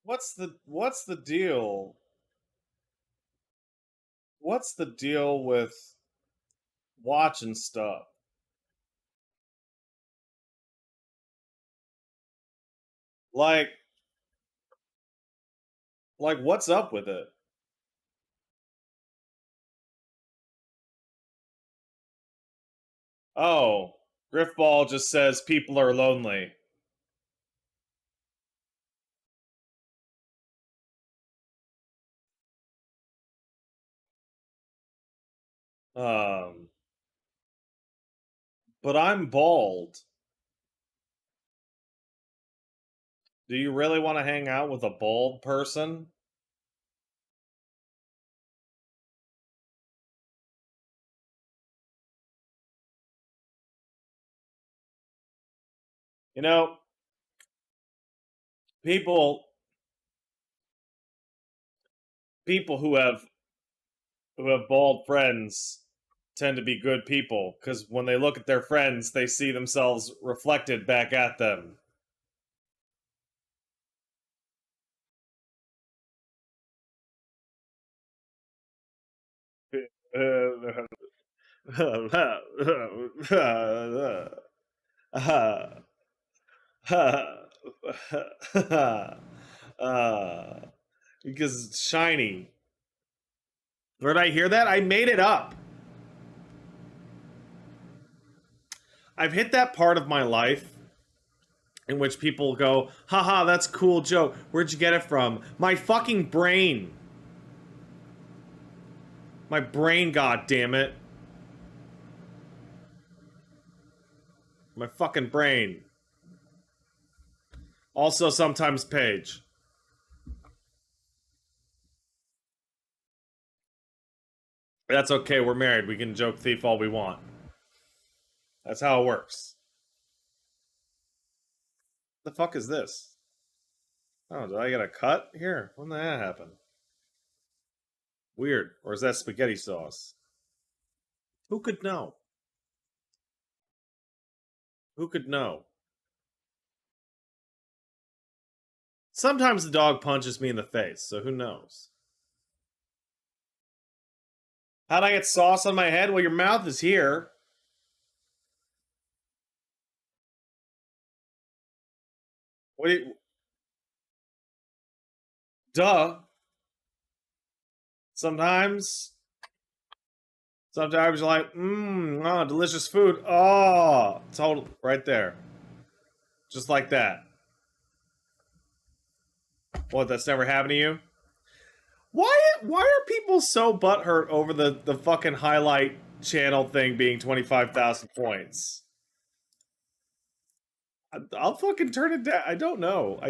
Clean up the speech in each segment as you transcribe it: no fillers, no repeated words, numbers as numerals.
what's the deal? What's the deal with watching stuff? Like what's up with it? Oh, Griffball just says people are lonely. Um, but I'm bald. Do you really want to hang out with a bald person? You know, people people who have bald friends tend to be good people because when they look at their friends, they see themselves reflected back at them. Because it's shiny. Where did I hear that? I made it up. I've hit that part of my life in which people go, haha, that's a cool joke. Where'd you get it from? My fucking brain. My brain, goddammit. My fucking brain. Also, sometimes Paige. That's okay, we're married. We can joke thief all we want. That's how it works. The fuck is this? Oh, did I get a cut here? When did that happen? Weird. Or is that spaghetti sauce? Who could know? Who could know? Sometimes the dog punches me in the face, so who knows? How'd I get sauce on my head? Well, your mouth is here. What do you... Duh. Sometimes... Sometimes you're like, oh, delicious food. Oh, total... Right there. Just like that. What, that's never happened to you? Why are people so butthurt over the fucking highlight channel thing being 25,000 points? I'll fucking turn it down. I don't know.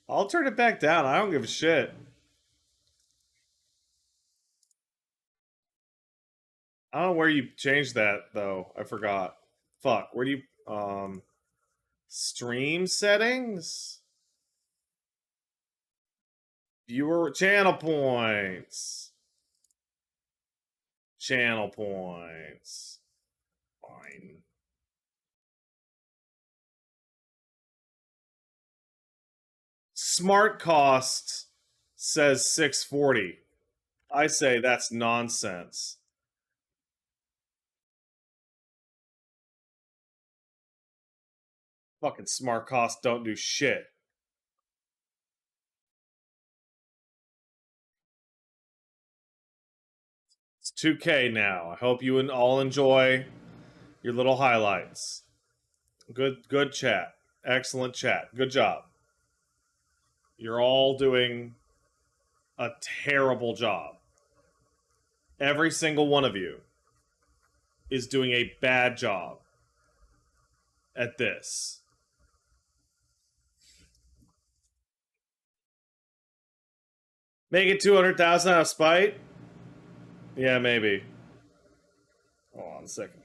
I'll turn it back down. I don't give a shit. I don't know where you changed that though. I forgot. Fuck. Where do you stream settings? Viewer channel points. Channel points. Fine. Smart cost says 640. I say that's nonsense. Fucking smart costs don't do shit. It's 2K now. I hope you all enjoy your little highlights. Good chat. Excellent chat. Good job. You're all doing a terrible job. Every single one of you is doing a bad job at this. Make it 200,000 out of spite? Yeah, maybe. Hold on a second.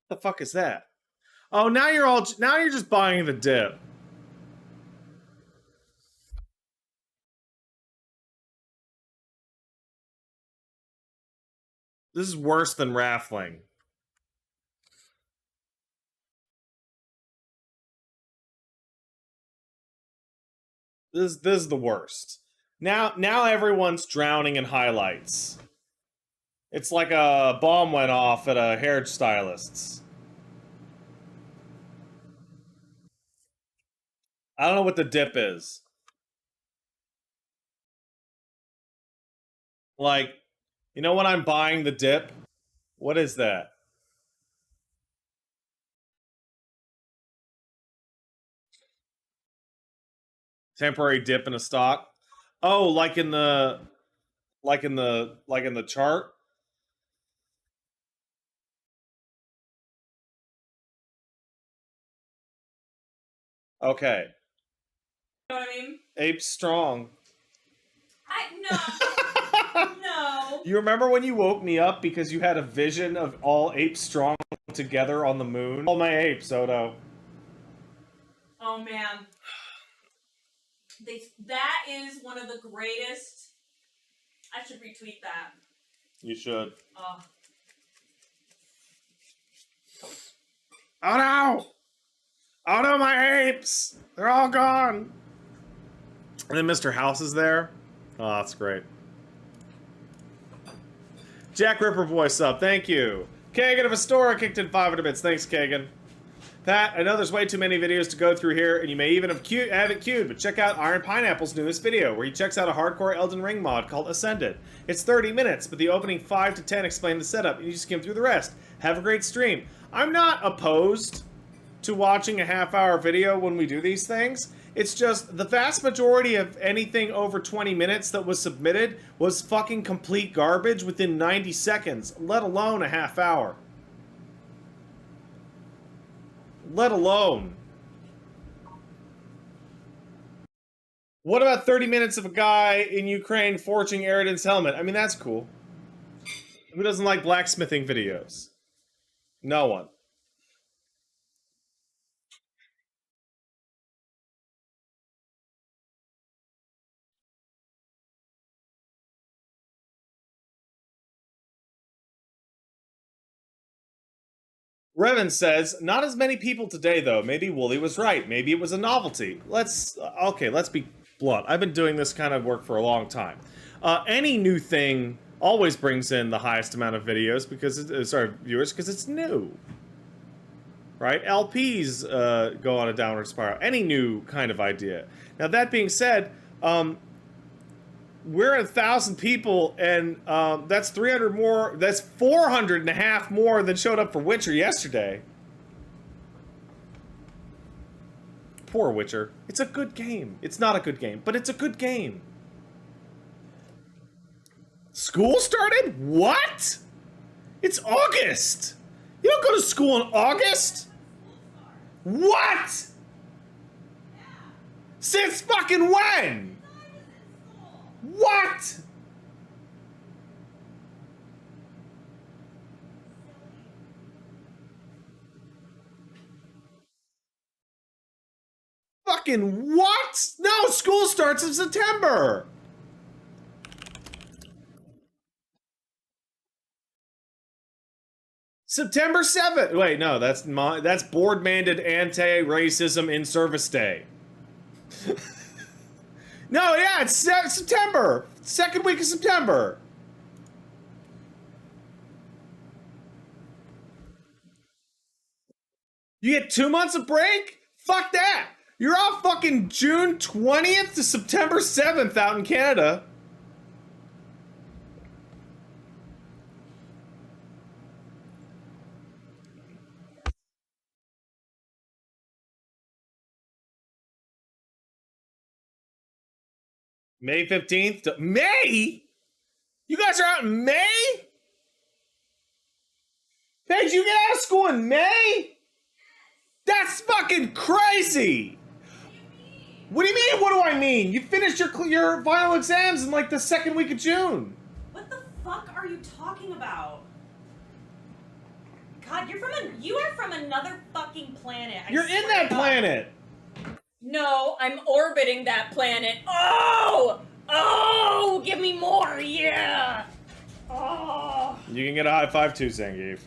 What the fuck is that? Oh, now you're just buying the dip. This is worse than raffling. This is the worst. Now everyone's drowning in highlights. It's like a bomb went off at a hairstylist's. I don't know what the dip is. Like, you know when I'm buying the dip? What is that? Temporary dip in a stock? Oh, like in the chart? Okay. You know what I mean? Ape strong. No. You remember when you woke me up because you had a vision of all apes strong together on the moon? All my apes, Odo. Oh man. That is one of the greatest. I should retweet that. You should. Oh no! Oh no, my apes! They're all gone! And then Mr. House is there. Oh, that's great. Jack Ripper voice up, thank you. Kagan of Astora kicked in 500 bits. Thanks, Kagan. Pat, I know there's way too many videos to go through here, and you may even have it queued, but check out Iron Pineapple's newest video, where he checks out a hardcore Elden Ring mod called Ascended. It's 30 minutes, but the opening 5 to 10 explain the setup, and you just skim through the rest. Have a great stream. I'm not opposed to watching a half-hour video when we do these things. It's just the vast majority of anything over 20 minutes that was submitted was fucking complete garbage within 90 seconds, let alone a half hour. Let alone. What about 30 minutes of a guy in Ukraine forging Eridan's helmet? I mean, that's cool. Who doesn't like blacksmithing videos? No one. Revan says, not as many people today, though. Maybe Wooly was right. Maybe it was a novelty. Let's be blunt. I've been doing this kind of work for a long time. Any new thing always brings in the highest amount of videos because viewers, because it's new. Right? LPs go on a downward spiral. Any new kind of idea. Now, that being said, we're at 1,000 people, and that's 300 more. That's 400 and a half more than showed up for Witcher yesterday. Poor Witcher. It's a good game. It's not a good game, but it's a good game. School started? What? It's August. You don't go to school in August? What? Since fucking when? What? Fucking what? No, school starts in September. September 7th. Wait, no, that's board-mandated anti-racism in service day. No, yeah, it's September. Second week of September. You get 2 months of break? Fuck that. You're off fucking June 20th to September 7th out in Canada. May 15th to May? You guys are out in May? Paige, you get out of school in May? That's fucking crazy! What do you mean, what do I mean? You finished your final exams in like the second week of June. What the fuck are you talking about? God, you are from another fucking planet. You're in that planet! No, I'm orbiting that planet. Oh! Oh! Give me more, yeah! Oh! You can get a high five too, Zangief.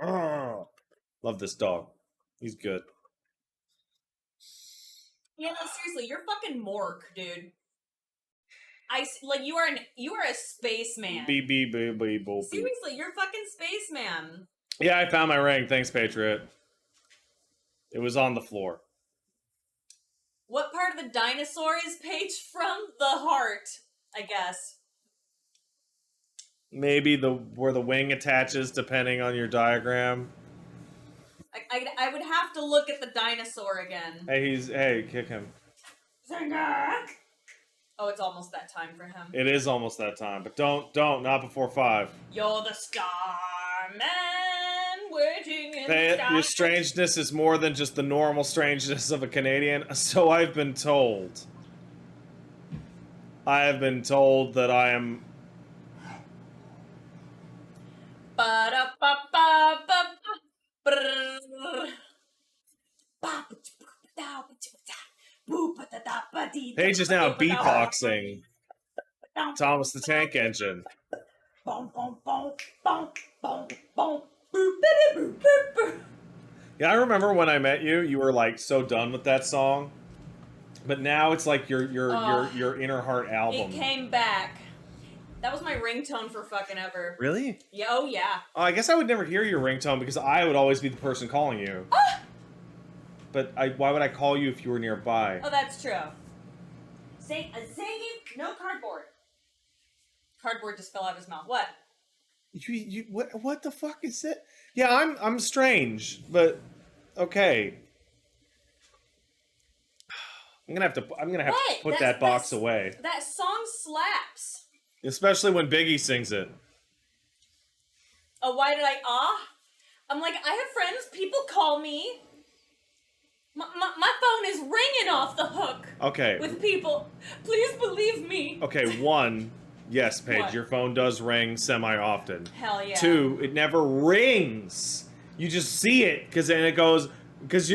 Oh, love this dog. He's good. Yeah, no, seriously, you're fucking Mork, dude. You are a spaceman. Beep. Seriously, you're fucking spaceman. Yeah, I found my ring. Thanks, Patriot. It was on the floor. What part of the dinosaur is Paige from? The heart, I guess. Maybe where the wing attaches, depending on your diagram. I would have to look at the dinosaur again. Hey, kick him. Oh, it's almost that time for him. It is almost that time, but not before 5. You're the star man waiting in the sky. Your strangeness is more than just the normal strangeness of a Canadian, so I've been told. I have been told that I am... Paige is now beatboxing Thomas the Tank Engine. Yeah, I remember when I met you, you were like so done with that song. But now it's like your inner heart album. It came back. That was my ringtone for fucking ever. Really? Yeah, oh yeah. Oh, I guess I would never hear your ringtone because I would always be the person calling you. Ah! But why would I call you if you were nearby? Oh, that's true. Zangief, no cardboard. Cardboard just fell out of his mouth. What? What the fuck is it? Yeah, I'm strange, but okay. I'm gonna have to put that box away. That song slaps. Especially when Biggie sings it. Oh, why did I I'm like, I have friends, people call me. My phone is ringing off the hook. Okay. With people. Please believe me. Okay, 1, yes, Paige, What? your phone does ring semi-often. Hell yeah. 2, it never rings. You just see it, because then it goes... Because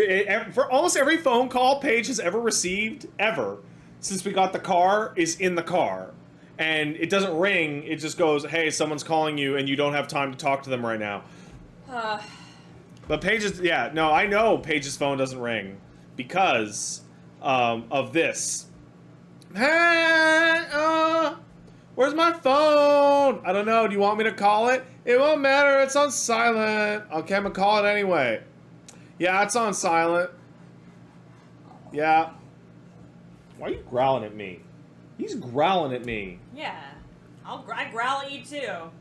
for almost every phone call Paige has ever received, ever, since we got the car, is in the car. And it doesn't ring, it just goes, hey, someone's calling you, and you don't have time to talk to them right now. But Paige's, yeah, no, I know Paige's phone doesn't ring because of this. Hey, where's my phone? I don't know, do you want me to call it? It won't matter, it's on silent. Okay, I'm gonna call it anyway. Yeah, it's on silent. Yeah. Why are you growling at me? He's growling at me. Yeah. I growl at you too.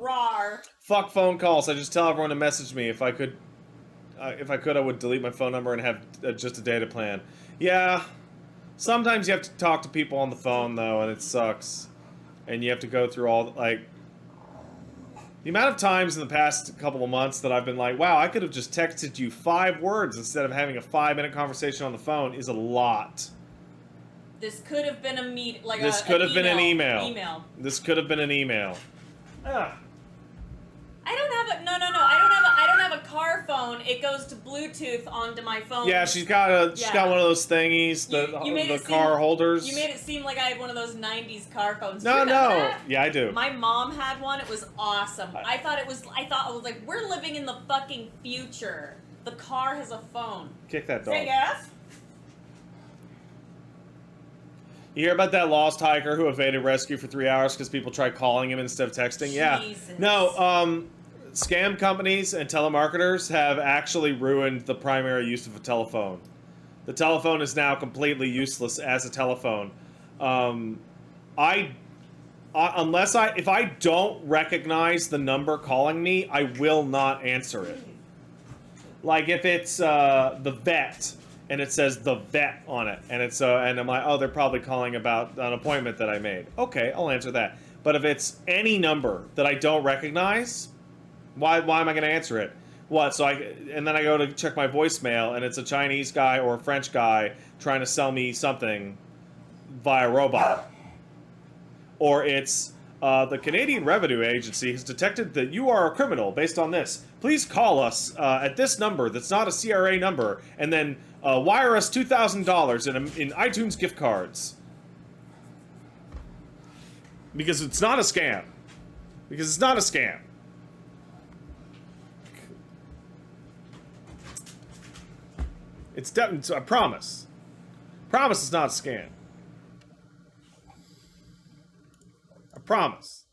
Rawr. Fuck phone calls. I just tell everyone to message me. If I could, I would delete my phone number and have just a data plan. Yeah. Sometimes you have to talk to people on the phone, though, and it sucks. And you have to go through all, like... The amount of times in the past couple of months that I've been like, wow, I could have just texted you 5 words instead of having a 5-minute conversation on the phone is a lot. This could have been an email. This could have been an email. This could have been an email. Ugh. I don't have a I don't have a car phone. It goes to Bluetooth onto my phone. Yeah, she's got one of those thingies, the car holders. You made it seem like I had one of those 90s car phones. No. That? Yeah, I do. My mom had one. It was awesome. I thought it was like, we're living in the fucking future. The car has a phone. Kick that dog. Say yes? You hear about that lost hiker who evaded rescue for 3 hours because people tried calling him instead of texting? Yeah. Jesus. No, scam companies and telemarketers have actually ruined the primary use of a telephone. The telephone is now completely useless as a telephone. If I don't recognize the number calling me, I will not answer it. Like if it's the vet, and it says the vet on it, and it's and I'm like, oh, they're probably calling about an appointment that I made. Okay, I'll answer that. But if it's any number that I don't recognize, why am I going to answer it? What? And then I go to check my voicemail, and it's a Chinese guy or a French guy trying to sell me something via robot, or it's the Canadian Revenue Agency has detected that you are a criminal based on this. Please call us at this number that's not a CRA number, and then wire us $2,000 in iTunes gift cards. Because it's not a scam. Because it's not a scam. It's definitely, I promise. Promise it's not a scam. I promise.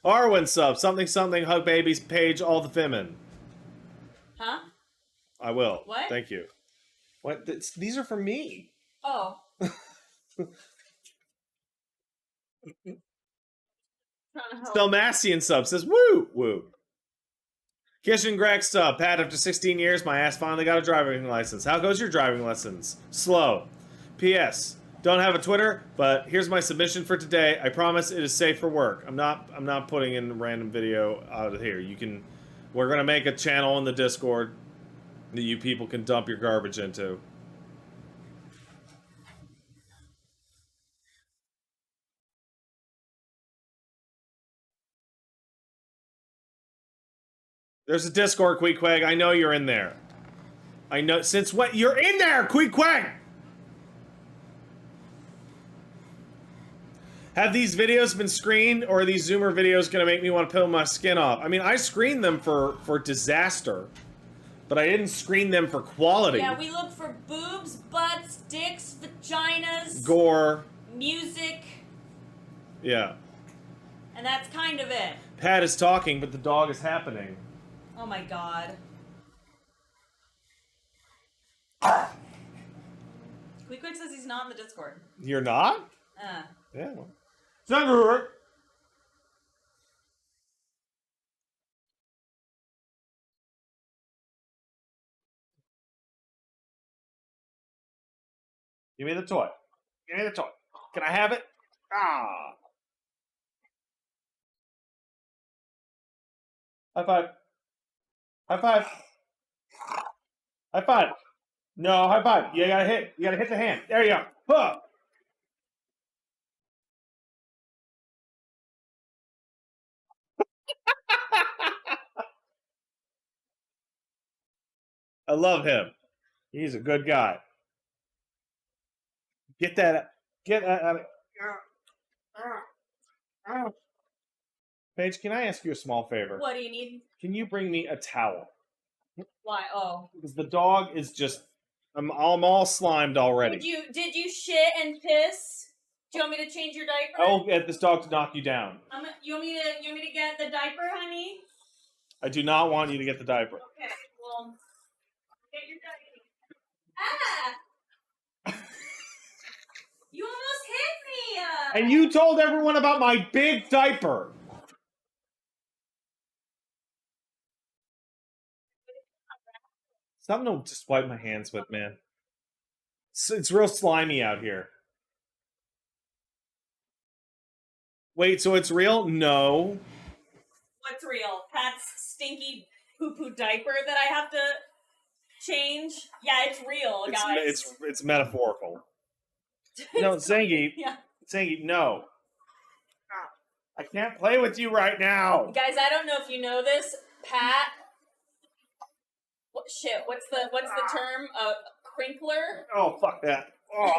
Arwen sub, something something, hug babies, page, all the femin. Huh? I will. What? Thank you. What? These are for me. Oh. Stelmassian sub says, woo, woo. Kishin Greg sub, Pat, after 16 years, my ass finally got a driving license. How goes your driving lessons? Slow. P.S. Don't have a Twitter, but here's my submission for today. I promise it is safe for work. I'm not putting in a random video out of here. We're gonna make a channel in the Discord that you people can dump your garbage into. There's a Discord, Queequeg. I know you're in there. I know. Since when? You're in there, Queequeg! Have these videos been screened, or are these Zoomer videos gonna make me want to peel my skin off? I mean, I screened them for disaster, but I didn't screen them for quality. Yeah, we look for boobs, butts, dicks, vaginas, Gore. music. Yeah. And that's kind of it. Pat is talking, but the dog is happening. Oh my god. Quick says he's not in the Discord. You're not? Yeah. Well. It's not gonna work. Give me the toy. Give me the toy. Can I have it? Ah. High five. High five. High five. No, high five. You gotta hit. You gotta hit the hand. There you go. Huh. I love him. He's a good guy. Get that. Get that. Paige, can I ask you a small favor? What do you need? Can you bring me a towel? Why? Oh. Because the dog is just, I'm all slimed already. Did you shit and piss? Do you want me to change your diaper? I'll get this dog to knock you down. You want me to get the diaper, honey? I do not want you to get the diaper. Okay, well, get your diaper. Ah! You almost hit me! And you told everyone about my big diaper. Something to just wipe my hands with, man. It's real slimy out here. Wait, so it's real? No. What's real? Pat's stinky poo-poo diaper that I have to change? Yeah, it's real, guys. It's metaphorical. No, Zangy. Yeah. Zangy, no. I can't play with you right now. Guys, I don't know if you know this. Pat. What's the term? Crinkler? Oh, fuck that. Oh,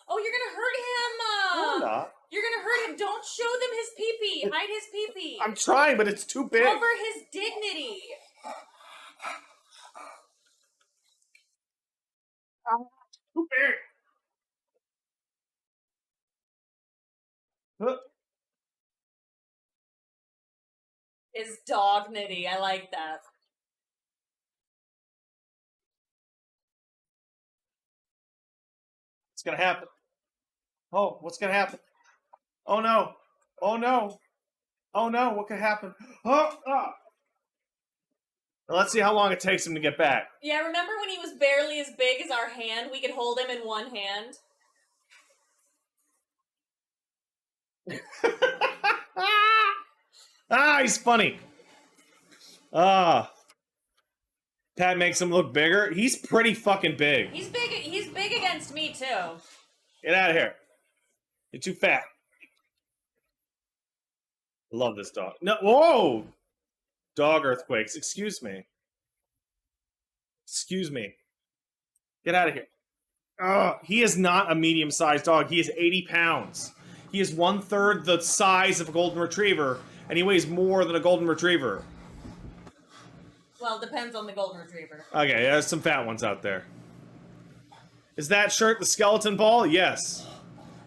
Oh, you're gonna hurt him. I'm not. You're gonna hurt him. Don't show them his pee-pee. Hide his pee-pee. I'm trying, but it's too big. Cover his dignity. Too big. Huh. His dognity. I like that. What's gonna happen? Oh, what's gonna happen? Oh no! Oh no! Oh no! What could happen? Oh! Ah. Well, let's see how long it takes him to get back. Yeah, remember when he was barely as big as our hand? We could hold him in one hand. He's funny. Pat makes him look bigger. He's pretty fucking big. He's big against me too. Get out of here. You're too fat. I love this dog. No, whoa! Dog earthquakes. Excuse me. Excuse me. Get out of here. He is not a medium-sized dog. He is 80 pounds. He is 1/3 the size of a golden retriever, and he weighs more than a golden retriever. Well, it depends on the golden retriever. Okay, there's some fat ones out there. Is that shirt the skeleton ball? Yes.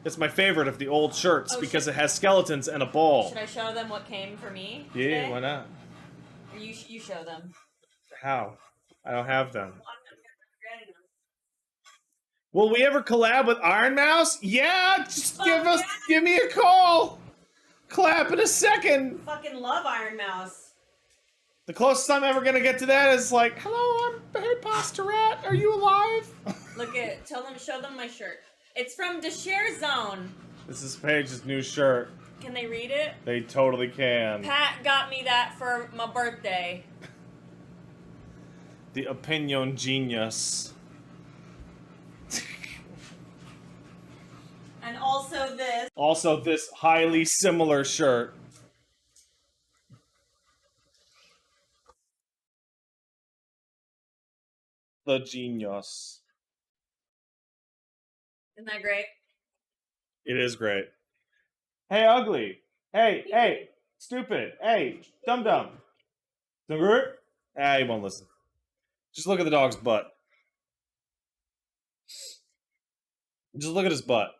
It's my favorite of the old shirts because it has skeletons and a ball. Should I show them what came for me? Yeah, today? why not? Or you show them. How? I don't have them. Will we ever collab with Iron Mouse? Yeah, just give me a call. Collab in a second. Fucking love Iron Mouse. The closest I'm ever gonna get to that is like, hello, I'm Hey Pasta Rat. Are you alive? Show them my shirt. It's from the Share Zone. This is Paige's new shirt. Can they read it? They totally can. Pat got me that for my birthday. The opinion genius. And also this. Also this highly similar shirt. The genius. Isn't that great? It is great. Hey, ugly. Hey, stupid. Hey, dum-dum. Ah, he won't listen. Just look at the dog's butt. Just look at his butt.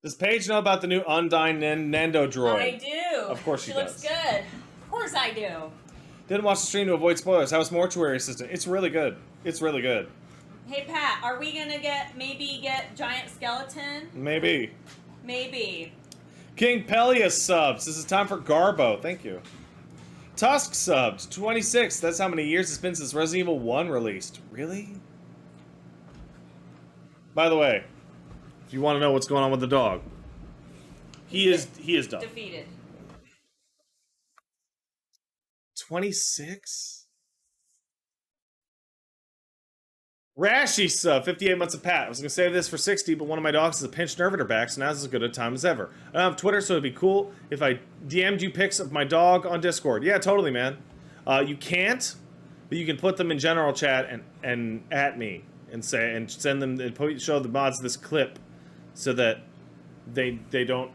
Does Paige know about the new Undyne Nando droid? I do. Of course she does. Looks good. Of course I do. Didn't watch the stream to avoid spoilers. How's Mortuary Assistant? It's really good. It's really good. Hey Pat, are we gonna get giant skeleton? Maybe. Maybe. King Pelias subs. This is time for Garbo. Thank you. Tusk subbed. 26. That's how many years it's been since Resident Evil 1 released. Really? By the way, if you want to know what's going on with the dog, he is done. Defeated. 26? Rashy sub, 58 months of Pat. I was going to save this for 60, but one of my dogs has a pinched nerve in her back, so now's as good a time as ever. I don't have Twitter, so it'd be cool if I DM'd you pics of my dog on Discord. Yeah, totally, man. You can't, but you can put them in general chat and at me and send them and show the mods this clip so that they don't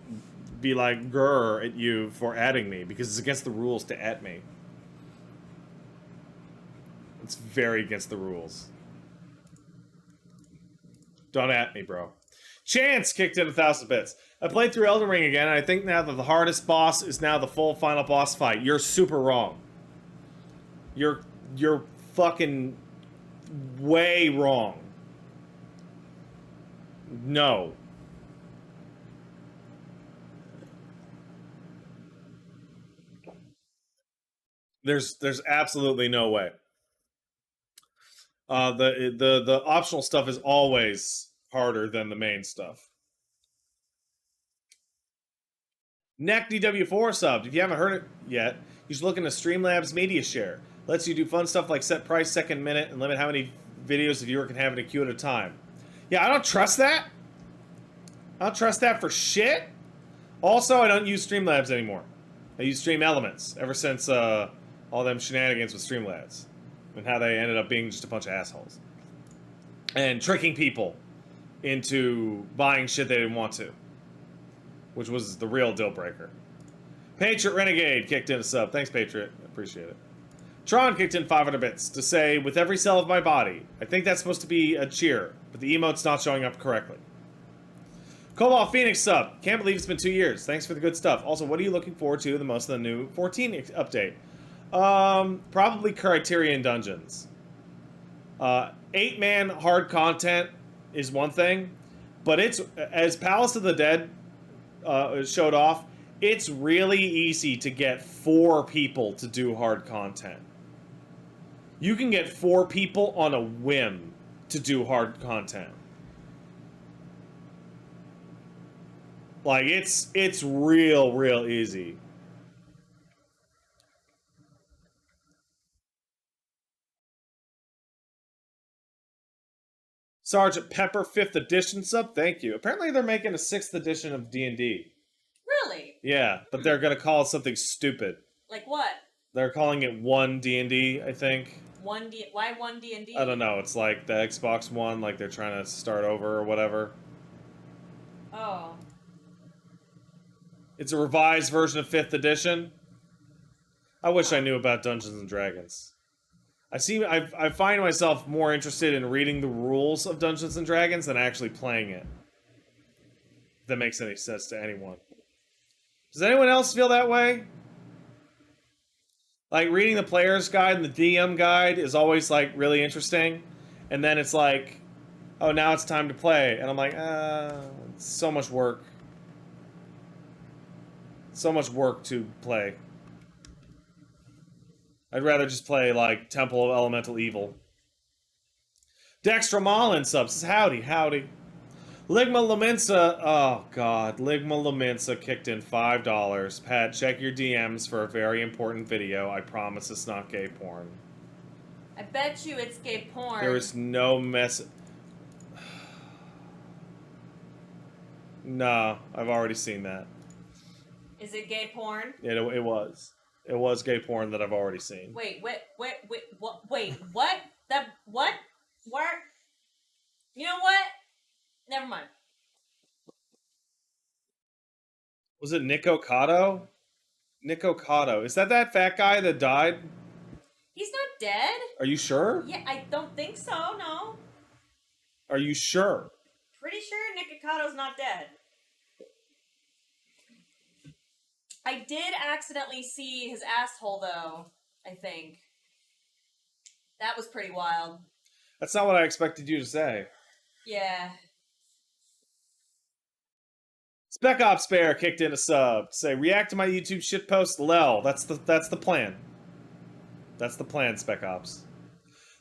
be like grr at you for adding me, because it's against the rules to at me. It's very against the rules. Don't at me, bro. Chance kicked in 1,000 bits. I played through Elden Ring again, and I think now that the hardest boss is now the full final boss fight. You're super wrong. You're fucking way wrong. No. There's absolutely no way. The optional stuff is always harder than the main stuff. NeckDW4 subbed. If you haven't heard it yet, you should look into Streamlabs Media Share. Lets you do fun stuff like set price, second minute, and limit how many videos a viewer can have in a queue at a time. Yeah, I don't trust that. I don't trust that for shit. Also, I don't use Streamlabs anymore. I use Stream Elements ever since all them shenanigans with Streamlabs. And how they ended up being just a bunch of assholes. And tricking people into buying shit they didn't want to. Which was the real deal breaker. Patriot Renegade kicked in a sub. Thanks, Patriot. I appreciate it. Tron kicked in 500 bits to say, with every cell of my body. I think that's supposed to be a cheer, but the emote's not showing up correctly. Cobalt Phoenix sub. Can't believe it's been 2 years. Thanks for the good stuff. Also, what are you looking forward to the most of the new 14 update? Probably Criterion Dungeons. 8-man hard content is one thing, but it's, as Palace of the Dead showed off, it's really easy to get 4 people to do hard content. You can get 4 people on a whim to do hard content. Like, it's real easy. Sergeant Pepper 5th edition sub, thank you. Apparently they're making a 6th edition of D&D. Really? Yeah, but they're gonna call it something stupid. Like what? They're calling it 1 D&D, I think. Why 1 D&D? I don't know. It's like the Xbox One, like they're trying to start over or whatever. Oh. It's a revised version of 5th edition. I wish I knew about Dungeons and Dragons. I find myself more interested in reading the rules of Dungeons and Dragons than actually playing it. If that makes any sense to anyone. Does anyone else feel that way? Like, reading the player's guide and the DM guide is always, like, really interesting. And then it's like, oh, now it's time to play. And I'm like, it's so much work. So much work to play. I'd rather just play, like, Temple of Elemental Evil. Dextra Malin subs says, howdy. Ligma Laminsa, oh god, Ligma Laminsa kicked in $5. Pat, check your DMs for a very important video. I promise it's not gay porn. I bet you it's gay porn. There is no mess. Nah, I've already seen that. Is it gay porn? It was. It was gay porn that I've already seen. Wait, what? What? Where? You know what? Never mind. Was it Nico Cotto? Nico Cotto. Is that fat guy that died? He's not dead. Are you sure? Yeah, I don't think so, no. Are you sure? Pretty sure Nikocato's not dead. I did accidentally see his asshole, though, I think. That was pretty wild. That's not what I expected you to say. Yeah. Spec Ops Bear kicked in a sub to say, react to my YouTube shitpost, lel. That's the plan. That's the plan, Spec Ops.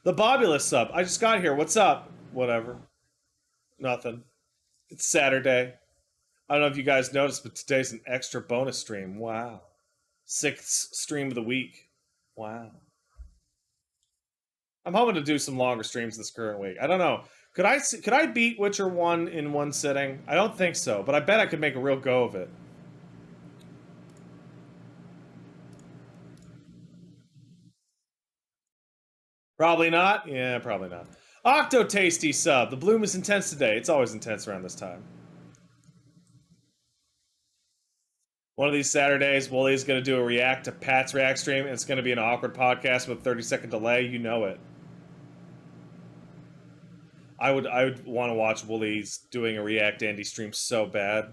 The Bobulus sub. I just got here. What's up? Whatever. Nothing. It's Saturday. I don't know if you guys noticed, but today's an extra bonus stream. Wow. 6th stream of the week. Wow. I'm hoping to do some longer streams this current week. I don't know. Could I beat Witcher 1 in one sitting? I don't think so, but I bet I could make a real go of it. Probably not? Yeah, probably not. Octo Tasty sub. The bloom is intense today. It's always intense around this time. One of these Saturdays, Woolie's going to do a react to Pat's react stream, and it's going to be an awkward podcast with a 30-second delay. You know it. I would want to watch Woolie's doing a react Andy stream so bad.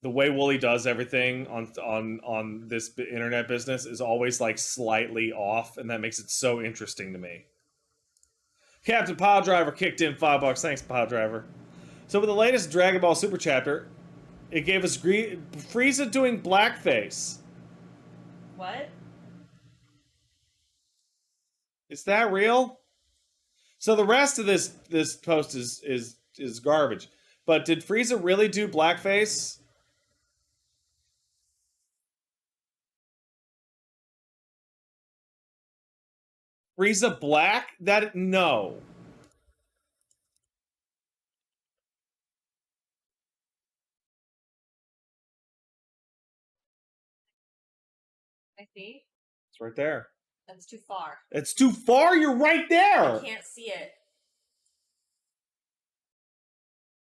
The way Woolie does everything on this internet business is always like slightly off, and that makes it so interesting to me. Captain Pile Driver kicked in $5. Thanks, Pile Driver. So with the latest Dragon Ball Super chapter, it gave us Frieza doing blackface. What? Is that real? So the rest of this post is garbage. But did Frieza really do blackface? Frieza black? No. I see. It's right there. That's too far. It's too far? You're right there! I can't see it.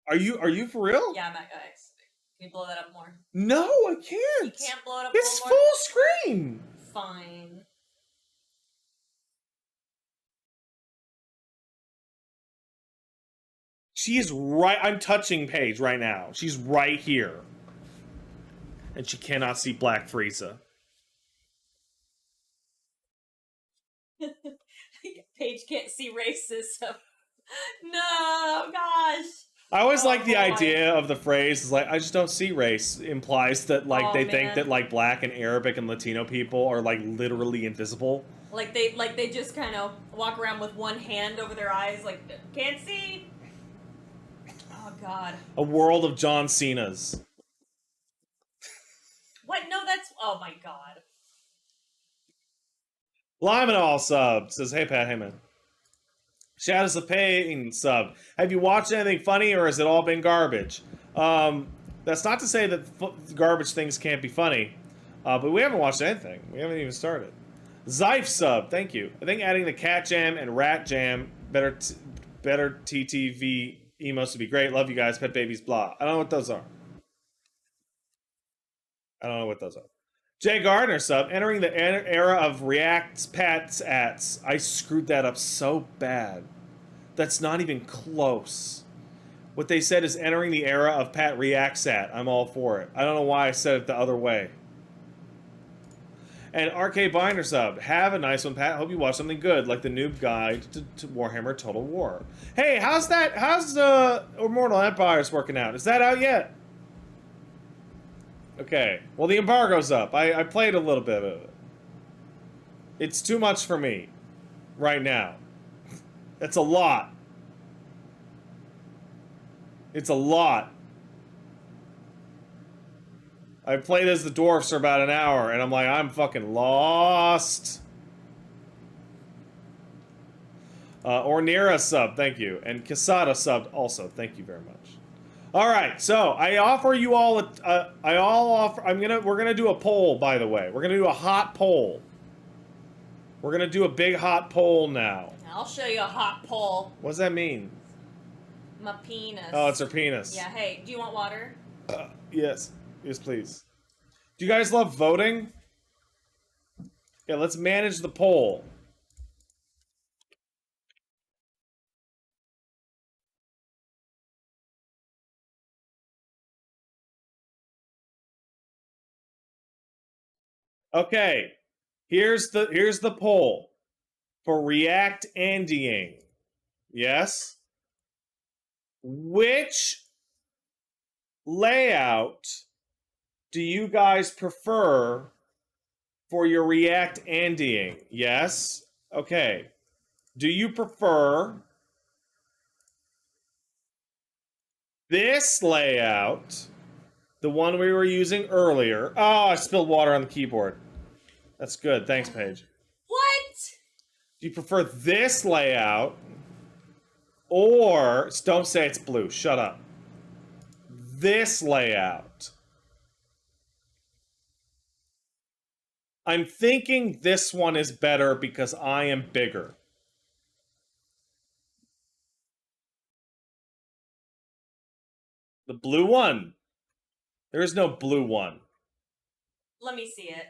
Are you for real? Yeah, I'm at guys. Can you blow that up more? No, I can't. You can't blow it up It's a little full more? screen. Fine. She is right. I'm touching Paige right now. She's right here. And she cannot see Black Frieza. Paige can't see racism. No, gosh. I always like the boy. idea of the phrase is like, I just don't see race, implies that like they think that like black and Arabic and Latino people are like literally invisible. Like they just kind of walk around with one hand over their eyes, like can't see. Oh God. A world of John Cena's. What? No, that's. Oh my God. Limonall sub says, hey Pat, hey man. Shadows of Pain sub. Have you watched anything funny or has it all been garbage? That's not to say that garbage things can't be funny. But we haven't watched anything. We haven't even started. Zyfe sub, thank you. I think adding the cat jam and rat jam, better TTV emos would be great. Love you guys, pet babies, blah. I don't know what those are. Jay Gardner sub, entering the era of React Pats ats. I screwed that up so bad. That's not even close. What they said is entering the era of Pat Reacts at. I'm all for it. I don't know why I said it the other way. And RK Binder sub, have a nice one, Pat. Hope you watch something good, like the Noob Guide to Warhammer Total War. Hey, how's Immortal Empires working out? Is that out yet? Okay. Well, the embargo's up. I played a little bit of it. It's too much for me right now. That's a lot. It's a lot. I played as the dwarfs for about an hour, and I'm like, I'm fucking lost. Ornira sub, thank you. And Casada subbed also, thank you very much. All right, so I offer you all we're gonna do a poll, by the way. We're gonna do a hot poll. We're gonna do a big hot poll now. I'll show you a hot poll. What does that mean? My penis. Oh, it's her penis. Yeah, hey, do you want water? Yes. Yes, please. Do you guys love voting? Yeah, let's manage the poll. Okay. Here's the poll for React Andying. Yes? Which layout do you guys prefer for your React Andying? Yes? Okay. Do you prefer this layout, the one we were using earlier? Oh, I spilled water on the keyboard. That's good. Thanks, Paige. What? Do you prefer this layout, or don't say it's blue, shut up. This layout. I'm thinking this one is better because I am bigger. The blue one. There is no blue one. Let me see it.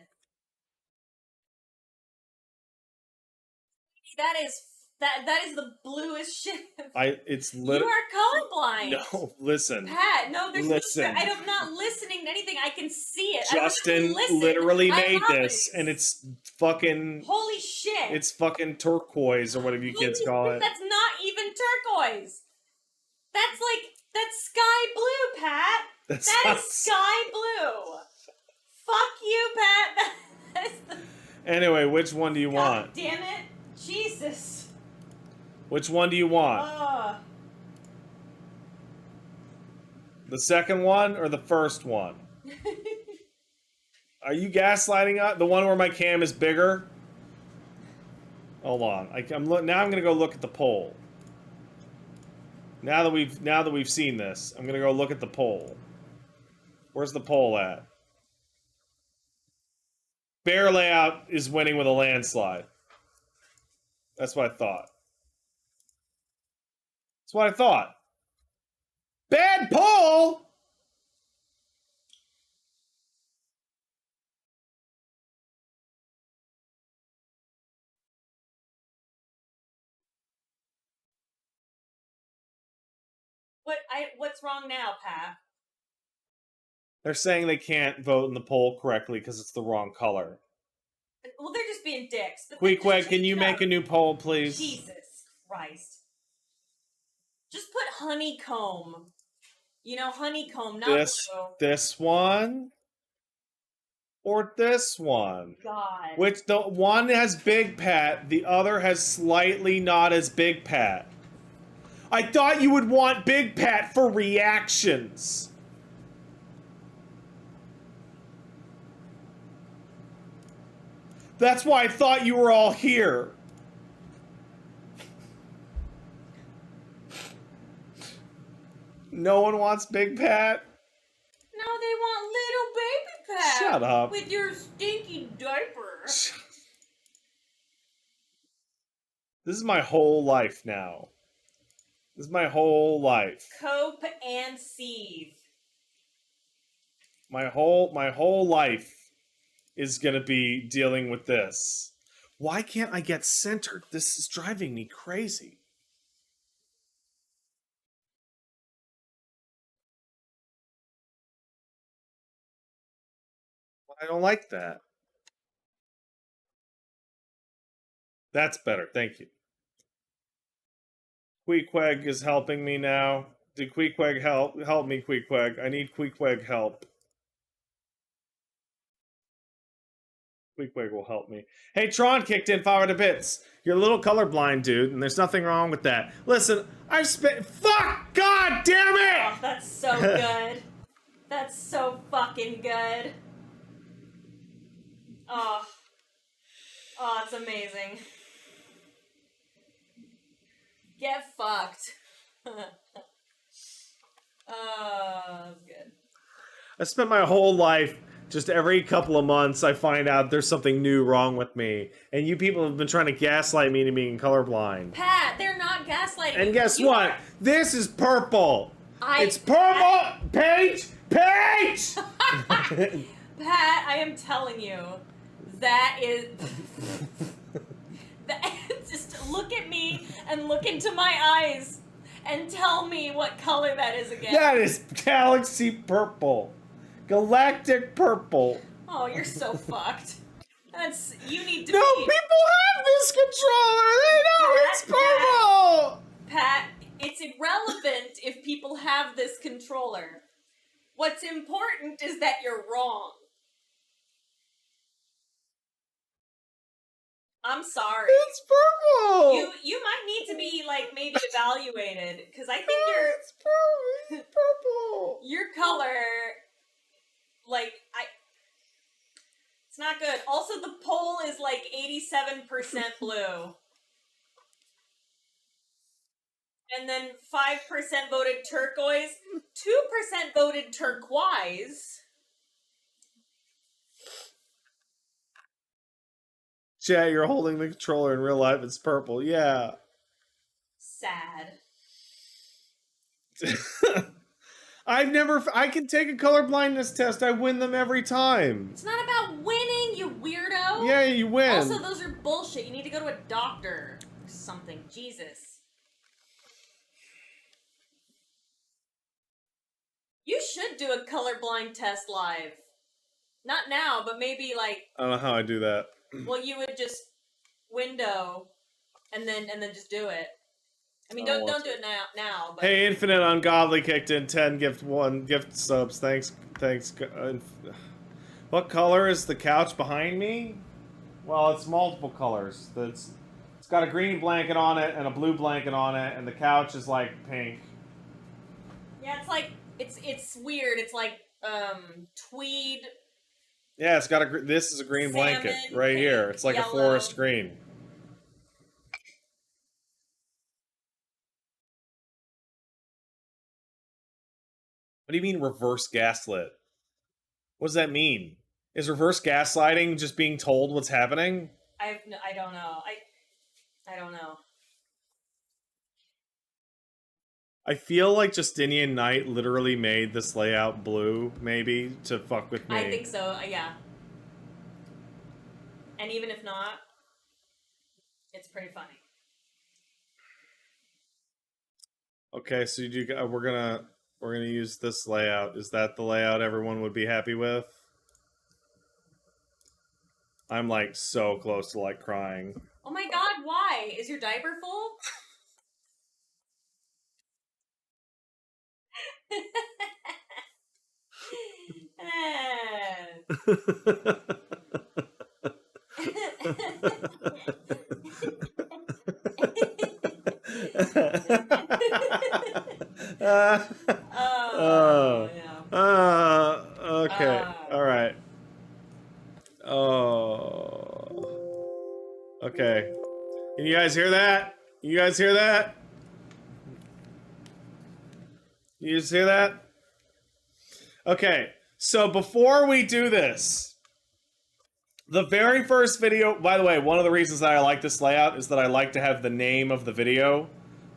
That is the bluest shit. It's You literally. are colorblind. No, listen. Pat, no, there's Listen. no. I'm not listening to anything. I can see it. Justin literally made this, and it's fucking. Holy shit! It's fucking turquoise or whatever you kids call it. That's not even turquoise. That's sky blue, Pat. That is sky blue. Fuck you, Pat. That is the... Anyway, which one do you God want? Damn it, Jesus. Which one do you want? The second one or the first one? Are you gaslighting us? The one where my cam is bigger? Hold on. Now I'm gonna go look at the poll. Now that we've seen this, I'm gonna go look at the poll. Where's the poll at? Bear layout is winning with a landslide. That's what I thought. That's what I thought. Bad poll! What's wrong now, Pat? They're saying they can't vote in the poll correctly because it's the wrong color. Well, they're just being dicks. Queequeg, can you make a new poll, please? Jesus Christ. Just put honeycomb. You know, honeycomb, not blue. This one? Or this one? God. Which the one has big Pat, the other has slightly not as big Pat. I thought you would want big Pat for reactions. That's why I thought you were all here. No one wants Big Pat? No, they want little baby Pat. Shut up. With your stinky diaper. This is my whole life now. This is my whole life. Cope and seethe. My whole life is gonna be dealing with this. Why can't I get centered? This is driving me crazy. I don't like that. That's better, thank you. Queequeg is helping me now. Did Queequeg help? Help me, Queequeg. I need Queequeg help. Queequeg will help me. Hey, Tron kicked in 500 bits. You're a little colorblind, dude, and there's nothing wrong with that. Listen, I've spent... Fuck! God damn it! Oh, that's so good. That's so fucking good. Oh. Oh, it's amazing. Get fucked. Oh, that's good. I spent my whole life, just every couple of months, I find out there's something new wrong with me. And you people have been trying to gaslight me into being colorblind. Pat, they're not gaslighting. And guess you what? are- This is purple. It's purple. Paige! Paige! Pat, I am telling you, that is... Just look at me and look into my eyes and tell me what color that is again. That is galaxy purple. Galactic purple. Oh, you're so fucked. That's... You need to No, be... people have this controller. They know it's purple. Pat, it's irrelevant if people have this controller. What's important is that you're wrong. I'm sorry. It's purple. You might need to be like maybe evaluated because I think It's purple. It's purple. your color like it's not good. Also the poll is like 87% blue. And then 5% voted turquoise, 2% voted turquoise. Chat, you're holding the controller in real life. It's purple. Yeah. Sad. I can take a color blindness test. I win them every time. It's not about winning, you weirdo. Yeah, you win. Also, those are bullshit. You need to go to a doctor or something. Jesus. You should do a colorblind test live. Not now, but maybe like... I don't know how I do that. Well, you would just window and then just do it. I mean, Oh, don't do it now. But Hey, Infinite Ungodly kicked in 10 gift subs. Thanks. What color is the couch behind me? Well, it's multiple colors. It's got a green blanket on it and a blue blanket on it, and the couch is like pink. yeah, it's like it's weird. It's like tweed. Yeah, it's got this is a green blanket Salmon, right pink, here. It's like yellow. a forest green. What do you mean reverse gaslit? What does that mean? Is reverse gaslighting just being told what's happening? I don't know. I don't know. I feel like Justinian Knight literally made this layout blue, maybe, to fuck with me. I think so. Yeah. And even if not, it's pretty funny. Okay, so we're gonna use this layout. Is that the layout everyone would be happy with? I'm like so close to like crying. Oh my god, why? Is your diaper full? Oh, okay. All right. Oh. Okay. Can you guys hear that? You guys hear that? You just hear that? Okay. So before we do this, the very first video, by the way, one of the reasons that I like this layout is that I like to have the name of the video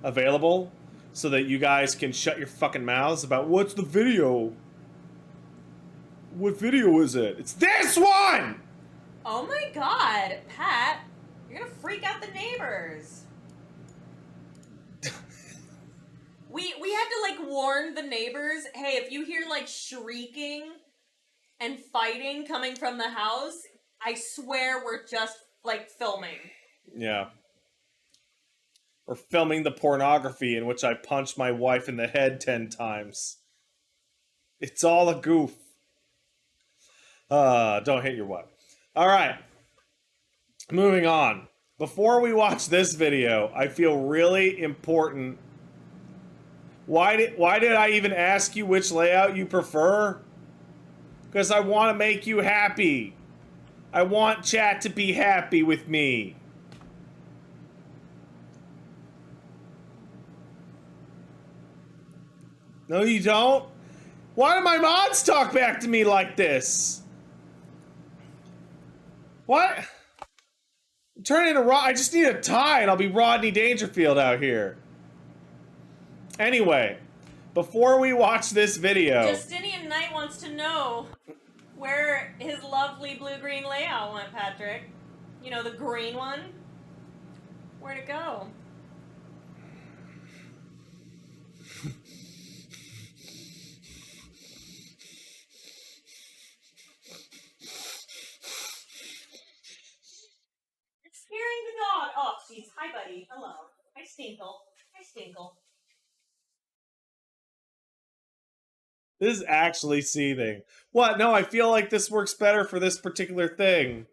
available so that you guys can shut your fucking mouths about what's the video? What video is it? It's this one! Oh my god, Pat, you're gonna freak out the neighbors. We had to like warn the neighbors, hey, if you hear like shrieking and fighting coming from the house, I swear we're just like filming. Yeah. Or filming the pornography in which I punch my wife in the head 10 times. It's all a goof. Don't hit your wife. Alright. Moving on. Before we watch this video, I feel really important. Why did I even ask you which layout you prefer? Because I want to make you happy. I want chat to be happy with me. No, you don't? Why do my mods talk back to me like this? What? I'm turning into I just need a tie and I'll be Rodney Dangerfield out here. Anyway, before we watch this video... Justinian Knight wants to know where his lovely blue-green layout went, Patrick. You know, the green one? Where'd it go? It's scaring the dog. Oh, jeez. Hi, buddy. Hello. Hi, Stinkle. Hi, Stinkle. This is actually seething. What? No, I feel like this works better for this particular thing.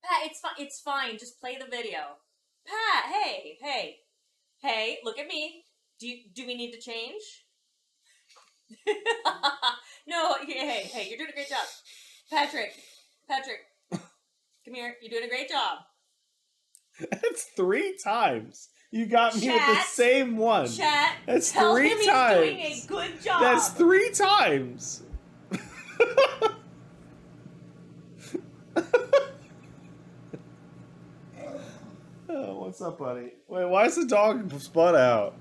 Pat, it's fine. Just play the video. Pat, hey, look at me. Do we need to change? No, hey, you're doing a great job. Patrick, come here. You're doing a great job. That's 3 times. You got me Chat, with the same one. Chat, that's tell 3 him times. He's doing a good job. That's 3 times. Oh, what's up, buddy? Wait, why is the dog spun out?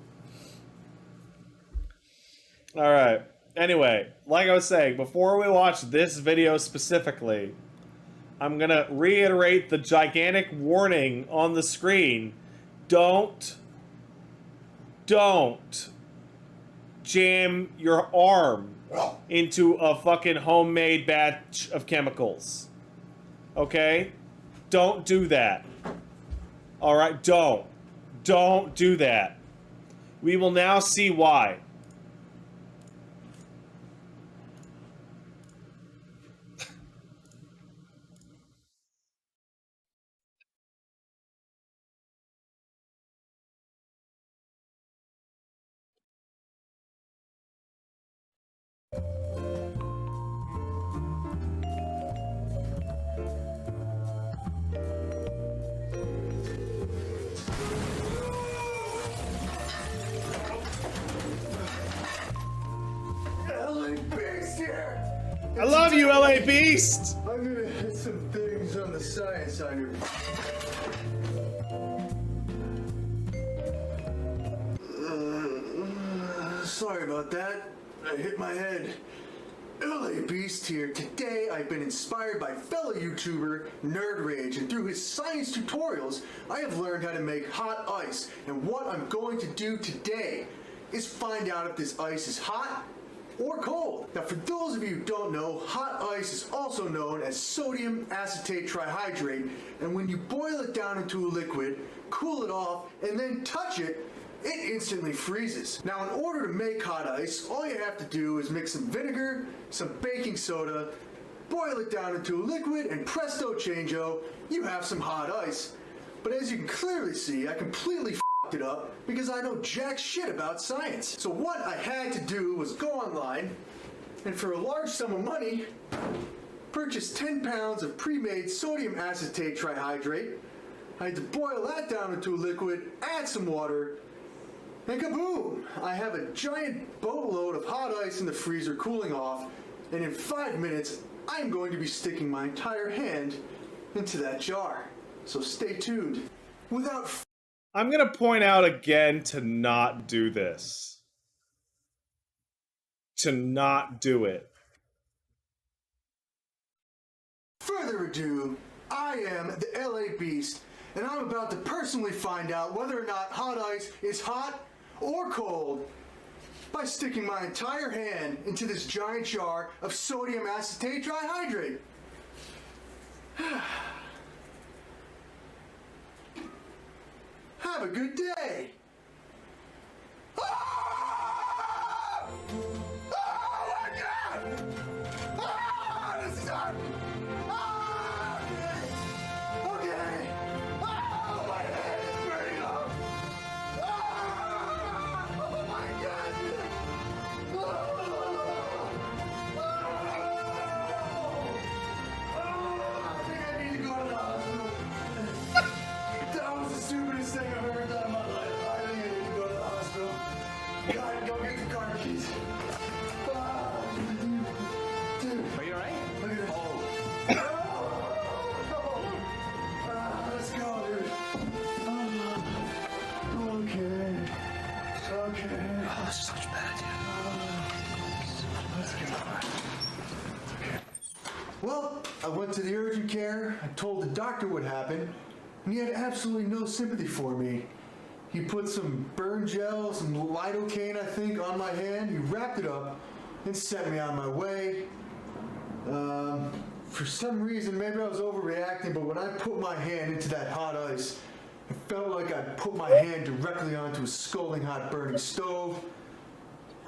Alright. Anyway, like I was saying, before we watch this video specifically, I'm gonna reiterate the gigantic warning on the screen. Don't jam your arm into a fucking homemade batch of chemicals. Okay? Don't do that. Alright, don't do that. We will now see why. I love you, LA Beast! I'm gonna hit some things on the science on your... Sorry about that. I hit my head. LA Beast here. Today I've been inspired by fellow YouTuber Nerd Rage, and through his science tutorials I have learned how to make hot ice. And what I'm going to do today is find out if this ice is hot or cold. Now, for those of you who don't know, hot ice is also known as sodium acetate trihydrate, and when you boil it down into a liquid, cool it off, and then touch it, it instantly freezes. Now, in order to make hot ice, all you have to do is mix some vinegar, some baking soda, boil it down into a liquid, and presto changeo, you have some hot ice. But as you can clearly see, I completely f***ed it up because I know jack shit about science. So what I had to do was go online and for a large sum of money, purchase 10 pounds of pre-made sodium acetate trihydrate. I had to boil that down into a liquid, add some water, and kaboom! I have a giant boatload of hot ice in the freezer cooling off, And in 5 minutes, I'm going to be sticking my entire hand into that jar. So stay tuned. Without I'm gonna point out again to not do this. To not do it. further ado, I am the LA Beast, and I'm about to personally find out whether or not hot ice is hot or cold by sticking my entire hand into this giant jar of sodium acetate trihydrate. Have a good day. Ah! Oh my God! Ah, this is hot! Ah! Okay. Oh, my head is burning up. Ah! Oh my God! Oh! Oh! I think I need to go to the hospital. That was the stupidest thing I've ever done in my life. I think I need to go to the hospital. God, go get the car keys. Ah, dude. Are you alright? Look at this. Oh, Let's go, dude. Okay. Okay. oh, this is such a bad idea. Let's go. Okay. Well, I went to the urgent care. I told the doctor what happened, and he had absolutely no sympathy for me. He put some burn gel, some lidocaine, I think, on my hand. He wrapped it up and sent me on my way. For some reason, maybe I was overreacting, but when I put my hand into that hot ice, it felt like I put my hand directly onto a scalding hot burning stove.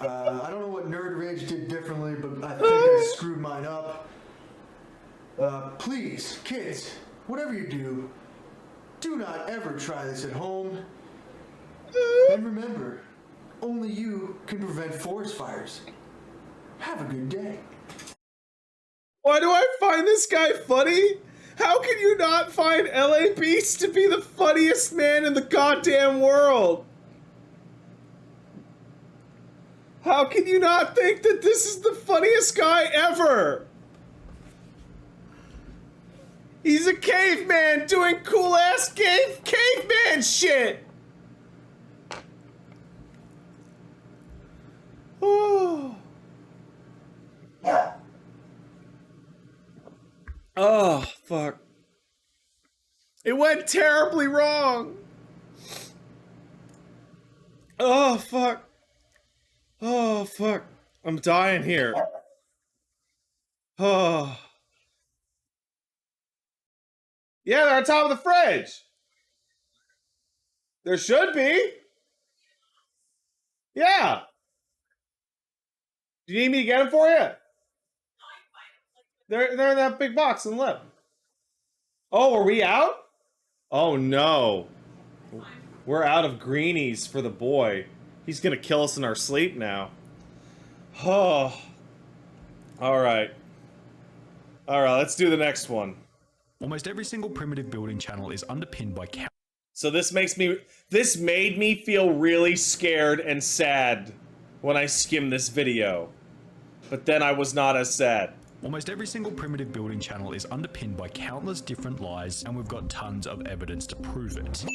I don't know what Nerd Rage did differently, but I think I screwed mine up. Please, kids, whatever you do not ever try this at home. And remember, only you can prevent forest fires. Have a good day. Why do I find this guy funny? How can you not find LA Beast to be the funniest man in the goddamn world? How can you not think that this is the funniest guy ever? He's a caveman doing cool ass caveman shit. Oh. Oh, fuck. It went terribly wrong. Oh, fuck. Oh, fuck. I'm dying here. Oh. Yeah, they're on top of the fridge. There should be. Yeah. Do you need me to get them for you? They're in that big box and lip. Oh, are we out? Oh no. We're out of greenies for the boy. He's gonna kill us in our sleep now. Oh. Alright. Alright, let's do the next one. Almost every single primitive building channel is underpinned by So this made me feel really scared and sad when I skimmed this video. But then I was not as sad. Almost every single primitive building channel is underpinned by countless different lies, and we've got tons of evidence to prove it.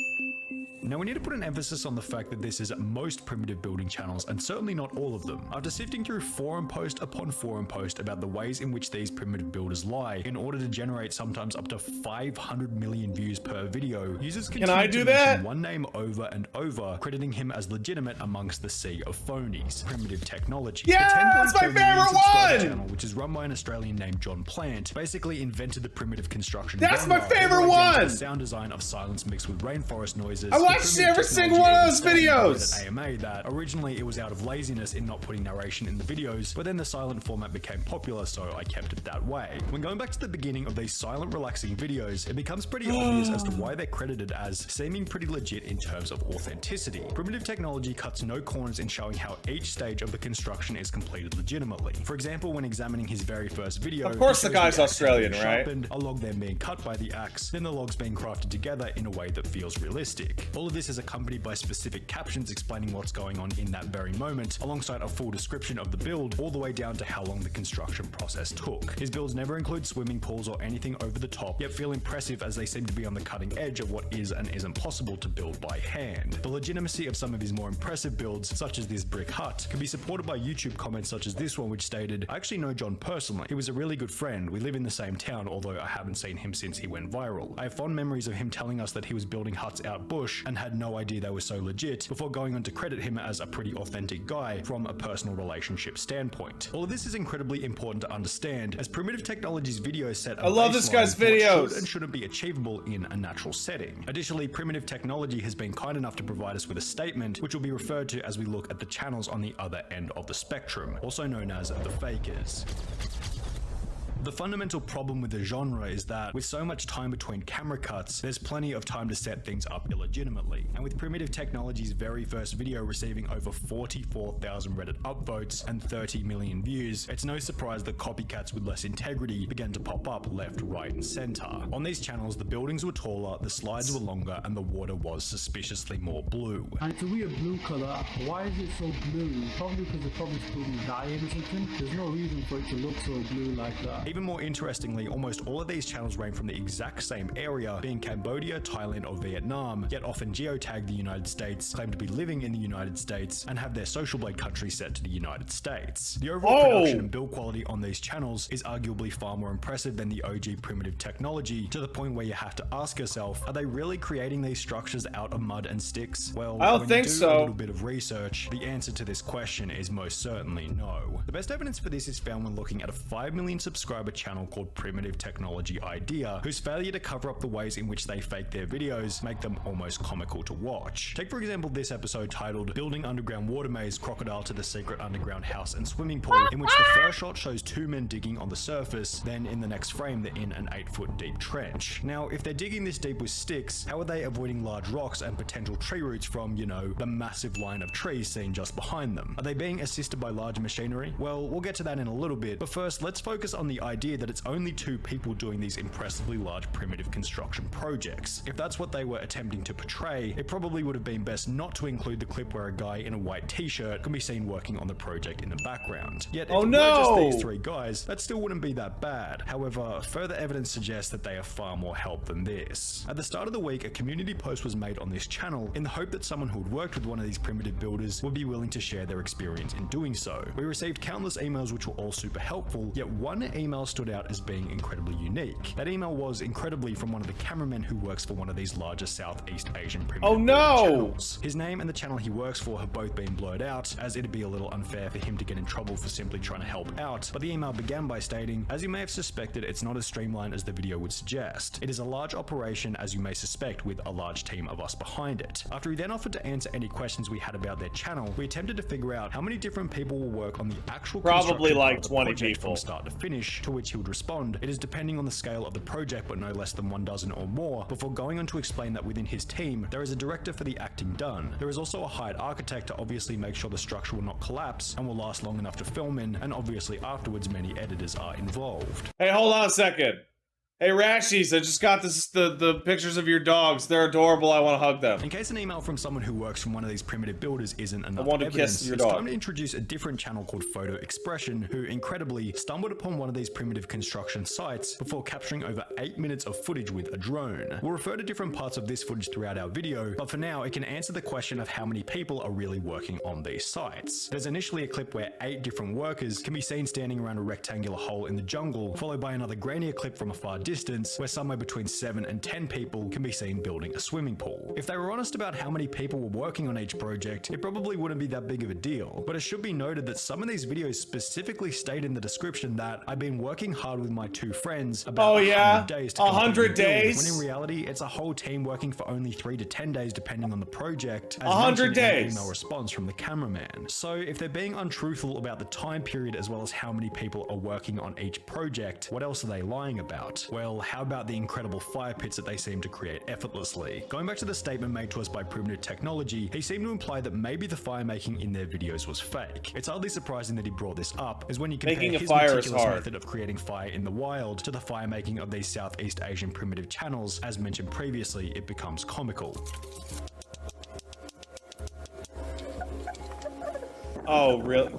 Now we need to put an emphasis on the fact that this is most primitive building channels, and certainly not all of them. After sifting through forum post upon forum post about the ways in which these primitive builders lie, in order to generate sometimes up to 500 million views per video, users continue to mention one name over and over, crediting him as legitimate amongst the sea of phonies. Primitive technology. Yeah, that's my favorite one! Channel, which is run by an Australian named John Plant, basically invented the primitive construction. That's my favorite one! Sound design of silence mixed with rainforest noises. I watched every single one of those videos! At AMA that originally it was out of laziness in not putting narration in the videos, but then the silent format became popular, so I kept it that way. When going back to the beginning of these silent relaxing videos, it becomes pretty obvious as to why they're credited as seeming pretty legit in terms of authenticity. Primitive technology cuts no corners in showing how each stage of the construction is completed legitimately. For example, when examining his very first video, of course the guy's Australian, right? A log then being cut by the axe, then the logs being crafted together in a way that feels realistic. All of this is accompanied by specific captions explaining what's going on in that very moment, alongside a full description of the build, all the way down to how long the construction process took. His builds never include swimming pools or anything over the top, yet feel impressive as they seem to be on the cutting edge of what is and isn't possible to build by hand. The legitimacy of some of his more impressive builds, such as this brick hut, can be supported by YouTube comments such as this one, which stated, "I actually know John personally. He was a really good friend. We live in the same town, although I haven't seen him since he went viral. I have fond memories of him telling us that he was building huts out bush and had no idea they were so legit, before going on to credit him as a pretty authentic guy from a personal relationship standpoint." All of this is incredibly important to understand, as Primitive Technology's videos set a I love this baseline guy's for what videos. should and shouldn't be achievable in a natural setting. Additionally, Primitive Technology has been kind enough to provide us with a statement, which will be referred to as we look at the channels on the other end of the spectrum, also known as the fakers. The fundamental problem with the genre is that with so much time between camera cuts, there's plenty of time to set things up illegitimately. And with Primitive Technology's very first video receiving over 44,000 Reddit upvotes and 30 million views, it's no surprise that copycats with less integrity began to pop up left, right, and center. On these channels, the buildings were taller, the slides were longer, and the water was suspiciously more blue. And it's a weird blue colour. Why is it so blue? Probably because the probably putting dye in or something. There's no reason for it to look so blue like that. Even more interestingly, almost all of these channels range from the exact same area, being Cambodia, Thailand, or Vietnam, yet often geotag the United States, claim to be living in the United States, and have their social blade country set to the United States. The overall production and build quality on these channels is arguably far more impressive than the OG Primitive Technology, to the point where you have to ask yourself, are they really creating these structures out of mud and sticks? Well, I don't when think you do so. a little bit of research, the answer to this question is most certainly no. The best evidence for this is found when looking at a 5 million subscriber channel called Primitive Technology Idea, whose failure to cover up the ways in which they fake their videos make them almost comical to watch. Take for example this episode titled Building Underground Water Maze Crocodile to the Secret Underground House and Swimming Pool, in which the first shot shows 2 men digging on the surface, then in the next frame they're in an 8-foot deep trench. Now, if they're digging this deep with sticks, how are they avoiding large rocks and potential tree roots from, you know, the massive line of trees seen just behind them? Are they being assisted by large machinery? Well, we'll get to that in a little bit, but first let's focus on the idea that it's only 2 people doing these impressively large primitive construction projects. If that's what they were attempting to portray, it probably would have been best not to include the clip where a guy in a white t-shirt can be seen working on the project in the background. Yet if it were just these 3 guys, that still wouldn't be that bad. However, further evidence suggests that they are far more help than this. At the start of the week, a community post was made on this channel in the hope that someone who had worked with one of these primitive builders would be willing to share their experience in doing so. We received countless emails which were all super helpful, yet one email stood out as being incredibly unique. That email was incredibly from one of the cameramen who works for one of these larger Southeast Asian primitive channels. His name and the channel he works for have both been blurred out, as it'd be a little unfair for him to get in trouble for simply trying to help out, but the email began by stating, "As you may have suspected, it's not as streamlined as the video would suggest. It is a large operation, as you may suspect, with a large team of us behind it." After he then offered to answer any questions we had about their channel, we attempted to figure out how many different people will work on the actual Probably construction like of the 20 project people from start to finish, to which he would respond, "It is depending on the scale of the project, but no less than 1 dozen or more," before going on to explain that within his team, there is a director for the acting done. There is also a hired architect to obviously make sure the structure will not collapse and will last long enough to film in, and obviously afterwards many editors are involved. Hey, hold on a second. Hey, Rashies, I just got the pictures of your dogs. They're adorable. I want to hug them. In case an email from someone who works from one of these primitive builders isn't enough want to evidence, kiss your it's dog. time to introduce a different channel called Photo Expression, who incredibly stumbled upon one of these primitive construction sites before capturing over 8 minutes of footage with a drone. We'll refer to different parts of this footage throughout our video, but for now it can answer the question of how many people are really working on these sites. There's initially a clip where 8 different workers can be seen standing around a rectangular hole in the jungle, followed by another grainier clip from a far distance where somewhere between 7 and 10 people can be seen building a swimming pool. If they were honest about how many people were working on each project, it probably wouldn't be that big of a deal. But it should be noted that some of these videos specifically state in the description that I've been working hard with my 2 friends about 100 days to complete 100 the build, days? when in reality it's a whole team working for only 3 to 10 days depending on the project, as 100 mentioned in the days. email response from the cameraman. So if they're being untruthful about the time period as well as how many people are working on each project, what else are they lying about? Well, how about the incredible fire pits that they seem to create effortlessly? Going back to the statement made to us by Primitive Technology, he seemed to imply that maybe the fire making in their videos was fake. It's hardly surprising that he brought this up, as when you compare Making a his fire is meticulous hard. method of creating fire in the wild to the fire making of these Southeast Asian primitive channels, as mentioned previously, it becomes comical. Oh, really?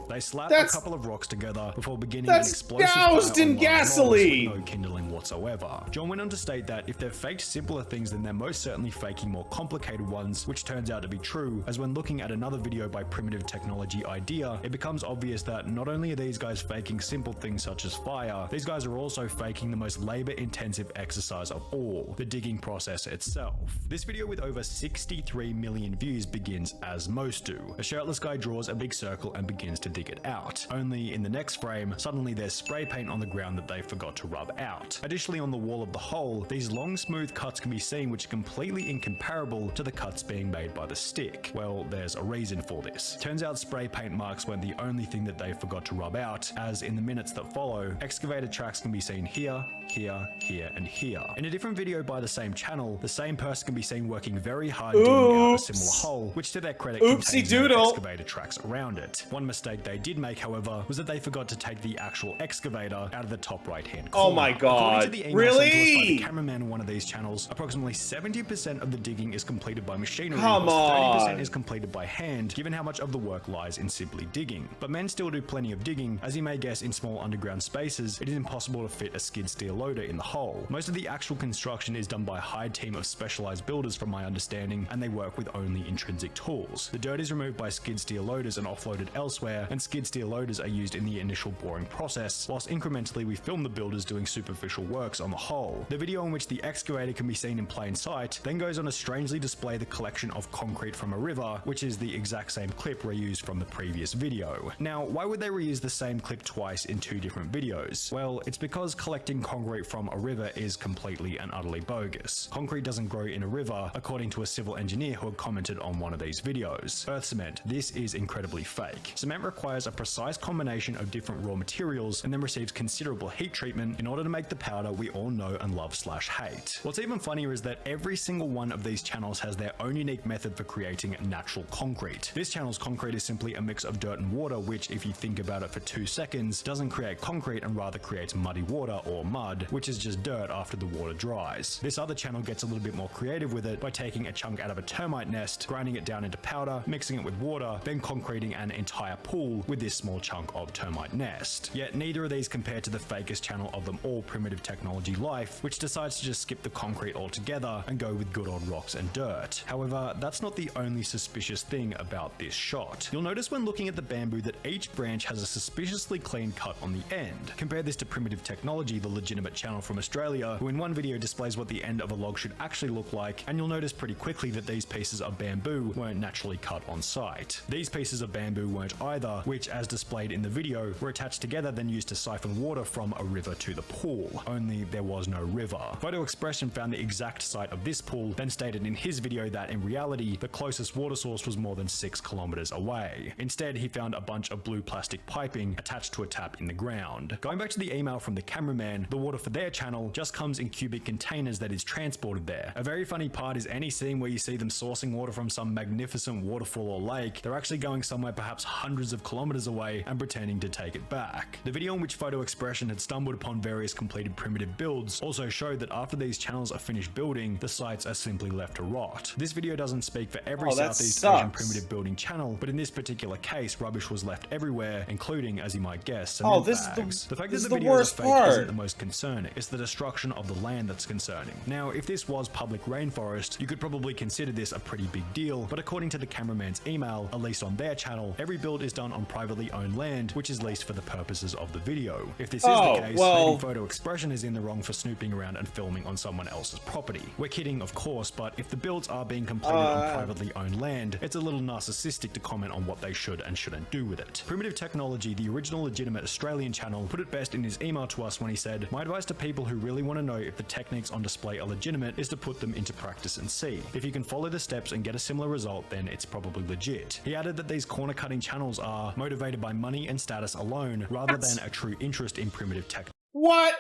They slap That's- a couple of rocks together before beginning an That's explosive doused fire in on large logs gasoline! with no kindling whatsoever. John went on to state that if they've faked simpler things, then they're most certainly faking more complicated ones, which turns out to be true, as when looking at another video by Primitive Technology Idea, it becomes obvious that not only are these guys faking simple things such as fire, these guys are also faking the most labor-intensive exercise of all, the digging process itself. This video with over 63 million views begins as most do. A shirtless guy draws a big circle and begins to dig it out. Only in the next frame, suddenly there's spray paint on the ground that they forgot to rub out. Additionally, on the wall of the hole, these long smooth cuts can be seen which are completely incomparable to the cuts being made by the stick. Well, there's a reason for this. Turns out spray paint marks weren't the only thing that they forgot to rub out, as in the minutes that follow, excavated tracks can be seen here, here, here, and here. In a different video by the same channel, the same person can be seen working very hard digging out a similar hole, which to their credit contains no excavator tracks around it. One mistake they did make, however, was that they forgot to take the actual excavator out of the top right hand corner. Oh my god, According to the email really? sent to us by the cameraman on one of these channels, approximately 70% of the digging is completed by machinery, Come whilst 30% on. is completed by hand, given how much of the work lies in simply digging. But men still do plenty of digging. As you may guess, in small underground spaces, it is impossible to fit a skid steer loader in the hole. Most of the actual construction is done by a hired team of specialized builders from my understanding, and they work with only intrinsic tools. The dirt is removed by skid steer loaders and offloaded elsewhere, and skid steer loaders are used in the initial boring process, whilst incrementally we film the builders doing superficial works on the hole. The video in which the excavator can be seen in plain sight then goes on to strangely display the collection of concrete from a river, which is the exact same clip reused from the previous video. Now, why would they reuse the same clip twice in two different videos? Well, it's because collecting concrete from a river is completely and utterly bogus. Concrete doesn't grow in a river, according to a civil engineer who had commented on one of these videos. Earth cement, this is incredibly fake. Cement requires a precise combination of different raw materials and then receives considerable heat treatment in order to make the powder we all know and love / hate. What's even funnier is that every single one of these channels has their own unique method for creating natural concrete. This channel's concrete is simply a mix of dirt and water, which, if you think about it for 2 seconds, doesn't create concrete and rather creates muddy water or mud, which is just dirt after the water dries. This other channel gets a little bit more creative with it by taking a chunk out of a termite nest, grinding it down into powder, mixing it with water, then concreting an entire pool with this small chunk of termite nest. Yet neither of these compare to the fakest channel of them all, Primitive Technology Life, which decides to just skip the concrete altogether and go with good old rocks and dirt. However, that's not the only suspicious thing about this shot. You'll notice when looking at the bamboo that each branch has a suspiciously clean cut on the end. Compare this to Primitive Technology, the legitimate channel from Australia, who in one video displays what the end of a log should actually look like, and you'll notice pretty quickly that these pieces of bamboo weren't naturally cut on site. These pieces of bamboo weren't either, which, as displayed in the video, were attached together then used to siphon water from a river to the pool. Only there was no river. Photo Expression found the exact site of this pool, then stated in his video that in reality, the closest water source was more than 6 kilometers away. Instead, he found a bunch of blue plastic piping attached to a tap in the ground. Going back to the email from the cameraman, the water for their channel just comes in cubic containers that is transported there. A very funny part is any scene where you see them sourcing water from some magnificent waterfall or lake, they're actually going somewhere perhaps hundreds of kilometers away and pretending to take it back. The video in which Photo Expression had stumbled upon various completed primitive builds also showed that after these channels are finished building, the sites are simply left to rot. This video doesn't speak for every Southeast Asian primitive building channel, but in this particular case, rubbish was left everywhere, including, as you might guess, cement bags. The fact that the video is fake isn't the most concerning. It's the destruction of the land that's concerning. Now, if this was public rainforest, you could probably consider this a pretty big deal, but according to the cameraman's email, at least on their channel, every build is done on privately owned land, which is leased for the purposes of the video. If this is the case, maybe Photo Expression is in the wrong for snooping around and filming on someone else's property. We're kidding, of course, but if the builds are being completed on privately owned land, it's a little narcissistic to comment on what they should and shouldn't do with it. Primitive Technology, the original legitimate Australian channel, put it best in his email to us when he said, "My advice to people who really want to know if the techniques on display are legitimate is to put them into practice and see. If you can follow the steps and get a similar result, then it's probably legit." He added that these corner-cutting channels are motivated by money and status alone, rather than a true interest in primitive tech. What?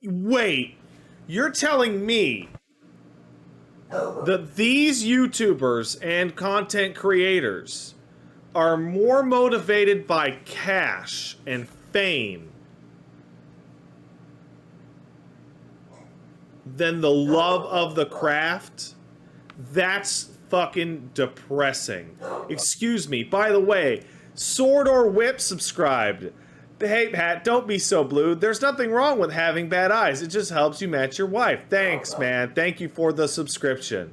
Wait. You're telling me that these YouTubers and content creators are more motivated by cash and fame than the love of the craft? That's fucking depressing. Excuse me. By the way, Sword or Whip subscribed. Hey, Pat, don't be so blue. There's nothing wrong with having bad eyes. It just helps you match your wife. Thanks, man. Thank you for the subscription.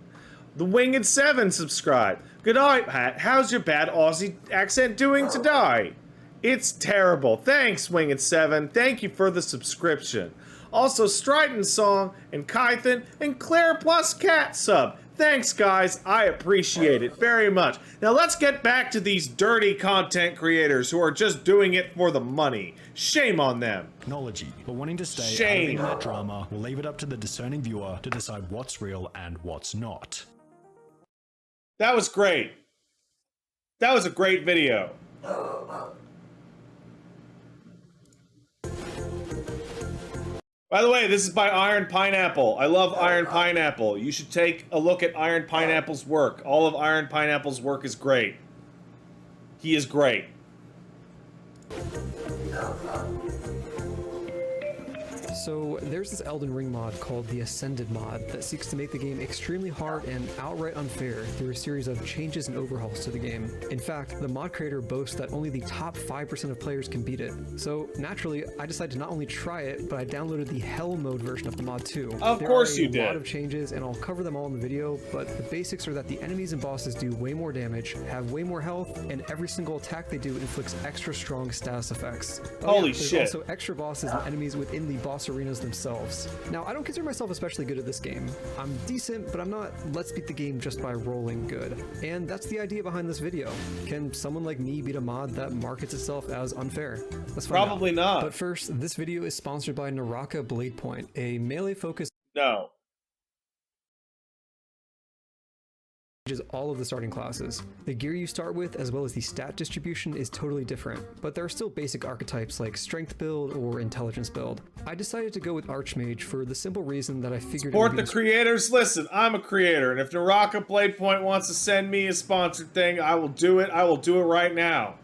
The Winged 7 subscribed. Good night, Pat. How's your bad Aussie accent doing today? It's terrible. Thanks, Winged 7. Thank you for the subscription. Also, Stryton Song and Kythan and Claire Plus Cat sub. Thanks, guys. I appreciate it very much. Now let's get back to these dirty content creators who are just doing it for the money. Shame on them. Technology, but wanting to stay Shame. out of internet drama will leave it up to the discerning viewer to decide what's real and what's not. That was great. That was a great video. By the way, this is by Iron Pineapple. I love Iron Pineapple. You should take a look at Iron Pineapple's work. All of Iron Pineapple's work is great. He is great. So there's this Elden Ring mod called the Ascended mod that seeks to make the game extremely hard and outright unfair through a series of changes and overhauls to the game. In fact, the mod creator boasts that only the top 5% of players can beat it. So naturally, I decided to not only try it, but I downloaded the Hell mode version of the mod too. Of course you There are a lot did. of changes, and I'll cover them all in the video, but the basics are that the enemies and bosses do way more damage, have way more health, and every single attack they do inflicts extra strong status effects. Holy there's shit. also extra bosses and enemies within the boss arenas themselves. Now, I don't consider myself especially good at this game. I'm decent, but I'm not let's beat the game just by rolling good. And that's the idea behind this video. Can someone like me beat a mod that markets itself as unfair? Let's find Probably out. not. But first, this video is sponsored by Naraka Blade Point, a melee-focused No. all of the starting classes. The gear you start with, as well as the stat distribution, is totally different, but there are still basic archetypes like strength build or intelligence build. I decided to go with Archmage for the simple reason that I figured Support the creators. Listen, I'm a creator, and if Naraka Blade Point wants to send me a sponsored thing, I will do it. I will do it right now.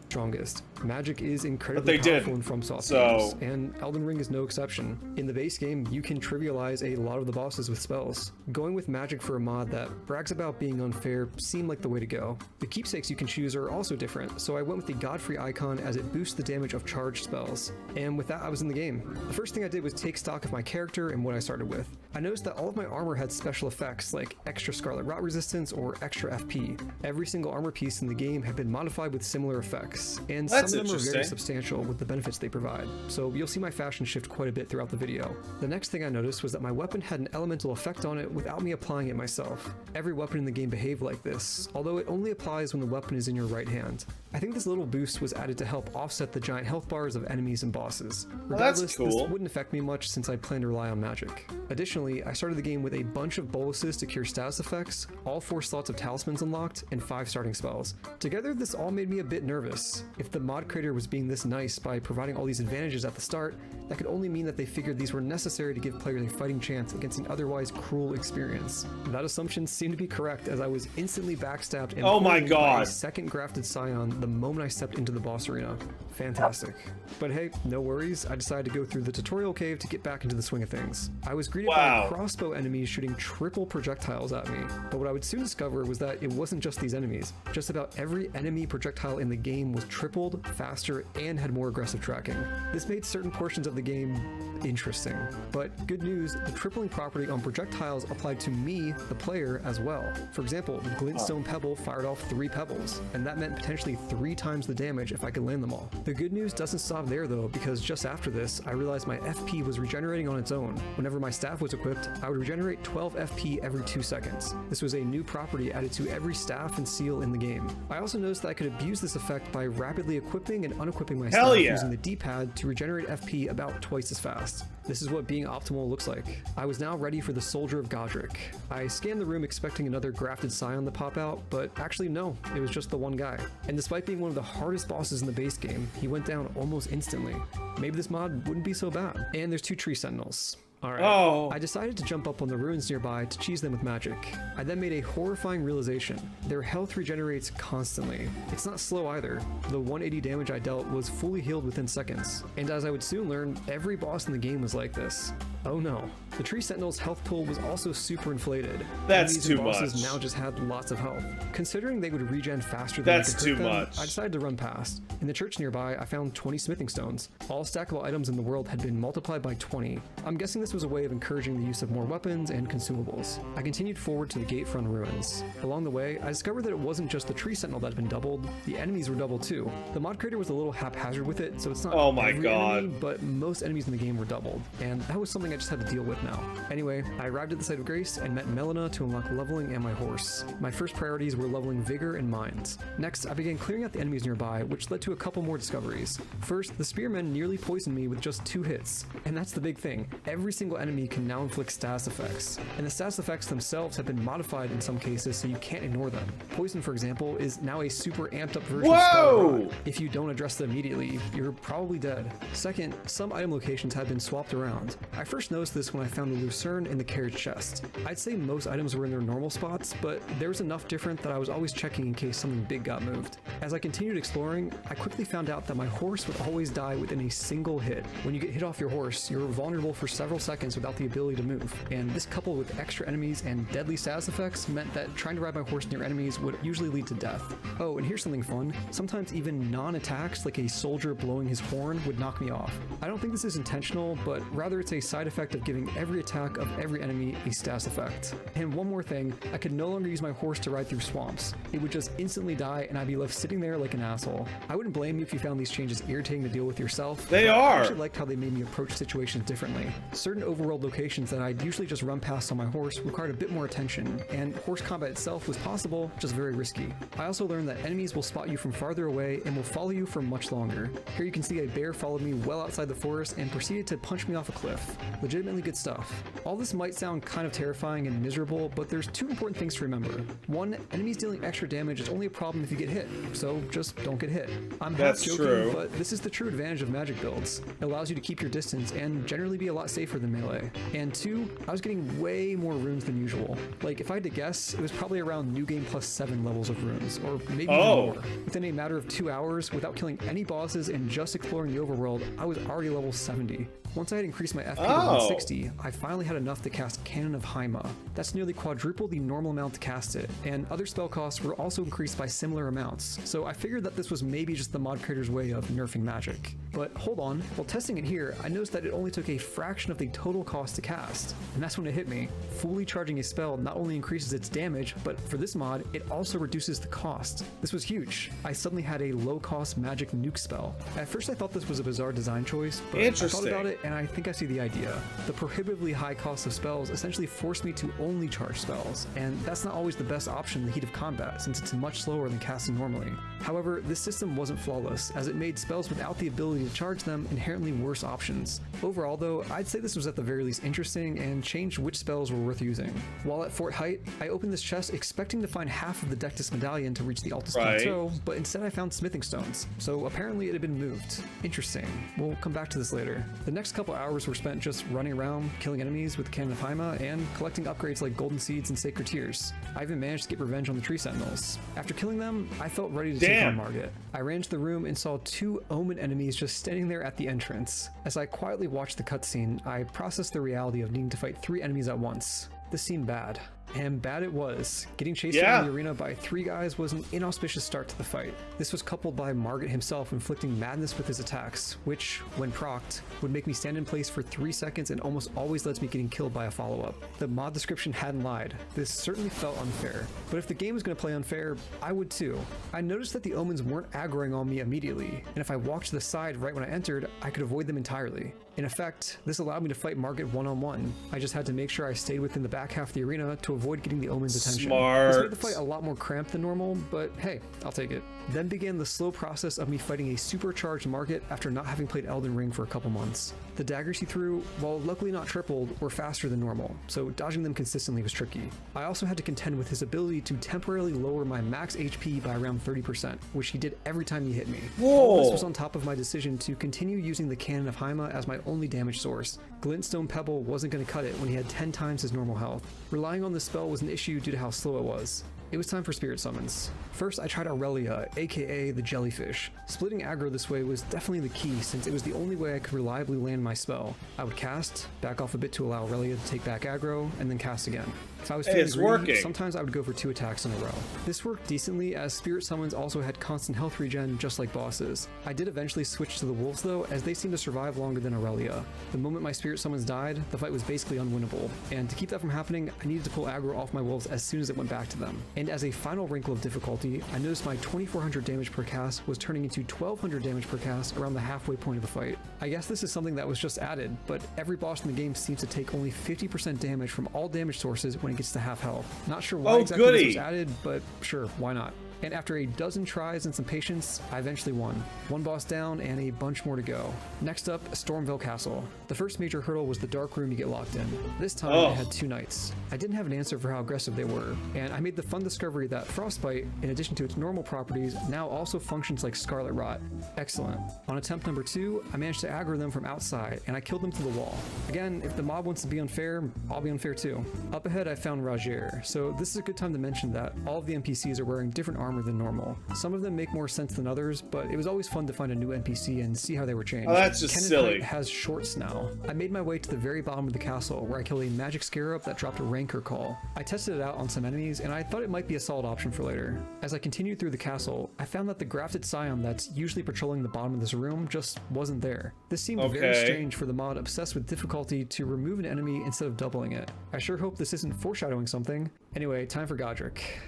strongest. Magic is incredibly But they powerful did. in FromSoft So- games, and Elden Ring is no exception. In the base game, you can trivialize a lot of the bosses with spells. Going with magic for a mod that brags about being unfair seemed like the way to go. The keepsakes you can choose are also different, so I went with the Godfrey icon as it boosts the damage of charged spells. And with that, I was in the game. The first thing I did was take stock of my character and what I started with. I noticed that all of my armor had special effects like extra Scarlet Rot resistance or extra FP. Every single armor piece in the game had been modified with similar effects, and That's some of them are very interesting. substantial with the benefits they provide, so you'll see my fashion shift quite a bit throughout the video. The next thing I noticed was that my weapon had an elemental effect on it without me applying it myself. Every weapon in the game behaved like this, although it only applies when the weapon is in your right hand. I think this little boost was added to help offset the giant health bars of enemies and bosses. Well, that's Regardless, cool. this wouldn't affect me much since I plan to rely on magic. Additionally, I started the game with a bunch of boluses to cure status effects, all 4 slots of talismans unlocked, and 5 starting spells. Together, this all made me a bit nervous. If the mod creator was being this nice by providing all these advantages at the start, that could only mean that they figured these were necessary to give players a fighting chance against an otherwise cruel experience. That assumption seemed to be correct, as I was instantly backstabbed and Oh my pulled by a God. second grafted Scion the moment I stepped into the boss arena. Fantastic. But hey, no worries, I decided to go through the tutorial cave to get back into the swing of things. I was greeted Wow. by crossbow enemies shooting triple projectiles at me, but what I would soon discover was that it wasn't just these enemies. Just about every enemy projectile in the game was tripled, faster, and had more aggressive tracking. This made certain portions of the game interesting. But good news, the tripling property on projectiles applied to me, the player, as well. For example, the glintstone pebble fired off 3 pebbles, and that meant potentially 3 times the damage if I could land them all. The good news doesn't stop there though, because just after this, I realized my FP was regenerating on its own. Whenever my staff was equipped, I would regenerate 12 FP every 2 seconds. This was a new property added to every staff and seal in the game. I also noticed that I could abuse this effect by rapidly equipping and unequipping my Hell staff yeah. using the D-pad to regenerate FP about twice as fast. This is what being optimal looks like. I was now ready for the Soldier of Godric. I scanned the room expecting another grafted Scion to pop out, but actually no, it was just the one guy. And despite being one of the hardest bosses in the base game, he went down almost instantly. Maybe this mod wouldn't be so bad. And there's 2 tree sentinels. Alright, Oh. I decided to jump up on the ruins nearby to cheese them with magic. I then made a horrifying realization. Their health regenerates constantly. It's not slow either. The 180 damage I dealt was fully healed within seconds. And as I would soon learn, every boss in the game was like this. Oh no. The Tree Sentinel's health pool was also super inflated. That's Enemies too and bosses much. now just had lots of health. Considering they would regen faster than That's I could too hurt them, much. I decided to run past. In the church nearby, I found 20 smithing stones. All stackable items in the world had been multiplied by 20. I'm guessing this was a way of encouraging the use of more weapons and consumables. I continued forward to the gatefront ruins. Along the way, I discovered that it wasn't just the Tree Sentinel that had been doubled, the enemies were doubled too. The mod creator was a little haphazard with it, so it's not Oh my every God. enemy, but most enemies in the game were doubled, and that was something I just had to deal with now. Anyway, I arrived at the site of grace and met Melina to unlock leveling and my horse. My first priorities were leveling vigor and minds. Next, I began clearing out the enemies nearby, which led to a couple more discoveries. First, the spearmen nearly poisoned me with just 2 hits, and that's the big thing. Every single enemy can now inflict status effects, and the status effects themselves have been modified in some cases so you can't ignore them. Poison, for example, is now a super amped up version of Whoa! Scarlet. If you don't address it immediately, you're probably dead. Second, some item locations have been swapped around. I first noticed this when I found the Lucerne in the carriage chest. I'd say most items were in their normal spots, but there was enough different that I was always checking in case something big got moved. As I continued exploring, I quickly found out that my horse would always die within a single hit. When you get hit off your horse, you're vulnerable for several seconds without the ability to move, and this coupled with extra enemies and deadly status effects meant that trying to ride my horse near enemies would usually lead to death. Oh, and here's something fun. Sometimes even non-attacks, like a soldier blowing his horn, would knock me off. I don't think this is intentional, but rather it's a side effect of giving every attack of every enemy a status effect. And one more thing, I could no longer use my horse to ride through swamps. It would just instantly die and I'd be left sitting there like an asshole. I wouldn't blame you if you found these changes irritating to deal with yourself. They but are. I actually liked how they made me approach situations differently. Certain overworld locations that I'd usually just run past on my horse required a bit more attention, and horse combat itself was possible, just very risky. I also learned that enemies will spot you from farther away and will follow you for much longer. Here you can see a bear followed me well outside the forest and proceeded to punch me off a cliff. Legitimately good stuff. All this might sound kind of terrifying and miserable, but there's 2 important things to remember. One, enemies dealing extra damage is only a problem if you get hit, so just don't get hit. I'm half That's joking, true. but this is the true advantage of magic builds. It allows you to keep your distance and generally be a lot safer than melee. And 2, I was getting way more runes than usual. Like, if I had to guess, it was probably around New Game plus 7 levels of runes, or maybe even Oh. more. Within a matter of 2 hours, without killing any bosses and just exploring the overworld, I was already level 70. Once I had increased my FP to Oh. 160, I finally had enough to cast Cannon of Haima. That's nearly quadruple the normal amount to cast it, and other spell costs were also increased by similar amounts, so I figured that this was maybe just the mod creator's way of nerfing magic. But hold on, while testing it here, I noticed that it only took a fraction of the total cost to cast, and that's when it hit me. Fully charging a spell not only increases its damage, but for this mod, it also reduces the cost. This was huge. I suddenly had a low-cost magic nuke spell. At first I thought this was a bizarre design choice, but I thought Interesting. about it and I think I see the idea. The prohibitively high cost of spells essentially forced me to only charge spells, and that's not always the best option in the heat of combat since it's much slower than casting normally. However, this system wasn't flawless, as it made spells without the ability to charge them inherently worse options. Overall though, I'd say this was at the very least interesting and changed which spells were worth using. While at Fort Height, I opened this chest expecting to find half of the Dectus medallion to reach the Altus Right. Plateau, but instead I found smithing stones, so apparently it had been moved. Interesting. We'll come back to this later. The next couple hours were spent just running around, killing enemies with the Cannon of Haima, and collecting upgrades like golden seeds and sacred tears. I even managed to get revenge on the Tree Sentinels. After killing them, I felt ready to take on Damn. Margit. I ran to the room and saw 2 Omen enemies just standing there at the entrance. As I quietly watched the cutscene, I processed the reality of needing to fight 3 enemies at once. This seemed bad. And bad it was. Getting chased Yeah. around the arena by 3 guys was an inauspicious start to the fight. This was coupled by Margit himself inflicting madness with his attacks, which, when procced, would make me stand in place for 3 seconds and almost always lets me getting killed by a follow-up. The mod description hadn't lied. This certainly felt unfair. But if the game was going to play unfair, I would too. I noticed that the omens weren't aggroing on me immediately, and if I walked to the side right when I entered, I could avoid them entirely. In effect, this allowed me to fight Margit one-on-one. I just had to make sure I stayed within the back half of the arena to avoid avoid getting the Omen's attention. Smart. This made the fight a lot more cramped than normal, but hey, I'll take it. Then began the slow process of me fighting a supercharged Market after not having played Elden Ring for a couple months. The daggers he threw, while luckily not tripled, were faster than normal, so dodging them consistently was tricky. I also had to contend with his ability to temporarily lower my max HP by around 30%, which he did every time he hit me. All this was on top of my decision to continue using the Cannon of Haima as my only damage source. Glintstone Pebble wasn't going to cut it when he had 10 times his normal health. Relying on this spell was an issue due to how slow it was. It was time for spirit summons. First, I tried Aurelia, aka the jellyfish. Splitting aggro this way was definitely the key since it was the only way I could reliably land my spell. I would cast, back off a bit to allow Aurelia to take back aggro, and then cast again. If I was feeling greedy, sometimes I would go for 2 attacks in a row. This worked decently as spirit summons also had constant health regen just like bosses. I did eventually switch to the wolves though, as they seemed to survive longer than Aurelia. The moment my spirit summons died, the fight was basically unwinnable, and to keep that from happening, I needed to pull aggro off my wolves as soon as it went back to them. And as a final wrinkle of difficulty, I noticed my 2400 damage per cast was turning into 1200 damage per cast around the halfway point of the fight. I guess this is something that was just added, but every boss in the game seems to take only 50% damage from all damage sources when it gets to half health. Not sure why exactly this was added, but sure, why not? And after a dozen tries and some patience, I eventually won. One boss down and a bunch more to go. Next up, Stormvale Castle. The first major hurdle was the dark room you get locked in. This time I had 2 knights. I didn't have an answer for how aggressive they were, and I made the fun discovery that Frostbite, in addition to its normal properties, now also functions like Scarlet Rot. Excellent. On attempt number 2, I managed to aggro them from outside, and I killed them through the wall. Again, if the mob wants to be unfair, I'll be unfair too. Up ahead I found Rajer, so this is a good time to mention that all of the NPCs are wearing different armor than normal. Some of them make more sense than others, but it was always fun to find a new NPC and see how they were changed. Oh, that's just silly. Has shorts now. I made my way to the very bottom of the castle where I killed a magic scarab that dropped a rancor call. I tested it out on some enemies and I thought it might be a solid option for later. As I continued through the castle, I found that the grafted scion that's usually patrolling the bottom of this room just wasn't there. This seemed very strange for the mod obsessed with difficulty to remove an enemy instead of doubling it. I sure hope this isn't foreshadowing something. Anyway, time for Godric.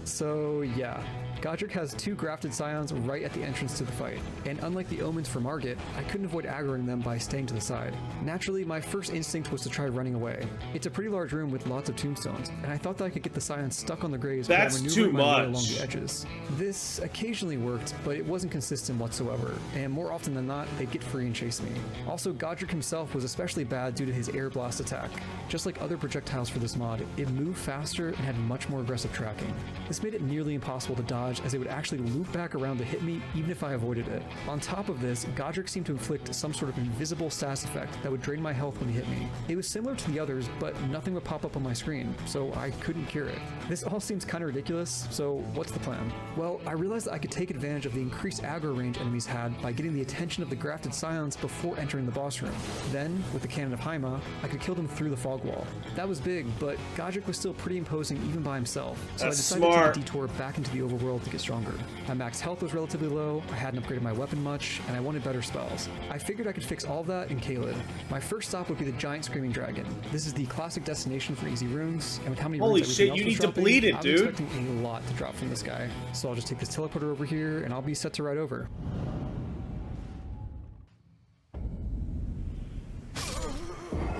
So yeah, Godric has 2 grafted scions right at the entrance to the fight, and unlike the omens for Margit, I couldn't avoid aggroing them by staying to the side. Naturally, my first instinct was to try running away. It's a pretty large room with lots of tombstones, and I thought that I could get the scions stuck on the graves while maneuvering my way along the edges. This occasionally worked, but it wasn't consistent whatsoever, and more often than not, they'd get free and chase me. Also, Godric himself was especially bad due to his air blast attack. Just like other projectiles for this mod, it moved faster and had much more aggressive tracking. This made it nearly impossible to dodge as it would actually loop back around to hit me even if I avoided it. On top of this, Godric seemed to inflict some sort of invisible status effect that would drain my health when he hit me. It was similar to the others, but nothing would pop up on my screen, so I couldn't cure it. This all seems kind of ridiculous, so what's the plan? Well, I realized that I could take advantage of the increased aggro range enemies had by getting the attention of the grafted scions before entering the boss room. Then, with the Cannon of Haima, I could kill them through the fog wall. That was big, but Godric was still pretty imposing even by himself, so I decided to take a detour back into the overworld to get stronger. My max health was relatively low, I hadn't upgraded my weapon much, and I wanted better spells. I figured I could fix all of that in Caelid. My first stop would be the giant screaming dragon. This is the classic destination for easy runes, and with how many runes everything else was dropping, I was expecting a lot to drop from this guy. So I'll just take this teleporter over here, and I'll be set to ride over.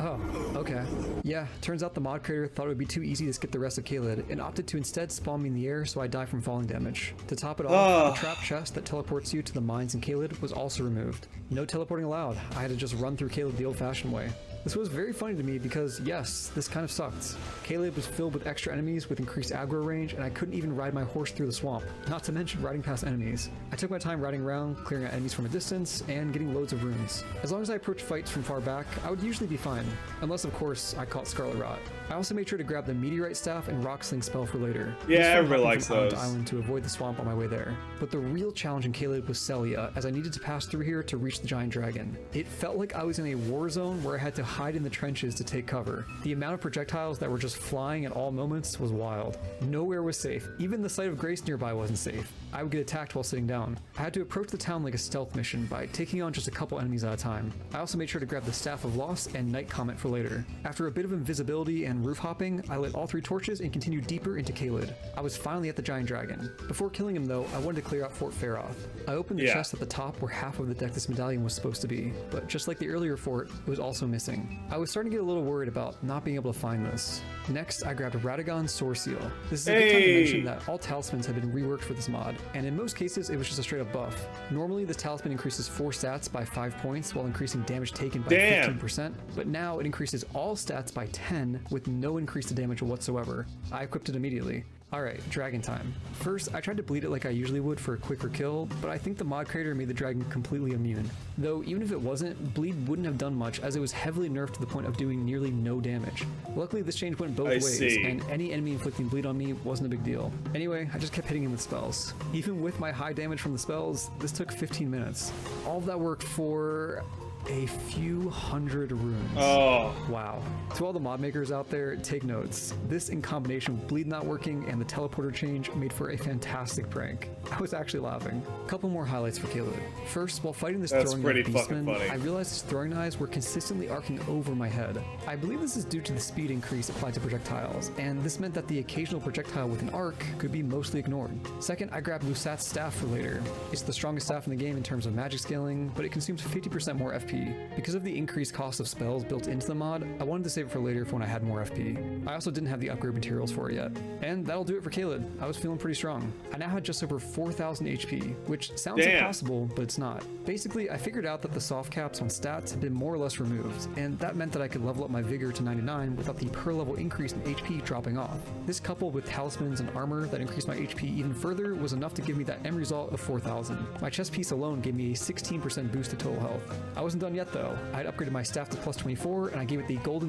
Oh, okay. Yeah, turns out the mod creator thought it would be too easy to skip the rest of Caelid and opted to instead spawn me in the air so I die from falling damage. To top it off, the trap chest that teleports you to the mines in Caelid was also removed. No teleporting allowed. I had to just run through Caelid the old-fashioned way. This was very funny to me because, yes, this kind of sucked. Caelid was filled with extra enemies with increased aggro range, and I couldn't even ride my horse through the swamp, not to mention riding past enemies. I took my time riding around, clearing out enemies from a distance, and getting loads of runes. As long as I approached fights from far back, I would usually be fine, unless of course I caught Scarlet Rot. I also made sure to grab the Meteorite Staff and Rock Sling spell for later. Yeah, everybody likes those. Island to avoid the swamp on my way there. But the real challenge in Caelid was Celia, as I needed to pass through here to reach the giant dragon. It felt like I was in a war zone where I had to hide in the trenches to take cover. The amount of projectiles that were just flying at all moments was wild. Nowhere was safe. Even the site of grace nearby wasn't safe. I would get attacked while sitting down. I had to approach the town like a stealth mission by taking on just a couple enemies at a time. I also made sure to grab the Staff of Loss and Night Comet for later. After a bit of invisibility and roof hopping, I lit all 3 torches and continued deeper into Caelid. I was finally at the giant dragon. Before killing him though, I wanted to clear out Fort Feroth. I opened the chest at the top where half of the Dectus medallion was supposed to be, but just like the earlier fort, it was also missing. tracking. I was starting to get a little worried about not being able to find this. Next, I grabbed Radagon's Sword Seal. This is a good time to mention that all talismans have been reworked for this mod, and in most cases, it was just a straight up buff. Normally, this talisman increases 4 stats by 5 points while increasing damage taken by 15%, but now it increases all stats by 10 with no increase to damage whatsoever. I equipped it immediately. Alright, dragon time. First, I tried to bleed it like I usually would for a quicker kill, but I think the mod creator made the dragon completely immune. Though, even if it wasn't, bleed wouldn't have done much as it was heavily nerfed to the point of doing nearly no damage. Luckily, this change went both ways, and any enemy inflicting bleed on me wasn't a big deal. Anyway, I just kept hitting him with spells. Even with my high damage from the spells, this took 15 minutes. All of that worked for a few hundred runes. Oh. Wow. To all the mod makers out there, take notes. This in combination with bleed not working and the teleporter change made for a fantastic prank. I was actually laughing. A couple more highlights for Caleb. First, while fighting this throwing knife beastman, I realized his throwing knives were consistently arcing over my head. I believe this is due to the speed increase applied to projectiles, and this meant that the occasional projectile with an arc could be mostly ignored. Second, I grabbed Lusat's staff for later. It's the strongest staff in the game in terms of magic scaling, but it consumes 50% more FP. Because of the increased cost of spells built into the mod, I wanted to save it for later for when I had more FP. I also didn't have the upgrade materials for it yet. And that'll do it for Caleb. I was feeling pretty strong. I now had just over 4,000 HP, which sounds impossible, but it's not. Basically, I figured out that the soft caps on stats had been more or less removed, and that meant that I could level up my vigor to 99 without the per level increase in HP dropping off. This coupled with talismans and armor that increased my HP even further was enough to give me that end result of 4,000. My chest piece alone gave me a 16% boost to total health. I wasn't done yet though. I had upgraded my staff to plus 24 and I gave it the golden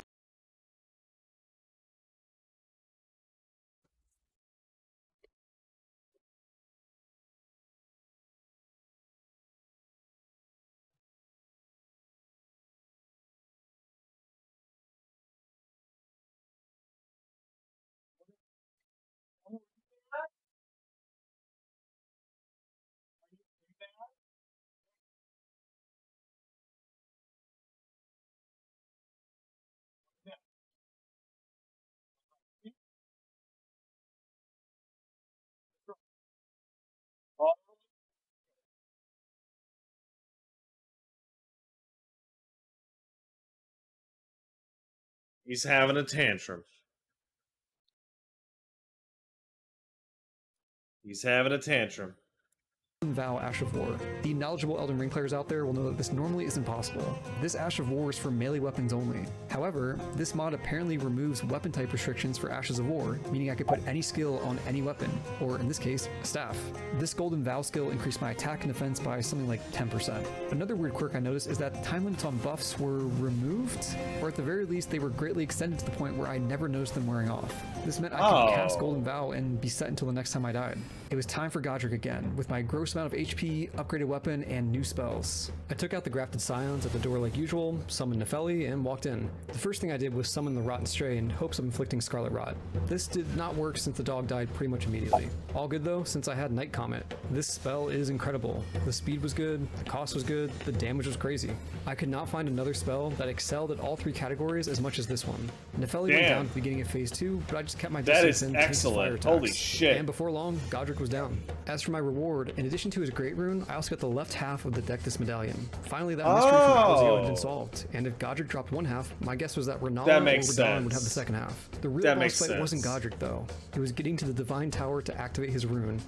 He's having a tantrum. He's having a tantrum. Vow Ash of War. The knowledgeable Elden Ring players out there will know that this normally isn't possible. This Ash of War is for melee weapons only. However, this mod apparently removes weapon type restrictions for Ashes of War, meaning I could put any skill on any weapon, or in this case, a staff. This Golden Vow skill increased my attack and defense by something like 10%. Another weird quirk I noticed is that time limits on buffs were removed, or at the very least they were greatly extended to the point where I never noticed them wearing off. This meant I could cast Golden Vow and be set until the next time I died. It was time for Godric again, with my gross amount of HP, upgraded weapon, and new spells. I took out the Grafted Scions at the door like usual, summoned Nefeli, and walked in. The first thing I did was summon the Rotten Stray in hopes of inflicting Scarlet Rot. This did not work since the dog died pretty much immediately. All good though, since I had Night Comet. This spell is incredible. The speed was good, the cost was good, the damage was crazy. I could not find another spell that excelled at all 3 categories as much as this one. Nefeli went down at the beginning of phase 2, but I just kept my distance and tanked the fire attacks. Holy shit. And before long, Godric was down. As for my reward, in addition to his Great Rune, I also got the left half of the Dectus Medallion. Finally, that mystery from Ozio had been solved, and if Godric dropped one half, my guess was that Renala or Radahn would have the second half. The real boss fight wasn't Godric though. It was getting to the Divine Tower to activate his rune.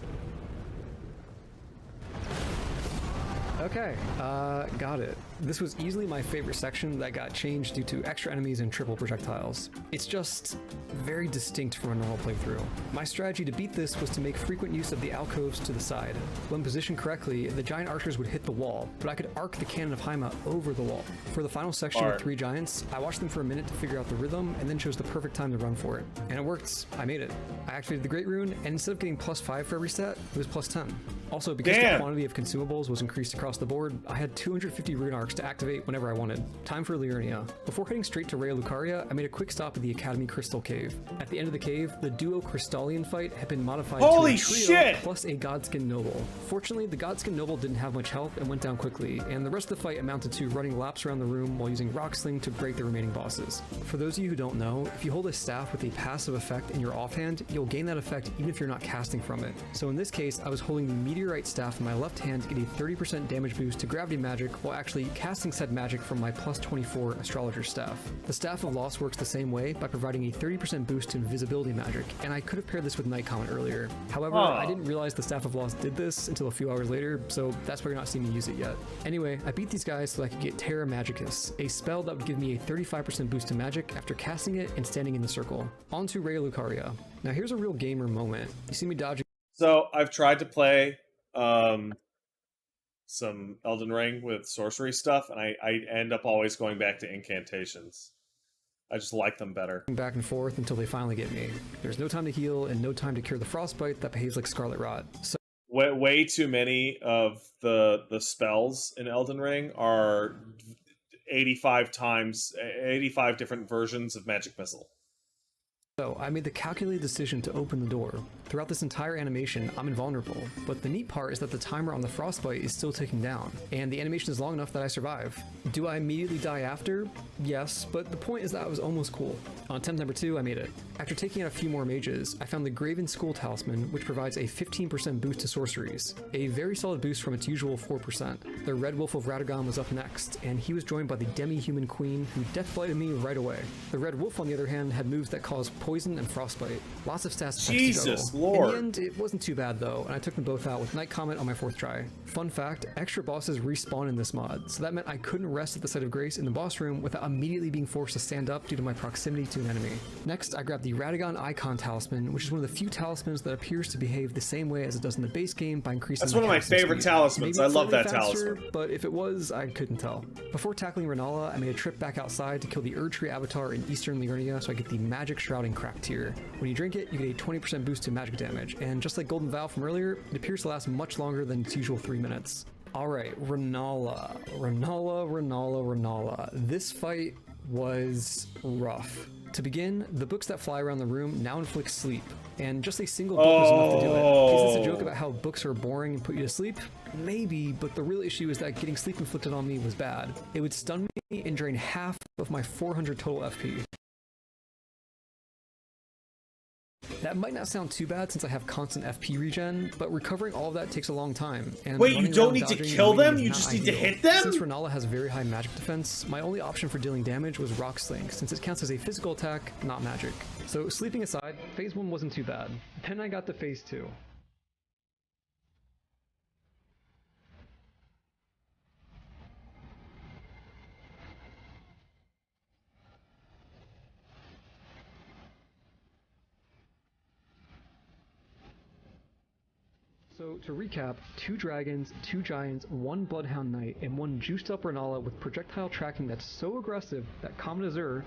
Okay, got it. This was easily my favorite section that got changed due to extra enemies and triple projectiles. It's just very distinct from a normal playthrough. My strategy to beat this was to make frequent use of the alcoves to the side. When positioned correctly, the giant archers would hit the wall, but I could arc the cannon of Haima over the wall. For the final section with 3 giants, I watched them for a minute to figure out the rhythm and then chose the perfect time to run for it. And it worked. I made it. I activated the Great Rune, and instead of getting +5 for every stat, it was +10. Also, because the quantity of consumables was increased across the board, I had 250 rune arcs to activate whenever I wanted. Time for Liurnia. Before heading straight to Raya Lucaria, I made a quick stop at the Academy Crystal Cave. At the end of the cave, the duo Crystallian fight had been modified to a trio plus a Godskin Noble. Fortunately, the Godskin Noble didn't have much health and went down quickly, and the rest of the fight amounted to running laps around the room while using Rock Sling to break the remaining bosses. For those of you who don't know, if you hold a staff with a passive effect in your offhand, you'll gain that effect even if you're not casting from it. So in this case, I was holding the Meteorite staff in my left hand to get a 30% damage boost to gravity magic while actually casting said magic from my plus 24 astrologer staff. The Staff of Loss works the same way by providing a 30% boost to invisibility magic, and I could have paired this with Night Comet earlier. However, I didn't realize the Staff of Loss did this until a few hours later, so that's why you're not seeing me use it yet. Anyway, I beat these guys so I could get Terra Magicus, a spell that would give me a 35% boost to magic after casting it and standing in the circle. On to Rhea Lucaria. Now here's a real gamer moment. You see me dodging. So I've tried to play some Elden Ring with sorcery stuff, and I end up always going back to incantations. I just like them better. Back and forth until they finally get me. There's no time to heal and no time to cure the frostbite that behaves like Scarlet Rot. So way too many of the spells in Elden Ring are 85 different versions of Magic Missile. So I made the calculated decision to open the door. Throughout this entire animation, I'm invulnerable, but the neat part is that the timer on the frostbite is still ticking down, and the animation is long enough that I survive. Do I immediately die after? Yes, but the point is that I was almost cool. On attempt number 2, I made it. After taking out a few more mages, I found the Graven Skull Talisman, which provides a 15% boost to sorceries, a very solid boost from its usual 4%. The Red Wolf of Radagon was up next, and he was joined by the Demi-Human Queen, who deathblighted me right away. The Red Wolf, on the other hand, had moves that caused poison and frostbite. Lots of stats. Jesus Lord. In the end, it wasn't too bad though, and I took them both out with Night Comet on my 4th try. Fun fact, extra bosses respawn in this mod, so that meant I couldn't rest at the site of grace in the boss room without immediately being forced to stand up due to my proximity to an enemy. Next, I grabbed the Radagon Icon Talisman, which is one of the few talismans that appears to behave the same way as it does in the base game by increasing. That's one of my favorite talismans. I love that talisman. But if it was, I couldn't tell. Before tackling Renala, I made a trip back outside to kill the Erd Tree Avatar in Eastern Liurnia so I get the Magic Shrouding Crack tier. When you drink it, you get a 20% boost to magic damage, and just like Golden Vow from earlier, it appears to last much longer than its usual 3 minutes. Alright, Renala. This fight was rough. To begin, the books that fly around the room now inflict sleep, and just a single book was enough to do it. Is this a joke about how books are boring and put you to sleep? Maybe, but the real issue is that getting sleep inflicted on me was bad. It would stun me and drain half of my 400 total FP. That might not sound too bad since I have constant FP regen, but recovering all of that takes a long time. And wait, you don't need to kill them? You just need to hit them? Since Renala has very high magic defense, my only option for dealing damage was Rock Sling, since it counts as a physical attack, not magic. So sleeping aside, phase 1 wasn't too bad. Then I got to phase 2. So to recap, 2 dragons, 2 giants, 1 bloodhound knight, and 1 juiced up Renala with projectile tracking that's so aggressive that Common Azure,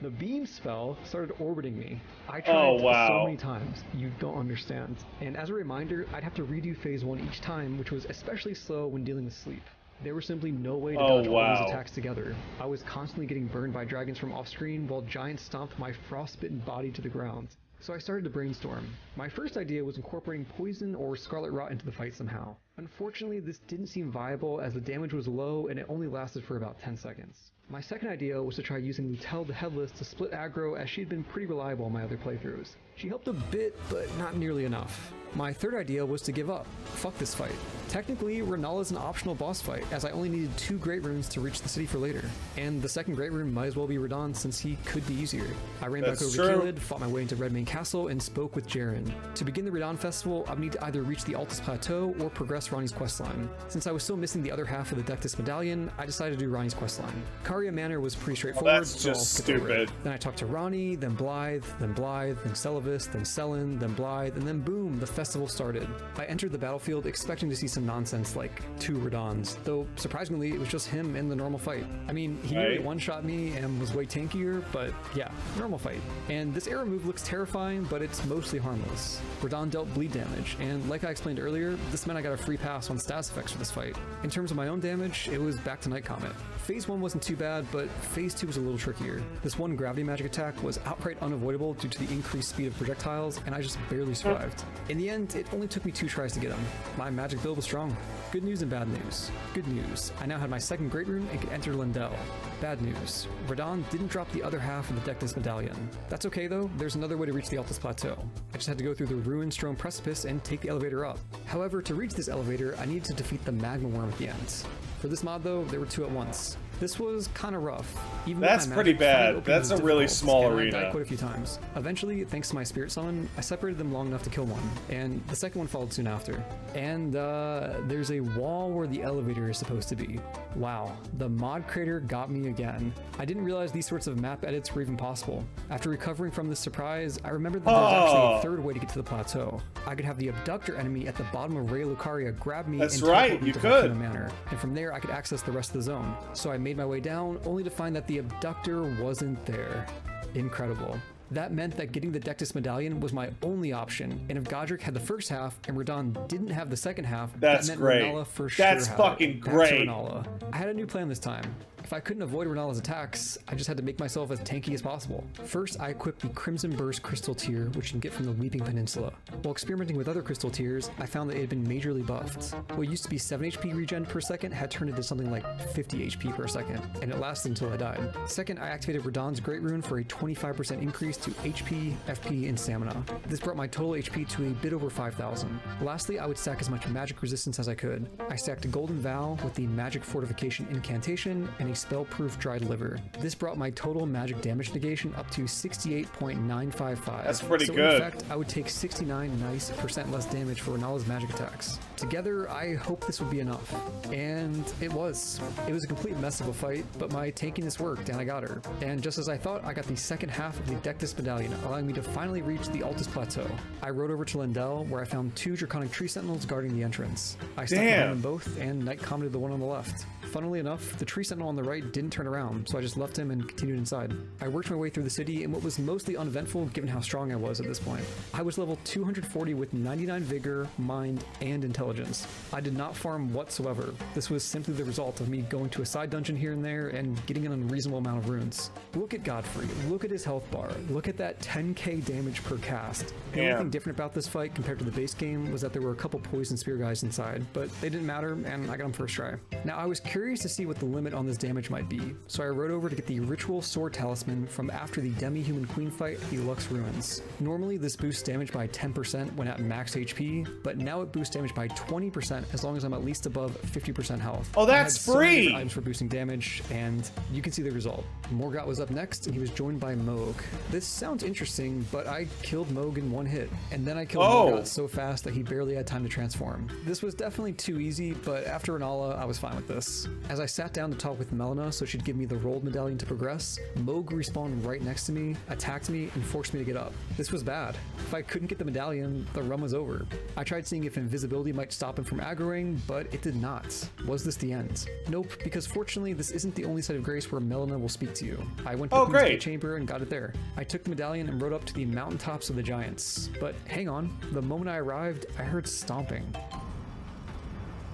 the beam spell started orbiting me. I tried so many times, you don't understand. And as a reminder, I'd have to redo phase 1 each time, which was especially slow when dealing with sleep. There was simply no way to dodge all these attacks together. I was constantly getting burned by dragons from off screen while giants stomped my frostbitten body to the ground. So I started to brainstorm. My first idea was incorporating poison or Scarlet Rot into the fight somehow. Unfortunately, this didn't seem viable as the damage was low and it only lasted for about 10 seconds. My second idea was to try using Lutel the Headless to split aggro, as she had been pretty reliable in my other playthroughs. She helped a bit, but not nearly enough. My third idea was to give up. Fuck this fight. Technically, Renala's an optional boss fight, as I only needed 2 Great Runes to reach the city for later. And the second Great Rune might as well be Radahn since he could be easier. I ran back over to Caelid, fought my way into Redmane Castle, and spoke with Jaren. To begin the Radahn Festival, I would need to either reach the Altus Plateau or progress Ranni's questline. Since I was still missing the other half of the Dectus Medallion, I decided to do Ranni's questline. Caria Manor was pretty straightforward, that's just stupid. Then I talked to Ranni, then Blythe, then Celavis, then Sellen, then Blythe, and then boom, the festival started. I entered the battlefield expecting to see some nonsense like 2 Radahns, though surprisingly it was just him in the normal fight. I mean, he nearly one-shot me and was way tankier, but yeah, normal fight. And this arrow move looks terrifying, but it's mostly harmless. Radahn dealt bleed damage, and like I explained earlier, this meant I got a free pass on status effects for this fight. In terms of my own damage, it was back to Night Comet. Phase 1 wasn't too bad, but phase 2 was a little trickier. This one gravity magic attack was outright unavoidable due to the increased speed of projectiles, and I just barely survived. In the end, it only took me 2 tries to get him. My magic build was strong. Good news and bad news. Good news, I now had my second Great Rune and could enter Lindell. Bad news, Radahn didn't drop the other half of the Dectus Medallion. That's okay though, there's another way to reach the Altus Plateau. I just had to go through the Ruin-Strewn Precipice and take the elevator up. However, to reach this elevator, I needed to defeat the Magma Worm at the end. For this mod though, there were 2 at once. This was kind of rough. Even That's with my pretty magic, finding bad. openings That's was a really difficult, small and I arena. died quite a few times. Eventually, thanks to my spirit summon, I separated them long enough to kill one, and the second one followed soon after. And there's a wall where the elevator is supposed to be. Wow, the mod creator got me again. I didn't realize these sorts of map edits were even possible. After recovering from this surprise, I remembered that there's actually a third way to get to the plateau. I could have the abductor enemy at the bottom of Ray Lucaria grab me That's and right, teleport me you to could. Volcano Manor, and from there I could access the rest of the zone. So I made my way down, only to find that the abductor wasn't there. Incredible. That meant that getting the Dectus medallion was my only option, and if Godric had the first half and Radahn didn't have the second half, That's that meant great. Renala for sure That's had fucking it. Back to great. Renala. I had a new plan this time. If I couldn't avoid Renala's attacks, I just had to make myself as tanky as possible. First, I equipped the Crimson Burst crystal tier, which you can get from the Weeping Peninsula. While experimenting with other crystal tiers, I found that it had been majorly buffed. What used to be 7 HP regen per second had turned into something like 50 HP per second, and it lasted until I died. Second, I activated Radahn's Great Rune for a 25% increase to HP, FP, and stamina. This brought my total HP to a bit over 5,000. Lastly, I would stack as much magic resistance as I could. I stacked a Golden Vow with the Magic Fortification incantation and a spell-proof Dried Liver. This brought my total magic damage negation up to 68.955. That's pretty so good. In fact, I would take 69 nice % less damage for Renala's magic attacks. Together, I hoped this would be enough. And it was. It was a complete mess of a fight, but my tankiness worked and I got her. And just as I thought, I got the second half of the Dectus medallion, allowing me to finally reach the Altus Plateau. I rode over to Lindell, where I found 2 Draconic Tree Sentinels guarding the entrance. I stuck behind them both and night commented the one on the left. Funnily enough, the Tree Sentinel on the right didn't turn around, so I just left him and continued inside. I worked my way through the city in what was mostly uneventful given how strong I was at this point. I was level 240 with 99 vigor, mind, and intelligence. I did not farm whatsoever. This was simply the result of me going to a side dungeon here and there and getting an unreasonable amount of runes. Look at Godfrey, look at his health bar, look at that 10k damage per cast. The only thing different about this fight compared to the base game was that there were a couple poison spear guys inside, but they didn't matter and I got them first try. Now I was curious to see what the limit on this damage might be, so I rode over to get the Ritual Sword Talisman from after the Demi-Human Queen fight at the Lux Ruins. Normally this boosts damage by 10% when at max HP, but now it boosts damage by 20% as long as I'm at least above 50% health. Oh, that's I had so many free! different items for boosting damage, and you can see the result. Morgott was up next, and he was joined by Moog. This sounds interesting, but I killed Moog in one hit, and then I killed Morgott so fast that he barely had time to transform. This was definitely too easy, but after Renala, I was fine with this. As I sat down to talk with Melina so she'd give me the rolled medallion to progress, Moog respawned right next to me, attacked me, and forced me to get up. This was bad. If I couldn't get the medallion, the run was over. I tried seeing if invisibility might stop him from aggroing, but it did not. Was this the end? Nope, because fortunately this isn't the only site of grace where Melina will speak to you. I went to the Queen's Gate Chamber and got it there. I took the medallion and rode up to the mountaintops of the giants. But hang on, the moment I arrived, I heard stomping.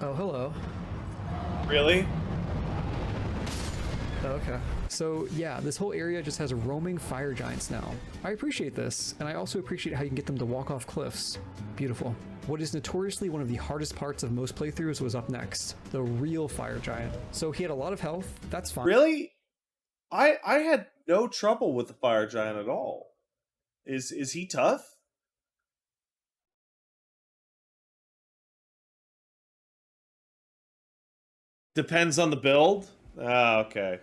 Oh, hello. Really? Okay. So yeah, this whole area just has roaming fire giants now. I appreciate this, and I also appreciate how you can get them to walk off cliffs. Beautiful. What is notoriously one of the hardest parts of most playthroughs was up next, the real fire giant. So he had a lot of health, that's fine. Really? I had no trouble with the fire giant at all. Is he tough? Depends on the build? Ah, okay.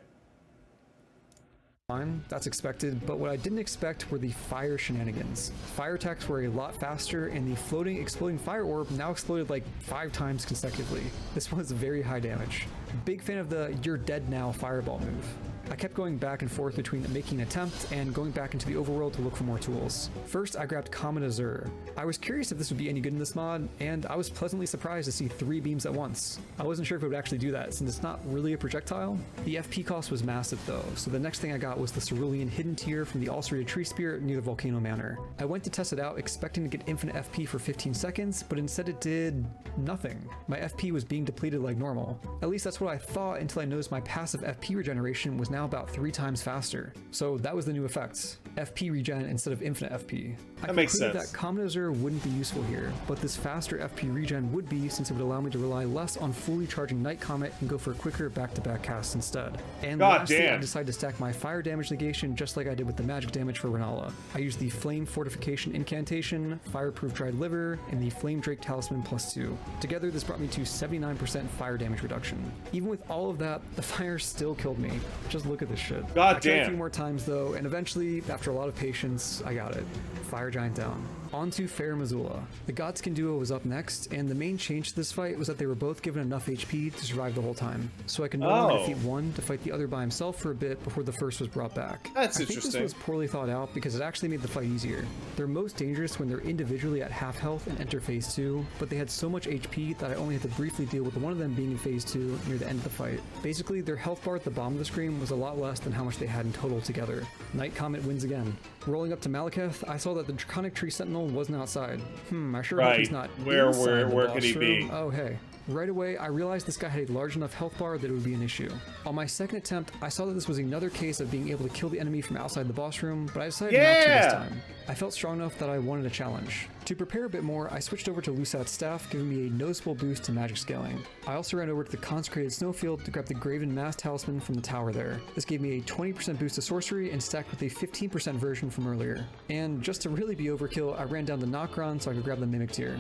Fine, that's expected, but what I didn't expect were the fire shenanigans. Fire attacks were a lot faster, and the floating, exploding fire orb now exploded like 5 times consecutively. This was very high damage. Big fan of the "you're dead now" fireball move. I kept going back and forth between making an attempt and going back into the overworld to look for more tools. First, I grabbed Common Azure. I was curious if this would be any good in this mod, and I was pleasantly surprised to see 3 beams at once. I wasn't sure if it would actually do that, since it's not really a projectile. The FP cost was massive though, so the next thing I got was the Cerulean Hidden Tier from the Ulcerated Tree Spirit near the Volcano Manor. I went to test it out expecting to get infinite FP for 15 seconds, but instead it did nothing. My FP was being depleted like normal. At least that's what I thought until I noticed my passive FP regeneration was now about 3 times faster. So that was the new effect. FP regen instead of infinite FP. That makes sense. That Common Azure wouldn't be useful here, but this faster FP regen would be, since it would allow me to rely less on fully charging Night Comet and go for quicker back-to-back casts instead. And lastly, I decided to stack my fire damage negation just like I did with the magic damage for Renala. I used the Flame Fortification Incantation, Fireproof Dried Liver, and the Flame Drake Talisman +2. Together, this brought me to 79% fire damage reduction. Even with all of that, the fire still killed me. Just look at this shit. I tried a few more times though, and eventually, after a lot of patience, I got it. Fire Giant down. On to Fair Missoula. The Godskin duo was up next, and the main change to this fight was that they were both given enough HP to survive the whole time. So I could no longer defeat one to fight the other by himself for a bit before the first was brought back. That's interesting. I think this was poorly thought out because it actually made the fight easier. They're most dangerous when they're individually at half health and enter phase 2, but they had so much HP that I only had to briefly deal with one of them being in phase 2 near the end of the fight. Basically, their health bar at the bottom of the screen was a lot less than how much they had in total together. Night Comet wins again. Rolling up to Malekith, I saw that the Draconic Tree Sentinel wasn't outside. I sure hope he's not Where could he be? Oh, hey. Right away, I realized this guy had a large enough health bar that it would be an issue. On my second attempt, I saw that this was another case of being able to kill the enemy from outside the boss room, but I decided not to this time. I felt strong enough that I wanted a challenge. To prepare a bit more, I switched over to Lusat's staff, giving me a noticeable boost to magic scaling. I also ran over to the consecrated snowfield to grab the Graven Mass Talisman from the tower there. This gave me a 20% boost to sorcery and stacked with a 15% version from earlier. And just to really be overkill, I ran down the Nokron so I could grab the Mimic Tear.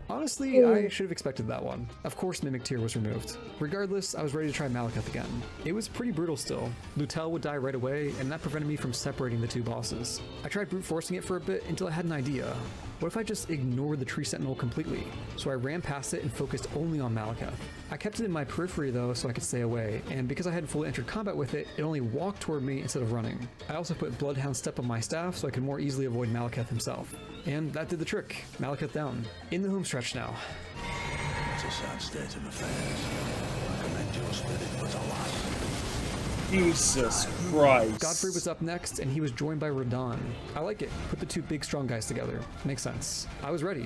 Honestly, I should have expected that one. Of course Mimic Tear was removed. Regardless, I was ready to try Malekith again. It was pretty brutal still. Lutel would die right away, and that prevented me from separating the two bosses. I tried brute forcing it for a bit until I had an idea. What if I just ignored the Tree Sentinel completely? So I ran past it and focused only on Malekith. I kept it in my periphery though so I could stay away, and because I hadn't fully entered combat with it, it only walked toward me instead of running. I also put Bloodhound Step on my staff so I could more easily avoid Malekith himself. And that did the trick. Malekith down. In the home stretch now. It's a sad state of affairs. I commend your spirit, but alas. Jesus Christ. Godfrey was up next, and he was joined by Radahn. I like it. Put the two big strong guys together. Makes sense. I was ready.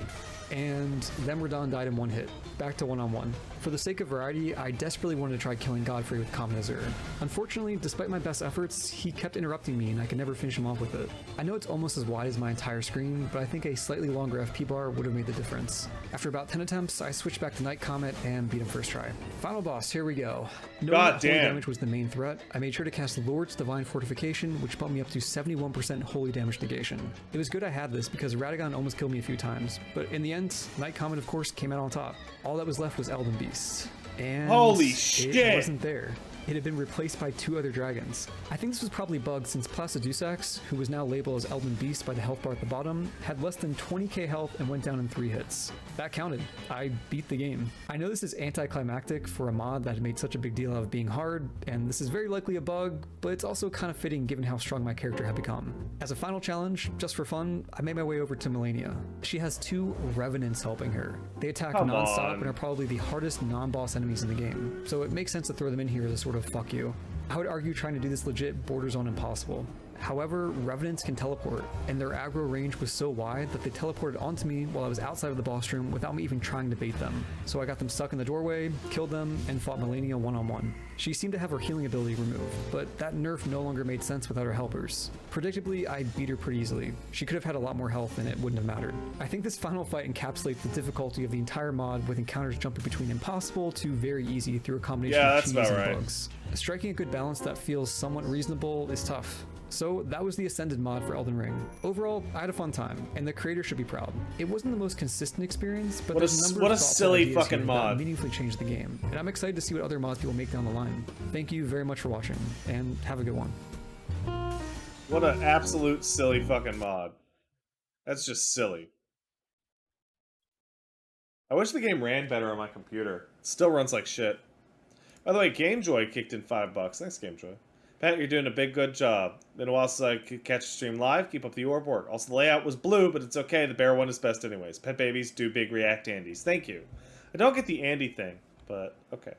And then Radahn died in one hit. Back to one-on-one. For the sake of variety, I desperately wanted to try killing Godfrey with Common Azure. Unfortunately, despite my best efforts, he kept interrupting me and I could never finish him off with it. I know it's almost as wide as my entire screen, but I think a slightly longer FP bar would have made the difference. After about 10 attempts, I switched back to Night Comet and beat him first try. Final boss, here we go. Knowing that holy damage was the main threat, I made sure to cast Lord's Divine Fortification, which bumped me up to 71% holy damage negation. It was good I had this because Radagon almost killed me a few times, but in the end, Night Comet of course came out on top. All that was left was Elden Beast. And holy shit! It wasn't there. It had been replaced by 2 other dragons. I think this was probably bugged since Placidusax, who was now labeled as Elden Beast by the health bar at the bottom, had less than 20k health and went down in 3 hits. That counted. I beat the game. I know this is anticlimactic for a mod that had made such a big deal out of being hard, and this is very likely a bug, but it's also kind of fitting given how strong my character had become. As a final challenge, just for fun, I made my way over to Melania. She has 2 Revenants helping her. They attack non-stop and are probably the hardest non-boss enemies in the game, so it makes sense to throw them in here as a sort of fuck you. I would argue trying to do this legit borders on impossible. However, Revenants can teleport, and their aggro range was so wide that they teleported onto me while I was outside of the boss room without me even trying to bait them. So I got them stuck in the doorway, killed them, and fought Melania one-on-one. She seemed to have her healing ability removed, but that nerf no longer made sense without her helpers. Predictably, I beat her pretty easily. She could have had a lot more health and it wouldn't have mattered. I think this final fight encapsulates the difficulty of the entire mod, with encounters jumping between impossible to very easy through a combination of cheese and bugs. Striking a good balance that feels somewhat reasonable is tough. So that was the Ascended mod for Elden Ring. Overall, I had a fun time, and the creator should be proud. It wasn't the most consistent experience, but there's a number of silly fucking mod that meaningfully changed the game, and I'm excited to see what other mods people make down the line. Thank you very much for watching, and have a good one. What an absolute silly fucking mod. That's just silly. I wish the game ran better on my computer. It still runs like shit. By the way, GameJoy kicked in $5. Thanks, GameJoy. Pat, you're doing a big good job. Been a while since I could catch a stream live. Keep up the orb work. Also, the layout was blue, but it's okay. The bear one is best anyways. Pet babies do big react Andes. Thank you. I don't get the Andy thing, but okay.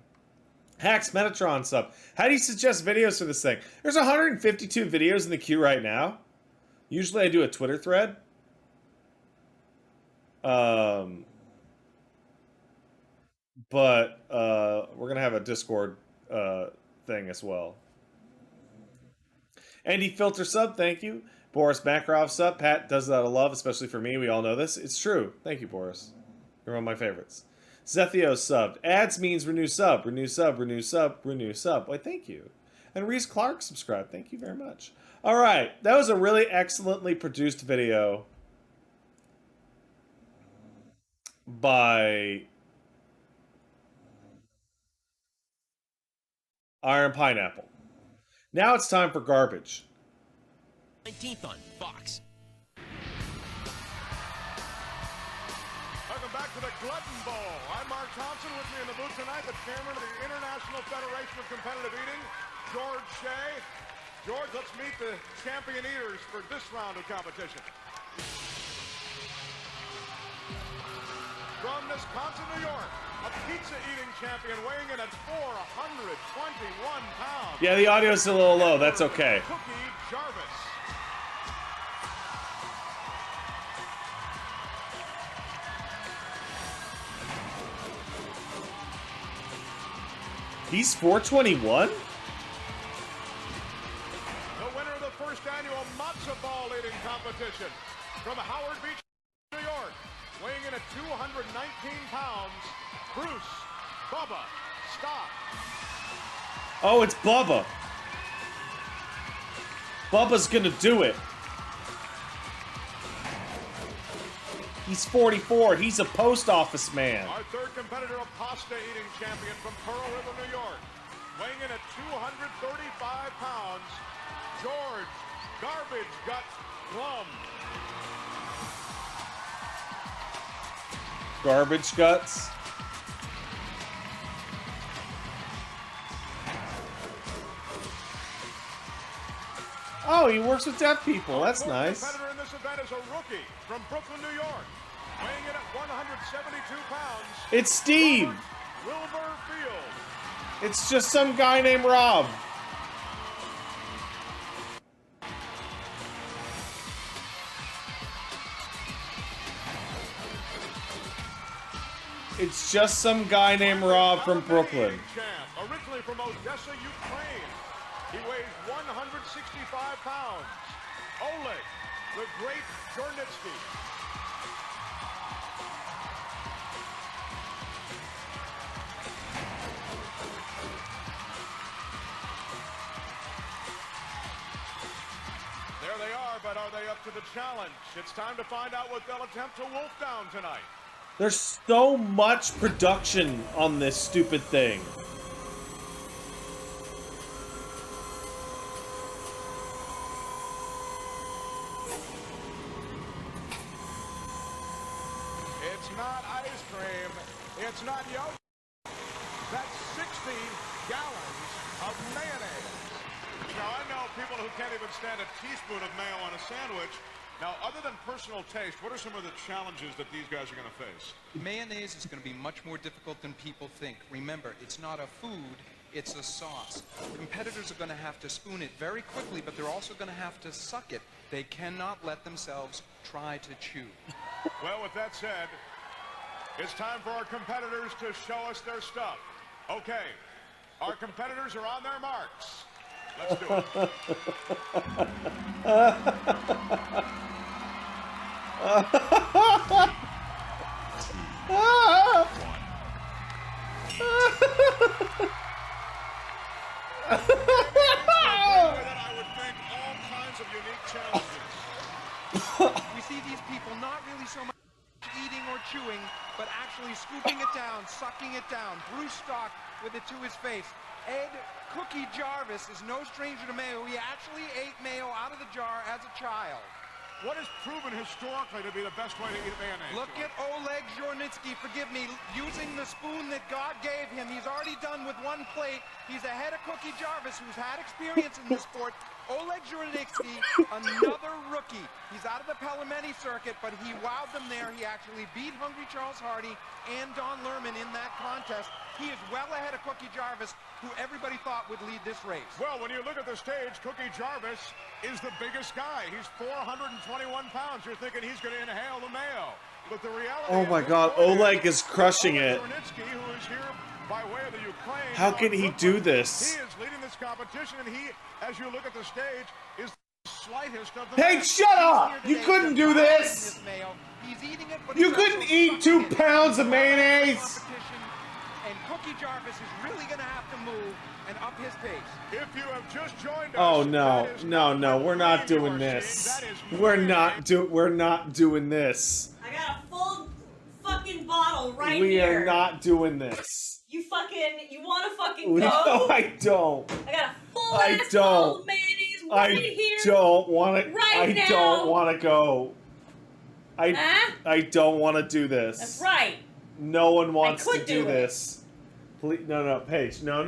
Hacks Metatron sub. How do you suggest videos for this thing? There's 152 videos in the queue right now. Usually I do a Twitter thread. But we're gonna have a Discord thing as well. Andy Filter sub, thank you. Boris Makarov sub. Pat does that out of love, especially for me. We all know this. It's true. Thank you, Boris. You're one of my favorites. Zethio subbed. Ads means renew sub. Renew sub. Renew sub. Renew sub. Why, thank you. And Reese Clark subscribed. Thank you very much. All right. That was a really excellently produced video by Iron Pineapple. Now it's time for garbage. 19th on Fox. Welcome back to the Glutton Bowl. I'm Mark Thompson. With me in the booth tonight, the chairman of the International Federation of Competitive Eating, George Shea. George, let's meet the champion eaters for this round of competition. From Wisconsin, New York, a pizza-eating champion weighing in at 421 pounds. Yeah, the audio's a little low. That's okay. Cookie Jarvis. He's 421? The winner of the first annual matzo ball eating competition from Howard Beach, New York, weighing in at 219 pounds, Bruce Bubba Stock. Oh, it's Bubba. Bubba's gonna do it. He's 44. He's a post office man. Our third competitor, a pasta eating champion from Pearl River, New York, weighing in at 235 pounds, George Garbage Gut Plum. Garbage guts. Oh, he works with deaf people. That's nice. The competitor in this event is a rookie from Brooklyn, New York, weighing in at 172 pounds. It's Steve. Wilbur Field. It's just some guy named Rob. It's just some guy named Rob from Brooklyn. Champ, originally from Odessa, Ukraine. He weighs 165 pounds. Oleg, the great Jornitsky. There they are, but are they up to the challenge? It's time to find out what they'll attempt to wolf down tonight. There's so much production on this stupid thing. It's not ice cream. It's not yogurt. That's 60 gallons of mayonnaise. Now, I know people who can't even stand a teaspoon of mayo on a sandwich. Now, other than personal taste, what are some of the challenges that these guys are going to face? Mayonnaise is going to be much more difficult than people think. Remember, it's not a food, it's a sauce. Competitors are going to have to spoon it very quickly, but they're also going to have to suck it. They cannot let themselves try to chew. Well, with that said, it's time for our competitors to show us their stuff. Okay, our competitors are on their marks. Let's do it. I would think all kinds of unique challenges. We see these people not really so much eating or chewing, but actually scooping it down, sucking it down. Bruce Stock with it to his face. Ed Cookie Jarvis is no stranger to mayo. He actually ate mayo out of the jar as a child. What is proven historically to be the best way to eat mayonnaise? Look at Oleg Jornitsky, forgive me, using the spoon that God gave him. He's already done with one plate. He's ahead of Cookie Jarvis, who's had experience in this sport. Oleg Jornitsky, another rookie. He's out of the Pellemeni circuit, but he wowed them there. He actually beat Hungry Charles Hardy and Don Lerman in that contest. He is well ahead of Cookie Jarvis, who everybody thought would lead this race. Well, when you look at the stage, Cookie Jarvis is the biggest guy. He's 421 pounds. You're thinking he's going to inhale the mayo. But the reality Oh my God, Oleg is crushing it. Jornitsky, who is here by way of the Ukraine. How can he do this? He is leading this competition, and he, as you look at the stage, is the slightest of the Hey, shut up! You couldn't do this! You couldn't eat 2 pounds of mayonnaise! And Cookie Jarvis is really going to have to move and up his pace. If you have just joined us, Oh no, we're not doing this. We're not doing this. I got a full fucking bottle right We here. are not doing this. You wanna fucking go? No, I don't. I got a full I ass bottle of don't. mayonnaise right here. I don't want to. Right I now. don't want to go. Huh? I don't want to do this. That's right. No one wants could to do do it. this. Please, no, Paige. No,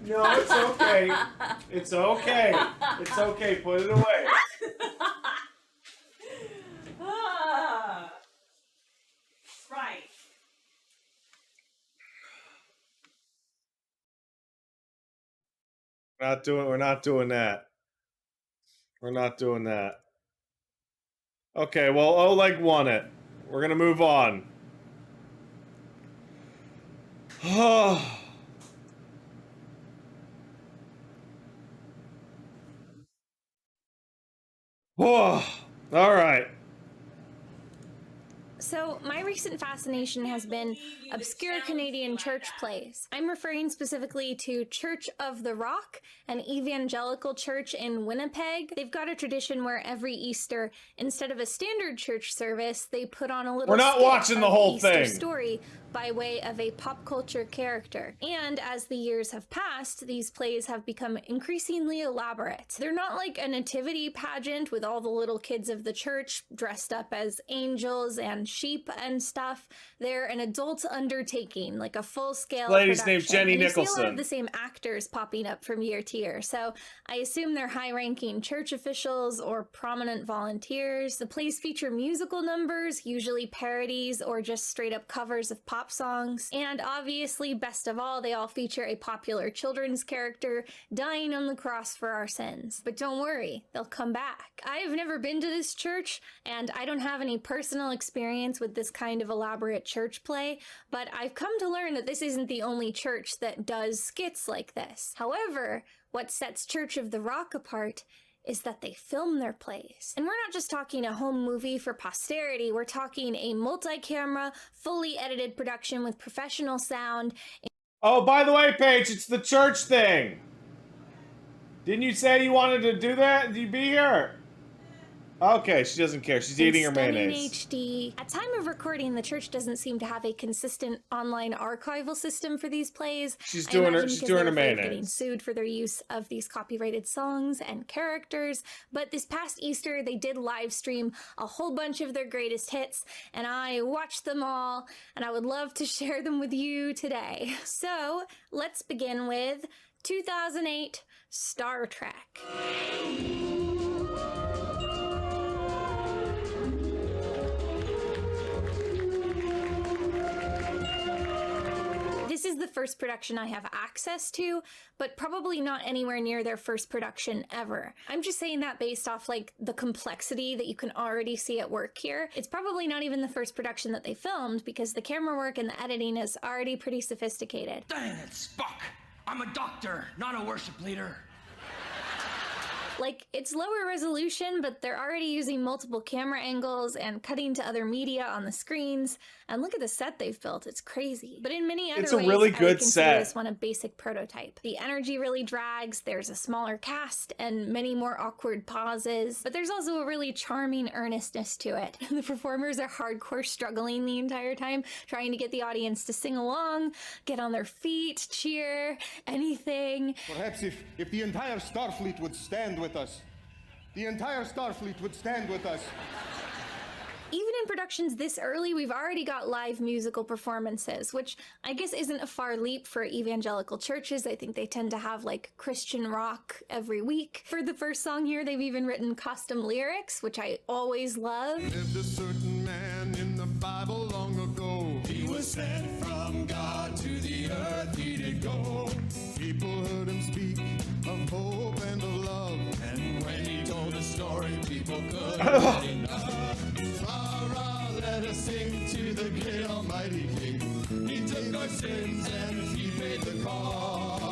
it's okay. It's okay. It's okay. Put it away. That's right. We're not doing that. We're not doing that. Okay, well, Oleg won it. We're gonna move on. All right. So, my recent fascination has been obscure Canadian church plays. I'm referring specifically to Church of the Rock, an evangelical church in Winnipeg. They've got a tradition where every Easter, instead of a standard church service, they put on a little We're not skit watching the of whole Easter thing. story by way of a pop culture character. And as the years have passed, these plays have become increasingly elaborate. They're not like a nativity pageant with all the little kids of the church dressed up as angels and sheep and stuff. They're an adult undertaking, like a full-scale Lady's production. named Jenny And you see a lot Nicholson. of the same actors popping up from year to year, so I assume they're high-ranking church officials or prominent volunteers. The plays feature musical numbers, usually parodies or just straight-up covers of pop songs, and obviously, best of all, they all feature a popular children's character dying on the cross for our sins. But don't worry, they'll come back. I've never been to this church, and I don't have any personal experience with this kind of elaborate church play, but I've come to learn that this isn't the only church that does skits like this. However, what sets Church of the Rock apart is that they film their plays. And we're not just talking a home movie for posterity, we're talking a multi-camera, fully edited production with professional sound. Oh, by the way, Paige, it's the church thing. Didn't you say you wanted to do that? Did you be here? Okay, she doesn't care. She's eating her Stunning mayonnaise. HD. At time of recording, the church doesn't seem to have a consistent online archival system for these plays. She's I doing imagine her because they're afraid of mayonnaise. getting sued for their use of these copyrighted songs and characters. But this past Easter, they did live stream a whole bunch of their greatest hits, and I watched them all, and I would love to share them with you today. So let's begin with 2008 Star Trek. This is the first production I have access to, but probably not anywhere near their first production ever. I'm just saying that based off like the complexity that you can already see at work here. It's probably not even the first production that they filmed because the camera work and the editing is already pretty sophisticated. Dang it, Spock! I'm a doctor, not a worship leader. Like, it's lower resolution, but they're already using multiple camera angles and cutting to other media on the screens. And look at the set they've built, it's crazy. But in many other It's a ways, really I would good consider set. this one a basic prototype. The energy really drags, there's a smaller cast, and many more awkward pauses. But there's also a really charming earnestness to it. The performers are hardcore struggling the entire time, trying to get the audience to sing along, get on their feet, cheer, anything. Perhaps if the entire Starfleet would stand with us. The entire Starfleet would stand with us. Even in productions this early, we've already got live musical performances, which I guess isn't a far leap for evangelical churches. I think they tend to have like Christian rock every week. For the first song here, they've even written custom lyrics, which I always love. Lived a certain man in the Bible long ago. He was sent from God to the earth he did go. People heard him speak of hope and of love. And when he told a story, people couldn't get enough. Rah, rah, let us sing to the great almighty King. He took our sins and he paid the cost.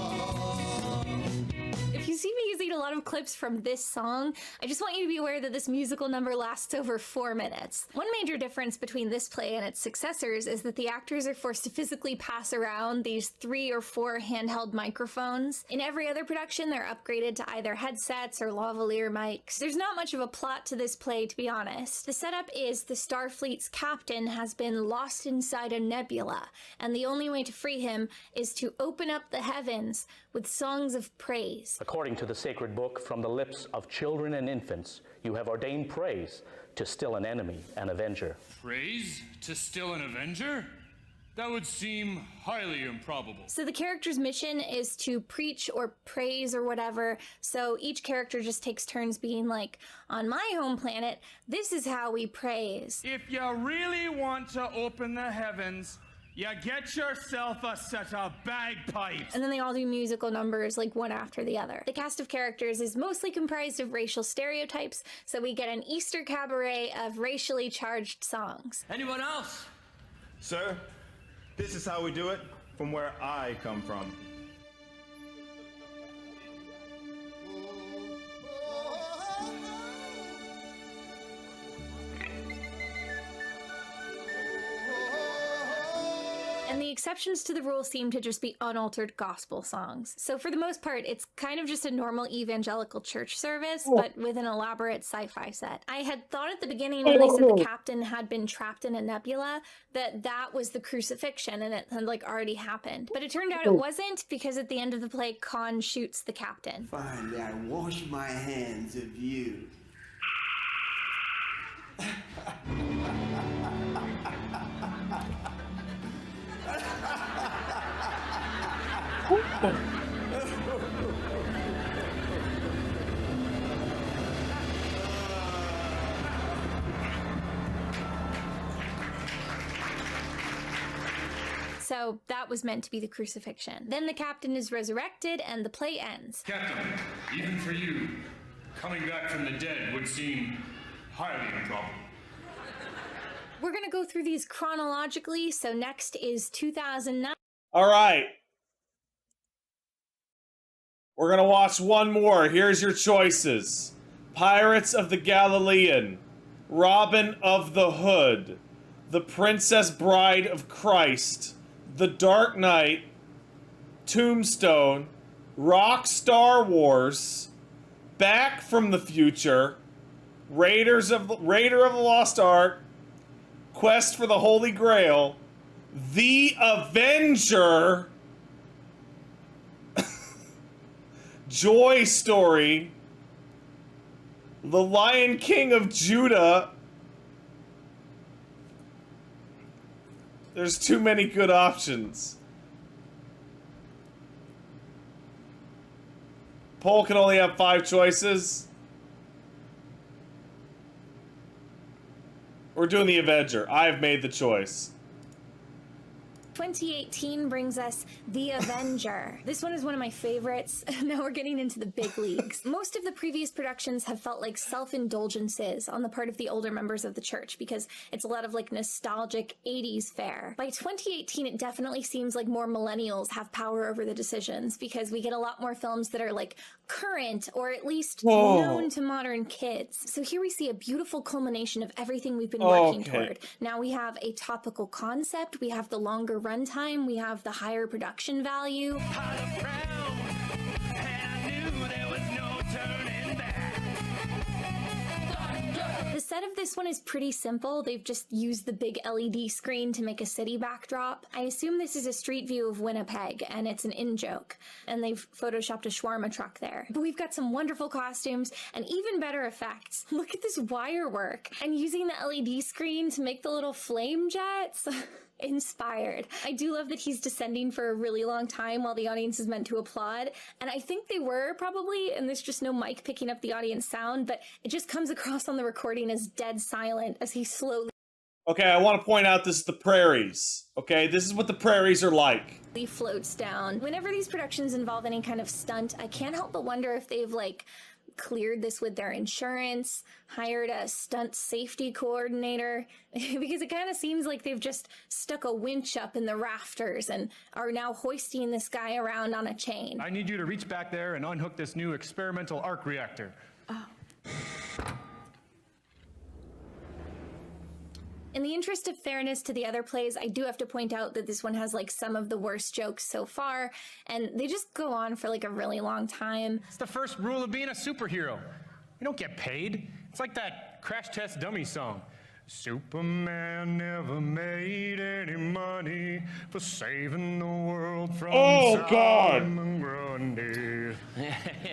If you see me using a lot of clips from this song, I just want you to be aware that this musical number lasts over 4 minutes. One major difference between this play and its successors is that the actors are forced to physically pass around these 3 or 4 handheld microphones. In every other production, they're upgraded to either headsets or lavalier mics. There's not much of a plot to this play, to be honest. The setup is the Starfleet's captain has been lost inside a nebula, and the only way to free him is to open up the heavens with songs of praise. According to the sacred book, from the lips of children and infants, you have ordained praise to still an enemy, an Avenger. Praise to still an Avenger? That would seem highly improbable. So the character's mission is to preach or praise or whatever, so each character just takes turns being like, on my home planet, this is how we praise. If you really want to open the heavens, you get yourself a set of bagpipes. And then they all do musical numbers like one after the other. The cast of characters is mostly comprised of racial stereotypes, so we get an Easter cabaret of racially charged songs. Anyone else? Sir, this is how we do it from where I come from. And the exceptions to the rule seem to just be unaltered gospel songs. So for the most part, it's kind of just a normal evangelical church service, but with an elaborate sci-fi set. I had thought at the beginning when they said the captain had been trapped in a nebula, that was the crucifixion and it had like already happened. But it turned out it wasn't, because at the end of the play, Khan shoots the captain. Finally, I wash my hands of you. So that was meant to be the crucifixion. Then the captain is resurrected and the play ends. Captain, even for you, coming back from the dead would seem highly improbable. We're gonna go through these chronologically, so next is 2009. All right. We're going to watch one more. Here's your choices. Pirates of the Galilean, Robin of the Hood, The Princess Bride of Christ, The Dark Knight, Tombstone, Rock Star Wars, Back from the Future, Raider of the Lost Ark, Quest for the Holy Grail, The Avenger, Joy Story, The Lion King of Judah. There's too many good options. Poll can only have 5 choices. We're doing the Avenger. I've made the choice. 2018 brings us The Avenger. This one is one of my favorites. Now we're getting into the big leagues. Most of the previous productions have felt like self-indulgences on the part of the older members of the church because it's a lot of like nostalgic 80s fare. By 2018, it definitely seems like more millennials have power over the decisions because we get a lot more films that are like current or at least known to modern kids. So here we see a beautiful culmination of everything we've been working toward. Now we have a topical concept, we have the longer runtime, we have the higher production value. The set of this one is pretty simple. They've just used the big LED screen to make a city backdrop. I assume this is a street view of Winnipeg, and it's an in-joke. And they've photoshopped a shawarma truck there. But we've got some wonderful costumes and even better effects. Look at this wire work. And using the LED screen to make the little flame jets. Inspired. I do love that he's descending for a really long time while the audience is meant to applaud, and I think they were probably, and there's just no mic picking up the audience sound, but it just comes across on the recording as dead silent as he slowly Okay, I want to point out this is the prairies. Okay, this is what the prairies are like. floats down. Whenever these productions involve any kind of stunt, I can't help but wonder if they've like cleared this with their insurance, hired a stunt safety coordinator, because it kind of seems like they've just stuck a winch up in the rafters and are now hoisting this guy around on a chain. I need you to reach back there and unhook this new experimental arc reactor. Oh. In the interest of fairness to the other plays, I do have to point out that this one has like some of the worst jokes so far, and they just go on for like a really long time. It's the first rule of being a superhero. You don't get paid. It's like that Crash Test Dummy song. Superman never made any money for saving the world from Simon Grundy.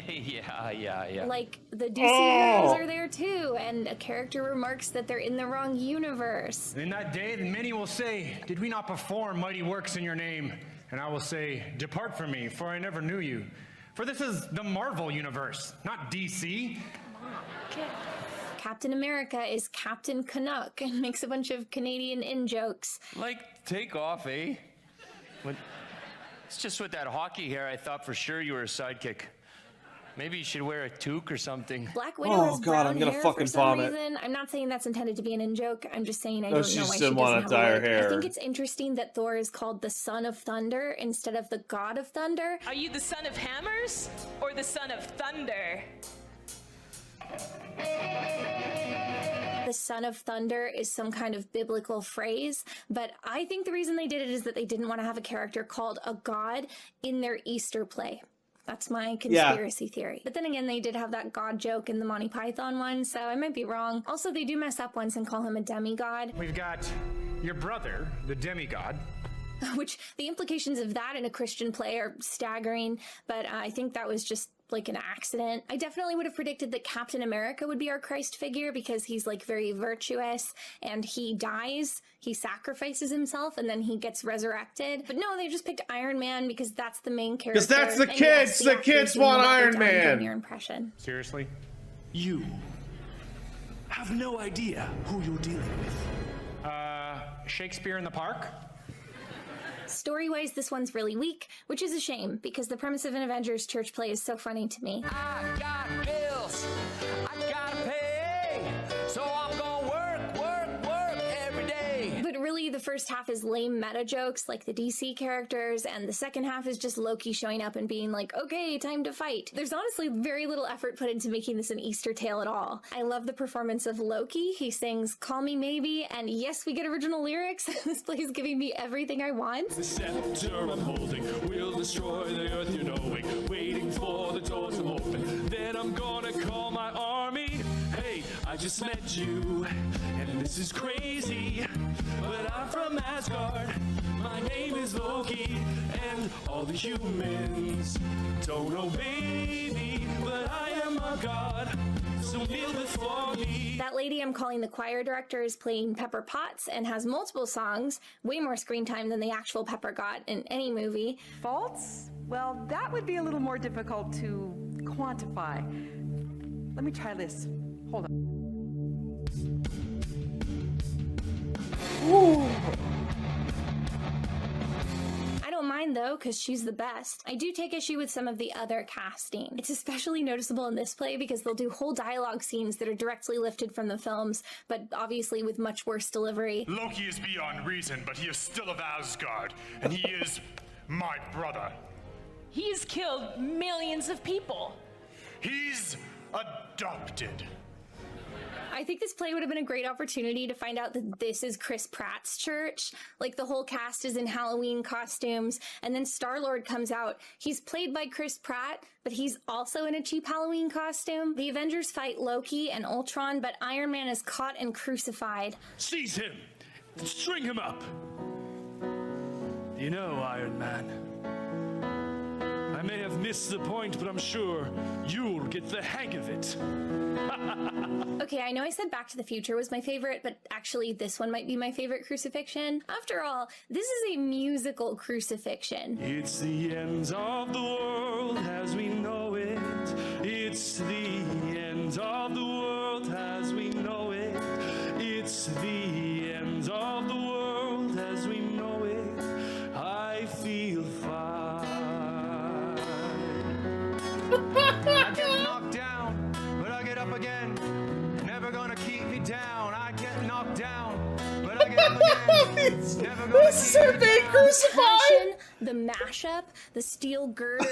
Yeah. Like, the DC heroes are there too, and a character remarks that they're in the wrong universe. In that day, then many will say, did we not perform mighty works in your name? And I will say, depart from me, for I never knew you. For this is the Marvel universe, not DC. Okay. Captain America is Captain Canuck and makes a bunch of Canadian in-jokes. Like, take off, eh? But it's just with that hockey hair, I thought for sure you were a sidekick. Maybe you should wear a toque or something. Black Widow has brown hair for some reason. I'm not saying that's intended to be an in-joke. I'm just saying I don't know why she doesn't have a wig. I think it's interesting that Thor is called the Son of Thunder instead of the God of Thunder. Are you the son of hammers or the son of thunder? The Son of Thunder is some kind of biblical phrase, but I think the reason they did it is that they didn't want to have a character called a god in their Easter play. That's my conspiracy theory. But then again, they did have that god joke in the Monty Python one, so I might be wrong. Also, they do mess up once and call him a demigod. We've got your brother, the demigod. Which, the implications of that in a Christian play are staggering, but I think that was just like an accident. I definitely would have predicted that Captain America would be our Christ figure because he's like very virtuous and he dies, he sacrifices himself, and then he gets resurrected. But no, they just picked Iron Man because that's the main character. Because that's the kids! The kids want Iron Man! Your impression. Seriously? You have no idea who you're dealing with. Shakespeare in the Park? Story-wise, this one's really weak, which is a shame, because the premise of an Avengers church play is so funny to me. I got bills, I gotta pay, so I'm gonna work every day. But really, the first half is lame meta jokes like the DC characters, and the second half is just Loki showing up and being like, okay, time to fight. There's honestly very little effort put into making this an Easter tale at all. I love the performance of Loki. He sings Call Me Maybe, and yes, we get original lyrics. This play is giving me everything I want. The scepter I'm holding will destroy the earth, you know, waiting for the door to open. Then I'm gonna call my army. Hey, I just met you, and this is crazy, but I'm from Asgard. My name is Loki, and all the humans don't obey me, but I am a god, so kneel before me. That lady I'm calling the choir director is playing Pepper Potts and has multiple songs, way more screen time than the actual Pepper got in any movie. Faults? Well, that would be a little more difficult to quantify. Let me try this. Hold on. Ooh. I don't mind though, because she's the best. I do take issue with some of the other casting. It's especially noticeable in this play because they'll do whole dialogue scenes that are directly lifted from the films, but obviously with much worse delivery. Loki is beyond reason, but he is still of Asgard, and he is my brother. He's killed millions of people. He's adopted. I think this play would have been a great opportunity to find out that this is Chris Pratt's church. Like, the whole cast is in Halloween costumes, and then Star-Lord comes out. He's played by Chris Pratt, but he's also in a cheap Halloween costume. The Avengers fight Loki and Ultron, but Iron Man is caught and crucified. Seize him! String him up! You know, Iron Man, I may have missed the point, but I'm sure you'll get the hang of it. Okay, I know I said Back to the Future was my favorite, but actually this one might be my favorite crucifixion. After all, this is a musical crucifixion. It's the end of the world as we know it. It's the end of the world as we know it. It's the end of the world as we know it. I feel fine. I get knocked down, This is her being crucified! The mashup, the steel girder,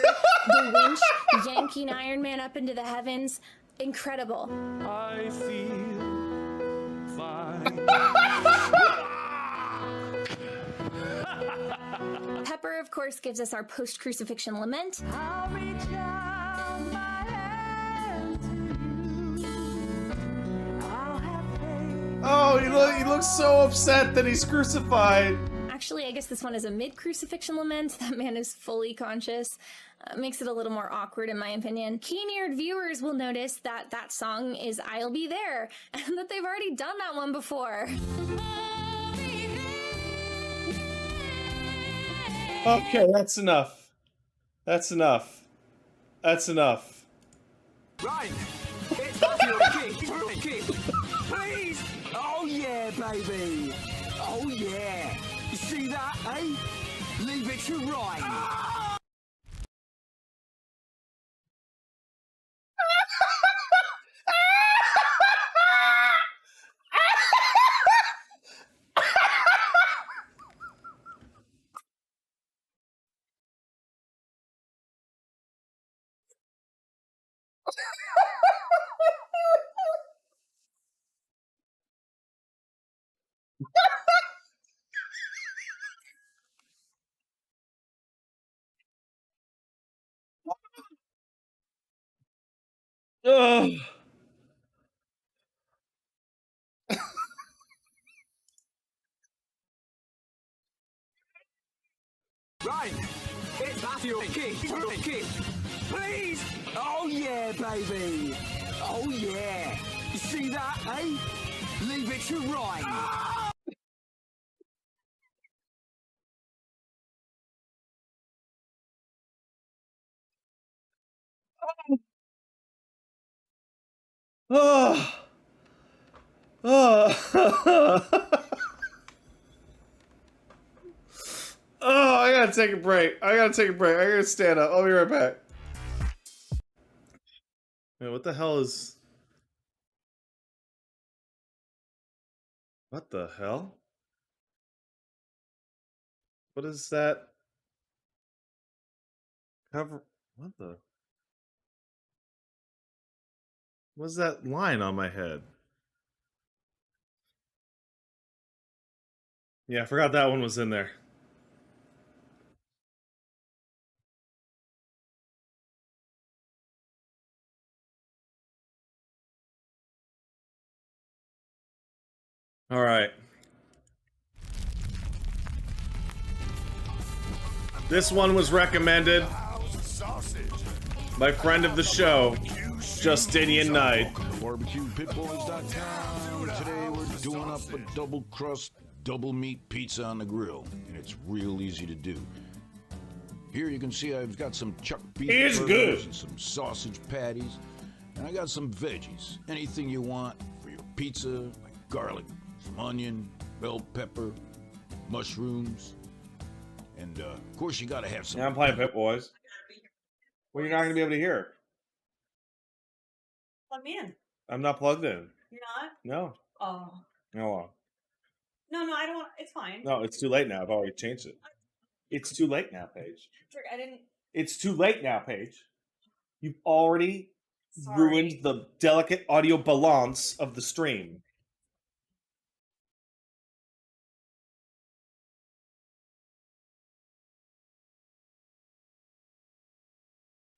the winch, yanking Iron Man up into the heavens. Incredible. I feel fine. Pepper, of course, gives us our post-crucifixion lament. I'll reach out my hand to you. I'll have faith. Oh, he looks so upset that he's crucified. Actually, I guess this one is a mid-crucifixion lament. That man is fully conscious. Makes it a little more awkward, in my opinion. Keen-eared viewers will notice that that song is I'll Be There, and that they've already done that one before. Okay, that's enough. That's enough. That's enough. Right. It's up your kick. Please. Oh yeah, baby. Oh yeah. You see that, eh? Leave it to right. Ugh. Right. It's up your kick. Please. Oh yeah, baby. Oh yeah. You see that, eh? Leave it to right. Oh. Oh. Oh, I gotta take a break. I gotta stand up. I'll be right back. Man, what the hell is... What the hell? What is that? Cover... What the... What's that line on my head? Yeah, I forgot that one was in there. All right. This one was recommended by friend of the show, Justinian Knight. BarbecuePitBoys.com. Today we're doing up a double crust, double meat pizza on the grill, and it's real easy to do. Here you can see I've got some chuck beef It's burgers good. and some sausage patties, and I got some veggies. Anything you want for your pizza, like garlic, some onion, bell pepper, mushrooms, and of course you gotta have some. Yeah, I'm playing Pit Boys. Well, you're not gonna be able to hear. Plug me in. I'm not plugged in. You're not? No. Oh. No. No, I don't want... It's fine. No, it's too late now. I've already changed it. It's too late now, Paige. I didn't... It's too late now, Paige. You've already Sorry. ruined the delicate audio balance of the stream.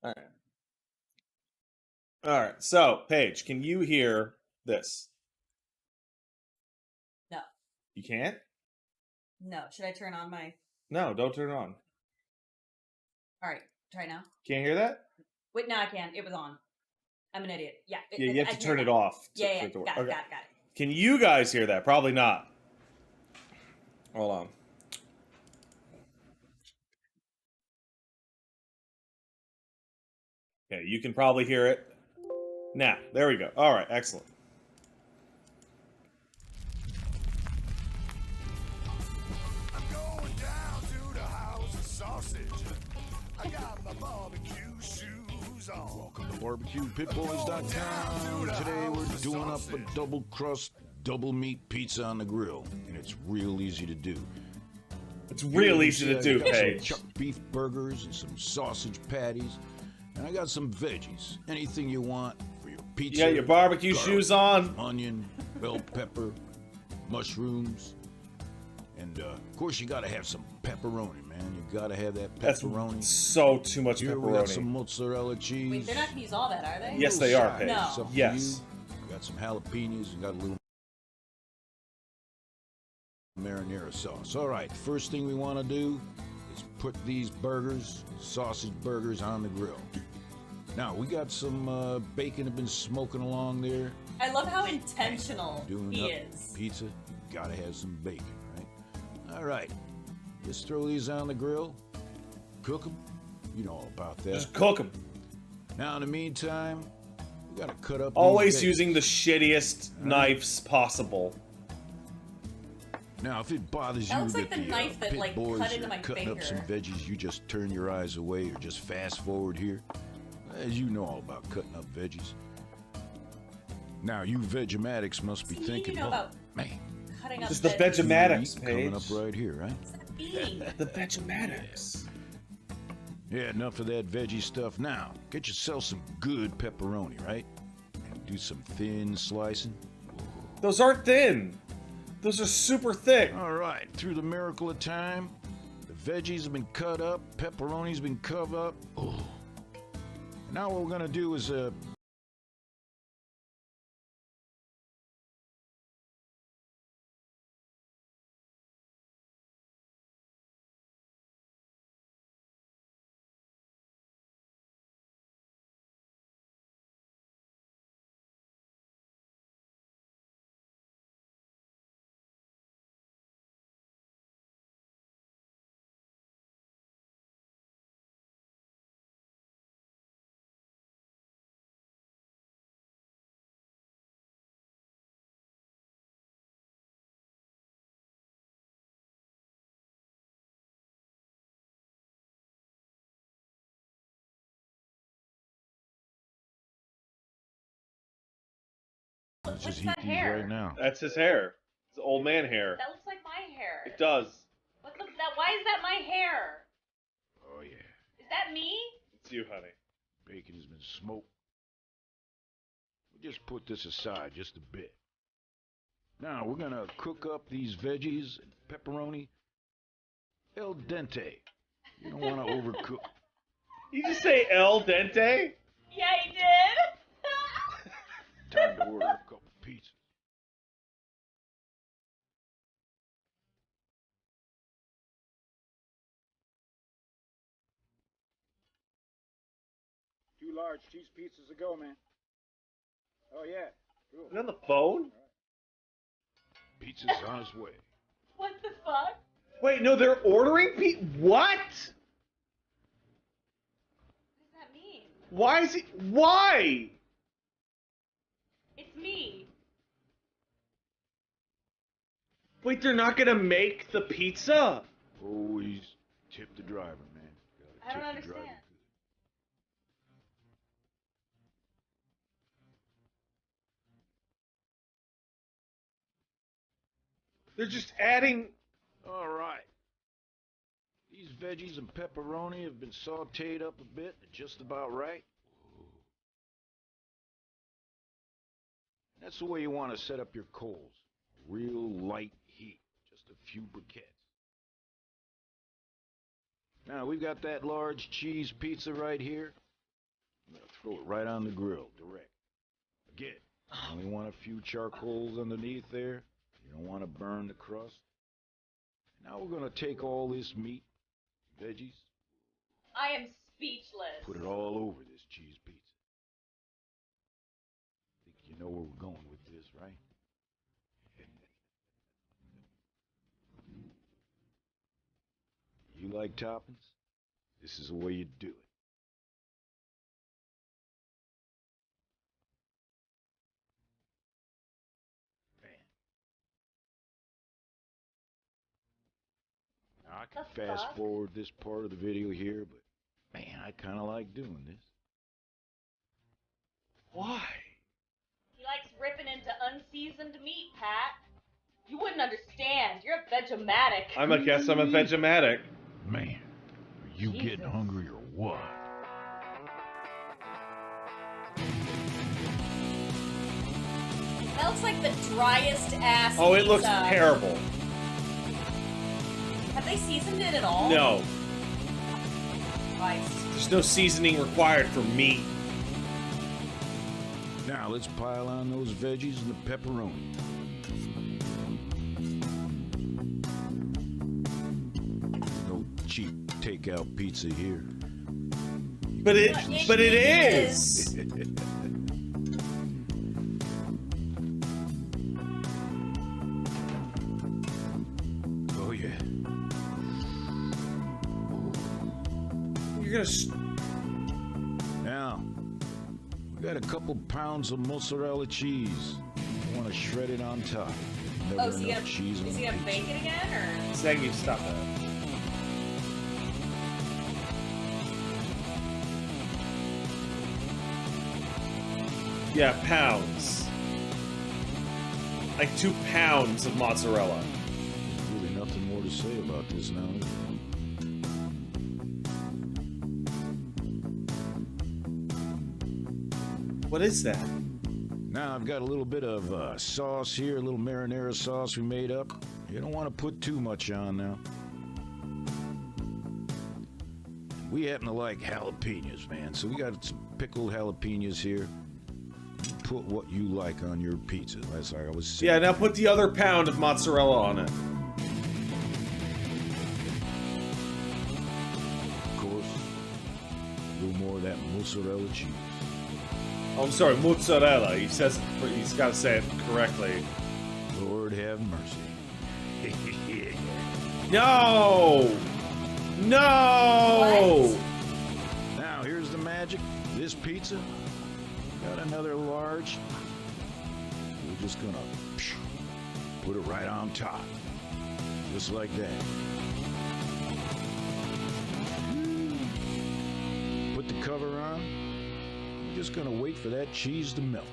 All right. All right. So, Paige, can you hear this? No. You can't? No. Should I turn on my... No, don't turn it on. All right. Try now. Can't hear that? Wait, no, I can. It was on. I'm an idiot. Yeah. Yeah, you have to turn it off. Yeah. for it to work. Got it, Okay. got it. Can you guys hear that? Probably not. Hold on. Okay, you can probably hear it. Now, there we go. All right, excellent. I'm going down to the house of sausage. I got my barbecue shoes on. Welcome to BarbecuePitBoys.com. Today we're doing up a double crust, double meat pizza on the grill, and it's real easy to do. It's real Here, easy to I do, got some Paige. chuck beef burgers and some sausage patties, and I got some veggies. Anything you want for your pizza. You got your barbecue garlic, shoes on. some onion, bell pepper, mushrooms, and of course you gotta have some pepperoni, man. You gotta have that pepperoni. That's so too much Here we got pepperoni. some mozzarella cheese. Wait, they're not gonna use all that, are they? Yes, they are, Paige. No. It's up to Yes. you. We got some jalapenos. We got a little marinara sauce. All right, first thing we want to do is put these burgers, sausage burgers, on the grill. Now, we got some bacon that been smoking along there. I love how intentional Doing he up is. pizza, you gotta have some bacon, right? All right, just throw these on the grill, cook them. You know all about that. Just cook them. Now, in the meantime, we gotta cut up. Always these veggies. using the shittiest knives possible. Now, if it bothers That you looks that like the knife that, pit like, boys cut into are my cutting up some finger. veggies, you just turn your eyes away or just fast forward here. As you know all about cutting up veggies. Now, you Vegematics must be See, thinking, you know oh, about man, cutting up Just the veggies. Vegematics, coming up Paige. right here, right? The Vegematics. Yeah, enough of that veggie stuff. Now, get yourself some good pepperoni, right? And do some thin slicing. Those aren't thin. Those are super thick. All right, through the miracle of time, the veggies have been cut up, pepperoni's been cut up. Oh. Now what we're gonna do is let's just heat these right now. That's his hair. It's old man hair. That looks like my hair. It does. What looks that? Why is that my hair? Oh yeah, Is that me? It's you, honey. bacon has been smoked. We'll just put this aside just a bit. Now we're gonna cook up these veggies and pepperoni al dente. You don't want to overcook. You just say el dente? Yeah, he did. Time to order a couple pizzas. Two large cheese pizzas to go, man. Oh, yeah. Cool. Is he on the phone? Pizza's on its way. What the fuck? Wait, no, they're ordering what? What does that mean? Why is he? Why? It's me. Wait, they're not gonna make the pizza? Always tip the driver, man. I don't Gotta tip the understand. driver. They're just adding. All right. These veggies and pepperoni have been sauteed up a bit, just about right. That's the way you want to set up your coals. Real light heat, just a few briquettes. Now we've got that large cheese pizza right here. I'm gonna throw it right on the grill, direct. Again, you only want a few charcoals underneath there. You don't want to burn the crust. Now we're gonna take all this meat, veggies, I am speechless. put it all over this cheese pizza. Think you know where we're going with this, right? You like toppings? This is the way you do it. Now I can The fast fuck? forward this part of the video here, but man, I kind of like doing this. Why? He likes ripping into unseasoned meat, Pat. You wouldn't understand. You're a Vegematic. I guess I'm a Vegematic. Man, are you getting hungry or what? That looks like the driest ass Oh, it looks pizza. terrible. Have they seasoned it at all? No. Christ. There's no seasoning required for meat. Now let's pile on those veggies and the pepperoni. No cheap takeout pizza here. But it is. Oh yeah. You're gonna. Now, we got a couple pounds of mozzarella cheese. I want to shred it on top. Never Oh, is he enough gonna, cheese on is he a gonna pizza. bake it again, or? Saying you stop that. Yeah, pounds. Like 2 pounds of mozzarella. Really nothing more to say about this now. What is that? Now I've got a little bit of sauce here, a little marinara sauce we made up. You don't want to put too much on now. We happen to like jalapenos, man, so we got some pickled jalapenos here. Put what you like on your pizza, as I was saying. Yeah, now put the other pound of mozzarella on it. Of course, a little more of that mozzarella cheese. Oh, I'm sorry, mozzarella. He says it, he's got to say it correctly. Lord have mercy. No! No! Now, here's the magic. This pizza got another large. We're just gonna put it right on top. Just like that. Put the cover on. We're just gonna wait for that cheese to melt.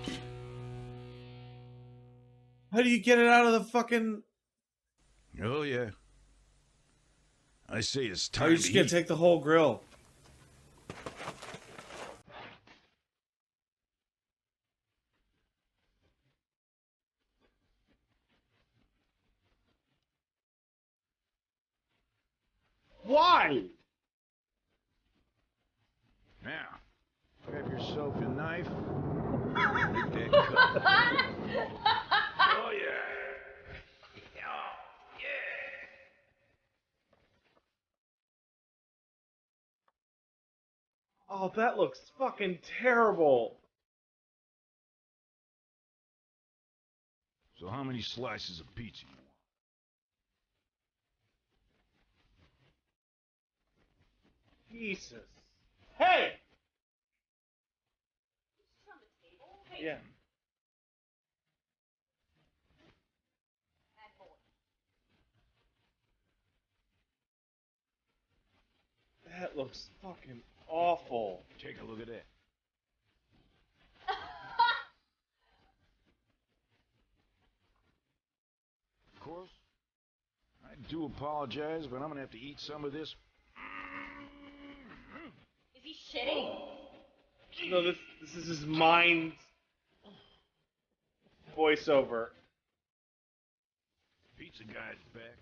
How do you get it out of the fucking... Oh, yeah. I say it's time Are you to just gonna eat. take the whole grill? Why? Now, grab yourself a knife. Get that cut. Oh, yeah. Oh, that looks fucking terrible. So how many slices of pizza you want? Jesus. Hey! Yeah. That looks fucking awful. Take a look at that. Of course, I do apologize, but I'm gonna have to eat some of this. Is he shitting? No, this is his mind voiceover. Pizza guy's back.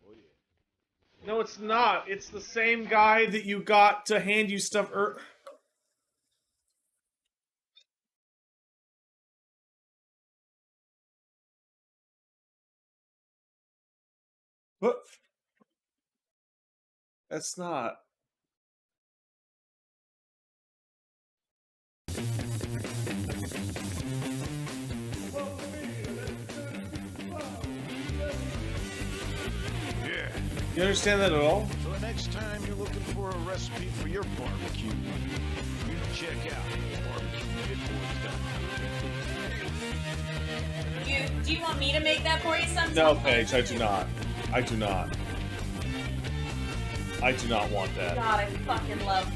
Oh yeah. No, it's not. It's the same guy that you got to hand you stuff. What? That's not. Yeah. You understand that at all? So the next time you're looking for a recipe for your barbecue, you can check out barbecuepitboards.com. Do you want me to make that for you sometime? No, Paige, I do not. I do not. I do not want that. God, I fucking love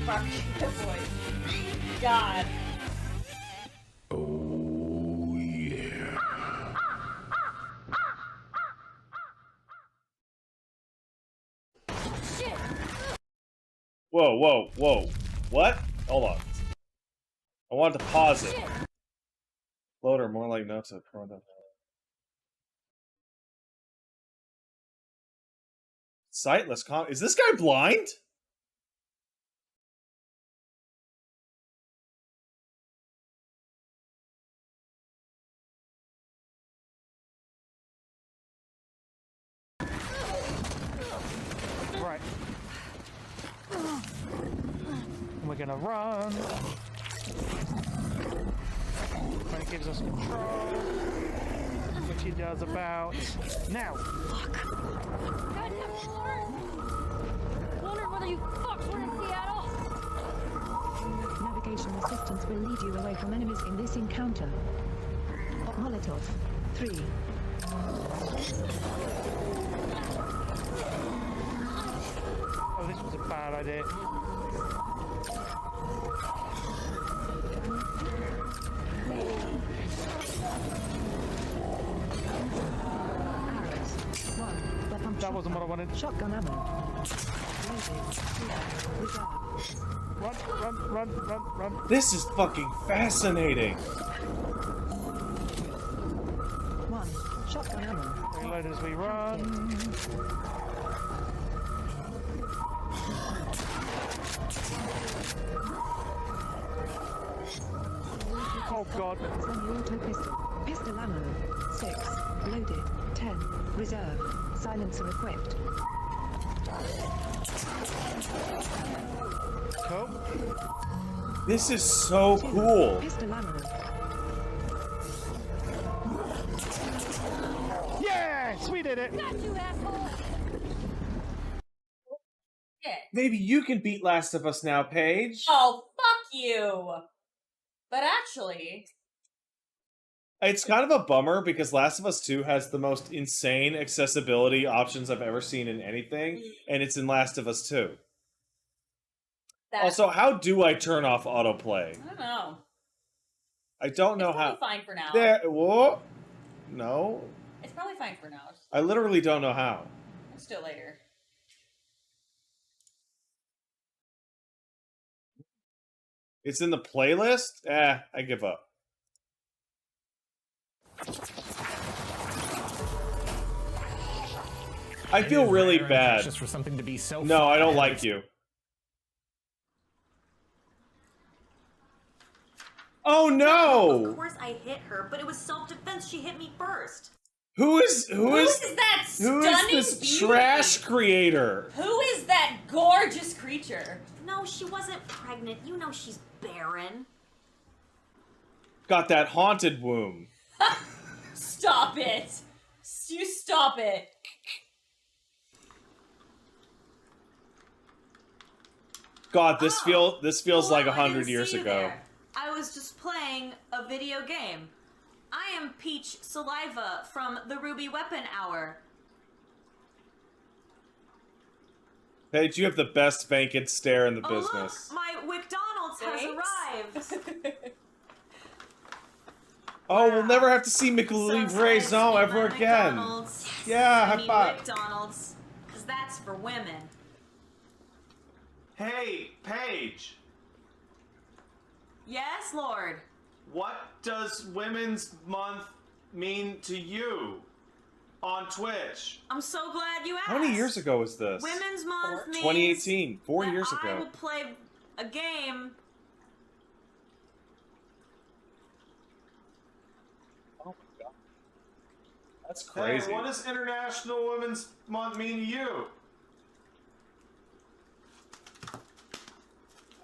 barbecue pit boys. God. Oh yeah. Whoa, whoa, whoa. What? Hold on. I wanted to pause it. Loader, more like notes of product. Sightless Is this guy blind? Right. We're gonna run. When it gives us control, which he does about now. Wonder whether you fucks were in Seattle. Navigation assistance will lead you away from enemies in this encounter. Molotov 3. Oh, this was a bad idea. That wasn't what I wanted. Shotgun ammo. Run. This is fucking fascinating. 1. Shotgun ammo. Reload as we run. Oh god. Semi-auto pistol. Pistol ammo. 6. Loaded. 10. Reserve. Silencer equipped. Cool. This is so cool. Pistol ammo. Yes, we did it. Got you, asshole. Maybe you can beat Last of Us now, Paige. Oh, fuck you! But actually... It's kind of a bummer because Last of Us 2 has the most insane accessibility options I've ever seen in anything, and it's in Last of Us 2. Also, how do I turn off autoplay? I don't know. I don't know It's how. probably fine for now. There. Whoa. No. It's probably fine for now. I literally don't know how. Let's do it later. It's in the playlist? I give up. I feel really bad. Just for something to be so No, I don't like you. Oh no! Of course I hit her, but it was self-defense. She hit me first. Who is that stunning this beauty? trash creator? Who is that gorgeous creature? No, she wasn't pregnant. You know she's barren. Got that haunted womb. Stop it! You stop it! God, this feels like 100 years see you ago. there. I was just playing a video game. I am Peach Saliva from the Ruby Weapon Hour. Paige, you have the best vacant stare in the Oh, business. look, my McDonald's has arrived. Oh, we'll never have to see McLean Raison ever again. McDonald's. Yeah, I high mean five. McDonald's, because that's for women. Hey, Paige. Yes, Lord. What does Women's Month mean to you on Twitch? I'm so glad you asked. How many years ago was this? Women's Month means 2018. 4 that years I ago. will play a game. That's crazy. Hey, what does International Women's Month mean to you?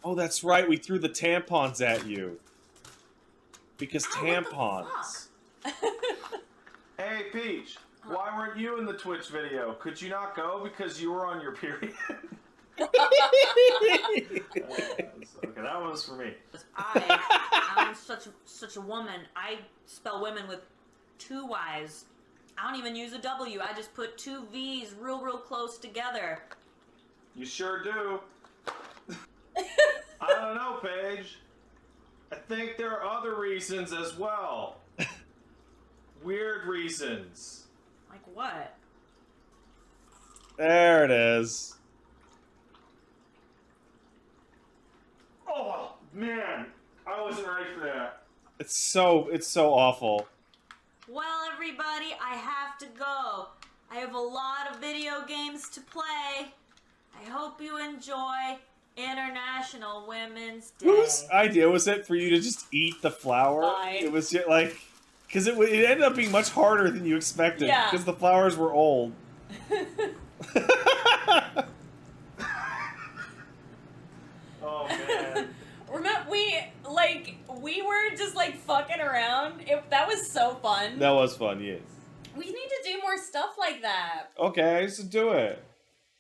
Oh, that's right. We threw the tampons at you. Because tampons. Hey, Peach. Why weren't you in the Twitch video? Could you not go because you were on your period? Okay, that one was for me. I'm such a woman. I spell women with 2 Y's. I don't even use a W. I just put 2 V's real close together. You sure do. I don't know, Paige. I think there are other reasons as well. Weird reasons. Like what? There it is. Oh man, I wasn't ready for that. It's so awful. Well, everybody, I have to go. I have a lot of video games to play. I hope you enjoy International Women's Day. Whose idea was it for you to just eat the flower? Mine. It was just like, because it ended up being much harder than you expected. Yeah. Because the flowers were old. Oh man. Remember, we were just like fucking around. That was so fun. That was fun, yes. We need to do more stuff like that. Okay, so do it.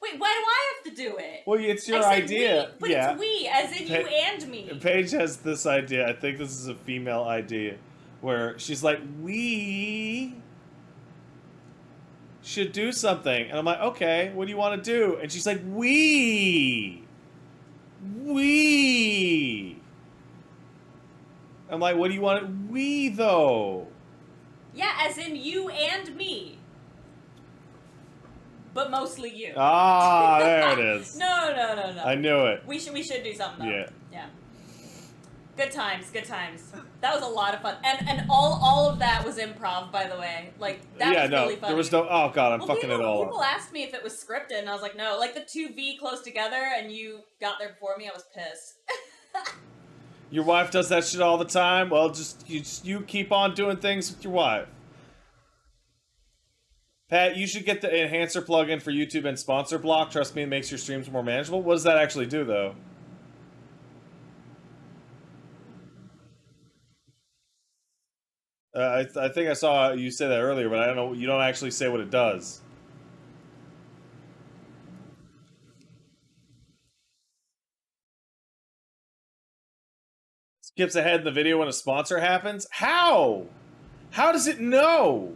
Wait, why do I have to do it? Well, it's your I said idea. We, but yeah. it's we, as in you and me. Paige has this idea. I think this is a female idea, where she's like, "We should do something," and I'm like, "Okay, what do you want to do?" And she's like, "We." I'm like, "What do you want? We though." Yeah, as in you and me. But mostly you. Ah, there it is. No. I knew it. We should do something though. Yeah. Yeah. Good times. That was a lot of fun. And all of that was improv, by the way. Like, that was really funny. There was no. Oh god, I'm fucking it all People up. asked me if it was scripted, and I was like, no. Like, the 2V close together, and you got there before me, I was pissed. Your wife does that shit all the time. Well, you keep on doing things with your wife. Pat, you should get the enhancer plugin for YouTube and sponsor block. Trust me, it makes your streams more manageable. What does that actually do, though? I think I saw you say that earlier, but I don't know. You don't actually say what it does. Skips ahead in the video when a sponsor happens? How? How does it know?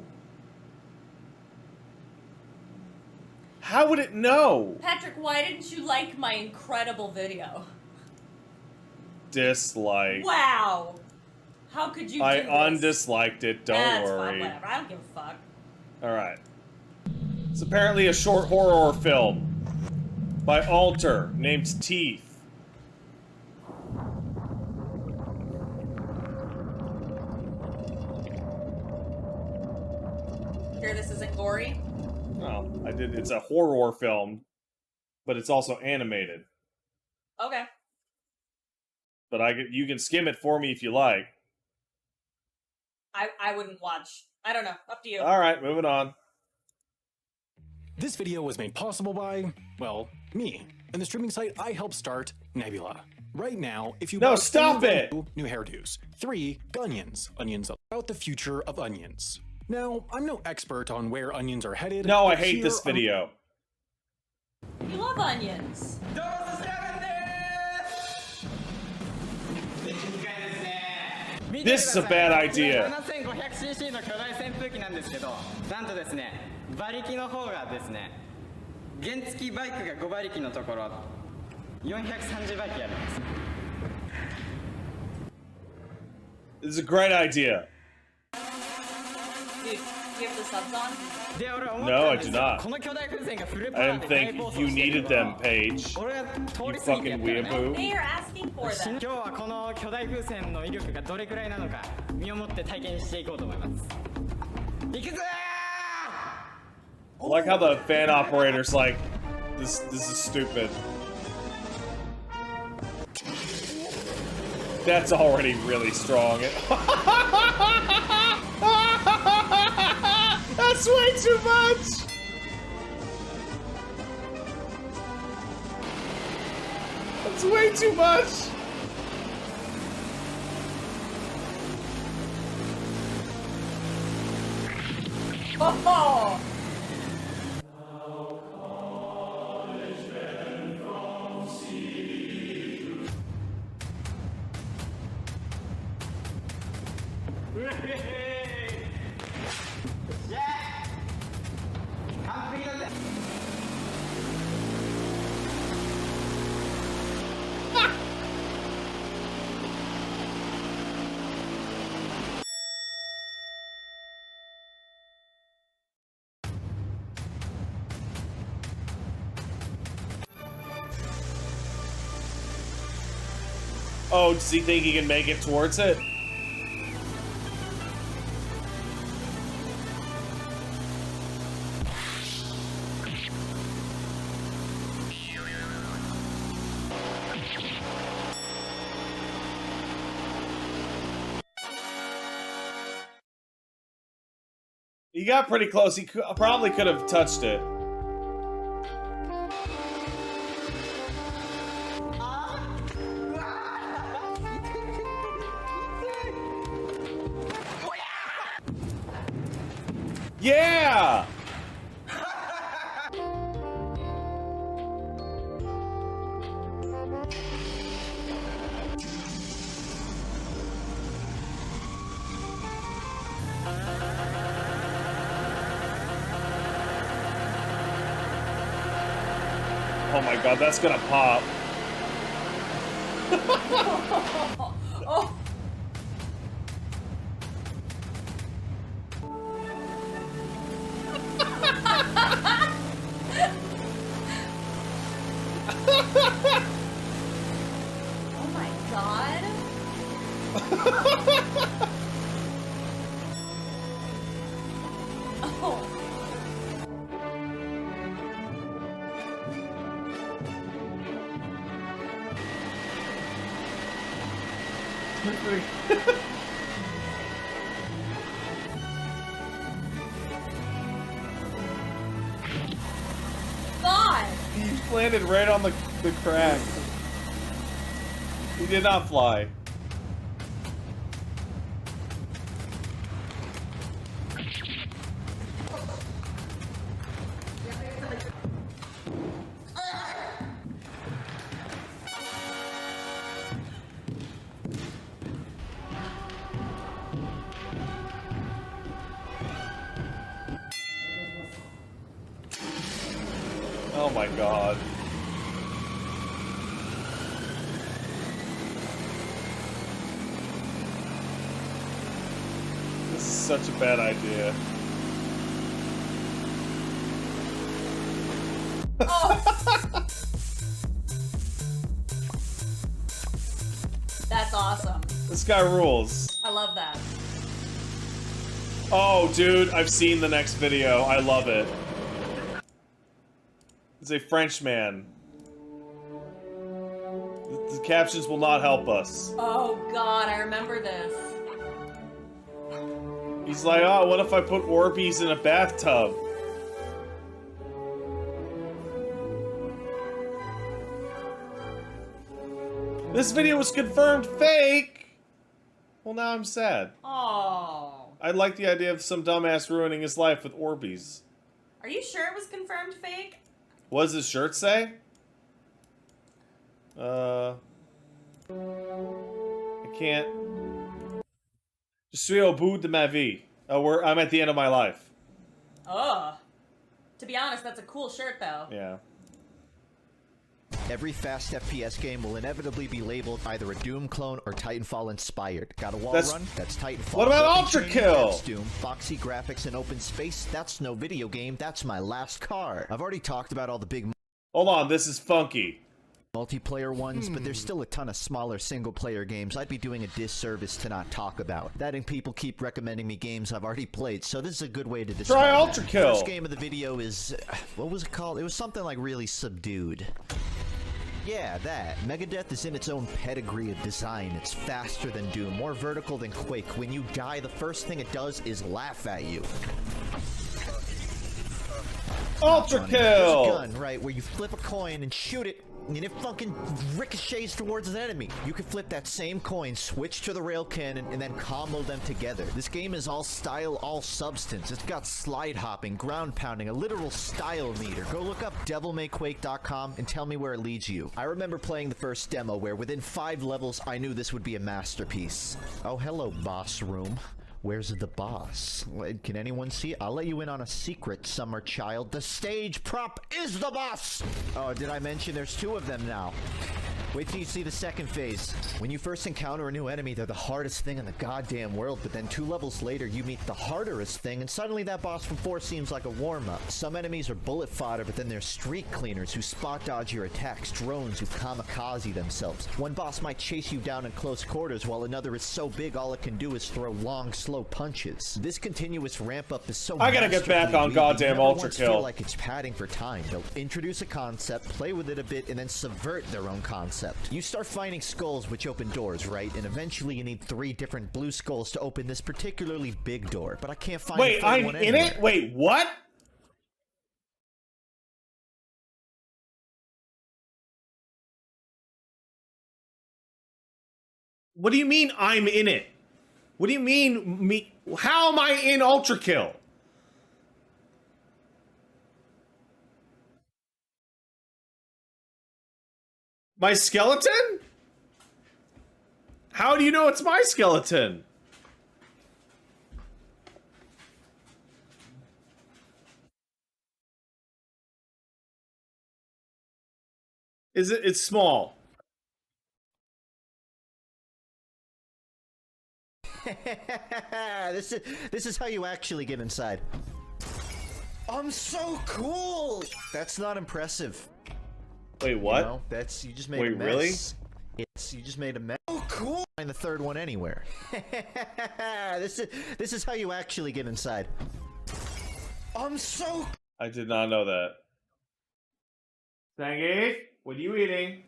How would it know? Patrick, why didn't you like my incredible video? Dislike. Wow. How could you do I this? undisliked it, don't That's worry. fine, whatever. I don't give a fuck. Alright. It's apparently a short horror film by Alter named Teeth. Sure this isn't gory? Oh, it's a horror film, but it's also animated. Okay. But you can skim it for me if you like. I wouldn't watch. I don't know. Up to you. Alright, moving on. This video was made possible by, well, me, and the streaming site I helped start, Nebula. Right now, if you No, buy stop any it! New hairdos. 3 Gunions. Onions about the future of onions. Now, I'm no expert on where onions are headed. No, I but hate here this video. You love onions. This is a bad idea. 7500cc の巨大扇風機なんですけど、なんとですね、馬力の方がですね、原付バイクが5馬力のところ、430馬力あります。This is a great idea. Dude, you have the subs on? No, I do not. I didn't think you needed them, Paige. You fucking weeaboo. They are asking for them. 今日はこの巨大風船の威力がどれくらいなのか身をもって体験していこうと思います。行くぜ I like how the fan operator's like, this is stupid. That's already really strong. That's way too much! That's way too much! Oh! Oh, does he think he can make it towards it? He got pretty close. He probably could have touched it. Yeah! Oh my god, that's gonna pop. Oh. Oh my god. Oh. God. He landed right on the crack. He did not fly. Oh my god. This is such a bad idea. That's awesome. This guy rules. I love that. Oh, dude, I've seen the next video. I love it. It's a Frenchman. The captions will not help us. Oh god, I remember this. He's like, oh, what if I put Orbeez in a bathtub? This video was confirmed fake! Well, now I'm sad. Oh. I like the idea of some dumbass ruining his life with Orbeez. Are you sure it was confirmed fake? What does his shirt say? I can't. Je suis au bout de ma vie. Oh, I'm at the end of my life. Ugh. To be honest, that's a cool shirt, though. Yeah. Every fast FPS game will inevitably be labeled either a Doom clone or Titanfall inspired. Got a wall run? That's Titanfall. What about Weapon training? Ultrakill? That's Doom. Boxy graphics and open space? That's no video game. That's my last car. I've already talked about all the big Hold on, this is funky. multiplayer ones, but there's still a ton of smaller single-player games I'd be doing a disservice to not talk about. That and people keep recommending me games I've already played, so this is a good way to describe Try that. Ultrakill. First game of the video is... what was it called? It was something like really subdued. Yeah, that. Megadeth is in its own pedigree of design. It's faster than Doom, more vertical than Quake. When you die, the first thing it does is laugh at you. Ultrakill! There's a gun, right, where you flip a coin and shoot it, and it fucking ricochets towards an enemy. You can flip that same coin, switch to the rail cannon, and then combo them together. This game is all style, all substance. It's got slide hopping, ground pounding, a literal style meter. Go look up devilmayquake.com and tell me where it leads you. I remember playing the first demo where within 5 levels I knew this would be a masterpiece. Oh, hello, boss room. Where's the boss? Can anyone see it? I'll let you in on a secret, summer child. The stage prop is the boss! Oh, did I mention there's 2 of them now? Wait till you see the second phase. When you first encounter a new enemy, they're the hardest thing in the goddamn world, but then 2 levels later, you meet the harderest thing, and suddenly that boss from 4 seems like a warm-up. Some enemies are bullet fodder, but then there's street cleaners who spot dodge your attacks, drones who kamikaze themselves. One boss might chase you down in close quarters, while another is so big all it can do is throw long, slow punches. This continuous ramp-up is so I gotta get back on goddamn Ultrakill. Feel like it's padding for time. They'll introduce a concept, play with it a bit, and then subvert their own concept. You start finding skulls which open doors, right? And eventually you need 3 different blue skulls to open this particularly big door. But I can't find Wait, the 3rd I'm one in anywhere. it? Wait, what? What do you mean I'm in it? What do you mean me? How am I in Ultrakill? My skeleton? How do you know it's my skeleton? Is it? It's small. This is how you actually get inside. I'm so cool. That's not impressive. Wait, what? You know, that's you just made Wait, a mess. really? It's you just made a mess. Oh, cool. Find the 3rd one anywhere. This is how you actually get inside. I'm so. I did not know that. Zangief, what are you eating?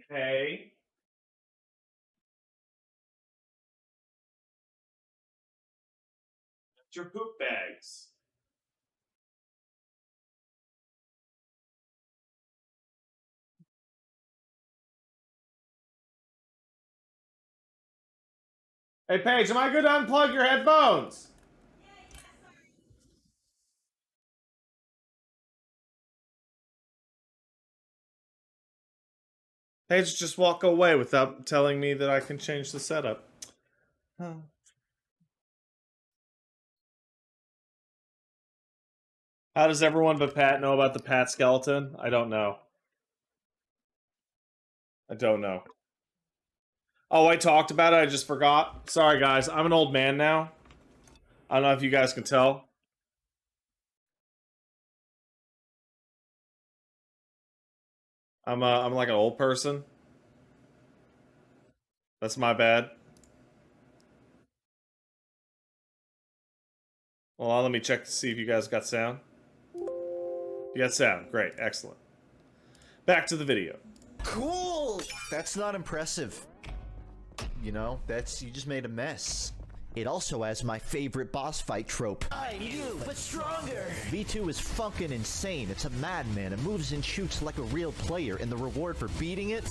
Hey. That's your poop bags. Hey, Paige, am I good to unplug your headphones? Paige, just walk away without telling me that I can change the setup. Huh. How does everyone but Pat know about the Pat skeleton? I don't know. I don't know. Oh, I talked about it. I just forgot. Sorry, guys. I'm an old man now. I don't know if you guys can tell. I'm like an old person. That's my bad. Well, let me check to see if you guys got sound. You got sound. Great. Excellent. Back to the video. Cool. That's not impressive. You know, that's you just made a mess. It also has my favorite boss fight trope. I'm you, but stronger. V2 is fucking insane. It's a madman. It moves and shoots like a real player, and the reward for beating it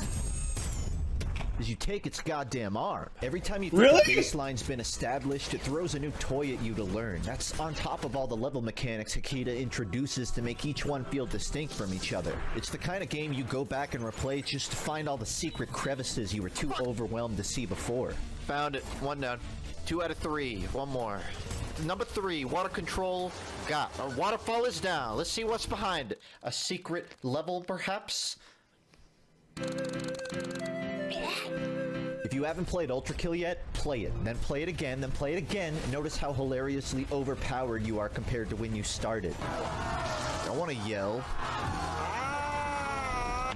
is you take its goddamn arm. Every time you think the baseline's been established, it throws a new toy at you to learn. That's on top of all the level mechanics Hakita introduces to make each one feel distinct from each other. It's the kind of game you go back and replay just to find all the secret crevices you were too overwhelmed to see before. Found it. 1 down. 2 out of 3. 1 more. Number 3, water control. Got. Our waterfall is down. Let's see what's behind it. A secret level, perhaps? If you haven't played Ultrakill yet, play it. Then play it again, then play it again, and notice how hilariously overpowered you are compared to when you started. I want to yell.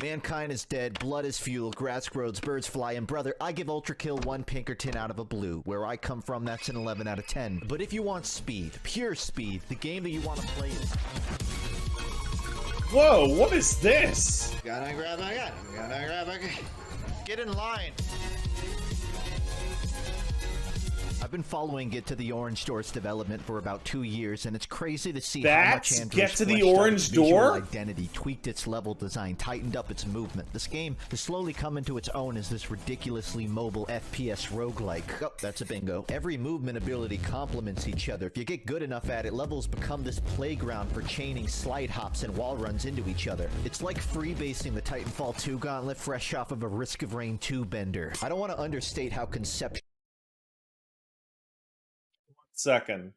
Mankind is dead, blood is fuel, grass grows, birds fly, and brother, I give Ultrakill 1 Pinkerton out of a blue. Where I come from, that's an 11 out of 10. But if you want speed, pure speed, the game that you want to play is... Whoa, what is this? Gotta grab my gun. Gotta grab my gun. Get in line. I've been following Get to the Orange Door's development for about 2 years, and it's crazy to see That's how much Andrew's Get to the fleshed out Orange its visual Door? identity, tweaked its level design, tightened up its movement. This game has slowly come into its own as this ridiculously mobile FPS roguelike. Oh, that's a bingo. Every movement ability complements each other. If you get good enough at it, levels become this playground for chaining slide hops and wall runs into each other. It's like freebasing the Titanfall 2 gauntlet fresh off of a Risk of Rain 2 bender. I don't want to understate how conceptual Second.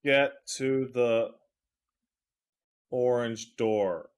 get to the orange door.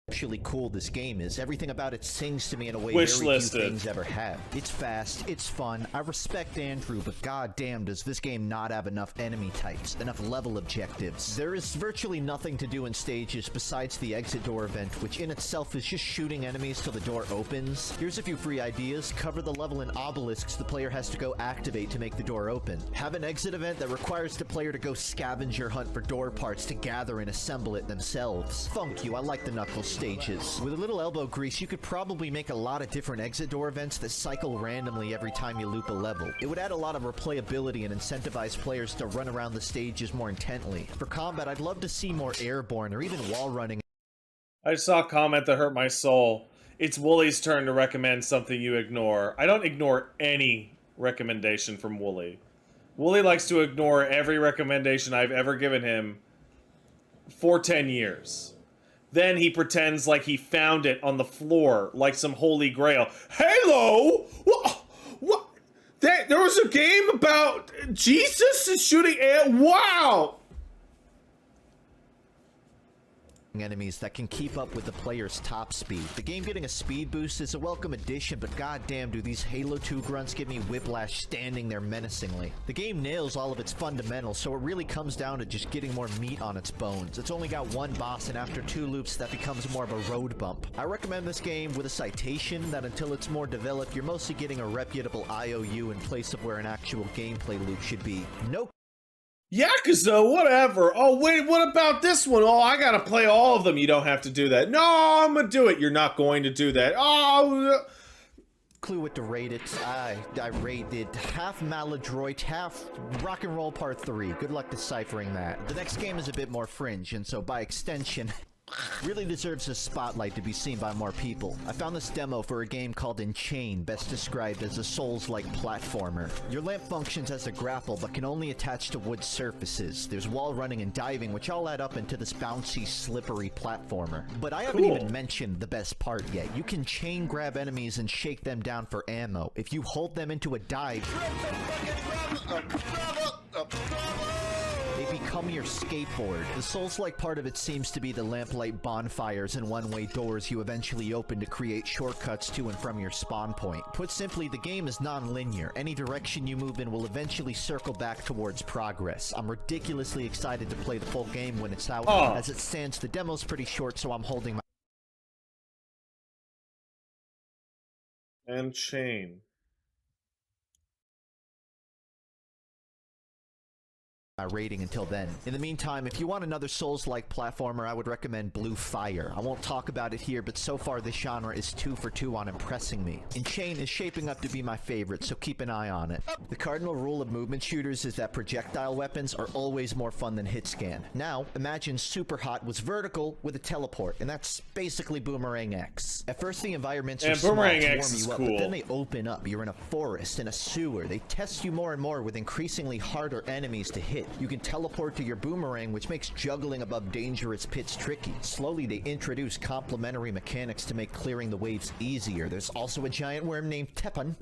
Actually cool this game is. Everything about it sings to me in a way Wish very listed. few things ever have. It's fast, it's fun. I respect Andrew, but goddamn does this game not have enough enemy types, enough level objectives. There is virtually nothing to do in stages besides the exit door event, which in itself is just shooting enemies till the door opens. Here's a few free ideas. Cover the level in obelisks the player has to go activate to make the door open. Have an exit event that requires the player to go scavenger hunt for door parts to gather and assemble it themselves. Funk you, I like the Knuckles stages. With a little elbow grease, you could probably make a lot of different exit door events that cycle randomly every time you loop a level. It would add a lot of replayability and incentivize players to run around the stages more intently. For combat, I'd love to see more airborne or even wall running. I saw a comment that hurt my soul. It's Wooly's turn to recommend something you ignore. I don't ignore any recommendation from Wooly. Wooly likes to ignore every recommendation I've ever given him for 10 years. Then he pretends like he found it on the floor, like some holy grail. Halo? What? There was a game about Jesus shooting wow! Enemies that can keep up with the player's top speed. The game getting a speed boost is a welcome addition, but goddamn do these Halo 2 grunts give me whiplash standing there menacingly. The game nails all of its fundamentals, so it really comes down to just getting more meat on its bones. It's only got one boss, and after 2 loops that becomes more of a road bump. I recommend this game with a citation that until it's more developed, you're mostly getting a reputable IOU in place of where an actual gameplay loop should be. No Yakuza, whatever. Oh, wait, what about this one? Oh, I gotta play all of them. You don't have to do that. No, I'm gonna do it. You're not going to do that. Oh, clue what to rate it. I rated half Maladroit, half Rock and Roll Part 3. Good luck deciphering that. The next game is a bit more fringe, and so by extension, really deserves a spotlight to be seen by more people. I found this demo for a game called Enchain, best described as a Souls-like platformer. Your lamp functions as a grapple, but can only attach to wood surfaces. There's wall running and diving, which all add up into this bouncy, slippery platformer. But I haven't even mentioned the best part yet. You can chain grab enemies and shake them down for ammo. If you hold them into a dive, they become your skateboard. The Souls-like part of it seems to be the lamplight bonfires and one-way doors you eventually open to create shortcuts to and from your spawn point. Put simply, the game is non-linear. Any direction you move in will eventually circle back towards progress. I'm ridiculously excited to play the full game when it's out. As it stands, the demo's pretty short, so I'm holding my... and chain. Rating until then. In the meantime, if you want another Souls-like platformer, I would recommend Blue Fire. I won't talk about it here, but so far this genre is 2 for 2 on impressing me. Enchain is shaping up to be my favorite, so keep an eye on it. The cardinal rule of movement shooters is that projectile weapons are always more fun than hit scan. Now, imagine Super Hot was vertical with a teleport, and that's basically Boomerang X. At first, the environments are small Boomerang to X warm is you up, cool. but then they open up. You're in a forest, in a sewer. They test you more and more with increasingly harder enemies to hit. You can teleport to your boomerang, which makes juggling above dangerous pits tricky. Slowly, they introduce complementary mechanics to make clearing the waves easier. There's also a giant worm named Teppen.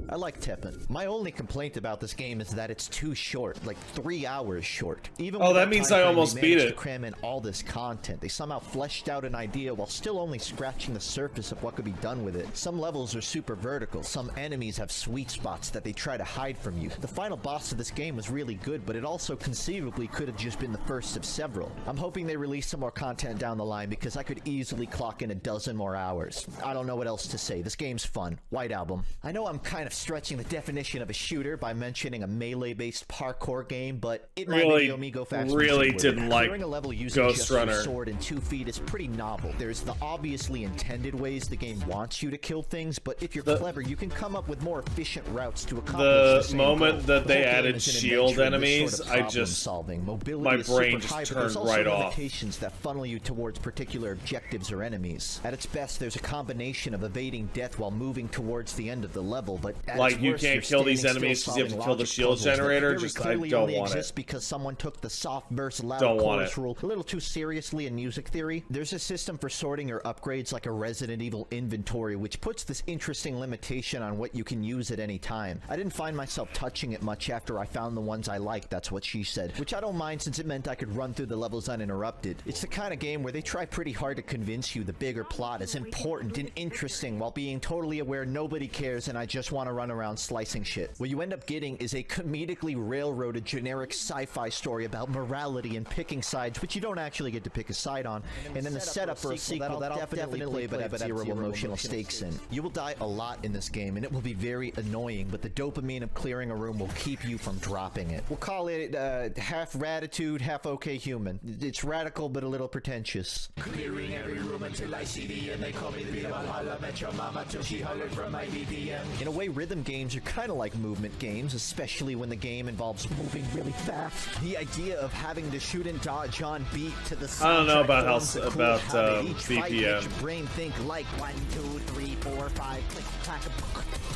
I like Teppen. My only complaint about this game is that it's too short, like 3 hours short. Even Oh, with that means I almost beat to it. cram in all this content. They somehow fleshed out an idea while still only scratching the surface of what could be done with it. Some levels are super vertical. Some enemies have sweet spots that they try to hide from you. The final boss of this game was really good, but it also conceivably could have just been the first of several. I'm hoping they release some more content down the line because I could easily clock in a dozen more hours. I don't know what else to say. This game's fun. White Album. I know I'm kind of stretching the definition of a shooter by mentioning a melee-based parkour game, but it might video me go fast. Really didn't like Clearing a level using Ghost just your Runner. sword and 2 feet is pretty novel. There's the obviously intended ways the game wants you to kill things, but if you're clever, you can come up with more efficient routes to accomplish the same moment goal. that The they whole game added is an shield adventure in this enemies, sort of I problem just solving. Mobility my is brain super just high, but turned there's also right off. limitations that funnel you towards particular objectives or enemies. At its best, there's a combination of evading death while moving towards the end of the level, but At Like, its you worst, can't you're kill these standing enemies still because you have to solving kill the logic shield puzzles that generator. very Just, I clearly don't only want it. exist because someone took the soft versus loud Don't want chorus it. rule a little too seriously in music theory. There's a system for sorting your upgrades like a Resident Evil inventory, which puts this interesting limitation on what you can use at any time. I didn't find myself touching it much after I found the ones I liked, that's what she said, which I don't mind since it meant I could run through the levels uninterrupted. It's the kind of game where they try pretty hard to convince you the bigger plot is important and interesting while being totally aware nobody cares and I just want to run around slicing shit. What you end up getting is a comedically railroaded generic sci-fi story about morality and picking sides, which you don't actually get to pick a side on, and then the setup for a sequel that I'll definitely play but have zero emotional stakes in. You will die a lot in this game and it will be very annoying, but the dopamine of clearing a room will keep you from dropping it. We'll call it half ratitude, half okay human. It's radical but a little pretentious. Clearing every room until I see the end. They call me the Valhalla. Met your mama till she hollered from my BDM. In a way, rhythm games are kind of like movement games, especially when the game involves moving really fast. The idea of having to shoot and dodge on beat to the I don't know about how soundtrack forms a about cool habit. Each fight BPM. makes your brain think like 1, 2, 3, 4, 5, click, clack.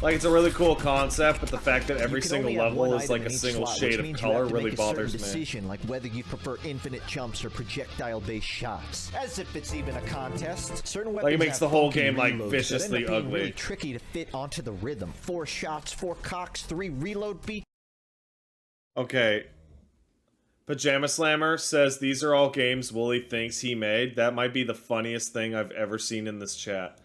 Like, it's a really cool concept, but the fact that every You can single only have one level is item like a in each single slot, shade which of means you color have to really make a certain bothers me. decision, like whether you prefer infinite jumps or projectile-based shots. As if it's even a contest. Certain weapons Like, it makes have the whole funky game, like, reloads that viciously end up being ugly. really tricky to fit onto the rhythm. 4 shots, 4 cocks, 3 reload beats. Okay. Pajama Slammer says these are all games Wooly thinks he made. That might be the funniest thing I've ever seen in this chat.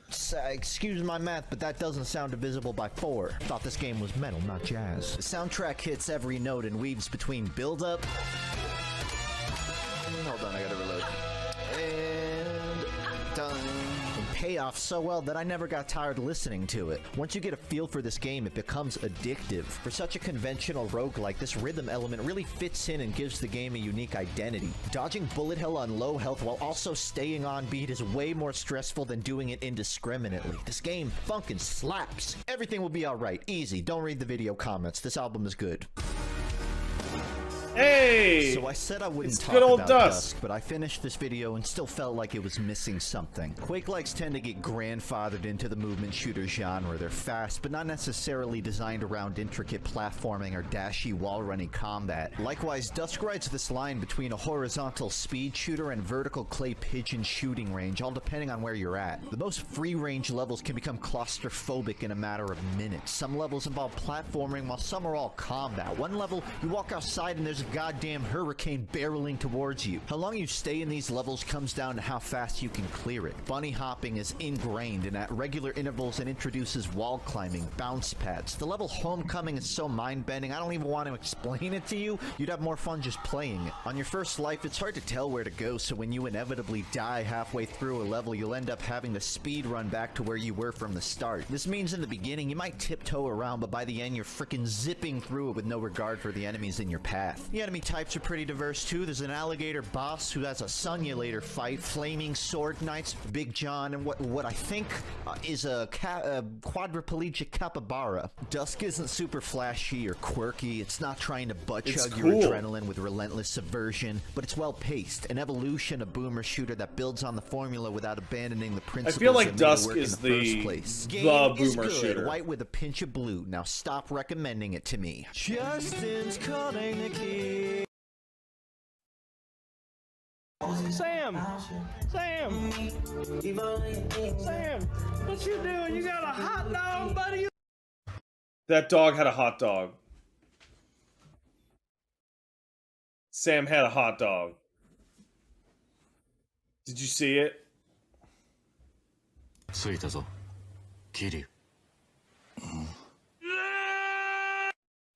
Excuse my math, but that doesn't sound divisible by 4. Thought this game was metal, not jazz. The soundtrack hits every note and weaves between build-up. Hold on, I gotta reload. And done. And payoff so well that I never got tired listening to it. Once you get a feel for this game, it becomes addictive. For such a conventional roguelike, this rhythm element really fits in and gives the game a unique identity. Dodging bullet hell on low health while also staying on beat is way more stressful than doing it indiscriminately. This game funkin' slaps. Everything will be alright. Easy. Don't read the video comments. This album is good. Hey! So I said I wouldn't It's talk good old about Dusk. but I finished this video and still felt like it was missing something. Quake-likes tend to get grandfathered into the movement shooter genre. They're fast, but not necessarily designed around intricate platforming or dashy wall-running combat. Likewise, Dusk rides this line between a horizontal speed shooter and vertical clay pigeon shooting range, all depending on where you're at. The most free-range levels can become claustrophobic in a matter of minutes. Some levels involve platforming, while some are all combat. One level, you walk outside and there's a goddamn hurricane barreling towards you. How long you stay in these levels comes down to how fast you can clear it. Bunny hopping is ingrained and at regular intervals it introduces wall climbing, bounce pads. The level Homecoming is so mind-bending I don't even want to explain it to you. You'd have more fun just playing it. On your first life it's hard to tell where to go, so when you inevitably die halfway through a level you'll end up having to speed run back to where you were from the start. This means in the beginning you might tiptoe around, but by the end you're freaking zipping through it with no regard for the enemies in your path. The enemy types are pretty diverse too. There's an alligator boss who has a sunulator fight, flaming sword knights, Big John, and what I think is a quadriplegic capybara. Dusk isn't super flashy or quirky. It's not trying to butt It's chug cool. your adrenaline with relentless subversion, but it's well paced. An evolution of boomer shooter that builds on the formula without abandoning the principles. I feel like that made it Dusk work in is the first the place. the Game is boomer good, shooter. white with a pinch of blue. Now stop recommending it to me. Justin's calling the key. Sam! Sam! Sam! What you doing? You got a hot dog, buddy? That dog had a hot dog. Sam had a hot dog. Did you see it? 着いたぞ桐生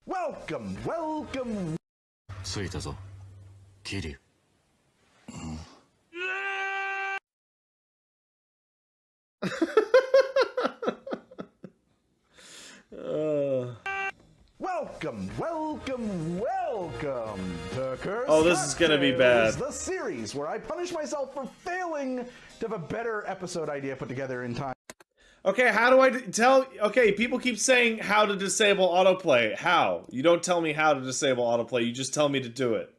Welcome, welcome. 着いたぞ桐生 Welcome, welcome, welcome to Curse Oh, this is gonna be bad. Cocktails, the series where I punish myself for failing to have a better episode idea put together in time. Okay, how do I tell? Okay, people keep saying how to disable autoplay. How? You don't tell me how to disable autoplay. You just tell me to do it.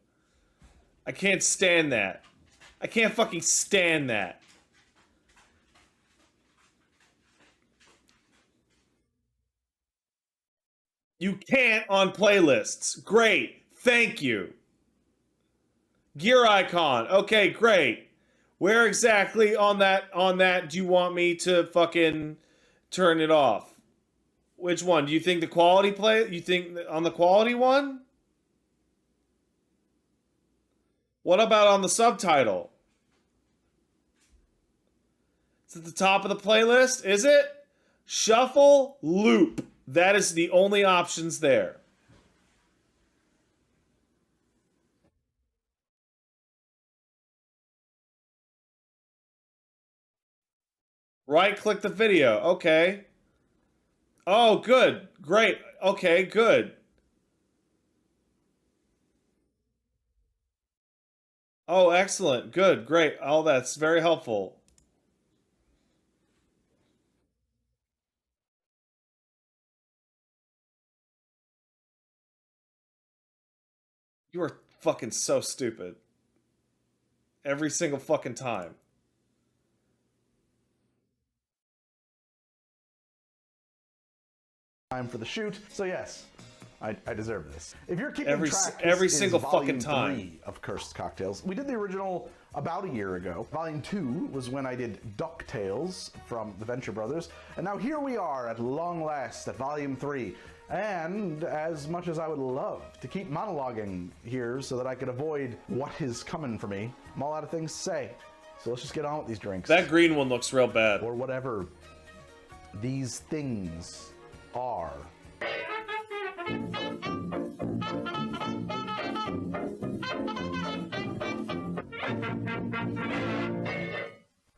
I can't stand that. I can't fucking stand that. You can't on playlists. Great. Thank you. Gear icon. Okay, great. Where exactly on that do you want me to fucking turn it off? Which one? Do you think the quality you think on the quality one? What about on the subtitle? It's at the top of the playlist, is it? Shuffle, loop. That is the only options there. Right-click the video. Okay. Oh, good. Great. Okay, good. Oh, excellent. Good. Great. Oh, that's very helpful. You are fucking so stupid. Every single fucking time. Time for the shoot. So yes, I deserve this. If you're keeping Every track, every this is single volume fucking time. 3 of Cursed Cocktails. We did the original about a year ago. Volume 2 was when I did DuckTales from the Venture Brothers. And now here we are at long last at Volume 3. And as much as I would love to keep monologuing here so that I could avoid what is coming for me, I'm all out of things to say. So let's just get on with these drinks. That green one looks real bad. Or whatever these things are.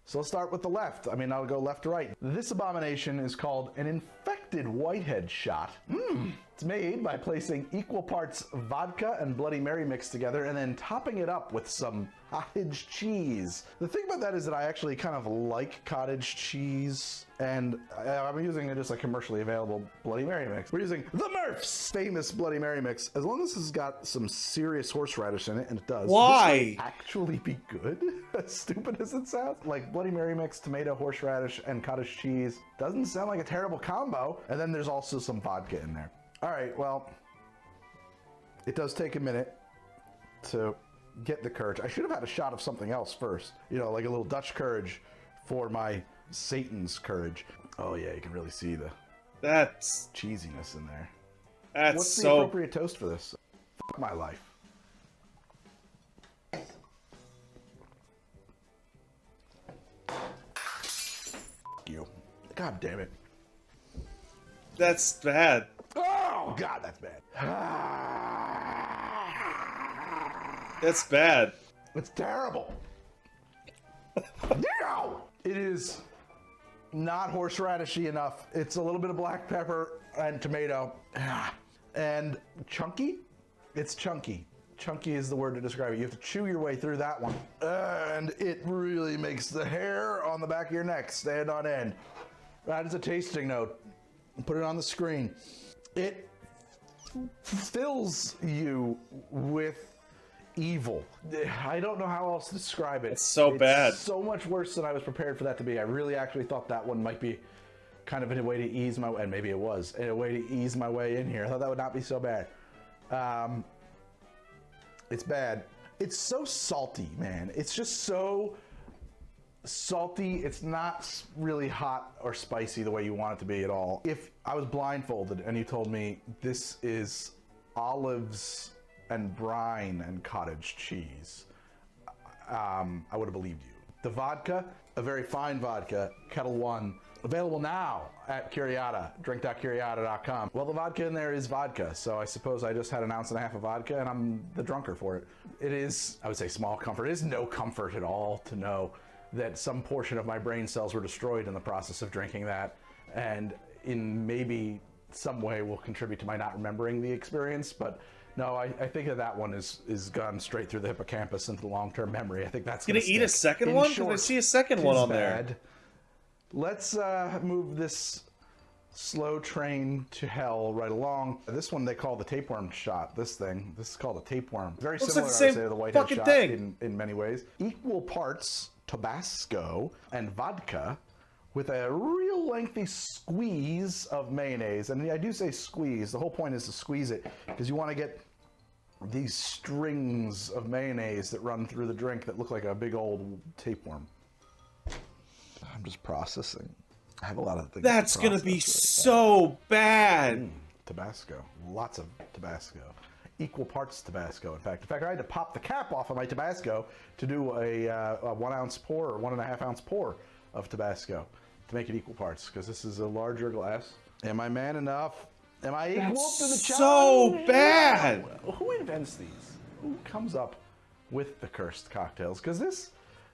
So let's start with the left. I mean, I'll go left to right. This abomination is called an infected whitehead shot. It's made by placing equal parts vodka and Bloody Mary mixed together and then topping it up with some cottage cheese. The thing about that is that I actually kind of like cottage cheese, and I'm using just a commercially available Bloody Mary mix. We're using the Murph's famous Bloody Mary mix. As long as it's got some serious horseradish in it, and it does. Why? This might actually be good, as stupid as it sounds. Like Bloody Mary mix, tomato, horseradish, and cottage cheese. Doesn't sound like a terrible combo. And then there's also some vodka in there. All right, well, it does take a minute to get the courage. I should have had a shot of something else first. You know, like a little Dutch courage for my Satan's courage. Oh yeah, you can really see the cheesiness in there. That's What's the so appropriate toast for this? Fuck my life. Fuck you. God damn it. That's bad. Oh God, that's bad. That's bad. It's terrible. No! It is not horseradishy enough. It's a little bit of black pepper and tomato. And chunky? It's chunky. Chunky is the word to describe it. You have to chew your way through that one. And it really makes the hair on the back of your neck stand on end. That is a tasting note. Put it on the screen. It fills you with evil. I don't know how else to describe it. It's so bad. So much worse than I was prepared for that to be. I really actually thought that one might be kind of a way to ease my way, and maybe it was, a way to ease my way in here. I thought that would not be so bad. It's bad. It's so salty, man. It's just so salty. It's not really hot or spicy the way you want it to be at all. If I was blindfolded and you told me this is olives and brine and cottage cheese, I would have believed you. The vodka, a very fine vodka, Kettle One, available now at Curiata, drink.curiata.com. Well, the vodka in there is vodka, so I suppose I just had an ounce and a half of vodka and I'm the drunker for it. It is, I would say, small comfort. It is no comfort at all to know that some portion of my brain cells were destroyed in the process of drinking that, and in maybe some way will contribute to my not remembering the experience. But no, I think that one is gone straight through the hippocampus into long-term memory. I think that's gonna eat a second one? Did I see a second one on there? Let's move this slow train to hell right along. This one they call the tapeworm shot. This is called a tapeworm. Very Looks similar, like the I same would say, to the whitehead fucking shot thing. in many ways. Equal parts Tabasco and vodka, with a real lengthy squeeze of mayonnaise. And I do say squeeze. The whole point is to squeeze it because you want to get these strings of mayonnaise that run through the drink that look like a big old tapeworm. I'm just processing. I have a lot of things. That's gonna be so bad. Tabasco, lots of Tabasco, equal parts Tabasco. In fact, I had to pop the cap off of my Tabasco to do a 1 ounce pour or 1.5 ounce pour of Tabasco to make it equal parts because this is a larger glass. Am I man enough? Am I equal to the challenge? So bad. Who invents these? Who comes up with the cursed cocktails? Because this,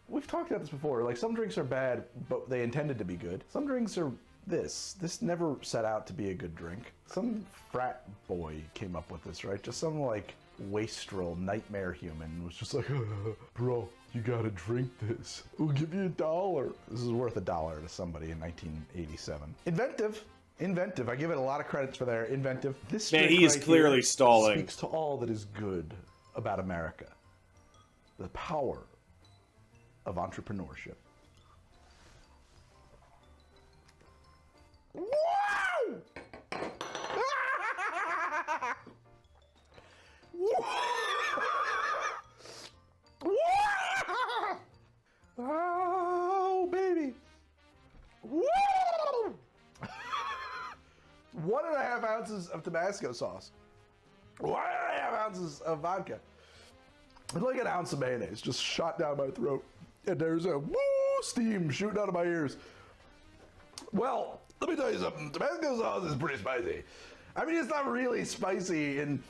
we've talked about this before. Like some drinks are bad, but they intended to be good. Some drinks are this. This never set out to be a good drink. Some frat boy came up with this, right? Just some like wastrel nightmare human was just like, bro, you gotta drink this. We'll give you $1. This is worth $1 to somebody in 1987. Inventive. I give it a lot of credits for their inventive. This Man, drink he is right clearly here stalling. Speaks to all that is good about America. The power of entrepreneurship. Wow! Oh, baby. 1.5 ounces of Tabasco sauce. 1.5 ounces of vodka. It's like an ounce of mayonnaise just shot down my throat. And there's a steam shooting out of my ears. Well, let me tell you something. Tabasco sauce is pretty spicy. I mean, it's not really spicy in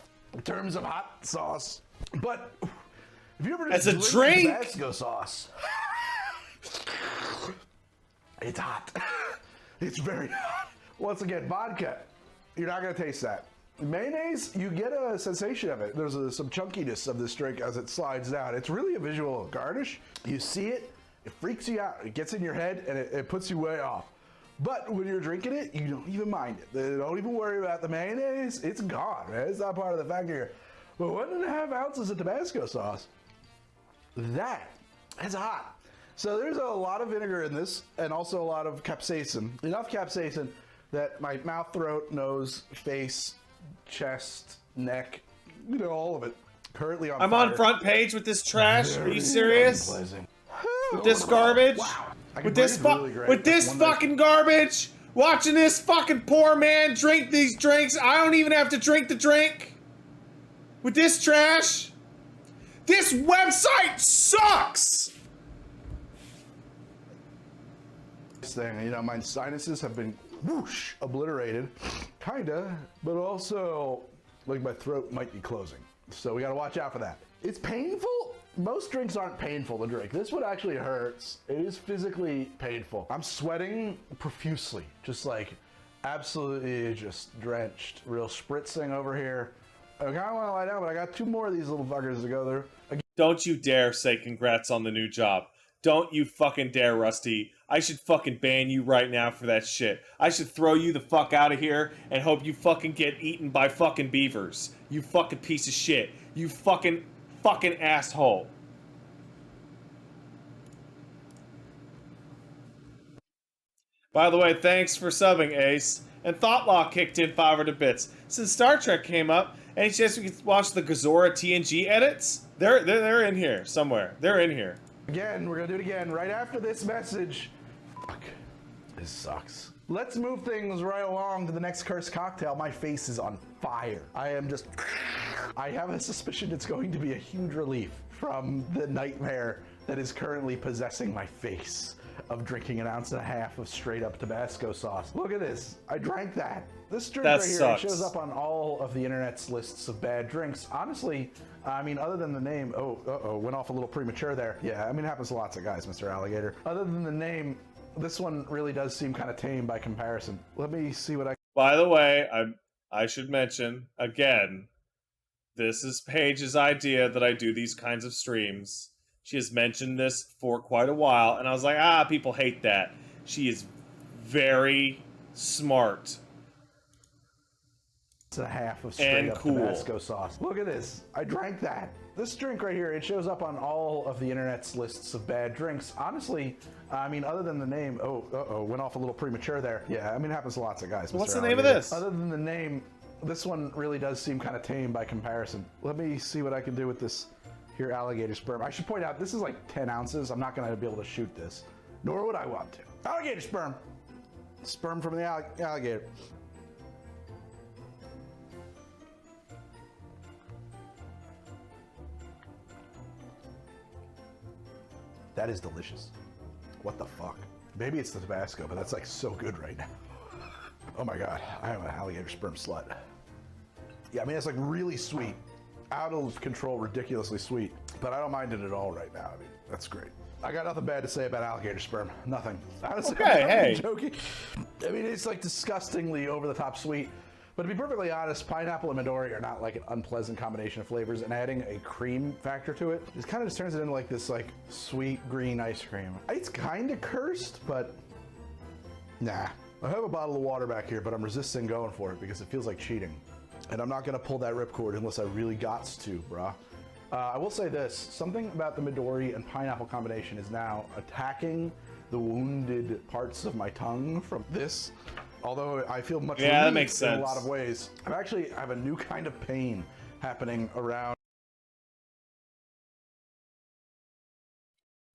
terms of hot sauce, but if you ever just As a drink? Tabasco sauce, it's hot. It's very hot. Once again, vodka, you're not gonna taste that. Mayonnaise, you get a sensation of it. There's some chunkiness of this drink as it slides down. It's really a visual garnish. You see it, it freaks you out. It gets in your head and it puts you way off. But when you're drinking it, you don't even mind it. Don't even worry about the mayonnaise. It's gone, man. It's not part of the factor here. But 1.5 ounces of Tabasco sauce, that's hot. So there's a lot of vinegar in this and also a lot of capsaicin. Enough capsaicin that my mouth, throat, nose, face, chest, neck, you know, all of it currently on I'm fire. on front page with this trash. Are you serious? Unpleasant. With this garbage? Wow. With this fucking garbage? Watching this fucking poor man drink these drinks. I don't even have to drink the drink. With this trash? This website sucks! This thing, you know, my sinuses have been whoosh obliterated, kinda, but also like my throat might be closing. So we gotta watch out for that. It's painful. Most drinks aren't painful to drink. This one actually hurts. It is physically painful. I'm sweating profusely, just like absolutely just drenched. Real spritzing over here. I kind of want to lie down, but I got 2 more of these little fuckers to go there. Don't you dare say congrats on the new job. Don't you fucking dare, Rusty. I should fucking ban you right now for that shit. I should throw you the fuck out of here and hope you fucking get eaten by fucking beavers. You fucking piece of shit. You fucking asshole. By the way, thanks for subbing, Ace. And Thoughtlaw kicked in 500 bits. Since Star Trek came up, any chance we could watch the Gazora TNG edits? They're in here somewhere. They're in here. Again, we're gonna do it again right after this message. Fuck. This sucks. Let's move things right along to the next cursed cocktail. My face is on fire. I have a suspicion it's going to be a huge relief from the nightmare that is currently possessing my face of drinking 1.5 ounces of straight up Tabasco sauce. Look at this. I drank that. This drink That right here sucks. shows up on all of the internet's lists of bad drinks. Honestly, I mean, other than the name, went off a little premature there. Yeah, I mean, it happens to lots of guys, Mr. Alligator. Other than the name, this one really does seem kind of tame by comparison. Let me see what I... By the way, I should mention, again, this is Paige's idea that I do these kinds of streams. She has mentioned this for quite a while, and I was like, people hate that. She is very smart. It's 1/2 of straight up cool. Tabasco sauce. Look at this. I drank that. This drink right here, it shows up on all of the internet's lists of bad drinks. Honestly, I mean, other than the name, went off a little premature there. Yeah, I mean, it happens to lots of guys. What's Mr. the name of Alligator. this? Other than the name, this one really does seem kind of tame by comparison. Let me see what I can do with this here alligator sperm. I should point out, this is like 10 ounces. I'm not gonna be able to shoot this, nor would I want to. Alligator sperm. Sperm from the alligator. That is delicious. What the fuck? Maybe it's the Tabasco, but that's like so good right now. Oh my God, I am an alligator sperm slut. Yeah, I mean, it's like really sweet. Out of control, ridiculously sweet. But I don't mind it at all right now. I mean, that's great. I got nothing bad to say about alligator sperm. Nothing. Honestly, Okay, I'm hey. joking. I mean, it's like disgustingly over the top sweet. But to be perfectly honest, pineapple and Midori are not like an unpleasant combination of flavors, and adding a cream factor to it, it kind of just turns it into like this like sweet green ice cream. It's kind of cursed, but nah. I have a bottle of water back here, but I'm resisting going for it because it feels like cheating. And I'm not gonna pull that ripcord unless I really gots to, brah. I will say this, something about the Midori and pineapple combination is now attacking the wounded parts of my tongue from this. Although I feel much Yeah, that relieved makes in a sense. lot of ways. I have a new kind of pain happening around.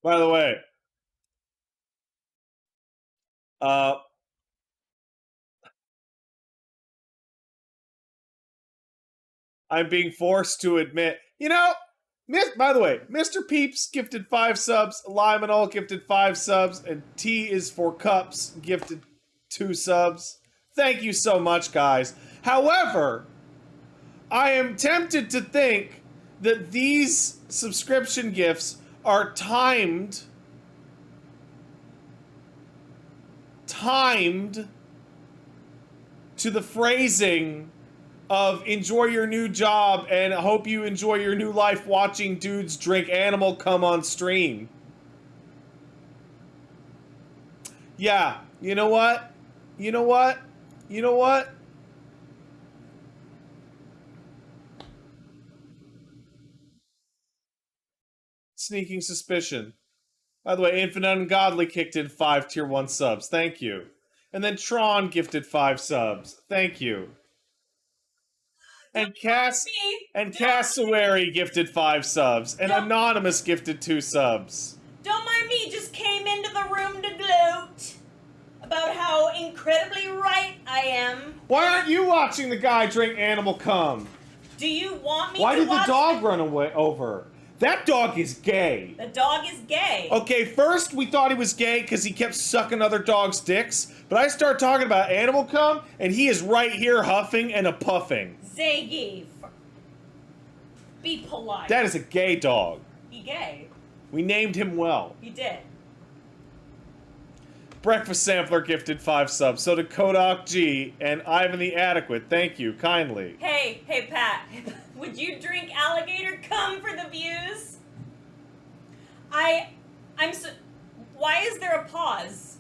By the way, I'm being forced to admit, you know, by the way, Mr. Peeps gifted 5 subs, Limonol gifted 5 subs, and T is for Cups gifted 2 subs. Thank you so much, guys. However, I am tempted to think that these subscription gifts are timed to the phrasing of enjoy your new job and hope you enjoy your new life watching dudes drink animal cum on stream. Yeah, you know what? You know what? You know what? Sneaking suspicion. By the way, Infinite Ungodly kicked in 5 tier 1 subs. Thank you. And then Tron gifted 5 subs. Thank you. And Cassowary gifted 5 subs. And Anonymous gifted 2 subs. Don't mind me, just came into the room to gloat about how incredibly right I am. Why aren't you watching the guy drink animal cum? Do you want me Why to did the watch dog run away over? That dog is gay. The dog is gay. Okay, first we thought he was gay because he kept sucking other dogs' dicks, but I start talking about animal cum, and he is right here huffing and a puffing. Zangief. Be polite. That is a gay dog. He gay. We named him well. He did. Breakfast Sampler gifted 5 subs. So did Kodak G and Ivan the Adequate. Thank you, kindly. Hey, Pat. Would you drink alligator cum for the views? I'm so... Why is there a pause?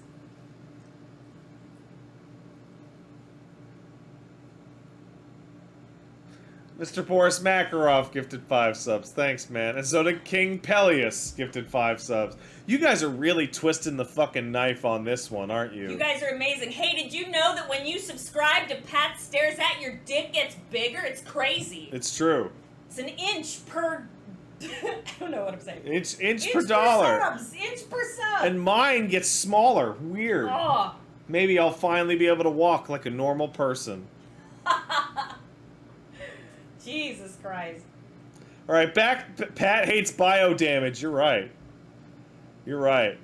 Mr. Boris Makarov gifted 5 subs. Thanks, man. And so did King Peleus gifted 5 subs. You guys are really twisting the fucking knife on this one, aren't you? You guys are amazing. Hey, did you know that when you subscribe to Pat Stares At, your dick gets bigger? It's crazy. It's true. It's an inch per... I don't know what I'm saying. Inch per dollar. Subs. Inch per sub. And mine gets smaller. Weird. Oh. Maybe I'll finally be able to walk like a normal person. Jesus Christ. Alright, back. Pat hates bio damage. You're right. You're right.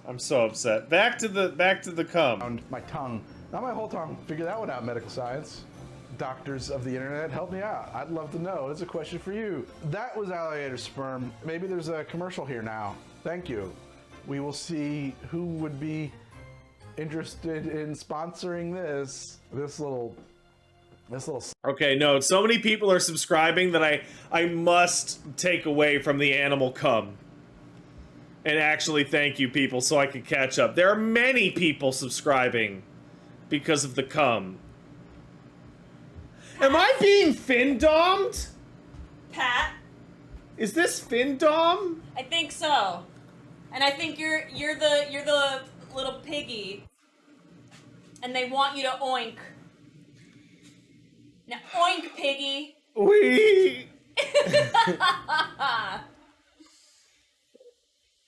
I'm so upset. Back to the cum. My tongue. Not my whole tongue. Figure that one out, medical science. Doctors of the internet, help me out. I'd love to know. It's a question for you. That was alligator sperm. Maybe there's a commercial here now. Thank you. We will see who would be interested in sponsoring this little. Okay, no, so many people are subscribing that I must take away from the animal cum. And actually thank you people so I can catch up. There are many people subscribing because of the cum. Am I being fin-domed? Pat. Is this Findom? I think so. And I think you're the little piggy. And they want you to oink. Now oink, piggy. Wee.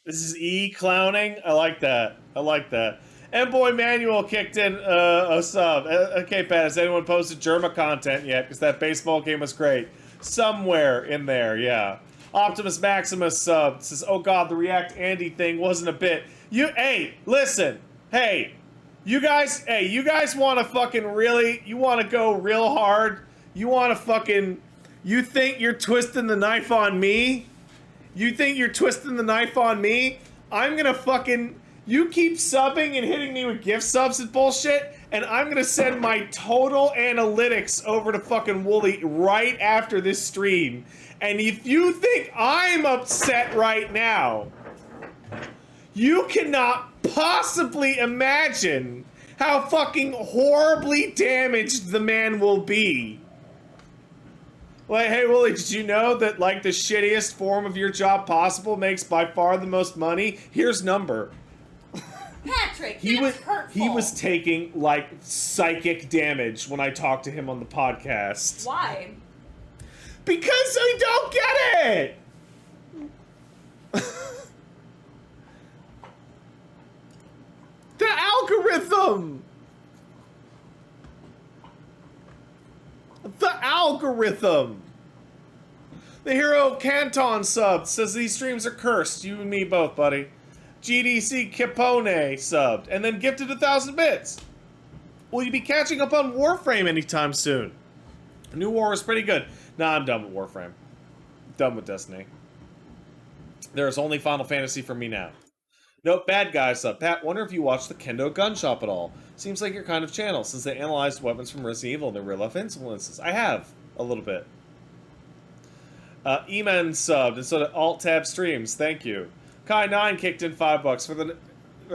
This is E clowning. I like that. I like that. And Boy Manuel kicked in a sub. Okay, Pat, has anyone posted Germa content yet? Because that baseball game was great. Somewhere in there, yeah. Optimus Maximus sub says, "Oh God, the React Andy thing wasn't a bit." Hey, listen, hey, you guys want to fucking really? You want to go real hard? You want to fucking? You think you're twisting the knife on me? You think you're twisting the knife on me? I'm gonna fucking... You keep subbing and hitting me with gift subs and bullshit, and I'm gonna send my total analytics over to fucking Wooly right after this stream. And if you think I'm upset right now, you cannot possibly imagine how fucking horribly damaged the man will be. Like, hey, Wooly, did you know that, like, the shittiest form of your job possible makes by far the most money? Here's number. Patrick, He was taking, like, psychic damage when I talked to him on the podcast. Why? Because I don't get it! The algorithm! The algorithm! The Hero Canton sub says these streams are cursed. You and me both, buddy. GDC Capone subbed and then gifted 1,000 bits. Will you be catching up on Warframe anytime soon? New War is pretty good. Nah, I'm done with Warframe. Done with Destiny. There's only Final Fantasy for me now. Nope, bad guy sub. Pat, wonder if you watched the Kendo Gun Shop at all. Seems like your kind of channel, since they analyzed weapons from Resident Evil and their real-life influences. I have, a little bit. E-Man subbed, and so did Alt-Tab Streams. Thank you. Kai9 kicked in $5 for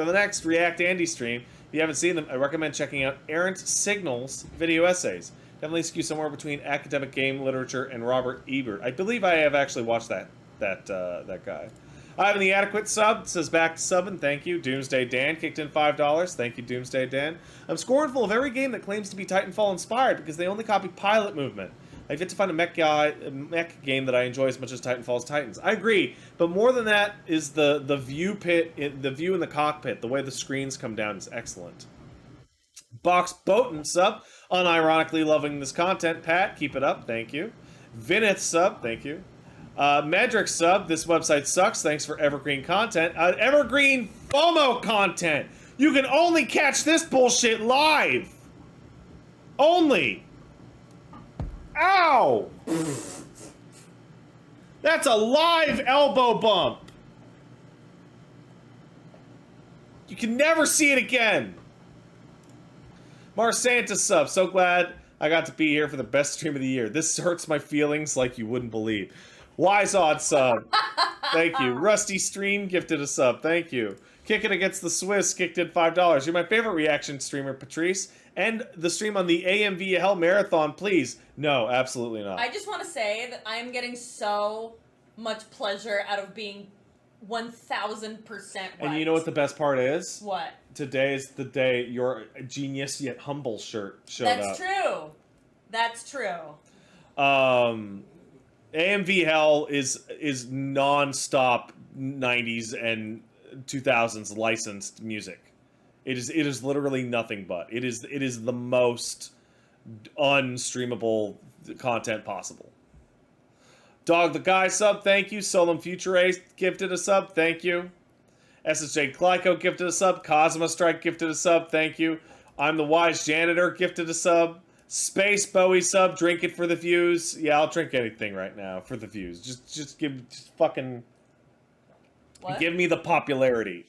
the next React Andy stream. If you haven't seen them, I recommend checking out Errant Signals video essays. Definitely skew somewhere between academic game literature and Robert Ebert. I believe I have actually watched that guy. Ivan the Adequate sub says back to subbing. Thank you. Doomsday Dan kicked in $5. Thank you, Doomsday Dan. I'm scornful of every game that claims to be Titanfall inspired because they only copy pilot movement. I've yet to find a mech game that I enjoy as much as Titanfall's Titans. I agree, but more than that is the view the view in the cockpit. The way the screens come down is excellent. Box Boatin sub, unironically loving this content. Pat, keep it up. Thank you. Vinith sub, thank you. Medric sub, this website sucks. Thanks for evergreen content. Evergreen FOMO content. You can only catch this bullshit live. Only. Ow! That's a live elbow bump. You can never see it again. Mar Santa sub, so glad I got to be here for the best stream of the year. This hurts my feelings like you wouldn't believe. Wise Odd sub, thank you. Rusty Stream gifted a sub, thank you. Kicking Against the Swiss kicked in $5. You're my favorite reaction streamer, Patrice. End the stream on the AMV Hell Marathon, please. No, absolutely not. I just want to say that I'm getting so much pleasure out of being 1,000% right. And you know what the best part is? What? Today is the day your genius yet humble shirt showed up. That's true. That's true. AMV Hell is non-stop 90s and 2000s licensed music. It is literally nothing but. It is the most unstreamable content possible. Dog the Guy sub, thank you. Solum Future Ace gifted a sub, thank you. SSJ Glyco gifted a sub. Cosmo Strike gifted a sub, thank you. I'm the Wise Janitor gifted a sub. Space Bowie sub, drink it for the views. Yeah, I'll drink anything right now for the views. Just fucking what? Give me the popularity.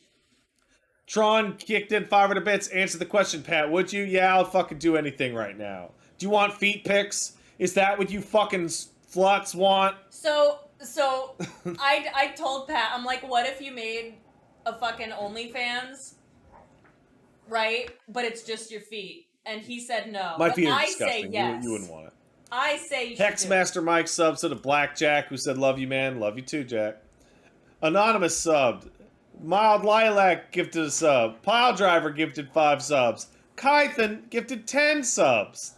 Tron kicked in 500 bits. Answer the question, Pat. Would you? Yeah, I'll fucking do anything right now. Do you want feet pics? Is that what you fucking sluts want? So I told Pat, I'm like, what if you made a fucking OnlyFans, right? But it's just your feet. And he said no. My feet are I disgusting. say yes. You wouldn't want it. I say you should do it. Hexmaster Mike subs to the Blackjack, who said, love you, man. Love you too, Jack. Anonymous subbed. Mild Lilac gifted a sub. Piledriver gifted 5 subs. Kythan gifted 10 subs.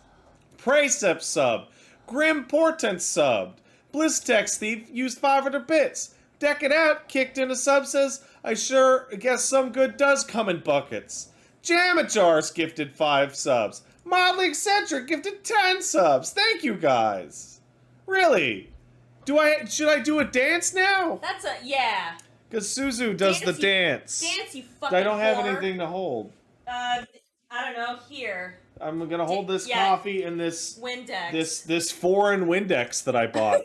Precept sub. Grim Portent subbed. Blistex Thief used 500 bits. Deck It Out kicked in a sub, says, I sure guess some good does come in buckets. Jamajars gifted 5 subs. Mildly Eccentric gifted 10 subs. Thank you guys. Really? Should I do a dance now? That's a yeah. Because Suzu does the dance. Dance, you fucking I don't have whore. anything to hold. I don't know. Here. I'm gonna hold this yeah. coffee and this Windex. this foreign Windex that I bought.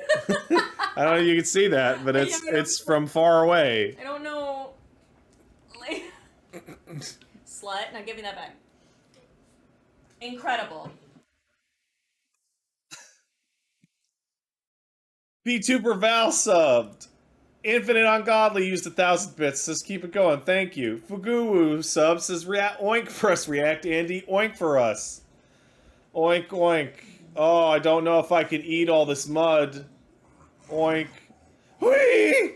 I don't know if you can see that, but it's from far away. I don't know. Slut. Now give me that back. Incredible. VTuber Val subbed. Infinite Ungodly used 1,000 bits. Says keep it going. Thank you. Fuguwu subs says oink for us. React Andy. Oink for us. Oink oink. Oh, I don't know if I can eat all this mud. Oink. Whee!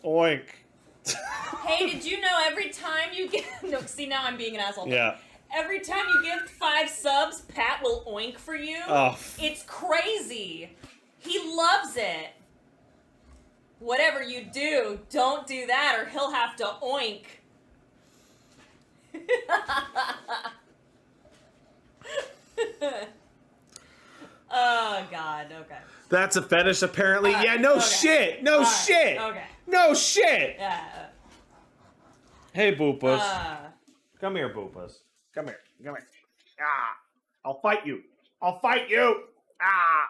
Oink. Hey, did you know every time you get... No, see, now I'm being an asshole. Yeah. Every time you give 5 subs, Pat will oink for you. Oh. It's crazy. He loves it. Whatever you do, don't do that or he'll have to oink. Oh, God. Okay. That's a fetish, apparently. Yeah, no okay. shit. No shit. Okay. No shit. Yeah. Hey, Boopas. Come here, Boopas. Come here. Come here. Ah. I'll fight you. I'll fight you. Ah.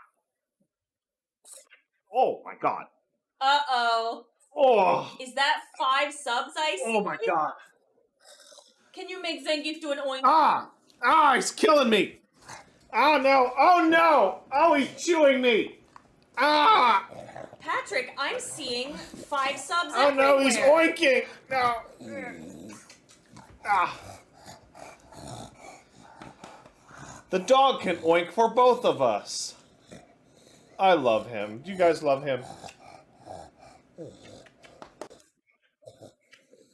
Oh, my God. Uh-oh. Oh. Is that 5 subs I see? Oh, my God. Can you make Zangief do an oink? Ah. Ah, he's killing me. Oh, no. Oh, no. Oh, he's chewing me. Ah. Patrick, I'm seeing 5 subs Oh, everywhere. no, he's oinking. No. Ah. The dog can oink for both of us. I love him. Do you guys love him?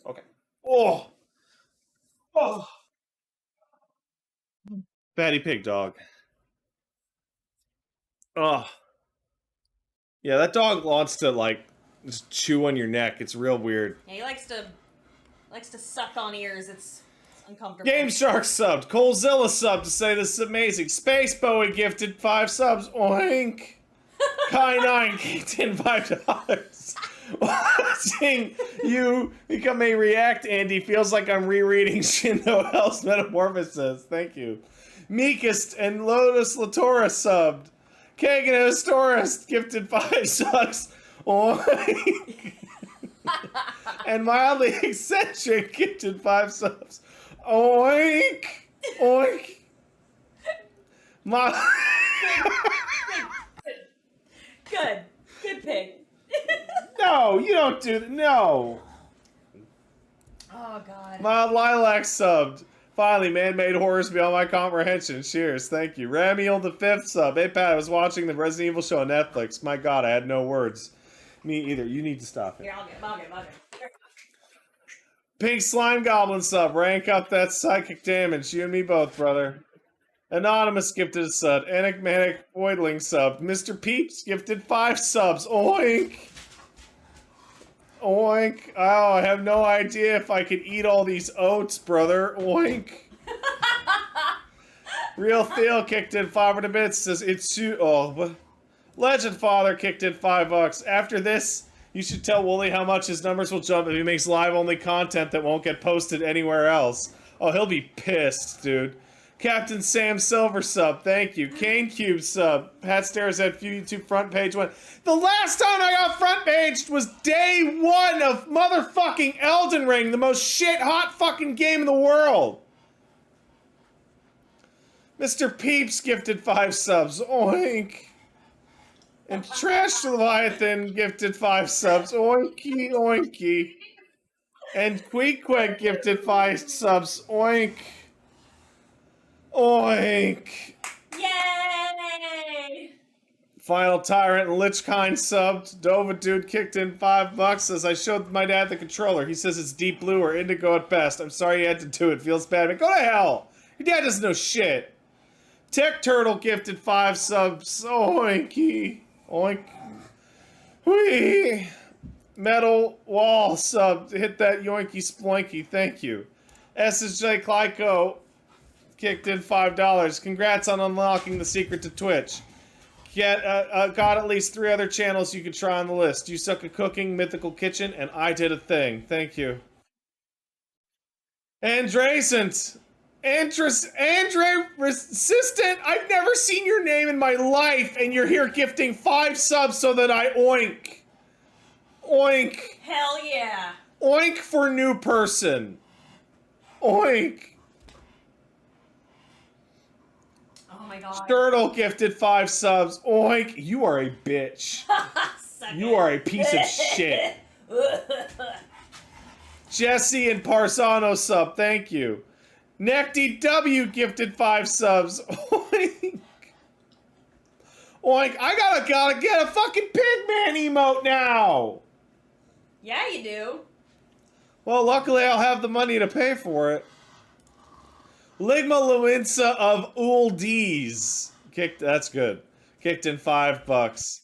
Okay. Oh. Oh. Fatty pig dog. Oh. Yeah, that dog wants to, like, just chew on your neck. It's real weird. Yeah, he likes to suck on ears. It's uncomfortable. Game Shark subbed. Colezilla subbed to say this is amazing. Space Bowie gifted 5 subs. Oink. Kai9 kicked in $5. Watching you become a React Andy feels like I'm rereading Shindo Hell's Metamorphosis. Thank you. Meekest and Lotus Latora subbed. Kagan Historist gifted 5 subs. Oink. And Mildly Eccentric gifted 5 subs. Oink. Oink. Good. Good pig. No, you don't do that. No. Oh, God. Mild Lilac subbed. Finally, man-made horrors beyond my comprehension. Cheers, thank you. Ramiel the 5th sub. Hey, Pat, I was watching the Resident Evil show on Netflix. My God, I had no words. Me either. You need to stop it. Here, I'll get him. Pink Slime Goblin sub. Rank up that psychic damage. You and me both, brother. Anonymous gifted a sub. Enigmatic Voidling sub. Mr. Peeps gifted 5 subs. Oink. Oink. Oh, I have no idea if I could eat all these oats, brother. Oink. Real Theo kicked in 500 bits. Says it's too. Oh, Legend Father kicked in $5. After this, you should tell Wooly how much his numbers will jump if he makes live-only content that won't get posted anywhere else. Oh, he'll be pissed, dude. Captain Sam Silver sub, thank you. Kane Cube sub. Pat stares at YouTube front page 1. The last time I got front paged was day 1 of motherfucking Elden Ring, the most shit hot fucking game in the world. Mr. Peeps gifted 5 subs. Oink. And Trash Leviathan gifted 5 subs. Oinky oinky. And Queequeg gifted 5 subs. Oink. Oink. Yay! Final Tyrant and Lichkind subbed. Dova Dude kicked in $5 as I showed my dad the controller. He says it's deep blue or indigo at best. I'm sorry you had to do it. Feels bad. But go to hell. Your dad doesn't know shit. Tech Turtle gifted 5 subs. Oinky. Oink. Whee. Metal Wall sub. Hit that yoinky sploinky. Thank you. SSJ Clyco kicked in $5. Congrats on unlocking the secret to Twitch. Got at least 3 other channels you could try on the list. You Suck at Cooking, Mythical Kitchen, and I Did a Thing. Thank you. Andrescent. Andre Resistant. I've never seen your name in my life, and you're here gifting 5 subs so that I oink. Oink. Hell yeah. Oink for new person. Oink. Oh my god. Turtle gifted 5 subs. Oink. You are a bitch. You are a piece of shit. Jesse and Parsano sub. Thank you. Necty W gifted 5 subs. Oink. Oink. I gotta get a fucking Pigman emote now. Yeah, you do. Well, luckily I'll have the money to pay for it. Ligma Lewinsa of VODs. That's good. Kicked in $5.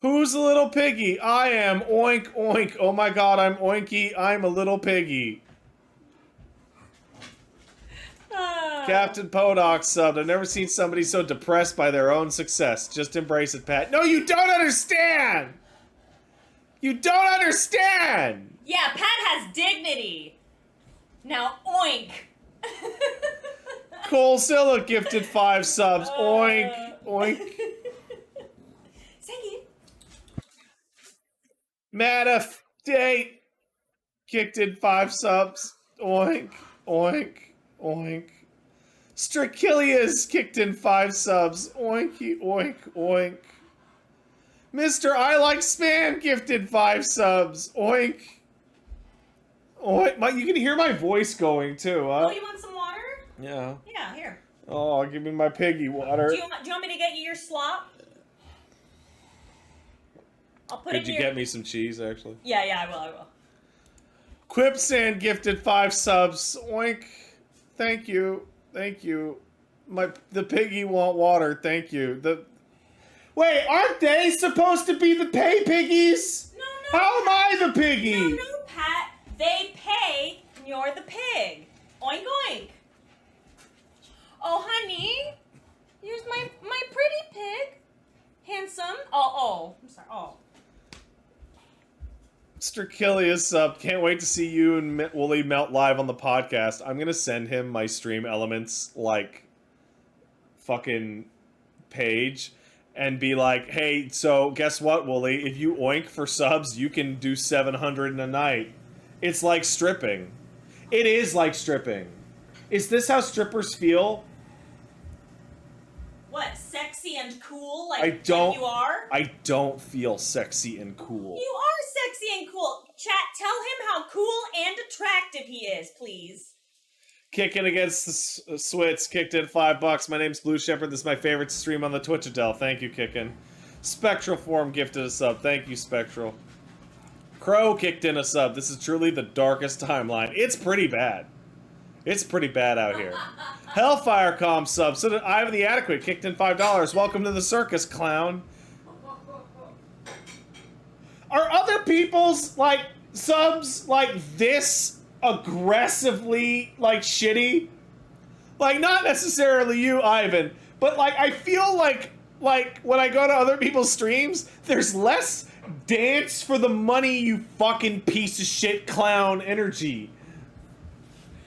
Who's a little piggy? I am. Oink, oink. Oh my god, I'm oinky. I'm a little piggy. Captain Podok subbed. I've never seen somebody so depressed by their own success. Just embrace it, Pat. No, you don't understand! You don't understand! Yeah, Pat has dignity. Now, oink. Cole Silla gifted 5 subs. Oink, oink. Thank you. Madaf Date kicked in 5 subs. Oink, oink, oink. Strachilias kicked in 5 subs. Oinky, oink, oink. Mr. I Like Spam gifted 5 subs. Oink. Oink. You can hear my voice going too, huh? Oh, you want some water? Yeah. Yeah, here. Oh, give me my piggy water. Do you want me to get you your slop? I'll put Could you get me some cheese, actually? Yeah, I will. Quipsand gifted 5 subs. Oink. Thank you. Thank you. The piggy want water. Thank you. Wait, aren't they supposed to be the pay piggies? No. How am I the piggy? No, Pat. They pay, and you're the pig. Oink, oink. Oh, honey. Here's my pretty pig. Handsome. Oh. I'm sorry. Oh. Strachilius sub. Can't wait to see you and Wooly melt live on the podcast. I'm gonna send him my stream elements, like, fucking page and be like, hey, so guess what, Wooly? If you oink for subs, you can do 700 in a night. It's like stripping. It is like stripping. Is this how strippers feel? What? Sexy and cool? Like you are? I don't feel sexy and cool. You are sexy and cool. Chat, tell him how cool and attractive he is, please. Kicking against the Swits, kicked in $5. My name's Blue Shepherd. This is my favorite stream on the Twitch Adele. Thank you, Kickin'. Spectral Form gifted a sub. Thank you, Spectral. Crow kicked in a sub. This is truly the darkest timeline. It's pretty bad. It's pretty bad out here. Hellfire Com sub. So did Ivan the Adequate kicked in $5. Welcome to the circus, clown. Are other people's, like, subs like this aggressively, like, shitty? Like, not necessarily you, Ivan, but, like, I feel like when I go to other people's streams, there's less dance for the money, you fucking piece of shit clown energy.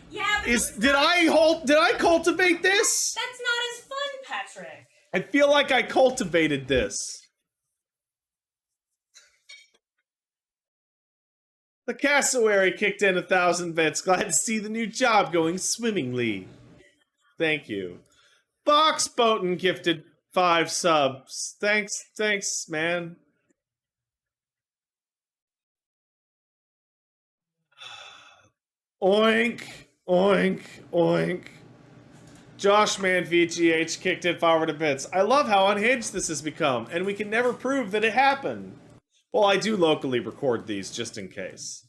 Yeah, but Did I cultivate this? that's not as fun, Patrick. I feel like I cultivated this. The cassowary kicked in 1,000 bits. Glad to see the new job going swimmingly. Thank you. Box Boatin gifted 5 subs. Thanks, man. Oink, oink, oink. Josh Manvici kicked in 500 bits. I love how unhinged this has become, and we can never prove that it happened. Well, I do locally record these just in case.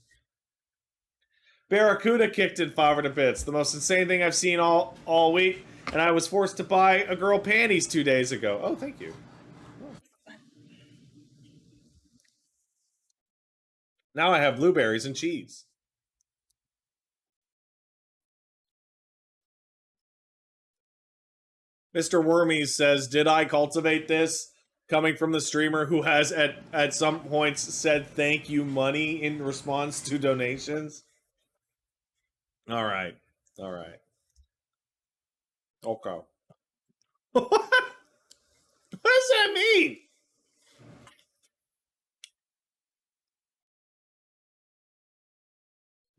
Barracuda kicked in 500 bits. The most insane thing I've seen all week, and I was forced to buy a girl panties 2 days ago. Oh, thank you. Now I have blueberries and cheese. Mr. Wormies says, did I cultivate this? Coming from the streamer who has at some points said thank you money in response to donations. All right. All right. Okay. What does that mean?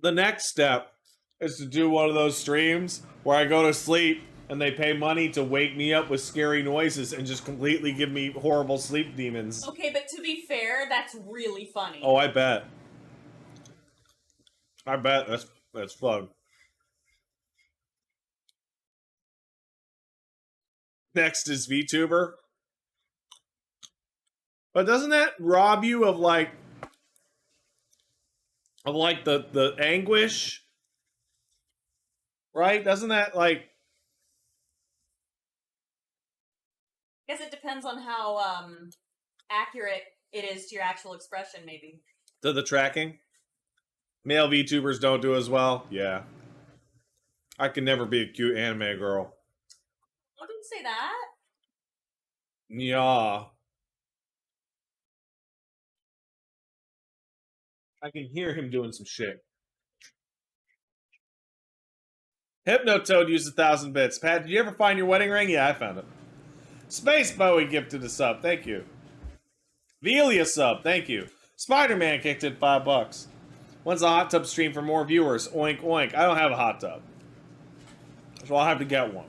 The next step is to do one of those streams where I go to sleep and they pay money to wake me up with scary noises and just completely give me horrible sleep demons. Okay, but to be fair, that's really funny. Oh, I bet. I bet that's fun. Next is VTuber. But doesn't that rob you of like the anguish? Right? Doesn't that like I guess it depends on how accurate it is to your actual expression, maybe. to the tracking? Male VTubers don't do as well? Yeah. I can never be a cute anime girl. I didn't say that. Yeah. I can hear him doing some shit. Hypnotoad used 1,000 bits. Pat, did you ever find your wedding ring? Yeah, I found it. Space Bowie gifted a sub. Thank you. Velia sub. Thank you. Spider-Man kicked in $5. When's the hot tub stream for more viewers? Oink, oink. I don't have a hot tub. So I'll have to get one.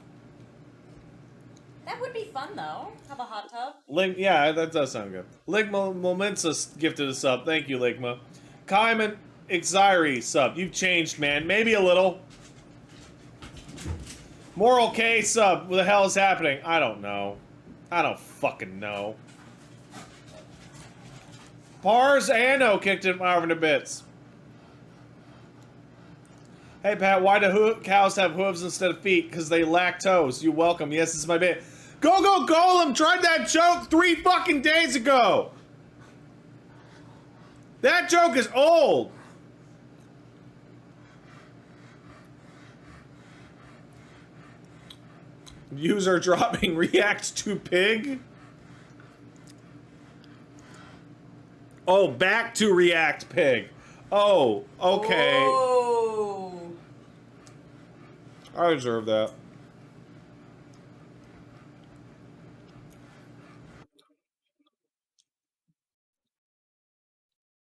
That would be fun, though. Have a hot tub. Yeah, that does sound good. Ligma Momensa gifted a sub. Thank you, Ligma. Kaiman Ixiri sub. You've changed, man. Maybe a little. Moral K sub. What the hell is happening? I don't know. I don't fucking know. Pars Anno kicked in 500 bits. Hey, Pat, why do cows have hooves instead of feet? Because they lack toes. You're welcome. Yes, this is my bit. Go, go, Golem tried that joke 3 fucking days ago. That joke is old. User dropping react to pig. Oh, back to react pig. Oh, okay. Oh. I deserve that.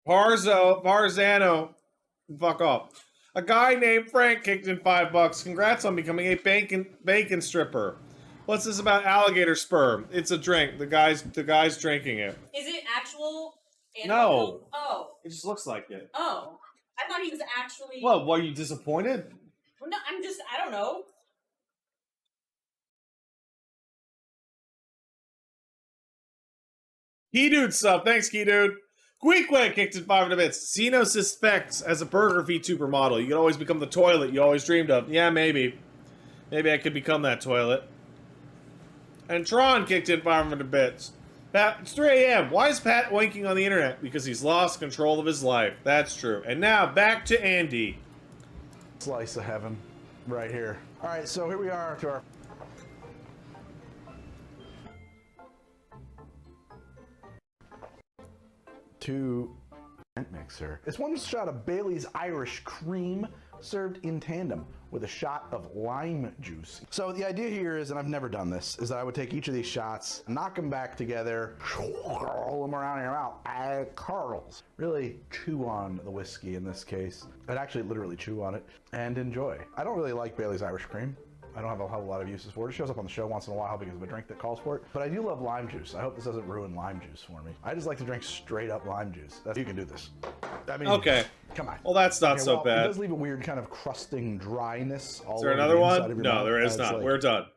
Parzano, fuck off. A guy named Frank kicked in $5. Congrats on becoming a bacon stripper. What's this about alligator sperm? It's a drink. The guy's drinking it. Is it actual animal? No. Oh. It just looks like it. Oh. I thought he was actually... What, were you disappointed? No, I don't know. Key Dude sub. Thanks, Key Dude. Queequeg kicked in 500 bits. Zeno suspects as a burger VTuber model. You can always become the toilet you always dreamed of. Yeah, maybe. Maybe I could become that toilet. And Tron kicked in 500 bits. Pat, it's 3 a.m. Why is Pat oinking on the internet? Because he's lost control of his life. That's true. And now, back to Andy. Slice of heaven. Right here. Alright, so here we are to our... mixer. It's one shot of Bailey's Irish cream served in tandem with a shot of lime juice. So the idea here is, and I've never done this, is that I would take each of these shots, knock them back together, roll them around in your mouth, add curls. Really chew on the whiskey in this case. I'd actually literally chew on it and enjoy. I don't really like Bailey's Irish cream. I don't have a whole lot of uses for it. It shows up on the show once in a while because of a drink that calls for it. But I do love lime juice. I hope this doesn't ruin lime juice for me. I just like to drink straight up lime juice. You can do this. I mean, Okay. Come on. Well, that's not so bad. It does leave a weird kind of crusting dryness. Is there another one? No, there is not. We're done.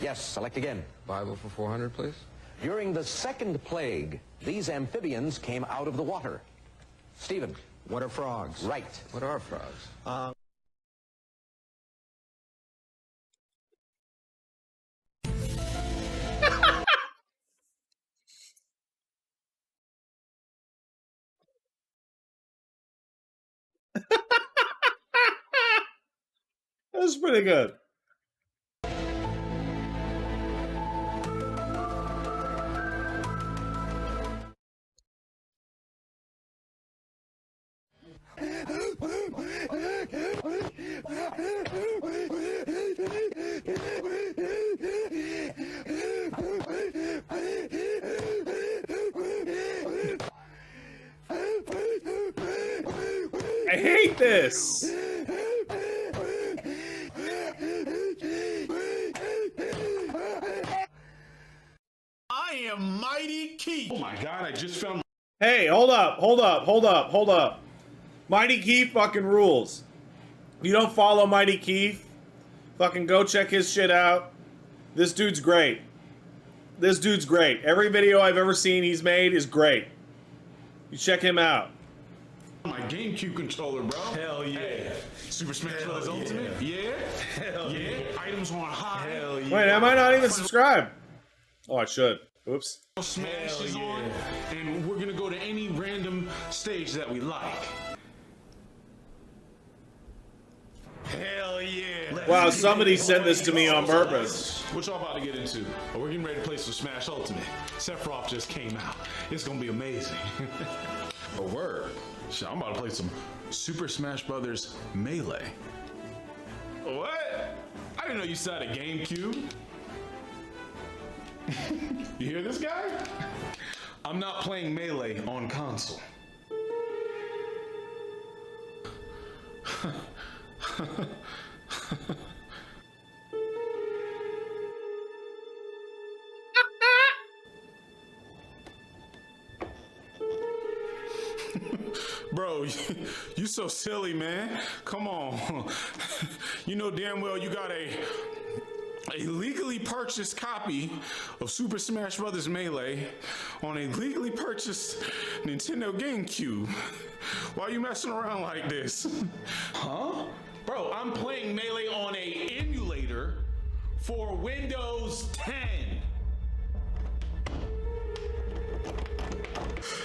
Yes, select again. Bible for 400, please. During the second plague, these amphibians came out of the water. Stephen. What are frogs? Right. What are frogs? That was pretty good. I hate this. I am Mighty Keith. Oh my god, I just found. Hey, hold up. Mighty Keith fucking rules. If you don't follow Mighty Keith, fucking go check his shit out. This dude's great. Every video I've ever seen he's made is great. You check him out. My GameCube controller, bro. Hell yeah. Hey. Super Smash Bros. Ultimate? Yeah. Hell yeah. Items on high. Hell yeah. Wait, am I not even subscribed? Oh, I should. Oops. Smash is on, and we're gonna go to any random stage that we like. Hell yeah. Wow, somebody sent this to me on purpose. What y'all about to get into? Oh, we're getting ready to play some Smash Ultimate. Sephiroth just came out. It's gonna be amazing. A word. Shit, I'm about to play some Super Smash Brothers Melee. What? I didn't know you still had a GameCube. You hear this guy? I'm not playing Melee on console. Bro, you so silly, man. Come on. You know damn well you got a legally purchased copy of Super Smash Bros. Melee on a legally purchased Nintendo GameCube. Why are you messing around like this? Huh? Bro, I'm playing Melee on a emulator for Windows 10.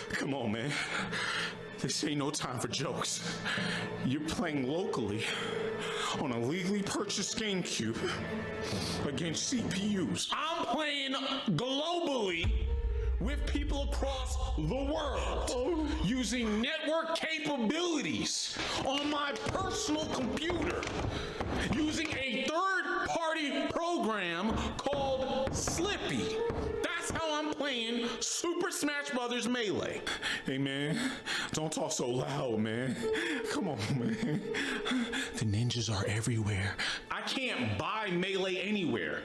Come on, man. This ain't no time for jokes. You're playing locally on a legally purchased GameCube against CPUs. I'm playing globally with people across the world using network capabilities on my personal computer using a third-party program called Slippy. That's how I'm playing Super Smash Bros. Melee. Hey man, don't talk so loud, man. Come on, man. The ninjas are everywhere. I can't buy Melee anywhere.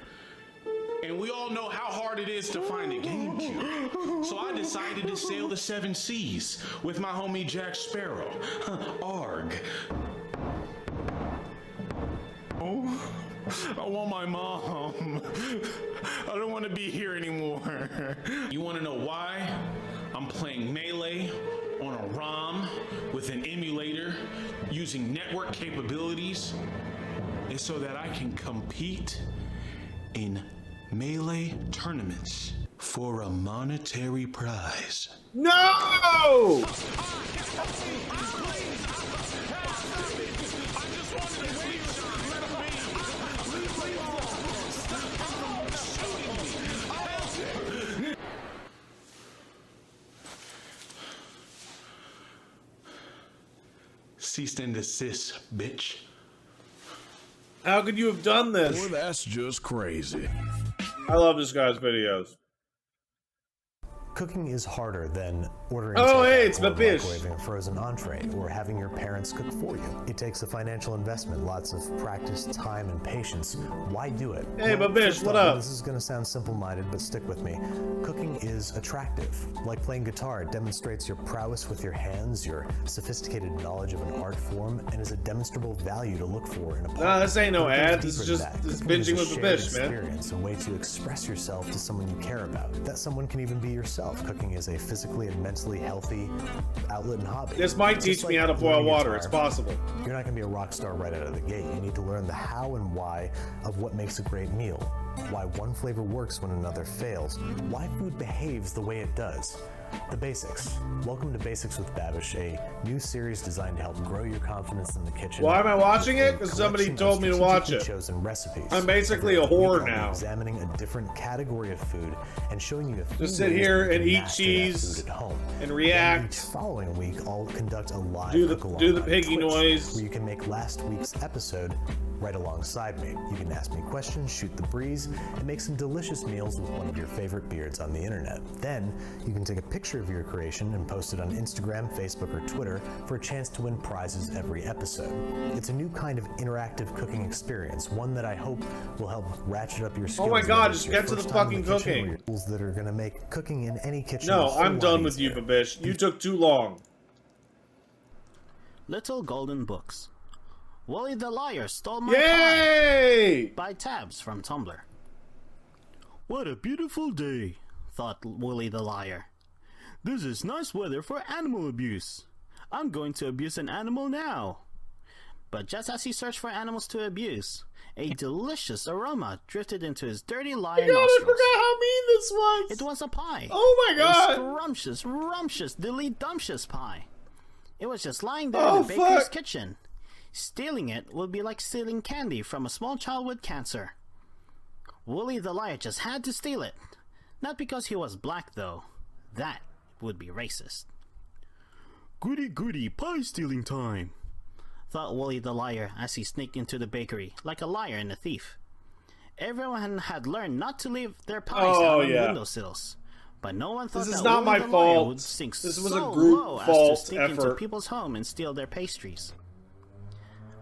And we all know how hard it is to find a GameCube. So I decided to sail the 7 seas with my homie Jack Sparrow. Arg. Oh, I want my mom. I don't want to be here anymore. You want to know why? I'm playing Melee on a ROM with an emulator using network capabilities. It's so that I can compete in Melee tournaments for a monetary prize. No! Cease and desist, bitch. How could you have done this? Boy, that's just crazy. I love this guy's videos. Cooking is harder than ordering Oh, takeout hey, it's or Babish. microwaving a frozen entree or having your parents cook for you. It takes a financial investment, lots of practice, time, and patience. Why do it? Hey, Well, Babish, first what off, up? This is going to sound simple-minded, but stick with me. Cooking is attractive. Like playing guitar, it demonstrates your prowess with your hands, your sophisticated knowledge of an art form, and is a demonstrable value to look for in a partner. Nah, this ain't no But it goes ads. This is deeper just than that. this Cooking is binging a with shared Babish, man. experience, a way to express yourself to someone you care about. That someone can even be yourself. Cooking is a physically and mentally healthy outlet and hobby. This might Just teach me like how to boil learning water. guitar, It's possible. You're not going to be a rock star right out of the gate. You need to learn the how and why of what makes a great meal, why one flavor works when another fails, why food behaves the way it does. The basics. Welcome to Basics with Babish, a new series designed to help grow your confidence in the kitchen. Why am I watching it? Because somebody told me to watch it. Chosen recipes. I'm basically a Every week whore I'll be now. Examining a different category of food and showing you a few Just sit ways here that you and can eat master that cheese food at home. and Then react. each following week, I'll conduct a live Do the cook-along piggy on Twitch, noise. where you can make last week's episode right alongside me. You can ask me questions, shoot the breeze, and make some delicious meals with one of your favorite beards on the internet. Then you can take a picture of your creation and post it on Instagram, Facebook, or Twitter for a chance to win prizes every episode. It's a new kind of interactive cooking experience, one that I hope will help ratchet up your skills. Oh my God, whether it's just your get to the first time fucking in kitchen or cooking. your tools that are going to make cooking in any kitchen. No, a whole I'm lot done with you, easier. Babish. You took too long. Little Golden Books. Wooly the Liar Stole My Yay! Pie by Tabs from Tumblr. What a beautiful day, thought Wooly the Liar. This is nice weather for animal abuse. I'm going to abuse an animal now. But just as he searched for animals to abuse, a delicious aroma drifted into his dirty liar God, I nostrils. forgot how mean this was. It was a pie. Oh my God. A scrumptious, rumptious, dilly-dumptious pie. It was just lying there Oh, in the baker's fuck. kitchen. Stealing it would be like stealing candy from a small child with cancer. Wooly the Liar just had to steal it. Not because he was black, though. That would be racist. Goody goody, pie stealing time, thought Wooly the Liar as he sneaked into the bakery like a liar and a thief. Everyone had learned not to leave their pies out on windowsills, but no one thought This is that not Wooly my the Liar fault. would sink This was so a group low as fault to sneak into effort. people's home and steal their pastries.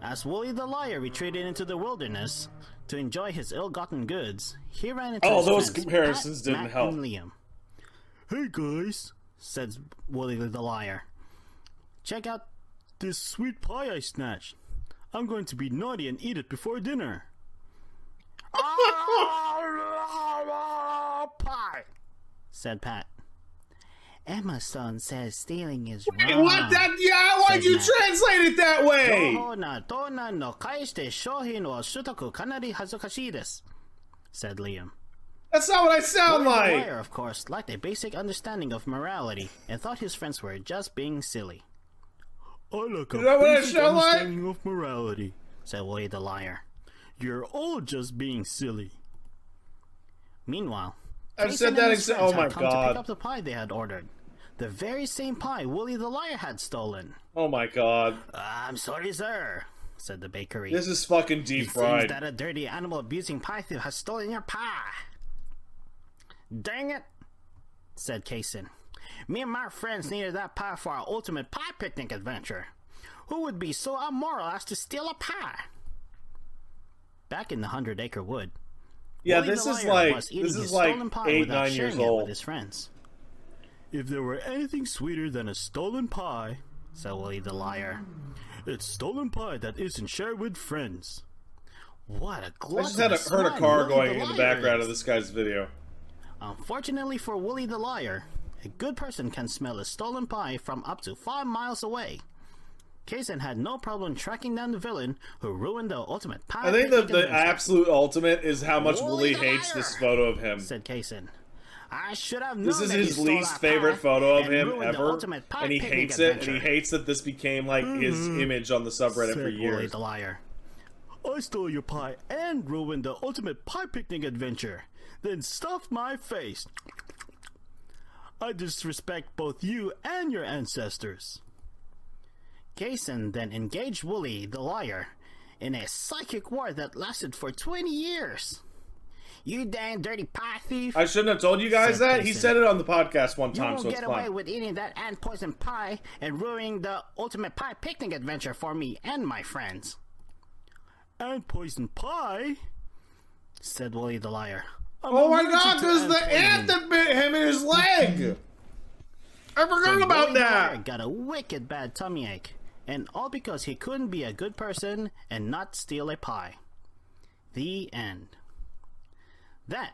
As Wooly the Liar retreated into the wilderness to enjoy his ill-gotten goods, he ran into his those friends, comparisons Pat, didn't Matt, help. and Liam. Hey guys, said Wooly the Liar. Check out this sweet pie I snatched. I'm going to be naughty and eat it before dinner. Pie, said Pat. Emma's son says stealing is wrong. Wait, what? Why'd said you Matt. translate it that way? 情報などなの返して商品を取得かなり恥ずかしいです said Liam. That's not what I sound Wooly the like. Liar, of course, lacked a basic understanding of morality and thought his friends were just being silly. I lack a Is that what I basic sound like? understanding of morality, said Wooly the Liar. You're all just being silly. Meanwhile, I've Jason said and that his exa- friends oh my had come to God. pick up the pie they had ordered. The very same pie Wooly the Liar had stolen. Oh my God. I'm sorry, sir, said the bakery. This is fucking It deep seems fried. that a dirty animal-abusing pie thief has stolen your pie. Dang it, said Kaysen. Me and my friends needed that pie for our ultimate pie picnic adventure. Who would be so immoral as to steal a pie? Back in the 100-acre wood, Yeah, Wooly this the is Liar like was eating his this is like stolen pie 8, without 9 sharing years it old. with his friends. If there were anything sweeter than a stolen pie, said Wooly the Liar, it's stolen pie that isn't shared with friends. What a I gluttonous just had heard a swine car Wooly going the in the Liar background is. of this guy's video. Unfortunately for Wooly the Liar, a good person can smell a stolen pie from up to 5 miles away. Kaysen had no problem tracking down the villain who ruined the ultimate pie I think the picnic adventure. absolute ultimate is how much Wooly Wooly the hates Liar, this photo of him. said Kaysen. I should have known This is that he his stole least our favorite pie photo of and him ruined the ever, ultimate pie and he picnic hates it, and he adventure. hates that this became like his image on the subreddit for said Wooly years. the Liar. I stole your pie and ruined the ultimate pie picnic adventure, then stuffed my face. I disrespect both you and your ancestors. Kaysen then engaged Wooly the Liar in a psychic war that lasted for 20 years. You dang dirty pie thief! I shouldn't have told you guys said that. He Payson. said it on the podcast one You time, won't so it's get away fine. with eating that ant poison pie and ruining the ultimate pie picnic adventure for me and my friends. Ant poison pie? Said Wooly the liar. Oh my god, there's the ant that bit him in his leg! I forgot about Wooly the that! liar got a wicked bad tummy ache, and all because he couldn't be a good person and not steal a pie. The end. That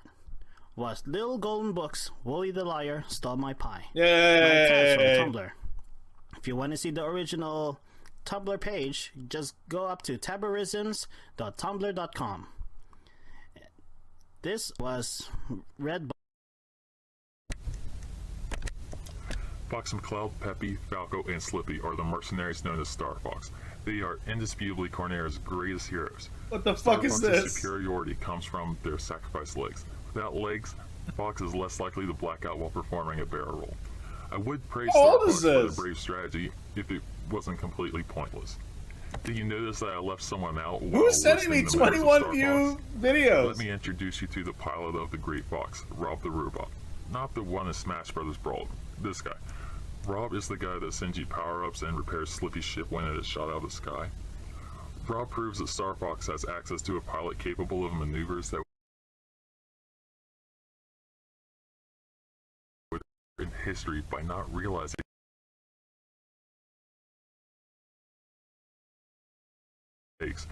was Little Golden Book's Wooly the Liar Stole My Pie. Yay! From Tumblr. If you want to see the original Tumblr page, just go up to tabarisms.tumblr.com. This was read by Fox McCloud, Peppy, Falco, and Slippy are the mercenaries known as Star Fox. They are indisputably Cornera's greatest heroes. What the Star fuck is Fox's this? superiority comes from their sacrificed legs. Without legs, Fox is less likely to black out while performing a barrel roll. I would praise How Star old Fox is for this? the brave strategy if it wasn't completely pointless. Did you notice that I left someone out? while Who's sending me listing the members of 21 Star view Fox? videos? Let me introduce you to the pilot of the Great Fox, Rob the Robot. Not the one in Smash Brothers Brawl. This guy. Rob is the guy that sends you power-ups and repairs Slippy's ship when it is shot out of the sky. Rob proves that Star Fox has access to a pilot capable of maneuvers that would in history by not realizing takes,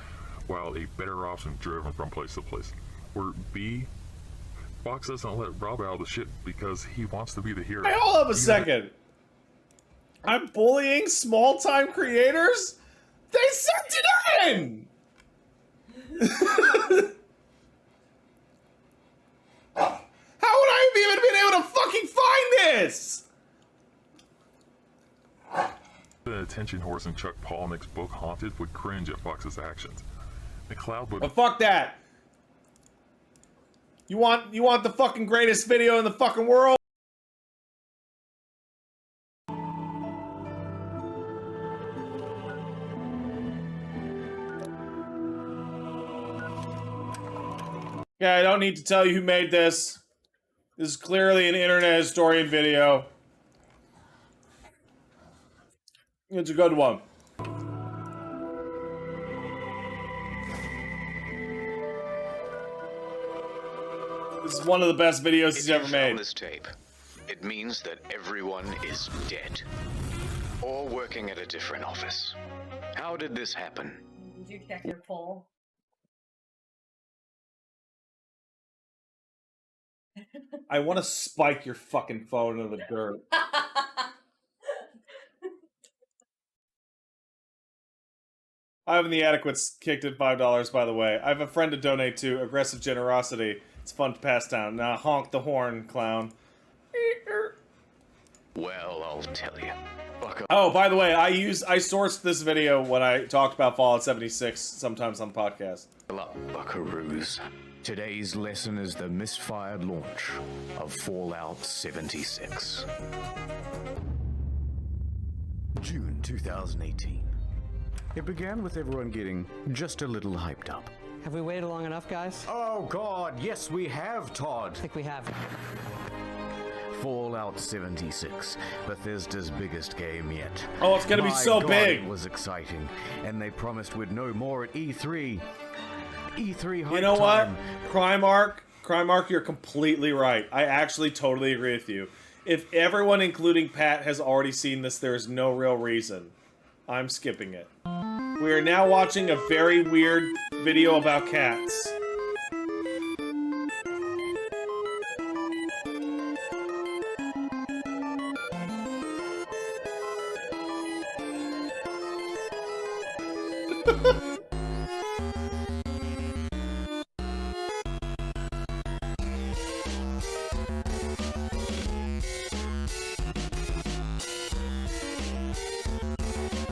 while a better option driven from place to place. Or B, Fox doesn't let Rob out of the ship because he wants to be the hero. Hey, hold up a second. I'm bullying small-time creators? They sent it in! How would I have even been able to fucking find this? The attention horse in Chuck Palahniuk's book Haunted would cringe at Fox's actions. McCloud would... But fuck that. You want the fucking greatest video in the fucking world? Yeah, I don't need to tell you who made this. This is clearly an internet historian video. It's a good one. This is one of the best videos he's ever made. On this tape, it means that everyone is dead. Or working at a different office. How did this happen? Did you check your poll? I want to spike your fucking phone into the dirt. I have the adequates kicked at $5, by the way. I have a friend to donate to. Aggressive generosity. It's fun to pass down. Now honk the horn, clown. Well, I'll tell you. Oh, by the way, I sourced this video when I talked about Fallout 76 sometimes on the podcast. Up, buckaroos. Today's lesson is the misfired launch of Fallout 76. June 2018. It began with everyone getting just a little hyped up. Have we waited long enough, guys? Oh God, yes we have, Todd. I think we have. Fallout 76, Bethesda's biggest game yet. Oh, it's gonna be so God, big. It was exciting, and they promised we'd know more at E3. E3 hype You know what? time. Crimeark, you're completely right. I actually totally agree with you. If everyone, including Pat, has already seen this, there is no real reason. I'm skipping it. We are now watching a very weird video about cats.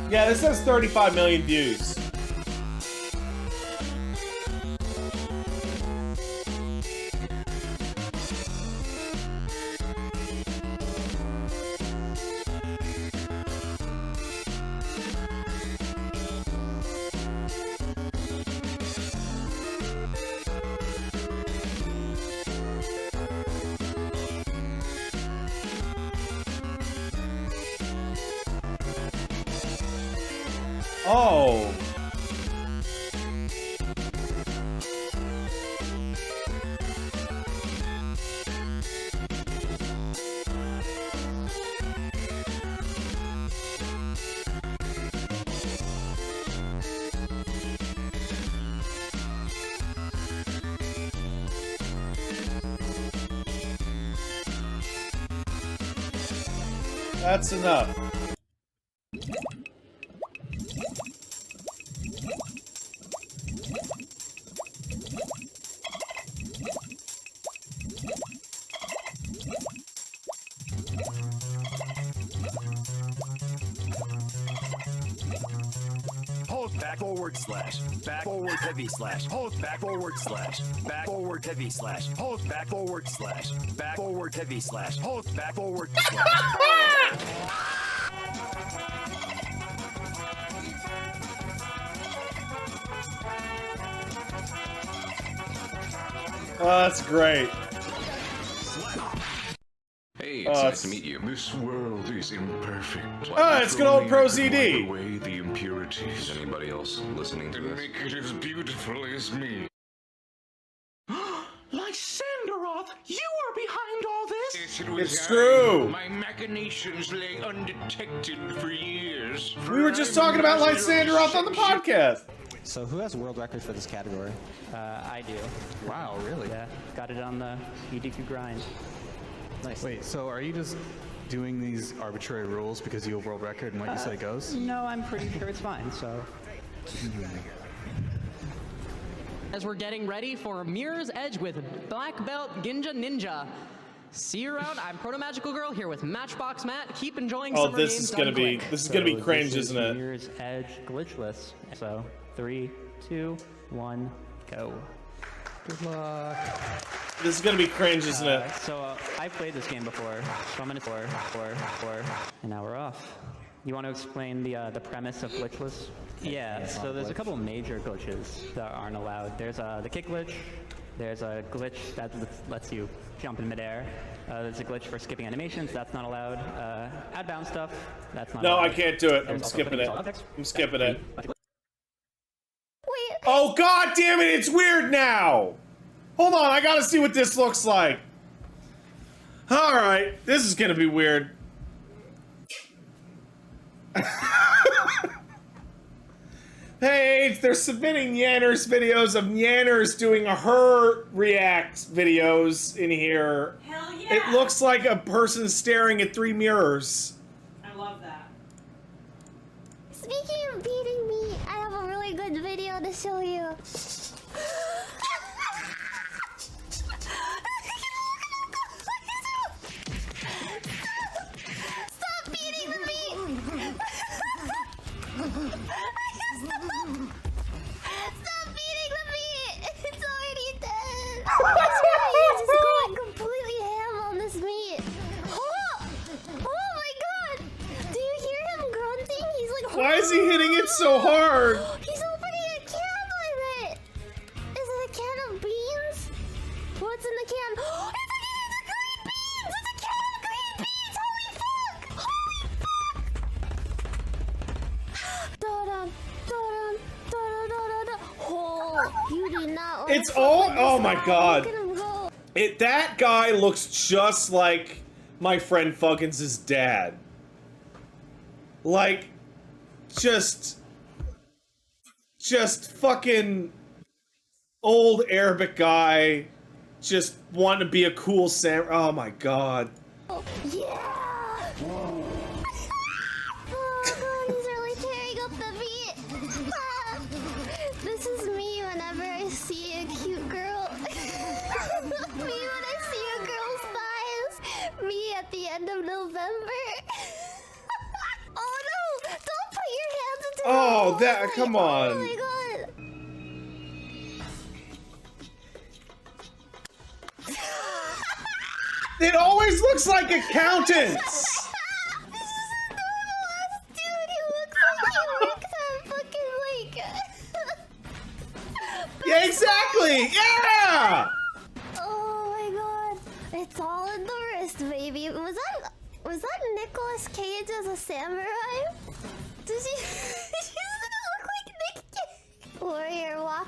Yeah, this has 35 million views. Oh. That's enough. Hold back forward slash. Back forward heavy slash. Hold back forward slash. Back forward heavy slash. Hold back forward slash. Back forward heavy slash. Hold back forward slash. Oh, that's great. Hey, it's Oh, nice it's- to meet you. This world is imperfect. Ah, it's good old Pro CD. Wipe away the impurities. Is anybody else listening to this? Make it as beautiful as me. Lysanderoth, you are behind all this? Yes, it was It's I. true. My machinations lay undetected for years. We were just talking about Lysanderoth on the podcast. So who has world record for this category? I do. Wow, really? Yeah, got it on the EDQ grind. Nice. Wait, so are you just doing these arbitrary rules because you have world record and what you say goes? No, I'm pretty sure it's fine, so. As we're getting ready for Mirror's Edge with Black Belt Ginja Ninja. See you around. I'm Proto Magical Girl here with Matchbox Matt. Keep enjoying Oh, Summer this Games is gonna done be quick. this is gonna be So cringe, this is isn't it? Mirror's Edge glitchless. So 3, 2, 1, go. Good luck. This is gonna be cringe, isn't it? I've played this game before, so I'm gonna four, and now we're off. You want to explain the premise of glitchless? Yeah, so there's a couple major glitches that aren't allowed. There's the kick glitch. There's a glitch that lets you jump in midair. There's a glitch for skipping animations. That's not allowed. Outbound stuff. That's not No, allowed. I can't do it. I'm There's also skipping it. putting objects. I'm skipping it. Oh god damn it, it's weird now! Hold on, I gotta see what this looks like. Alright, this is gonna be weird. Hey, they're submitting Yanners videos of Yanners doing a her react videos in here. Hell yeah! It looks like a person staring at 3 mirrors. I love that. Speaking of beating me, I have a really good video to show you. Stop beating the meat! Stop beating the meat! It's already dead! He's just going completely ham on this meat. Oh! Oh my god! Do you hear him grunting? He's like, Why is he hitting it so hard? He's opening a can with it! Is it a can of beans? What's in the can? It's a green beans! It's a can of green beans! Holy fuck! Holy fuck! Da-dun, da-dun, da-da-da-da-da. Oh, you do not want It's to all. fuck with Oh this my guy. god. Look at him go. That guy looks just like my friend Fuggins' dad. Like, just fucking old Arabic guy, just wanting to be a cool samurai. Oh my god. Yeah! Oh god, he's really tearing up the meat. This is me whenever I see a cute girl. Me when I see a girl's thighs. Me at the end of November. Oh no! Don't put your hands into the Oh, hole. that. Come Oh on. my god. It always looks like accountants. Dude, he looks like he works at fucking like. Yeah, exactly. Yeah. Oh my god. It's all in the wrist, baby. Was that Nicolas Cage as a samurai? Did you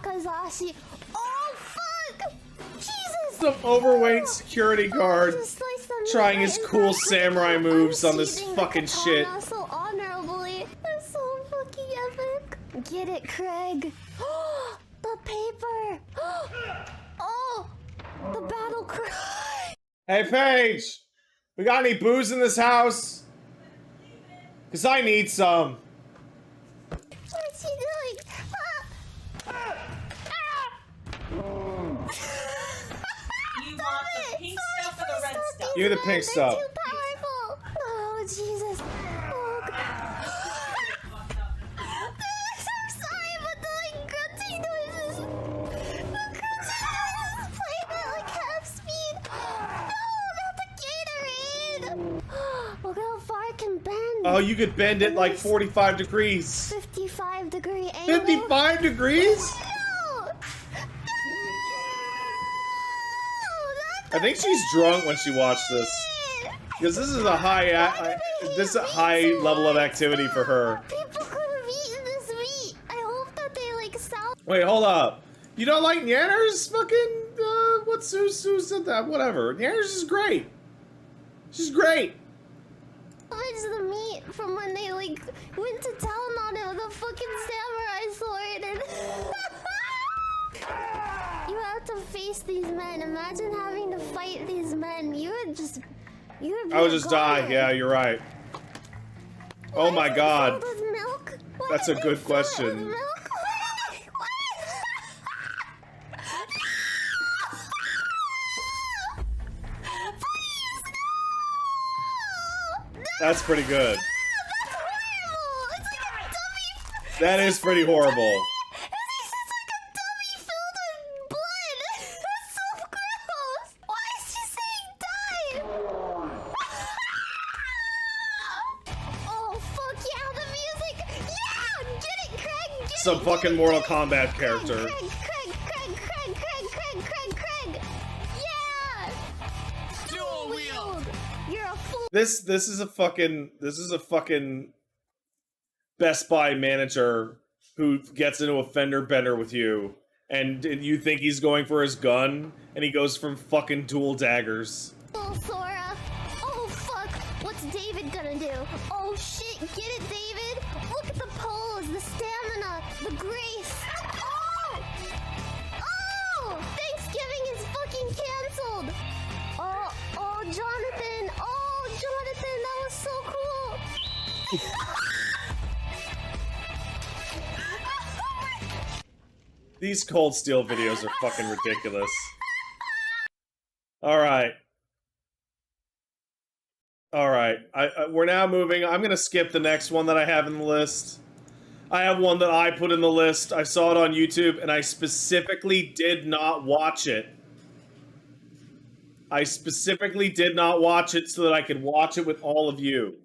Wakazashi. Oh fuck! Jesus! Some overweight security guard trying his cool samurai moves on this fucking shit. So honorably. That's so fucking epic. Get it, Craig. The paper. Oh, the battle cry. Hey, Paige! We got any booze in this house? Because I need some. What's she doing? You want the pink stuff or the red stuff? Give me the pink stuff. Too powerful. Oh, Jesus. Oh, God. I'm sorry, but the like grunting noises. The grunting noises playing at like half speed. No, not the Gatorade. Look how far I can bend. Oh, you could bend it like 45 degrees. 55-degree angle. 55 degrees? I think she's drunk when she watched this, because this is a high level of activity for her. People could have eaten this meat. I hope that they like Wait, hold up. You don't like Nanners? Fucking who said that? Whatever. Nanners is great. She's great. salvage the meat from when they like went to town on it with a fucking samurai sword and you have to face these men. Imagine having to fight these men. You would be I would just die. Yeah, you're right. Oh my god. That's a good question. That's pretty good. That is pretty horrible. Some fucking Mortal Kombat character. This is a fucking Best Buy manager who gets into a fender bender with you, and you think he's going for his gun, and he goes from fucking dual daggers. Oh, Sora. Oh, fuck. What's David gonna do? Oh, shit. Get it, David? Look at the pose, the stamina, the grace. Oh! Oh! Thanksgiving is fucking canceled. Oh, Jonathan. Oh, Jonathan, that was so cool. These Cold Steel videos are fucking ridiculous. Alright. Alright. We're now moving. I'm gonna skip the next one that I have in the list. I have one that I put in the list. I saw it on YouTube, and I specifically did not watch it. I specifically did not watch it so that I could watch it with all of you.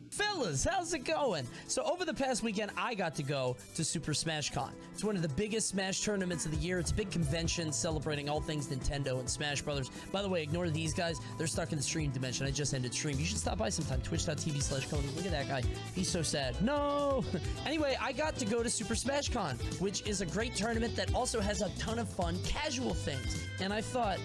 Fellas, how's it going? So over the past weekend, I got to go to Super Smash Con. It's one of the biggest Smash tournaments of the year. It's a big convention celebrating all things Nintendo and Smash Brothers. By the way, ignore these guys. They're stuck in the stream dimension. I just ended stream. You should stop by sometime. Twitch.tv/Coney. Look at that guy. He's so sad. No! Anyway, I got to go to Super Smash Con, which is a great tournament that also has a ton of fun, casual things. And I thought,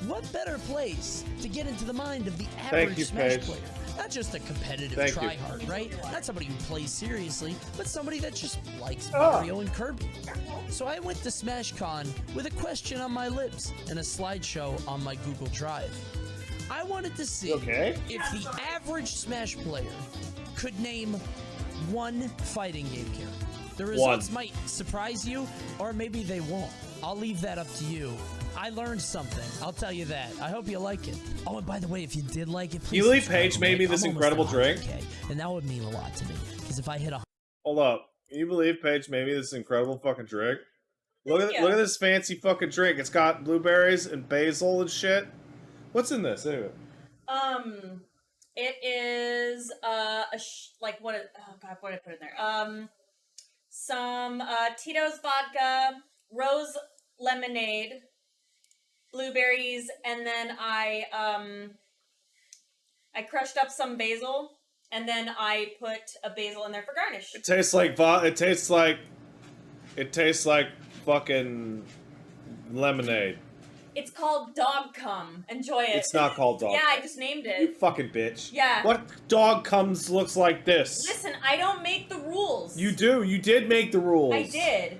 what better place to get into the mind of the average Smash player? Not just a competitive tryhard, right? Not somebody who plays seriously, but somebody that just likes Mario and Kirby. So I went to Smash Con with a question on my lips and a slideshow on my Google Drive. I wanted to see if the average Smash player could name one fighting game character. The results might surprise you, or maybe they won't. I'll leave that up to you. I learned something. I'll tell you that. I hope you like it. Oh, and by the way, if you did like it, please. You believe Paige made me this incredible drink? And that would mean a lot to me. Because if I hit a... Hold up. Can you believe Paige made me this incredible fucking drink? Look at this fancy fucking drink. It's got blueberries and basil and shit. What's in this anyway? It is oh god, what did I put in there? Some Tito's vodka, rose lemonade, blueberries, and then I crushed up some basil and then I put a basil in there for garnish. It tastes like it tastes like fucking lemonade. It's called dog cum. Enjoy it. It's not called dog. Yeah, I just named You it. fucking bitch. Yeah. What dog comes looks like this? Listen, I don't make the rules. You do. You did make the rules. I did.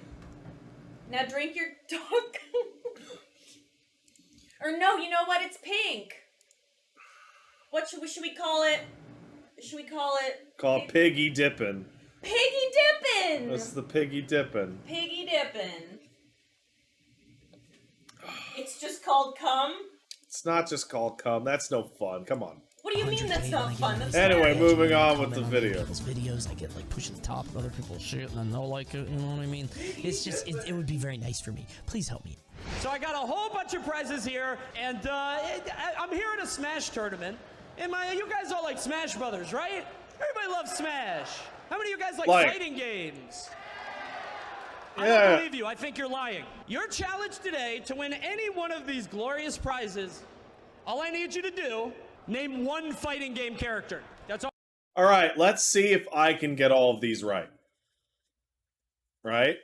Now drink your dog cum. Or no, you know what? It's pink. What should we call it? Should we call it? Call it piggy dippin'. Piggy dippin'. That's the piggy dippin'. Piggy dippin'. It's just called cum? It's not just called cum. That's no fun. Come on. What do you mean that's not fun? That's Anyway, scary. moving on with the video. Those videos, I get like pushed to the top and other people shit and then they'll like it, you know what I mean? It's just, it would be very nice for me. Please help me. So I got a whole bunch of prizes here, and I'm here at a Smash tournament. And you guys all like Smash Brothers, right? Everybody loves Smash. How many of you guys like fighting games? I don't believe you. I think you're lying. Your challenge today to win any one of these glorious prizes, all I need you to do, name one fighting game character. That's all. All right, let's see if I can get all of these right. Right?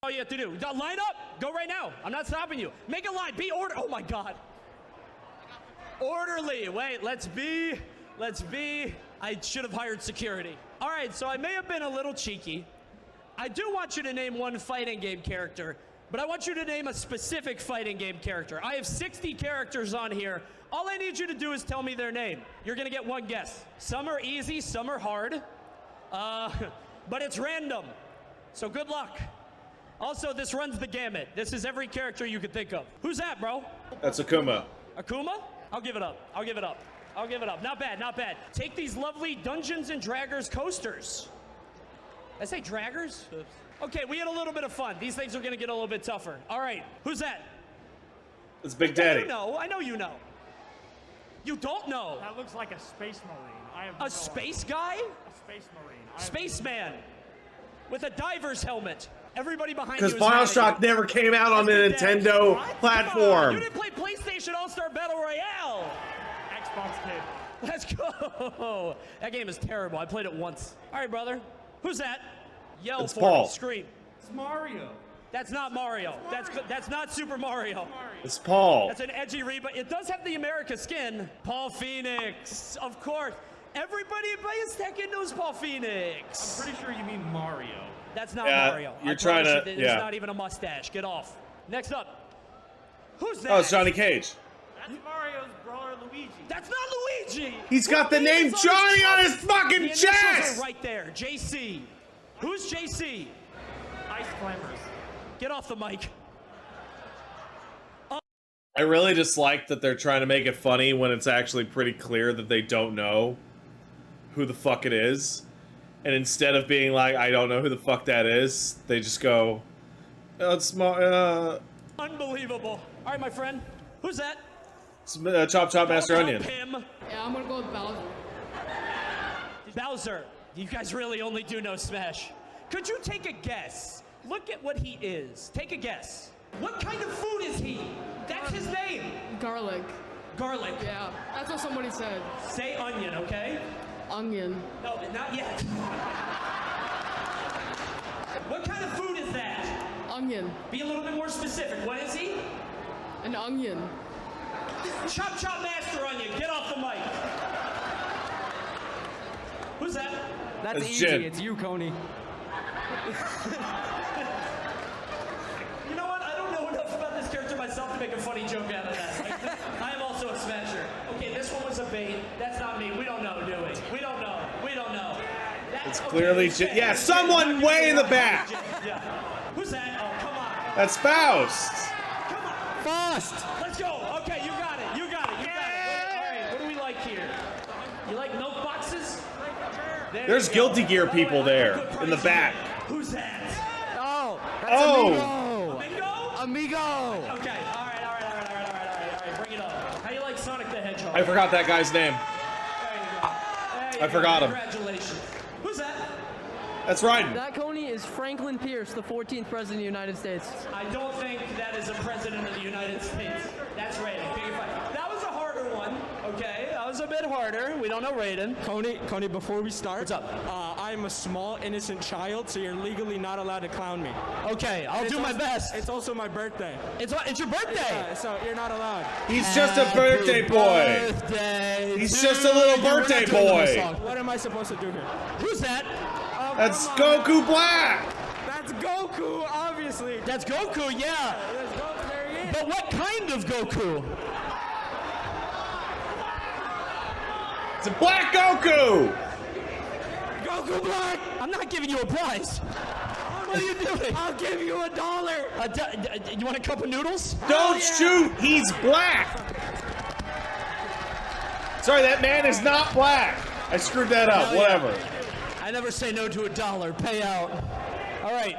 All you have to do. Line up. Go right now. I'm not stopping you. Make a line. Be order. Oh my God. Orderly. Wait, let's be. I should have hired security. All right, so I may have been a little cheeky. I do want you to name one fighting game character, but I want you to name a specific fighting game character. I have 60 characters on here. All I need you to do is tell me their name. You're gonna get one guess. Some are easy, some are hard, but it's random, so good luck. Also, this runs the gamut. This is every character you could think of. Who's that, bro? That's Akuma. Akuma? I'll give it up. I'll give it up. I'll give it up. Not bad, not bad. Take these lovely Dungeons and Draggers coasters. Did I say draggers? Oops. Okay, we had a little bit of fun. These things are gonna get a little bit tougher. All right, who's that? It's Big Daddy. You know, I know you know. You don't know. That looks like a space marine. I have A space guy? A space marine. Spaceman. With a diver's helmet. Everybody behind you Because is mad at Bioshock you. never came out on the Nintendo platform. You didn't play PlayStation All-Star Battle Royale. Xbox kid. Let's go. That game is terrible. I played it once. All right, brother. Who's that? Yell It's for Paul. me. Scream. It's Mario. That's not Mario. That's not Super Mario. It's Paul. That's an edgy reboot. It does have the America skin. Paul Phoenix, of course. Everybody by a second knows Paul Phoenix. I'm pretty sure you mean Mario. That's not Yeah, Mario. you're I trying promise to- you, there's yeah. not even a mustache. Get off. Next up. Who's that? Oh, it's Johnny Cage. That's Mario's brother Luigi. That's not Luigi. He's got the name is Johnny on his chest? fucking The initials chest! are right there. JC. Who's JC? Ice climbers. Get off the mic. I really dislike that they're trying to make it funny when it's actually pretty clear that they don't know who the fuck it is. And instead of being like, I don't know who the fuck that is, they just go, oh, it's Unbelievable. All right, my friend. Who's that? Chop Chop Master Onion. Him. Yeah, I'm gonna go with Bowser. Bowser. You guys really only do know Smash. Could you take a guess? Look at what he is. Take a guess. What kind of food is he? That's his name. Garlic. Garlic. Yeah, that's what somebody said. Say onion, okay? Onion. No, not yet. What kind of food is that? Onion. Be a little bit more specific. What is he? An onion. Chop Chop Master Onion. Get off the mic. Who's that? That's It's easy. Jin. It's you, Coney. You know what? I don't know enough about this character myself to make a funny joke out of that. Like, I am also a Smasher. Okay, this one was a bait. That's not me. We don't know, do we? We don't know. We don't know. It's clearly Jin. Yeah, someone way in the back. Yeah. Who's that? Oh, come on. That's Faust. Come on. Faust. Let's go. Okay, you got it. You got it. You got it. All right, what do we like here? You like milk boxes? There's Guilty Gear people there in the back. Who's that? Oh. That's Oh. Amigo? Amigo. Okay. All right. Bring it up. How you like Sonic the Hedgehog? I forgot that guy's name. I forgot him. Congratulations. Who's that? That's Raiden. That, Coney, is Franklin Pierce, the 14th President of the United States. I don't think that is a president of the United States. That's right. That was a harder one. Okay. That was a bit harder. We don't know Raiden. Coney, before we start, what's up? I'm a small, innocent child, so you're legally not allowed to clown me. Okay, I'll do my best. It's also my birthday. It's your birthday. Yeah, so you're not allowed. He's just a birthday boy. He's just a little birthday boy. What am I supposed to do here? Who's that? That's Goku Black. That's Goku, obviously. That's Goku, yeah. That's Goku, there he is. But what kind of Goku? It's a Black Goku. Goku Black. I'm not giving you a prize. What are you doing? I'll give you $1. You want a cup of noodles? Don't shoot. He's black. Sorry, that man is not black. I screwed that up. Whatever. I never say no to $1. Pay out. All right.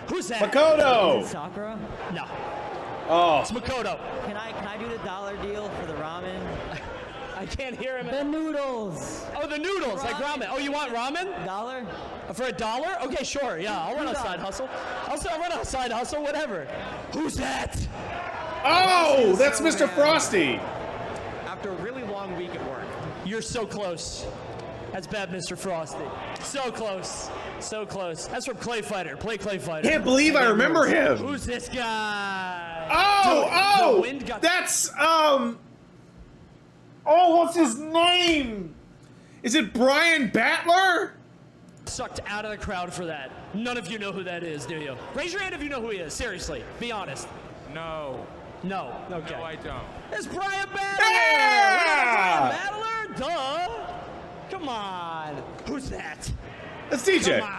Who's that? Makoto. Is it Sakura? No. Oh. It's Makoto. Can I do the dollar deal for the ramen? I can't hear him. The noodles. Oh, the noodles, like ramen. Oh, you want ramen? $1? For $1? Okay, sure. Yeah, I'll run a side hustle. I'll run a side hustle, whatever. Who's that? Oh, that's Mr. Frosty. After a really long week at work. You're so close. That's bad, Mr. Frosty. So close. So close. That's from Clay Fighter. Play Clay Fighter. Can't believe I remember him. Who's this guy? Oh, that's, oh, what's his name? Is it Brian Battler? Sucked out of the crowd for that. None of you know who that is, do you? Raise your hand if you know who he is. Seriously. Be honest. No. No. Okay. No, I don't. It's Brian Battler! Yeah! Brian Battler? Duh! Come on. Who's that? That's DJ. Come on.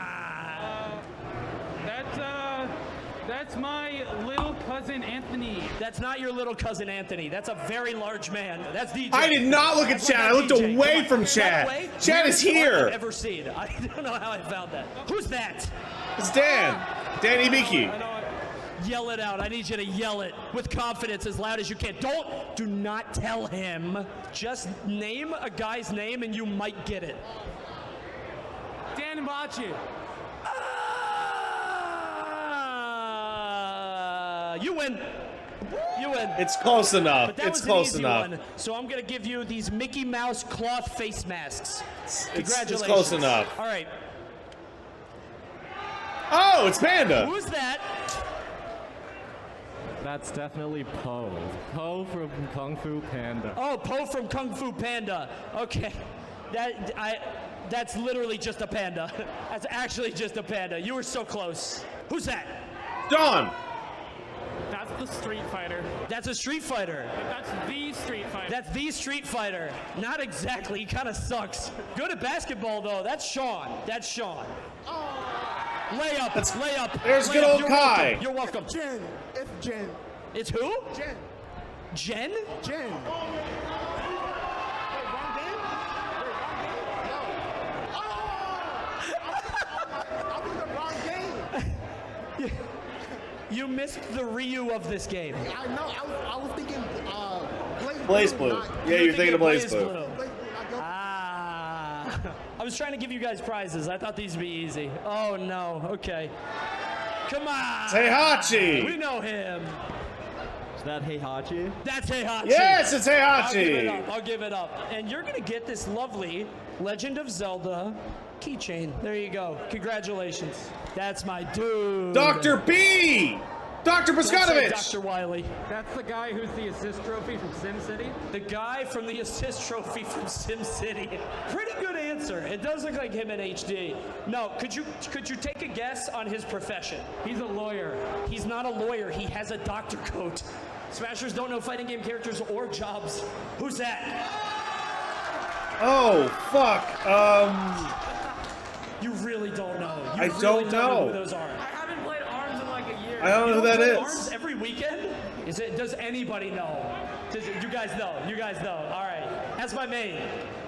That's my little cousin Anthony. That's not your little cousin Anthony. That's a very large man. That's DJ. I did not look at chat. I looked away from chat. Chat is here. I've ever seen. I don't know how I found that. Who's that? It's Dan. Danny Miki. Yell it out. I need you to yell it with confidence as loud as you can. Do not tell him. Just name a guy's name and you might get it. Dan Bachi. You win. You win. It's close enough. But that It's was close an easy enough. one. So I'm going to give you these Mickey Mouse cloth face masks. Congratulations. It's close enough. All right. Oh, it's Panda. Who's that? That's definitely Po. Po from Kung Fu Panda. Oh, Po from Kung Fu Panda. Okay. That's literally just a panda. That's actually just a panda. You were so close. Who's that? Dawn. That's the Street Fighter. That's a Street Fighter. That's the Street Fighter. That's the Street Fighter. Not exactly. He kind of sucks. Good at basketball, though. That's Sean. That's Sean. Layup. It's layup. There's layup. good old You're Kai. Welcome. You're welcome. Jen. It's Jen. It's who? Jen. Jen? Jen. You missed the Ryu of this game. I know. I was thinking Blaze Blue. Yeah, you're thinking of Blaze Blue. Ah. I was trying to give you guys prizes. I thought these would be easy. Oh, no. Okay. Come on. Heihachi. We know him. Is that Heihachi? That's Heihachi. Yes, it's Heihachi. I'll give it up. And you're going to get this lovely Legend of Zelda keychain. There you go. Congratulations. That's my dude. Dr. B. Dr. Paskanovich. Dr. Wiley. That's the guy who's the assist trophy from SimCity? The guy from the assist trophy from SimCity. Pretty good answer. It does look like him in HD. No, could you take a guess on his profession? He's a lawyer. He's not a lawyer. He has a doctor coat. Smashers don't know fighting game characters or jobs. Who's that? Oh, fuck. You really don't know. I don't know. Who those are. I haven't played ARMS in like a year. I don't know who that play is. ARMS every weekend? Does anybody know? You guys know. You guys know. All right. That's my main.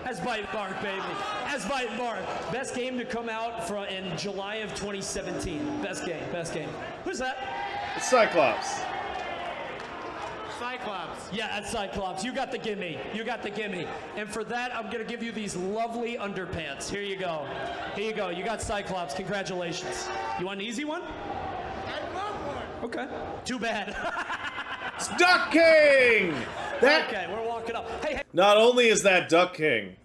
That's Bite Mark, baby. That's Bite Mark. Best game to come out in July of 2017. Best game. Best game. Who's that? It's Cyclops. Cyclops. Yeah, that's Cyclops. You got the gimme. You got the gimme. And for that, I'm going to give you these lovely underpants. Here you go. Here you go. You got Cyclops. Congratulations. You want an easy one? I love one. Okay. Too bad. Duck King. That- Okay, we're walking up. Hey, hey. Not only is that Duck King,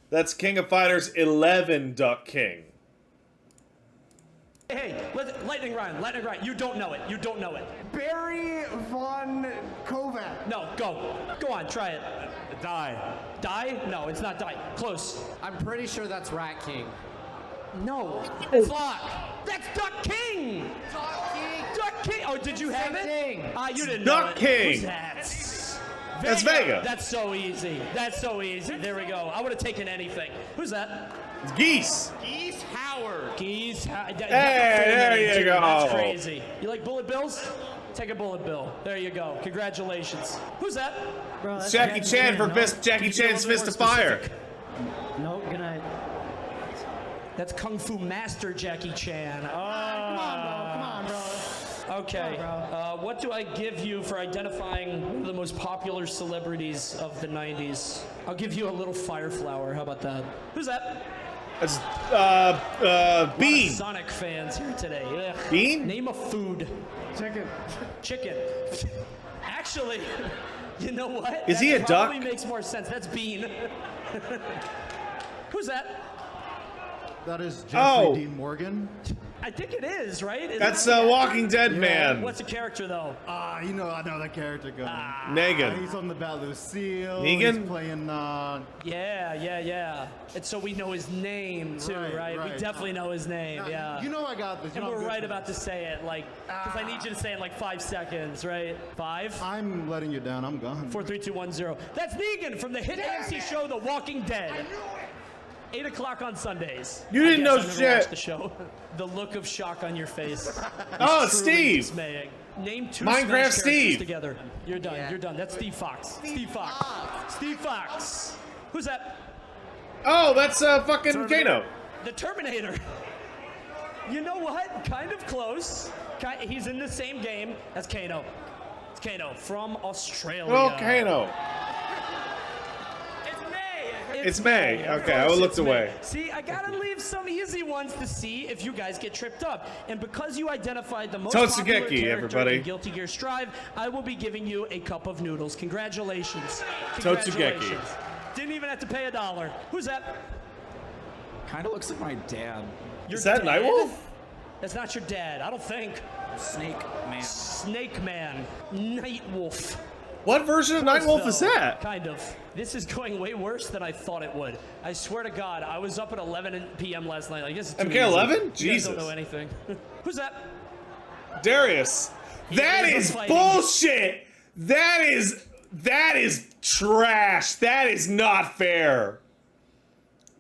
that's King of Fighters 11 Duck King. Hey, Lightning Ryan, you don't know it. You don't know it. Barry Von Kovac. No, go. Go on, try it. Die? No, it's not die. Close. I'm pretty sure that's Rat King. No. Fuck. That's Duck King. Duck King. Oh, did you have it? You didn't know Duck it. King. Who's that? That's Vega. That's so easy. That's so easy. There we go. I would have taken anything. Who's that? It's Geese. Geese Howard. Geese Howard. Hey, there you go. That's crazy. You like bullet bills? Take a bullet bill. There you go. Congratulations. Who's that? Bro, It's Jackie Chan for Jackie Chan's Fist of Fire. No, good night. That's Kung Fu Master Jackie Chan. Come on, bro. Okay. What do I give you for identifying one of the most popular celebrities of the 90s? I'll give you a little fire flower. How about that? Who's that? That's A Bean. lot of Sonic fans here today. Ugh. Bean? Name a food. Chicken. Actually, you know what? Is he a duck? Probably makes more sense. That's Bean. Who's that? That is Jeffrey Dean Morgan. I think it is, right? That's Walking Dead man. What's the character though? I know that character going. Negan. He's on the Bat Lucille. Negan? He's playing. Yeah. And so we know his name too, right? We definitely know his name. Now, Yeah. You know I got this. You And know I'm we're good right for about to this. say it, because I need you to say it in like 5 seconds, right? 5, I'm letting you down. I'm gone. 4, 3, 2, 1, 0. That's Negan from the hit AMC show The Walking Dead. 8 o'clock on Sundays. You didn't know I never shit. watched the show. The look of shock on your face. Oh, is it's truly Steve. dismaying. Name 2 Minecraft Smash characters Steve. together. You're done. You're done. That's Steve Fox. Steve Fox. Who's that? Oh, that's fucking Kano. The Terminator. You know what? Kind of close. He's in the same game as Kano. It's Kano from Australia. Oh, Kano. It's May. Okay, I looked away. See, I gotta leave some easy ones to see if you guys get tripped up. And because you identified the most popular Totsugeki, character everybody. in Guilty Gear Strive, I will be giving you a cup of noodles. Congratulations. Totsugeki. Didn't even have to pay $1. Who's that? Kind of looks like my dad. Your Is that dad? Nightwolf? That's not your dad. I don't think. Snake Man. Snake Man. Nightwolf. What version of Close, Nightwolf is though. that? Kind of. This is going way worse than I thought it would. I swear to God, I was up at 11 p.m. last night. Like, this is too MK11? easy. You guys Jesus. don't know anything. Who's that? Darius. That is is fighting. bullshit. That is trash. That is not fair.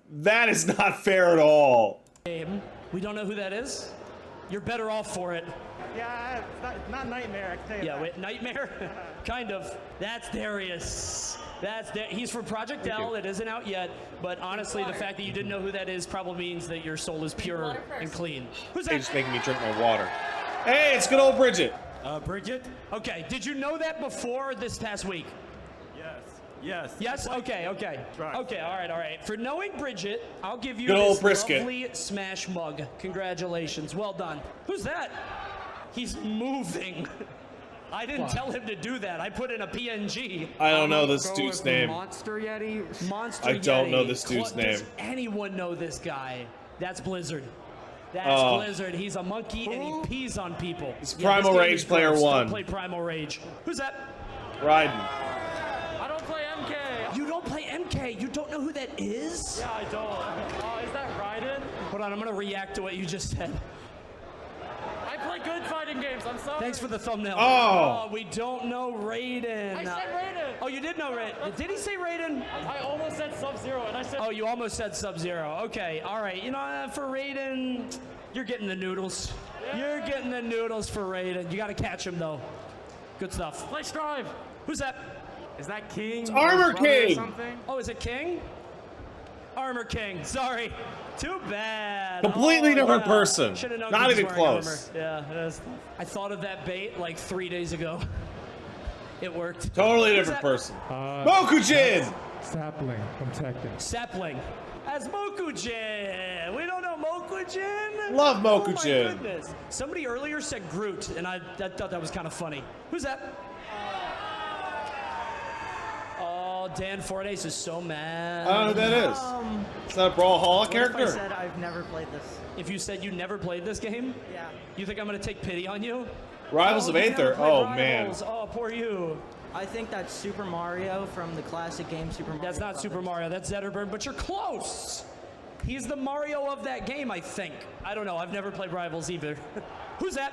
That is not fair at all. We don't know who that is? You're better off for it. Yeah, it's not Nightmare, I can tell you Yeah, that. wait, Nightmare? Kind of. That's Darius. He's from Project L. It isn't out yet, but honestly, the fact that you didn't know who that is probably means that your soul is pure and clean. Who's They're that? just making me drink my water. Hey, it's good old Bridget. Bridget? Okay, did you know that before this past week? Yes. Yes? Okay. Right. Okay, all right. For knowing Bridget, I'll give you Good old this brisket. lovely Smash mug. Congratulations. Well done. Who's that? He's moving. I didn't tell him to do that. I put in a PNG. I don't know this Go dude's with name. Monster Yeti. Monster I don't Yeti. know this dude's Does name. anyone know this guy? That's Blizzard. That's Oh. Blizzard. He's a monkey and he pees on people. It's Yeah, Primal this game Rage is Player gross. 1. Don't play Primal Rage. Who's that? Raiden. I don't play MK. You don't play MK. You don't know who that is? Yeah, I don't. Is that Raiden? Hold on, I'm gonna react to what you just said. I play good fighting games. I'm sorry. Thanks for the thumbnail. Oh. We don't know Raiden. I said Raiden. Oh, you did know Raiden. Did he say Raiden? I almost said Sub-Zero, and I said. Oh, you almost said Sub-Zero. Okay, all right. You know, for Raiden, you're getting the noodles. You're getting the noodles for Raiden. You got to catch him though. Good stuff. Play Strive. Who's that? Is that King? It's Armor King. Oh, is it King? Armor King. Sorry. Too bad. Completely different person. Should've known Not he was even wearing close. armor. Yeah, it is. I thought of that bait like 3 days ago. It worked. Totally Who's different that? person. Mokujin! Sapling from Tekken. Sapling. As Mokujin. We don't know Mokujin. Love Oh Mokujin. my goodness. Somebody earlier said Groot, and I thought that was kind of funny. Who's that? Oh, Dan Fortes is so mad. Oh, who that is? Is that a Brawlhalla What character? if I said I've never played this? If you said you never played this game? Yeah. You think I'm gonna take pity on you? Rivals of you never Aether. played Oh, Rivals. man. Oh, poor you. I think that's Super Mario from the classic game Super Mario. That's not Super Mario, that's Zetterberg, but you're close. He's the Mario of that game, I think. I don't know, I've never played Rivals either. Who's that?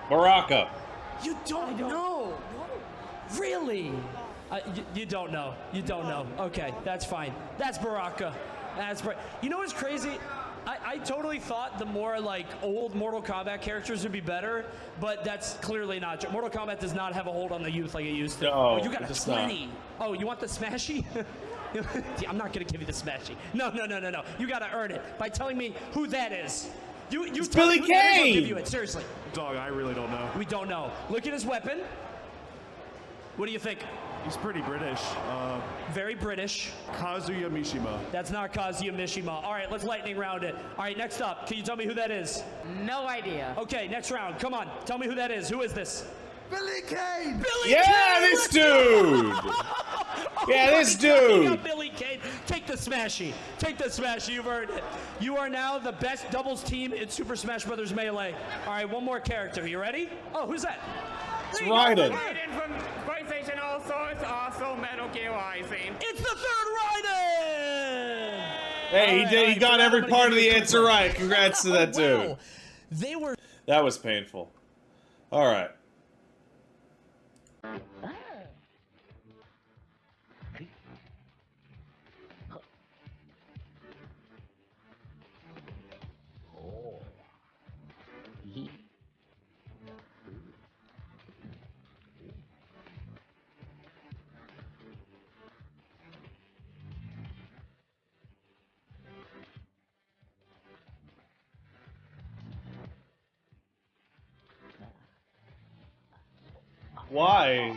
Baraka. You don't know? Really? You don't know. You don't know. Okay, that's fine. That's Baraka. That's you know what's crazy? I totally thought the more like old Mortal Kombat characters would be better, but that's clearly not true. Mortal Kombat does not have a hold on the youth like it used to. No, oh, you got it a does 20. not. Oh, you want the Smashy? I'm not gonna give you the Smashy. No. You gotta earn it by telling me who that is. You It's tell Billy me who that is, I'll Kane! give you it. Seriously. Dog, I really don't know. We don't know. Look at his weapon. What do you think? He's pretty British. Very British. Kazuya Mishima. That's not Kazuya Mishima. All right, let's lightning round it. All right, next up, can you tell me who that is? No idea. Okay, next round. Come on, tell me who that is. Who is this? Billy Kane! Billy Yeah, Kane! this dude! Yeah, this my God, we dude! got Billy Kane. Take the Smashy. Take the Smashy. You've earned it. You are now the best doubles team in Super Smash Bros. Melee. All right, one more character. You ready? Oh, who's that? It's Raiden. Raiden from PlayStation also. It's also Metal Gear Rising. It's the third Raiden! Hey, he got every part of the answer right. Congrats to that dude. Wow. They were... That was painful. All right. Why?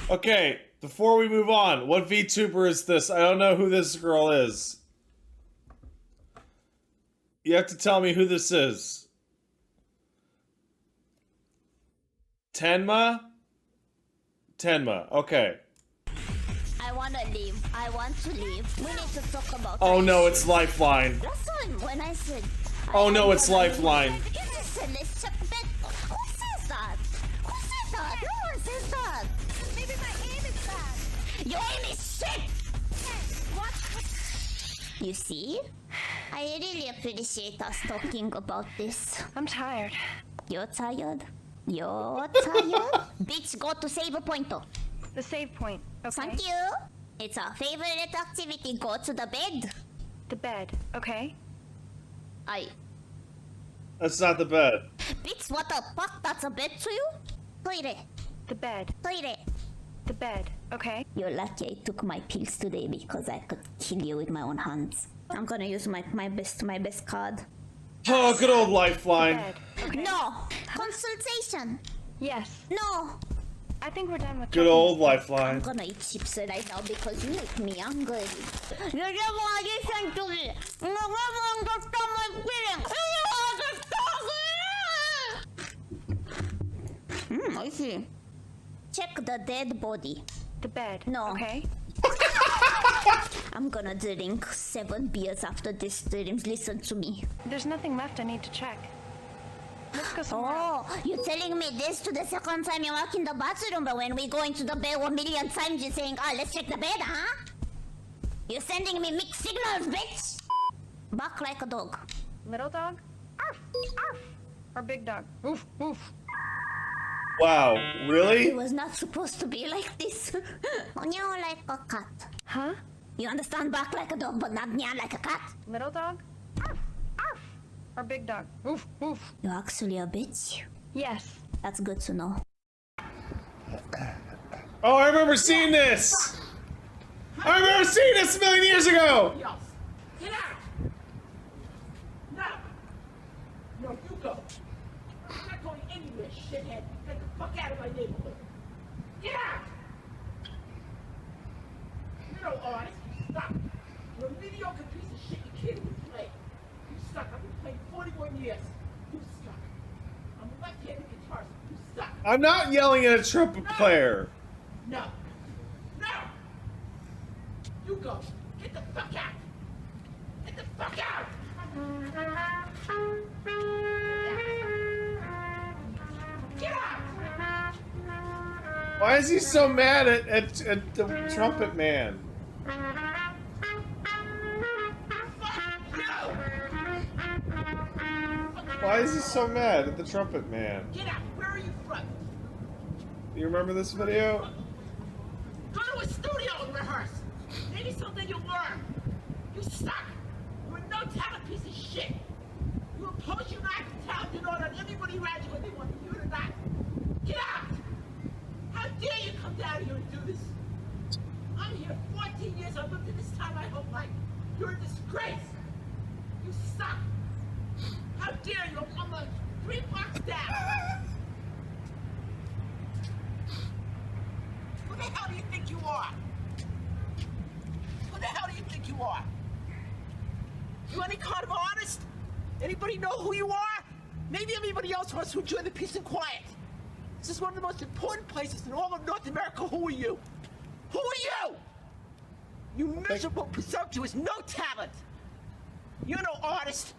Okay, before we move on, what VTuber is this? I don't know who this girl is. You have to tell me who this is. Tenma? Tenma, okay. I wanna leave. I want to leave. We need to talk about Oh this. no, it's Lifeline. Last time when I said... Oh no, it's Lifeline. Is this a list check bet? Who says that? Who says that? No one says that. Maybe my aim is bad. Your aim is shit! What? You see? I really appreciate us talking about this. I'm tired. You're tired? You're tired? Bitch, go to save a pointer. The save point. Okay. Thank you. It's our favorite activity. Go to the bed. The bed. Okay. That's not the bed. Bitch, what the fuck? That's a bed to you? Toilet. The bed. Toilet. The bed. Okay. You're lucky I took my pills today because I could kill you with my own hands. I'm gonna use my best card. Oh, good old Lifeline. Okay. No! Consultation! Yes. No! I think we're done with Good old Lifeline. I'm gonna eat chips right now because you make me hungry. You never listen to me! You never understand my feelings! You never understand! I see. Check the dead body. The bed. No. Okay. I'm gonna drink 7 beers after this stream. Listen to me. There's nothing left I need to check. Let's go somewhere else. Oh, you're telling me this to the second time you walk in the bathroom, but when we go into the bed 1 million times, you're saying, oh, let's check the bed, huh? You're sending me mixed signals, bitch! Bark like a dog. Oh. Little dog? Arf! Arf! Or big dog? Oof! Oof! Wow, really? It was not supposed to be like this. Meow like a cat. Huh? You understand? Bark like a dog, but not meow like a cat. Little dog? Arf, arf. Or big dog? Oof, oof. You're actually a bitch. Yes. That's good to know. Oh, I remember seeing this! I remember seeing this a million years ago! Get out! No! No, you go. I'm not going anywhere, shithead. Get the fuck out of my neighborhood. Get out! You know, artist, you suck. You're a mediocre piece of shit. You can't even play. You suck. I've been playing 41 years. You suck. I'm a left-handed guitarist. You suck. I'm not yelling at a trumpet player. No. No! You go. Get the fuck out! Get the fuck out! Get out! Why is he so mad at the trumpet man? Why is he so mad at the trumpet man? Get out! Where are you from? Do you remember this video? Go to a studio and rehearse. Maybe something you'll learn. You suck. You're a no-talent piece of shit. You impose your lack of talent in order on everybody around you when they want you to not. Get out! How dare you come down here and do this? I'm here 14 years. I've lived in this town my whole life. You're a disgrace. You suck. How dare you? I'm like 3 blocks down. Who the hell do you think you are? Who the hell do you think you are? You any kind of artist? Anybody know who you are? Maybe everybody else wants to enjoy the peace and quiet. This is one of the most important places in all of North America. Who are you? Who are you? You miserable, presumptuous, no talent. You're no artist.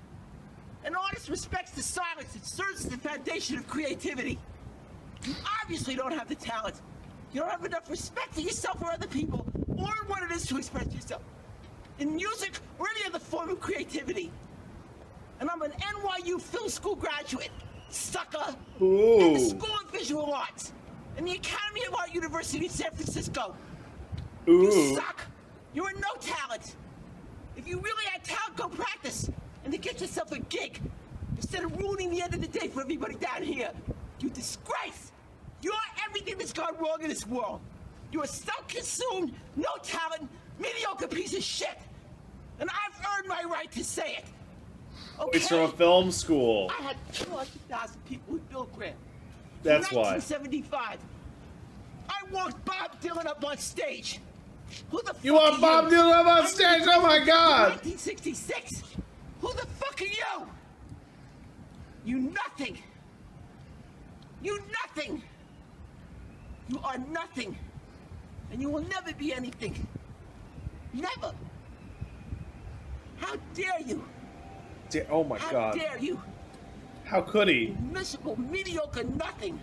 An artist respects the silence. It serves as the foundation of creativity. You obviously don't have the talent. You don't have enough respect for yourself or other people, or what it is to express yourself. In music or any other form of creativity. And I'm an NYU film school graduate, sucker. Ooh. At the School of Visual Arts. And the Academy of Art University in San Francisco. Ooh. You suck. You're a no talent. If you really had talent, go practice. And then get yourself a gig. Instead of ruining the end of the day for everybody down here. You disgrace. You're everything that's gone wrong in this world. You're a self-consumed, no talent, mediocre piece of shit. And I've earned my right to say it. Okay? It's from a film school. I had 200,000 people with Bill Graham. That's why. 1975. I walked Bob Dylan up on stage. Who the fuck You want Bob Dylan up on stage? Oh my god! 1966. Who the fuck are you? You nothing. You nothing. You are nothing. And you will never be anything. Never. How dare you? Oh my god. How dare you? How could he? You miserable, mediocre nothing.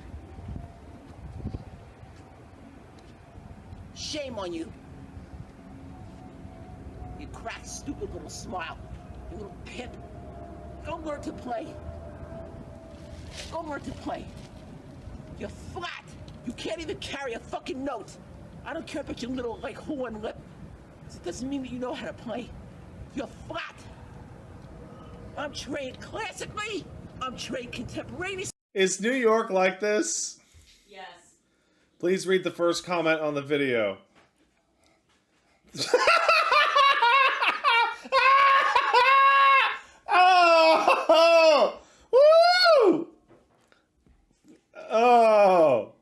Shame on you. You cracked, stupid little smile. You little pimp. Go learn to play. Go learn to play. You're flat. You can't even carry a fucking note. I don't care about your little, like, horn lip. It doesn't mean that you know how to play. You're flat. I'm trained classically. I'm trained contemporaneously. Is New York like this? Yes. Please read the first comment on the video. Oh! Woo! Oh!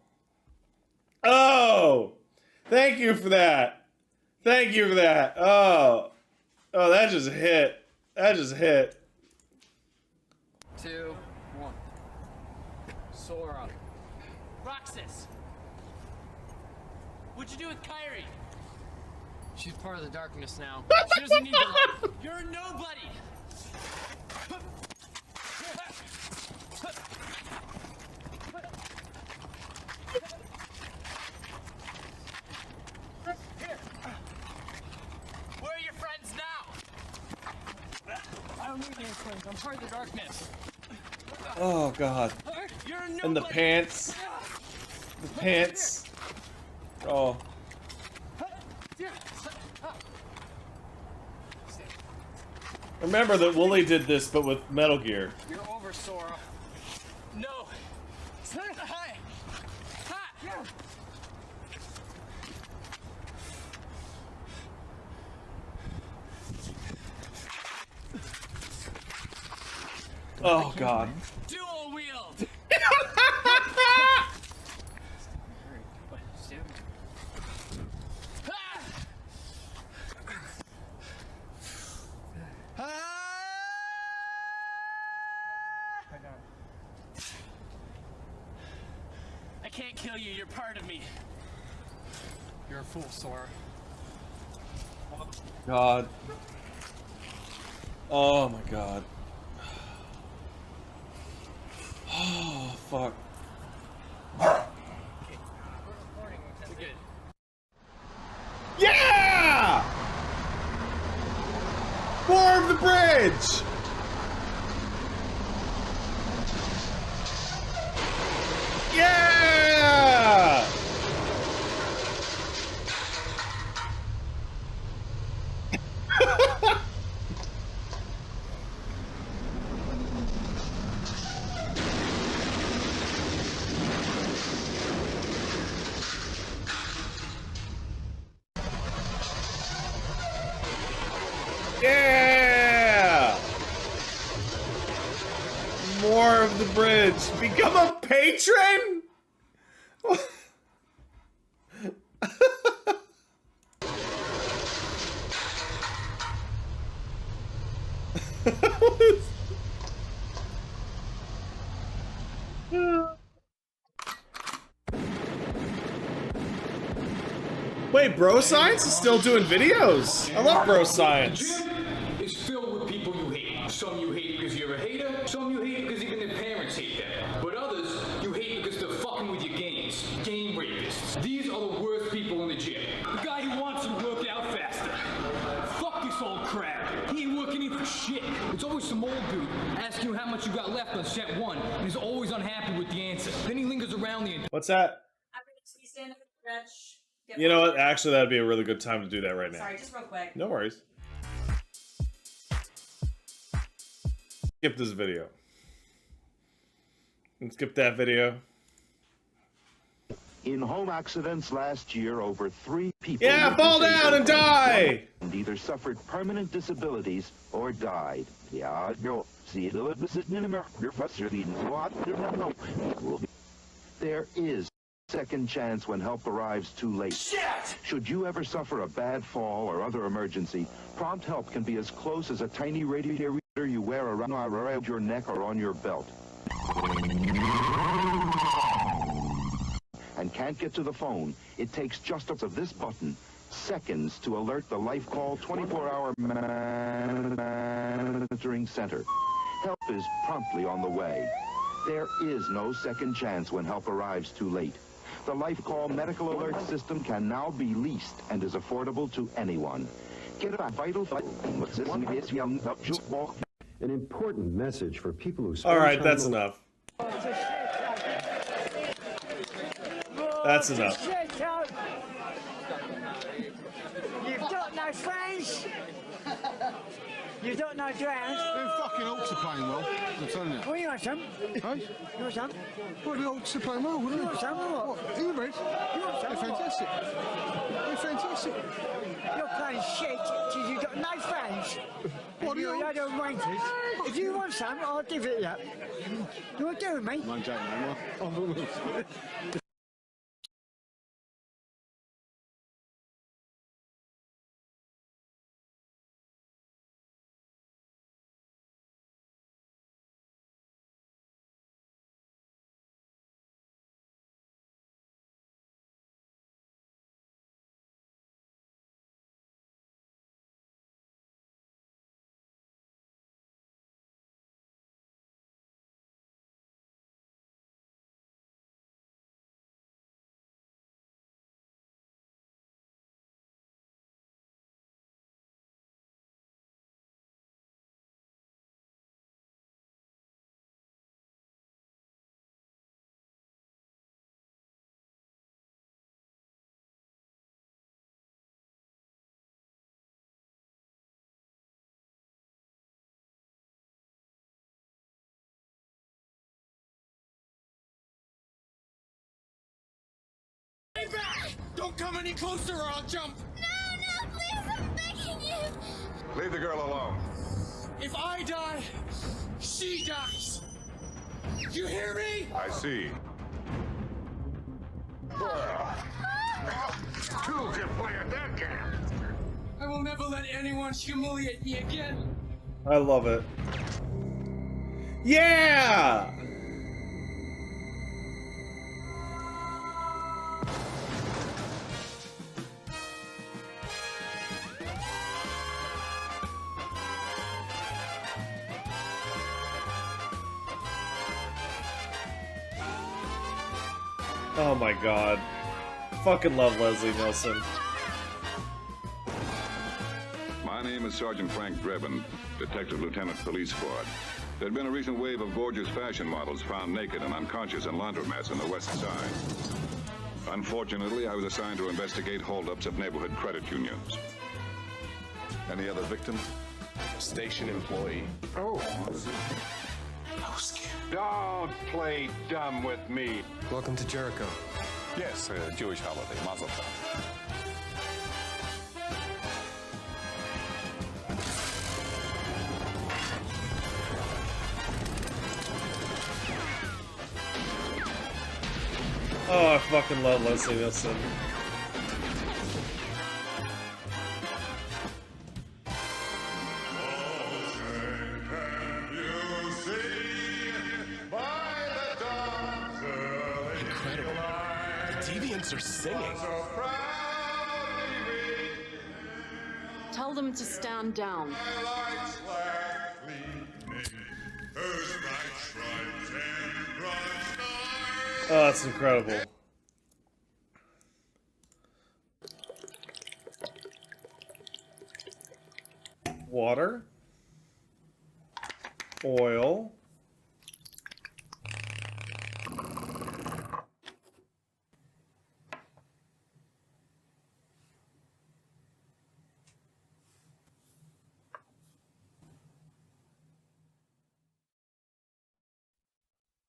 Oh! Thank you for that. Thank you for that. Oh. Oh, that just hit. That just hit. 2, 1. Sora. Roxas! What'd you do with Kyrie? She's part of the darkness now. She doesn't need your light. You're a nobody! Where are your friends now? I don't need any friends. I'm part of the darkness. Oh god. You're a And the nobody. pants. The pants. Oh. Remember that Wooly did this, but with Metal Gear. You're over, Sora. No. Hi. Oh God. Dual wield. I can't kill you, you're part of me. You're a fool, Sora. God. Oh my God. Oh fuck. Yeah! More of the bridge! Yeah! Yeah! More of the bridge. Become a patron? Wait, Bro Science is still doing videos. I love Bro Science. It's filled with people you hate. Some you hate because you're a hater, some you hate because even their parents hate them. But others you hate because they're fucking with your games. Game rapists. These are the worst people in the gym. The guy who wants you to work out faster. Fuck this old crap. He ain't working in for shit. It's always some old dude asking you how much you got left on set 1 and is always unhappy with the answer. Then he lingers around the What's that? We stand up and stretch. Get You know what? Actually, that'd be a really good time to do that right now. Sorry, just real quick. No worries. Skip this video. And skip that video. In home accidents last year, over 3 people Yeah, fall down and die! And either suffered permanent disabilities or died. Yeah, no. See, there is second chance when help arrives too late. Shit! Should you ever suffer a bad fall or other emergency, prompt help can be as close as a tiny radiator you wear around your neck or on your belt. And can't get to the phone, it takes just up of this button, seconds, to alert the Life Call 24-hour monitoring center. Help is promptly on the way. There is no second chance when help arrives too late. The Life Call medical alert system can now be leased and is affordable to anyone. Get a vital an important message for people who All right, that's enough. That's enough. You've got no friends. You don't know drown. Them fucking Oaks are playing well, I'm telling you. Well, you want some? Hey? You want some? Well, the Oaks are playing well, wouldn't You want some or what? You read? You want some? They're fantastic. They're fantastic. You're playing shit because you've got no friends. What and you're a load of wankers. If you want some, I'll give it you. You want to do with me? I'm joking, man. Don't come any closer or I'll jump! No, please, I'm begging you! Leave the girl alone. If I die, she dies! You hear me? I see. Two can play at that game. I will never let anyone humiliate me again. I love it. Yeah! Oh my god. Fucking love Leslie Nielsen. My name is Sergeant Frank Drebin, Detective Lieutenant Police Squad. There'd been a recent wave of gorgeous fashion models found naked and unconscious in laundromats in the West Side. Unfortunately, I was assigned to investigate holdups at neighborhood credit unions. Any other victim? Station employee. Oh. Don't play dumb with me. Welcome to Jericho. Yes, a Jewish holiday, Mazel Tov. Oh, I fucking love Leslie Nielsen. Incredible. The deviants are singing. Tell them to stand down. Oh, that's incredible. Water. Oil.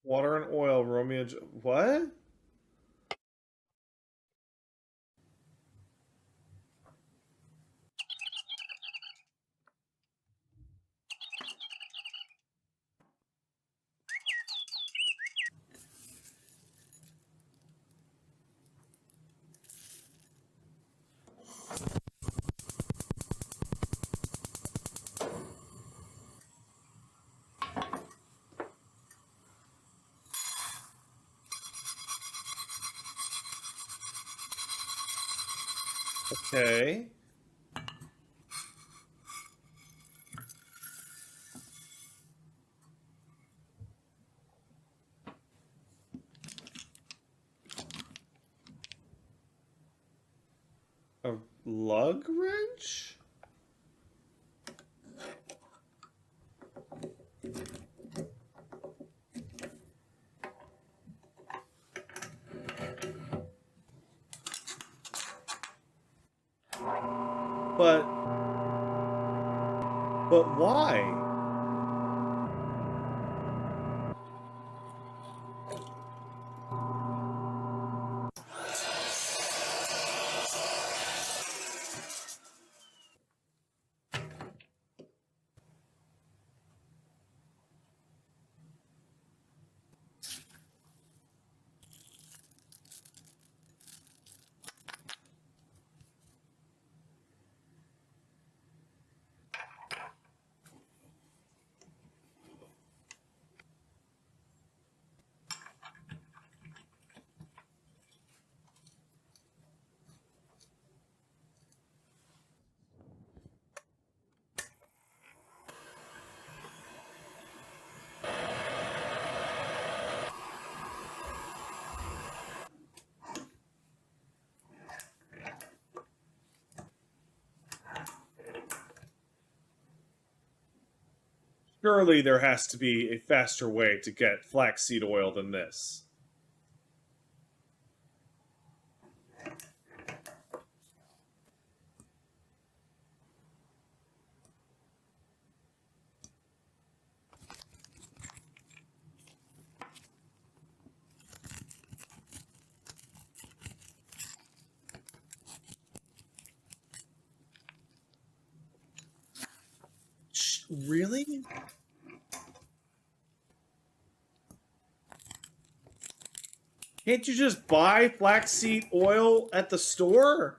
Water and oil, Romeo. What? Okay. A lug wrench? But why? Surely there has to be a faster way to get flaxseed oil than this. Really? Can't you just buy flaxseed oil at the store?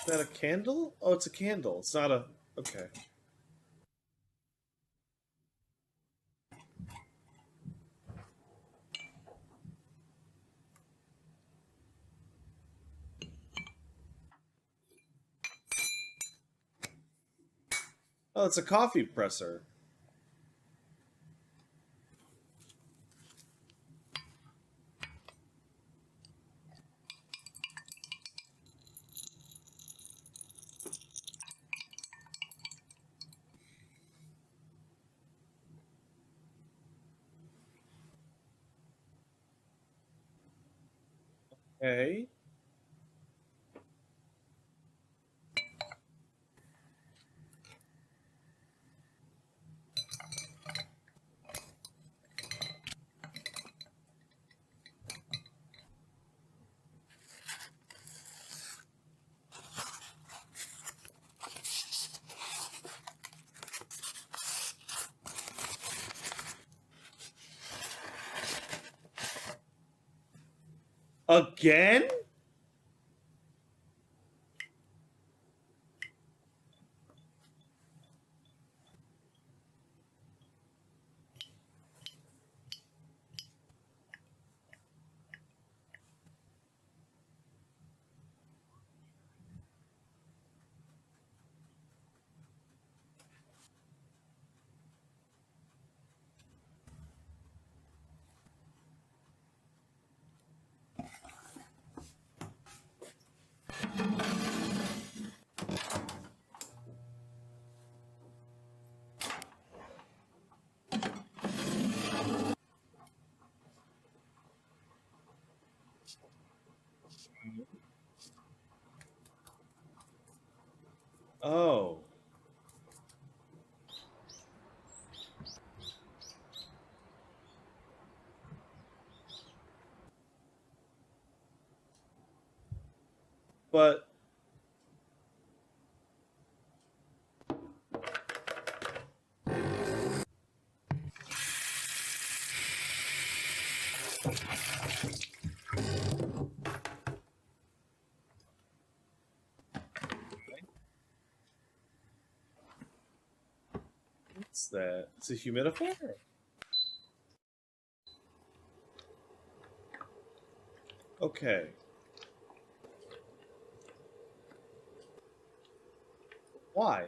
Is that a candle? Oh, it's a candle. It's not a... Okay. Oh, it's a coffee presser. Okay. Again? Oh. But... What's that? It's a humidifier? Okay. Why?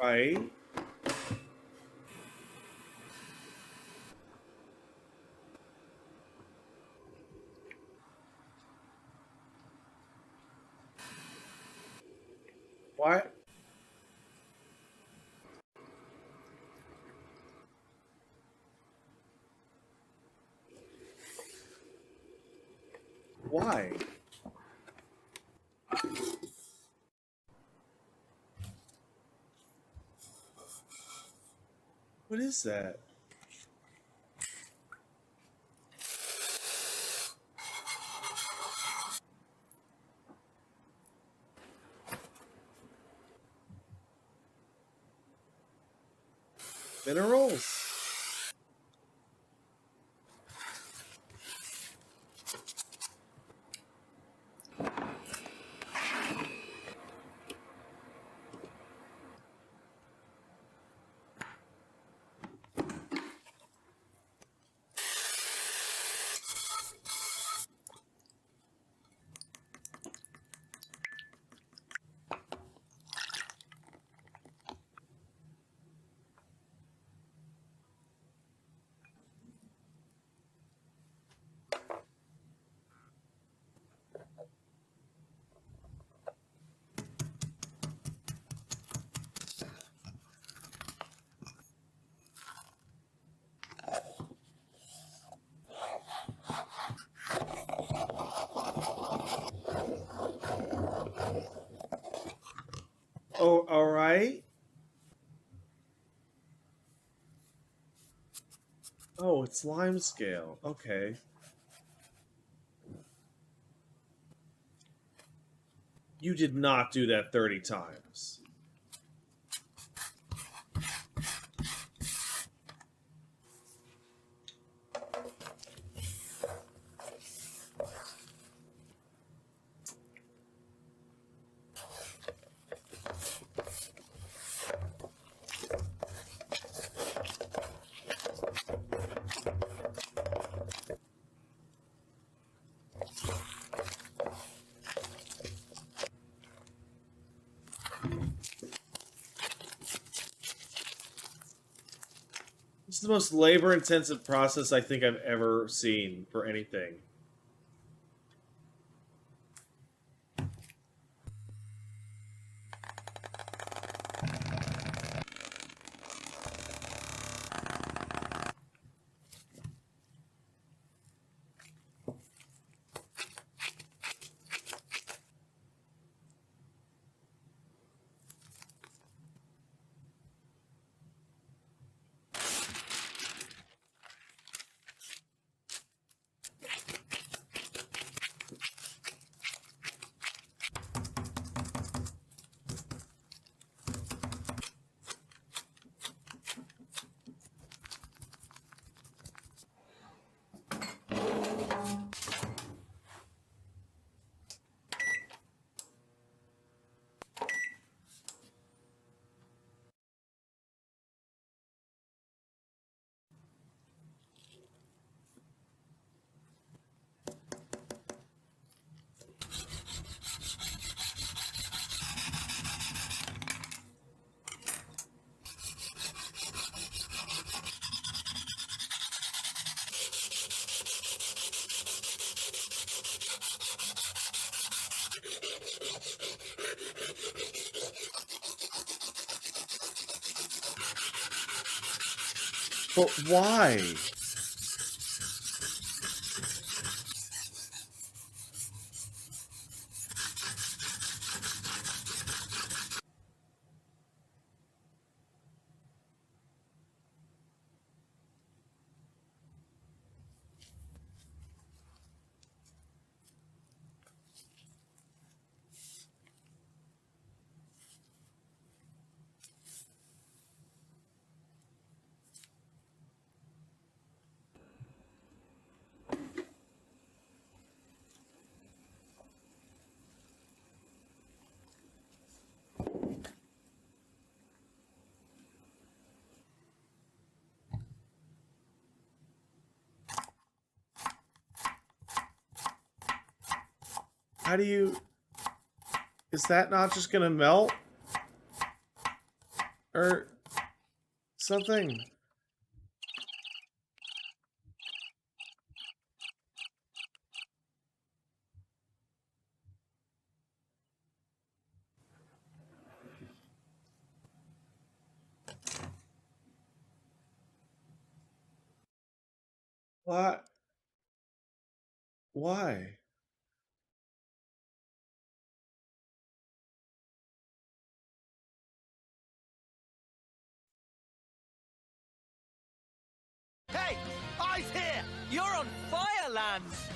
Right. Why? Why? What is that? Minerals. Oh, all right. Oh, it's lime scale. Okay. You did not do that 30 times. This is the most labor-intensive process I think I've ever seen for anything. But why? How do you... Is that not just gonna melt? Or... something? What? Why? Hey, eyes here! You're on Firelands!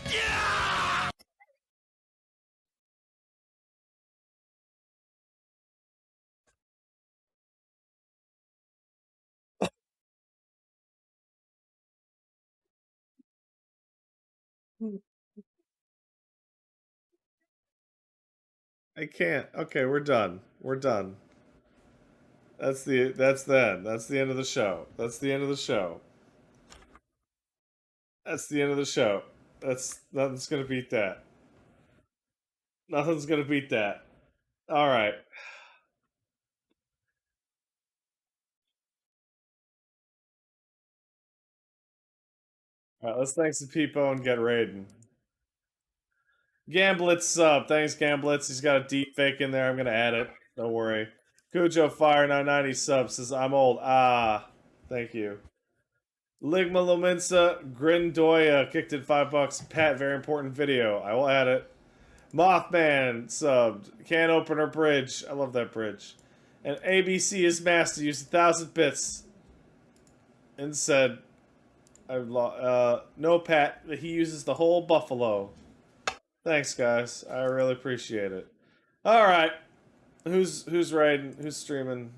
I can't. Okay, we're done. We're done. That's the end. That's the end of the show. That's the end of the show. That's the end of the show. That's nothing's gonna beat that. Nothing's gonna beat that. All right. All right, let's thank some people and get raiding. Gamblitz sub. Thanks, Gamblitz. He's got a deep fake in there. I'm gonna add it. Don't worry. Cujo Fire 990 sub says I'm old. Ah, thank you. Ligma Lominsa Grindoya kicked in $5. Pat, very important video. I will add it. Mothman subbed. Can opener bridge. I love that bridge. And ABC is master used 1,000 bits. And said, no, Pat. He uses the whole buffalo. Thanks, guys. I really appreciate it. All right. Who's raiding? Who's streaming?